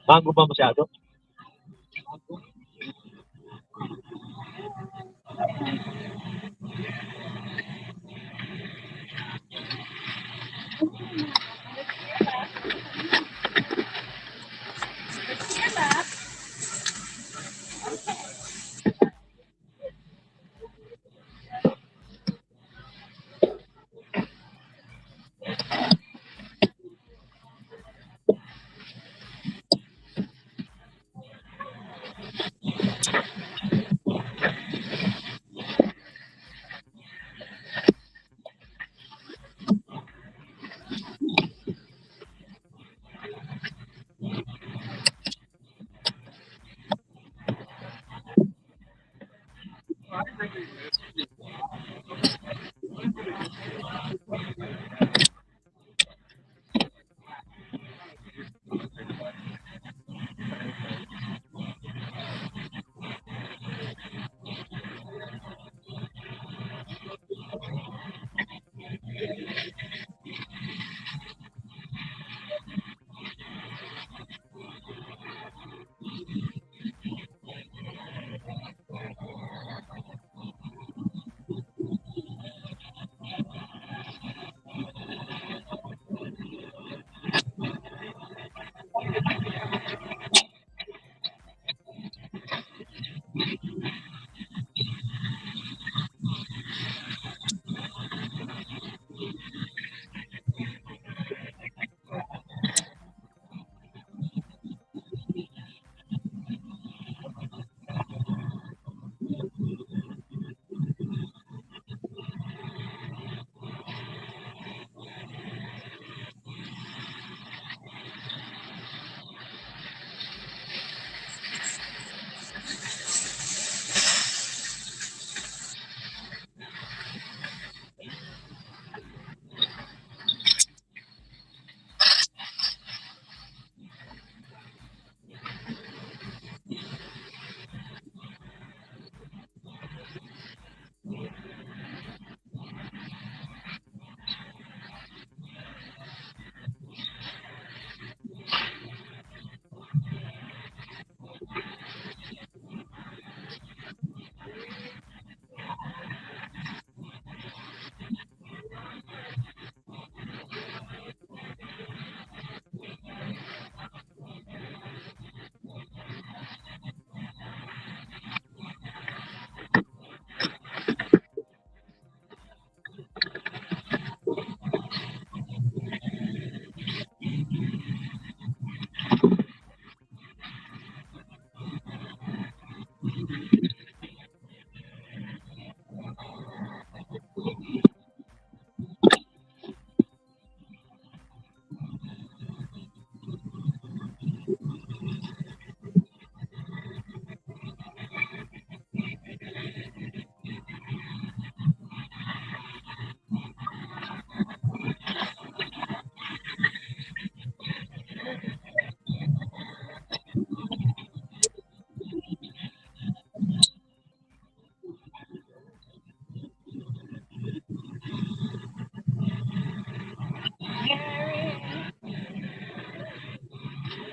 Bago ba masyado?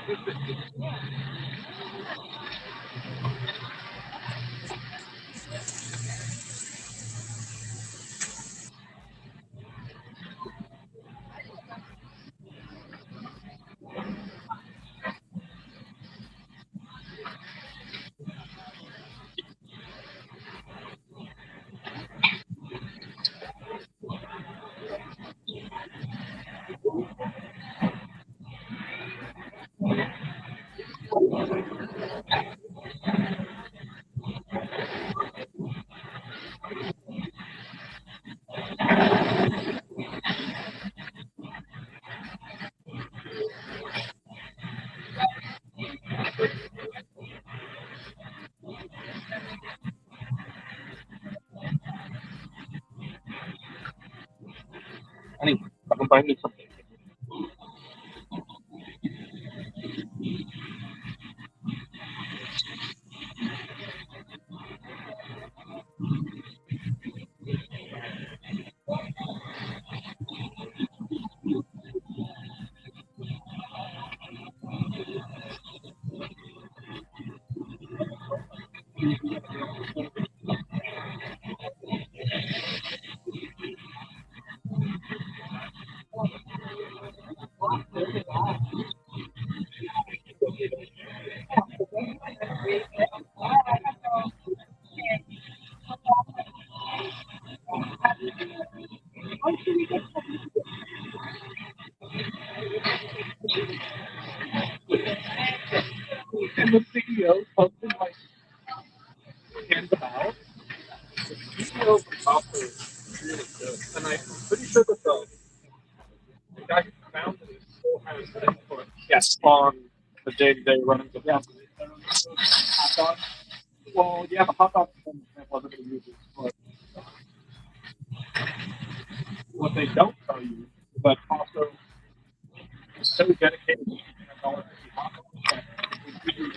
Honey, come find me something. And the CEO something like hands about. The CEO from Costco is really good, and I'm pretty sure that the guy who founded it still has input on the day-to-day runnings of the company. Hot dog. Well, yeah, the hot dog wasn't going to use it, but what they don't tell you is that Costco is so dedicated to $1.50 hot dogs that we do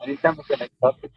anytime we're going to cut it.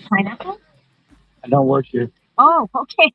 Pineapple? I don't work here. Oh, okay.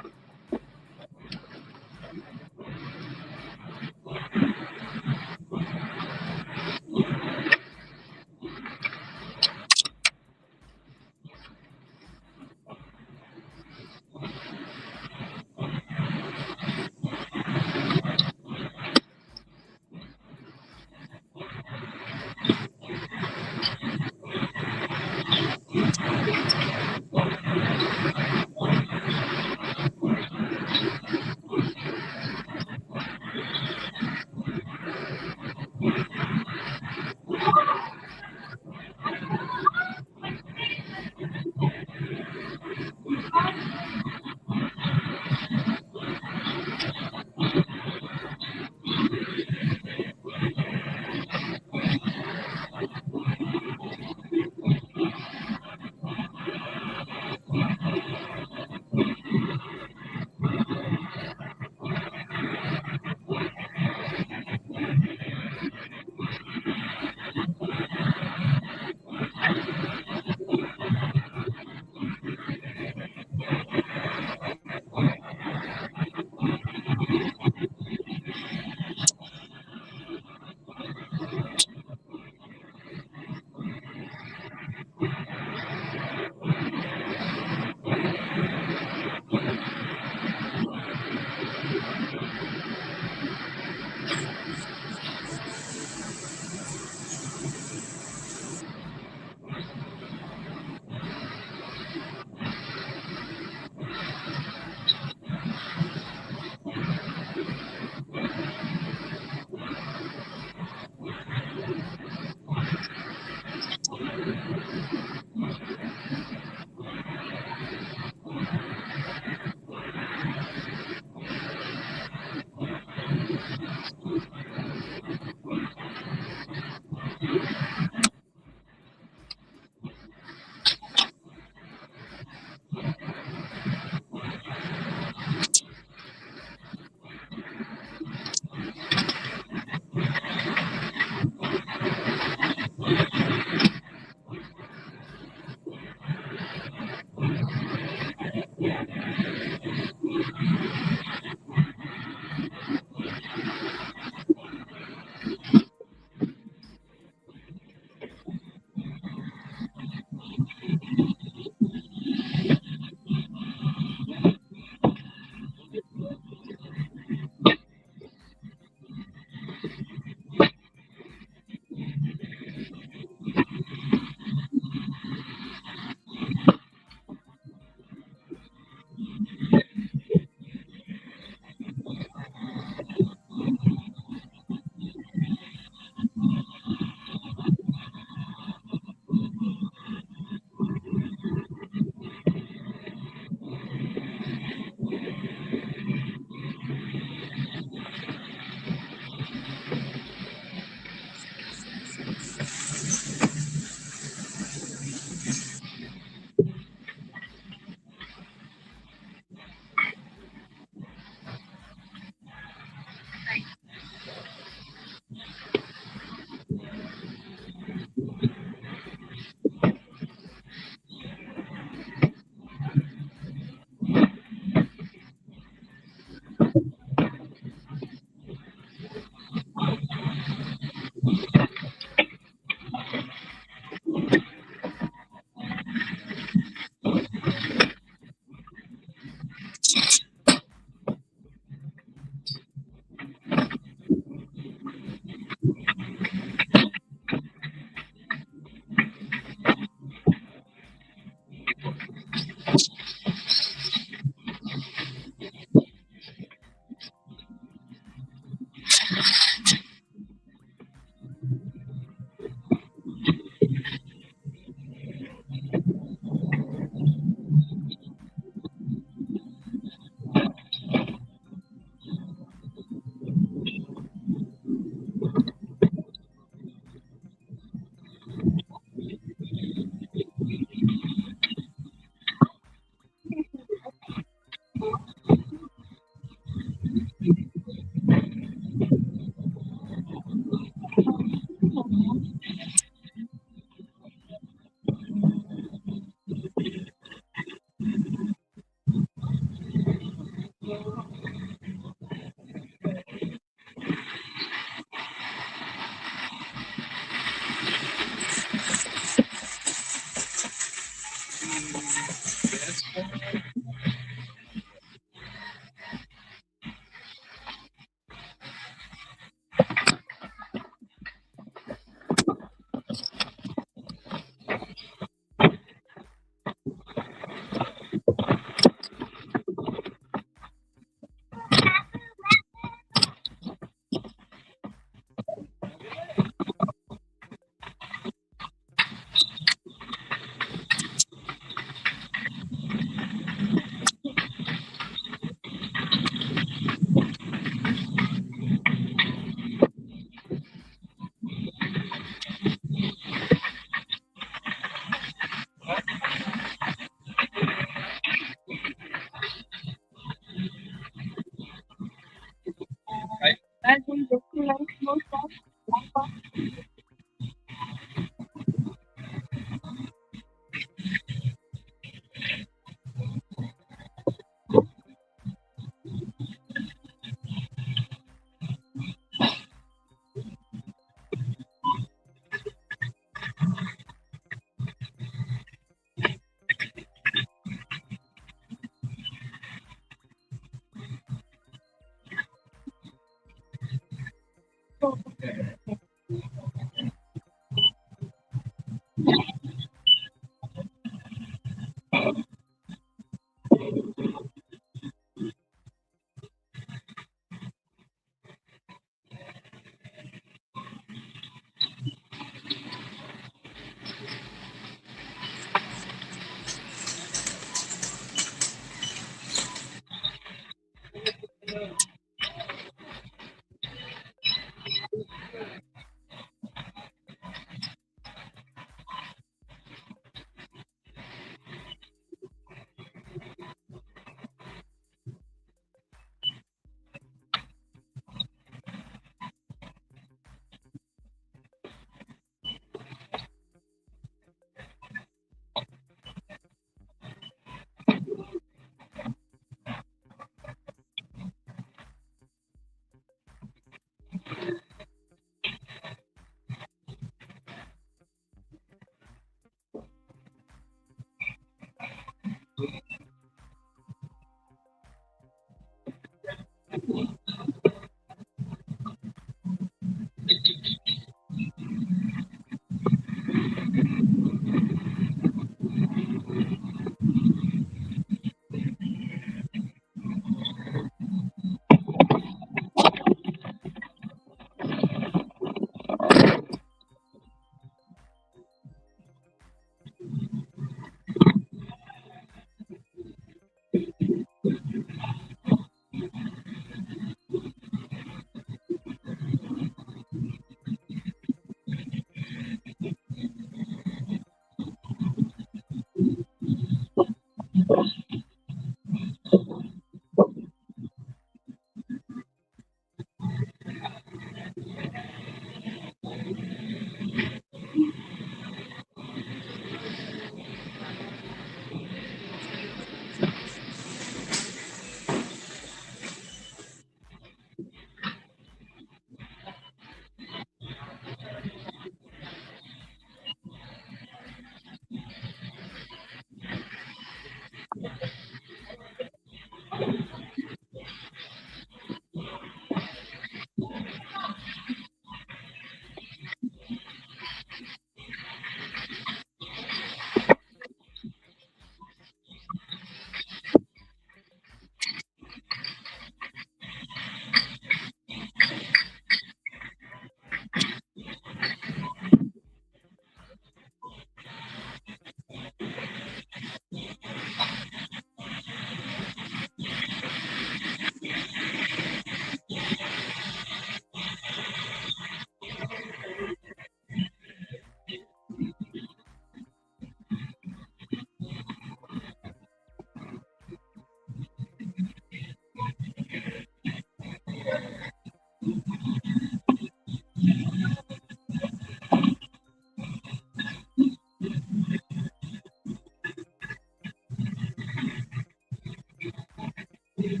Check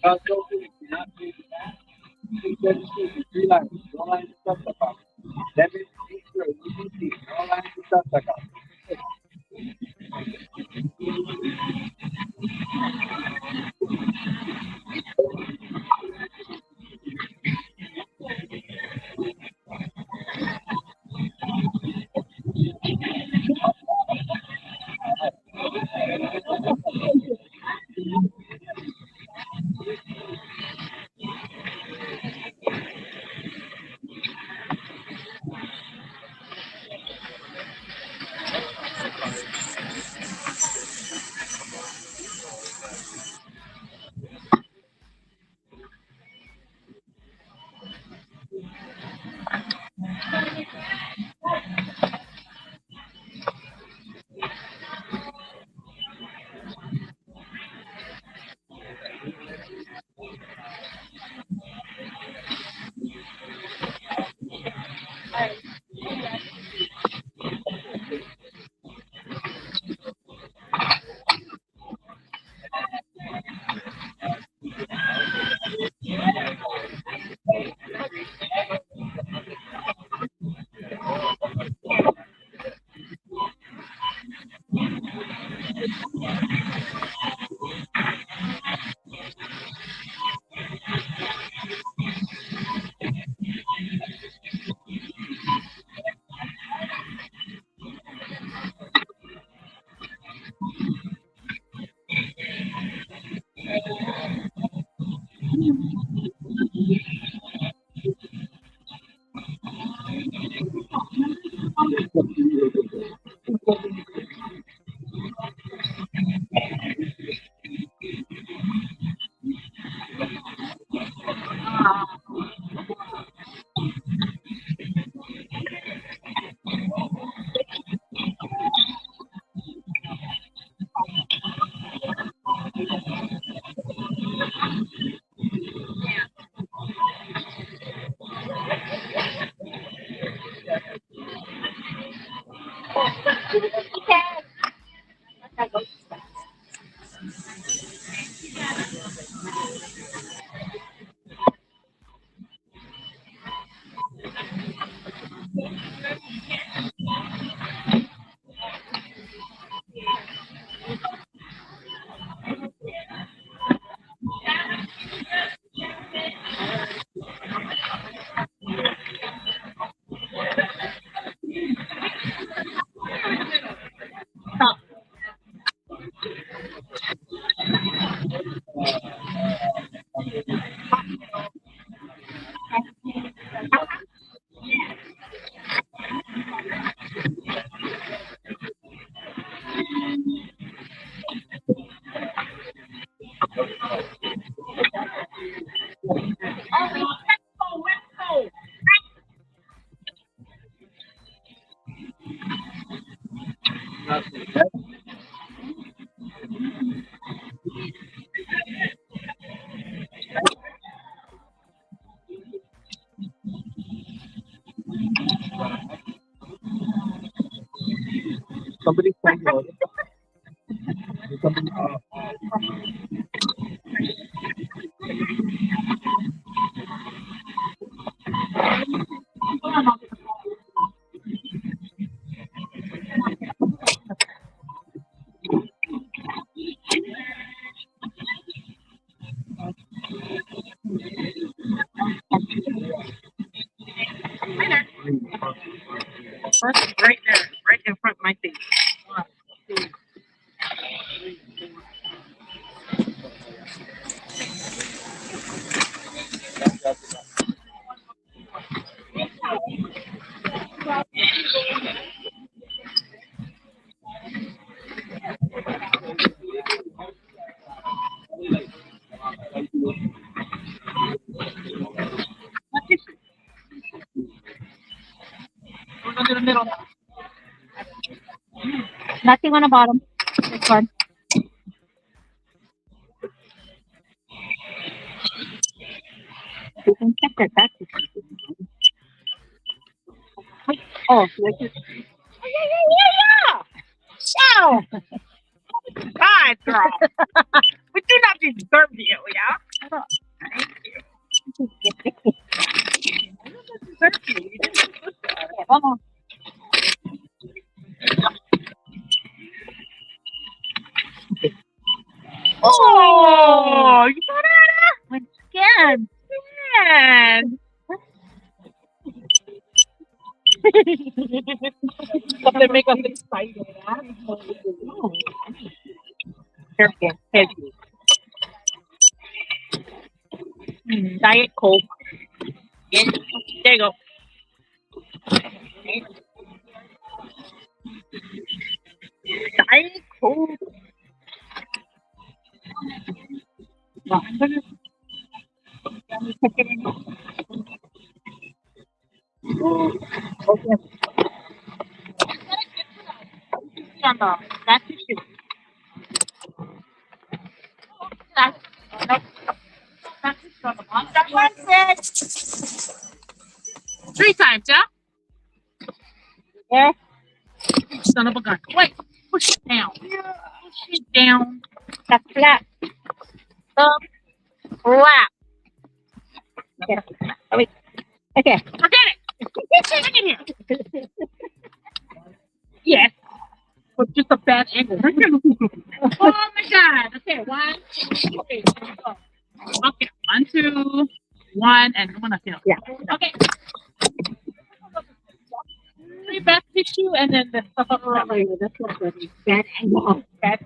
out those if you're not paying that. Please get the 3 lines. No lines to substitute. Debit, sure, EBT. No lines to substitute. Somebody say no. Somebody, First, right there, right in front of my face. 1, 2, 3, 4. Go to the middle. Nothing on the bottom. This one. You can check that back. Oh, like this. Yeah. Wow. God, girl. We do not deserve you, yeah? Thank you. I don't deserve you. You didn't deserve that. Yeah, one more. Oh, you saw that? I'm scared. Man. Something make us excited. Huh? Careful. Heavy. Diet Coke. Yeah. There you go. Diet Coke. No, I'm gonna put it in. Okay. On the back tissue. That's on the bottom. That was it. 3 times, yeah? Yeah. Son of a gun. Wait, push it down. Push it down. That's flat. Flat. Okay. Oh, wait. Okay. Forget it. Look in here. Yes. But just a bad angle. Oh my God. Okay, 1, 2, okay, here we go. Okay, 1, 2, 1, and I'm gonna feel. Yeah. Okay. 3 back tissue and then the stuff up around. That's not good. Bad angle. Bad.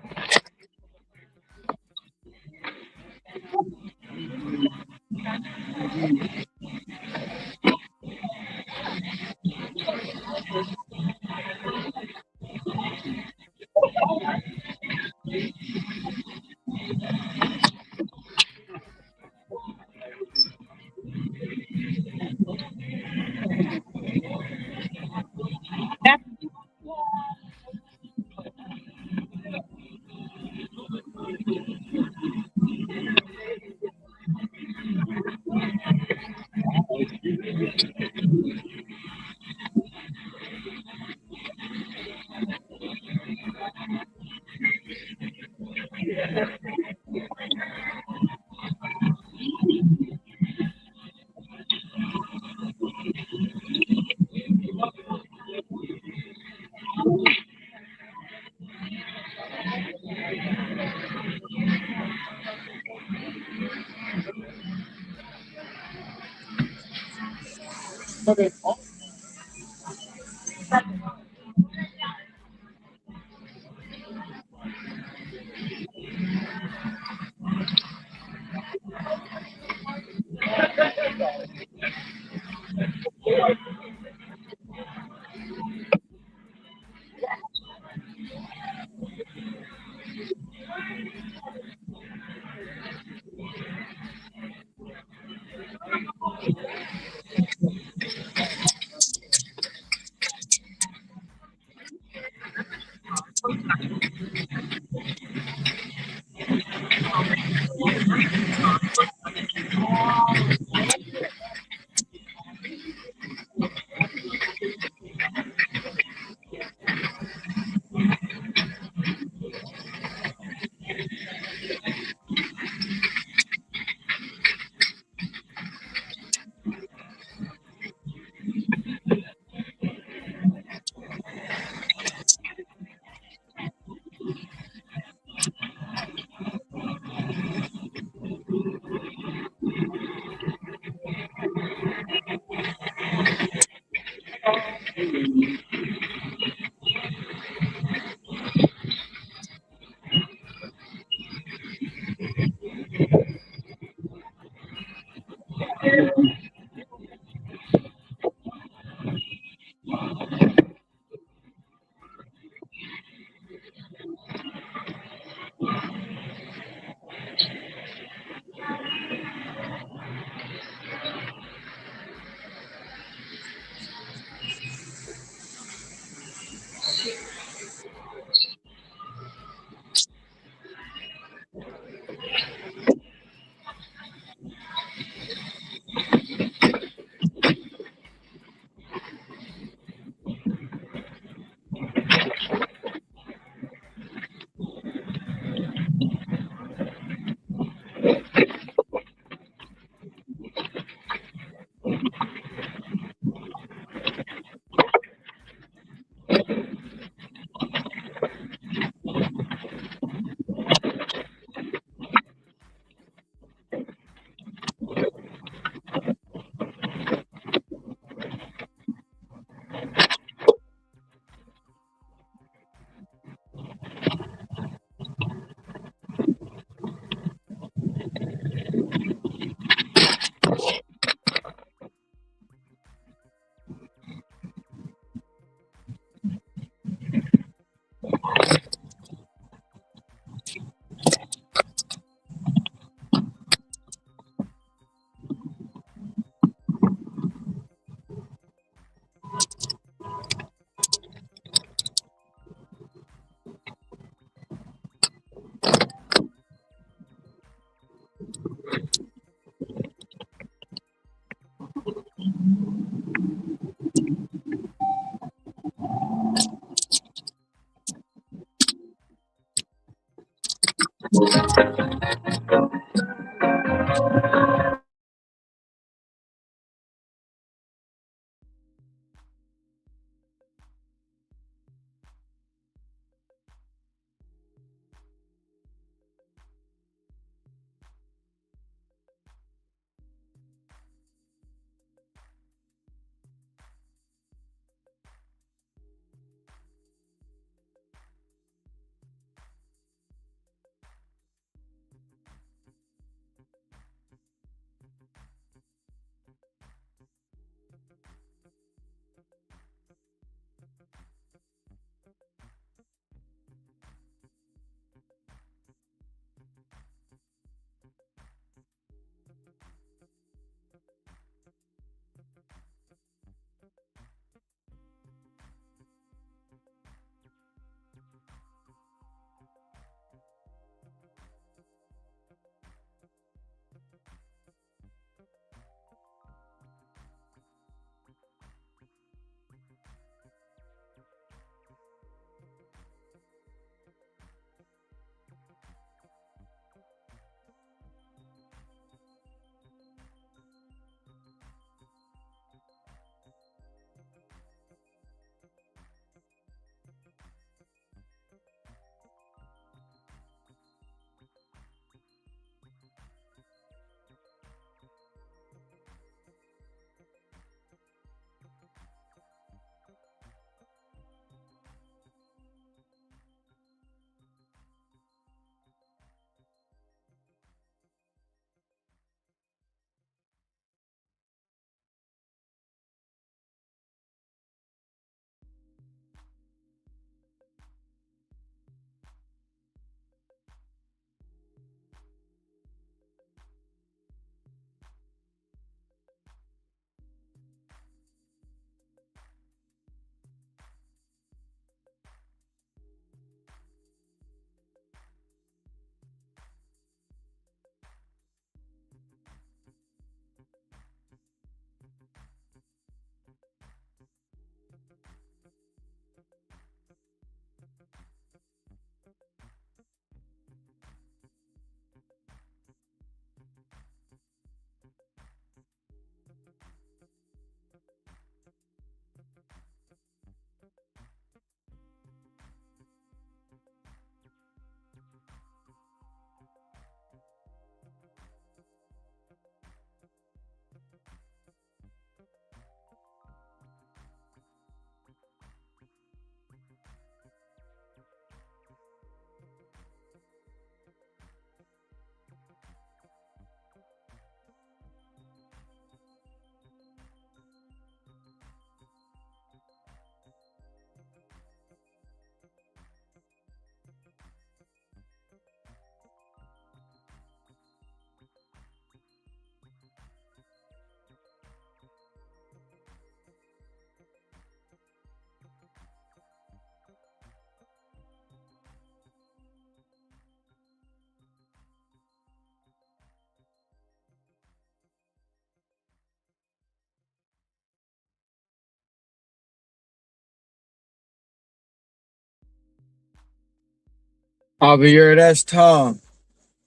Javier, that's Tom.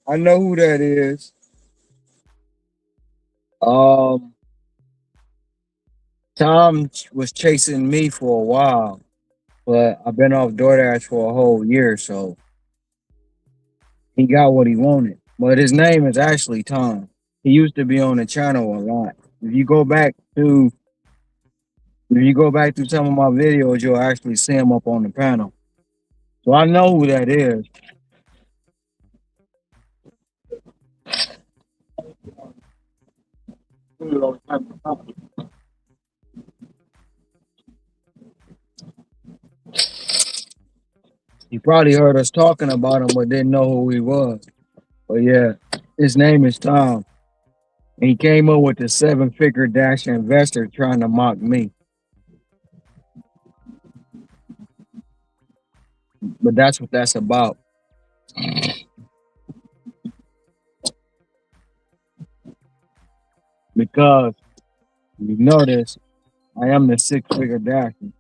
I know who that is. Um, Tom was chasing me for a while, but I've been off DoorDash for a whole year, so he got what he wanted. But his name is actually Tom. He used to be on the channel a lot. If you go back to some of my videos, you'll actually see him up on the panel. So I know who that is. You probably heard us talking about him, but didn't know who he was. But yeah, his name is Tom. And he came up with the 7-figure dash investor trying to mock me. But that's what that's about. Because you notice I am the 6-figure dasher.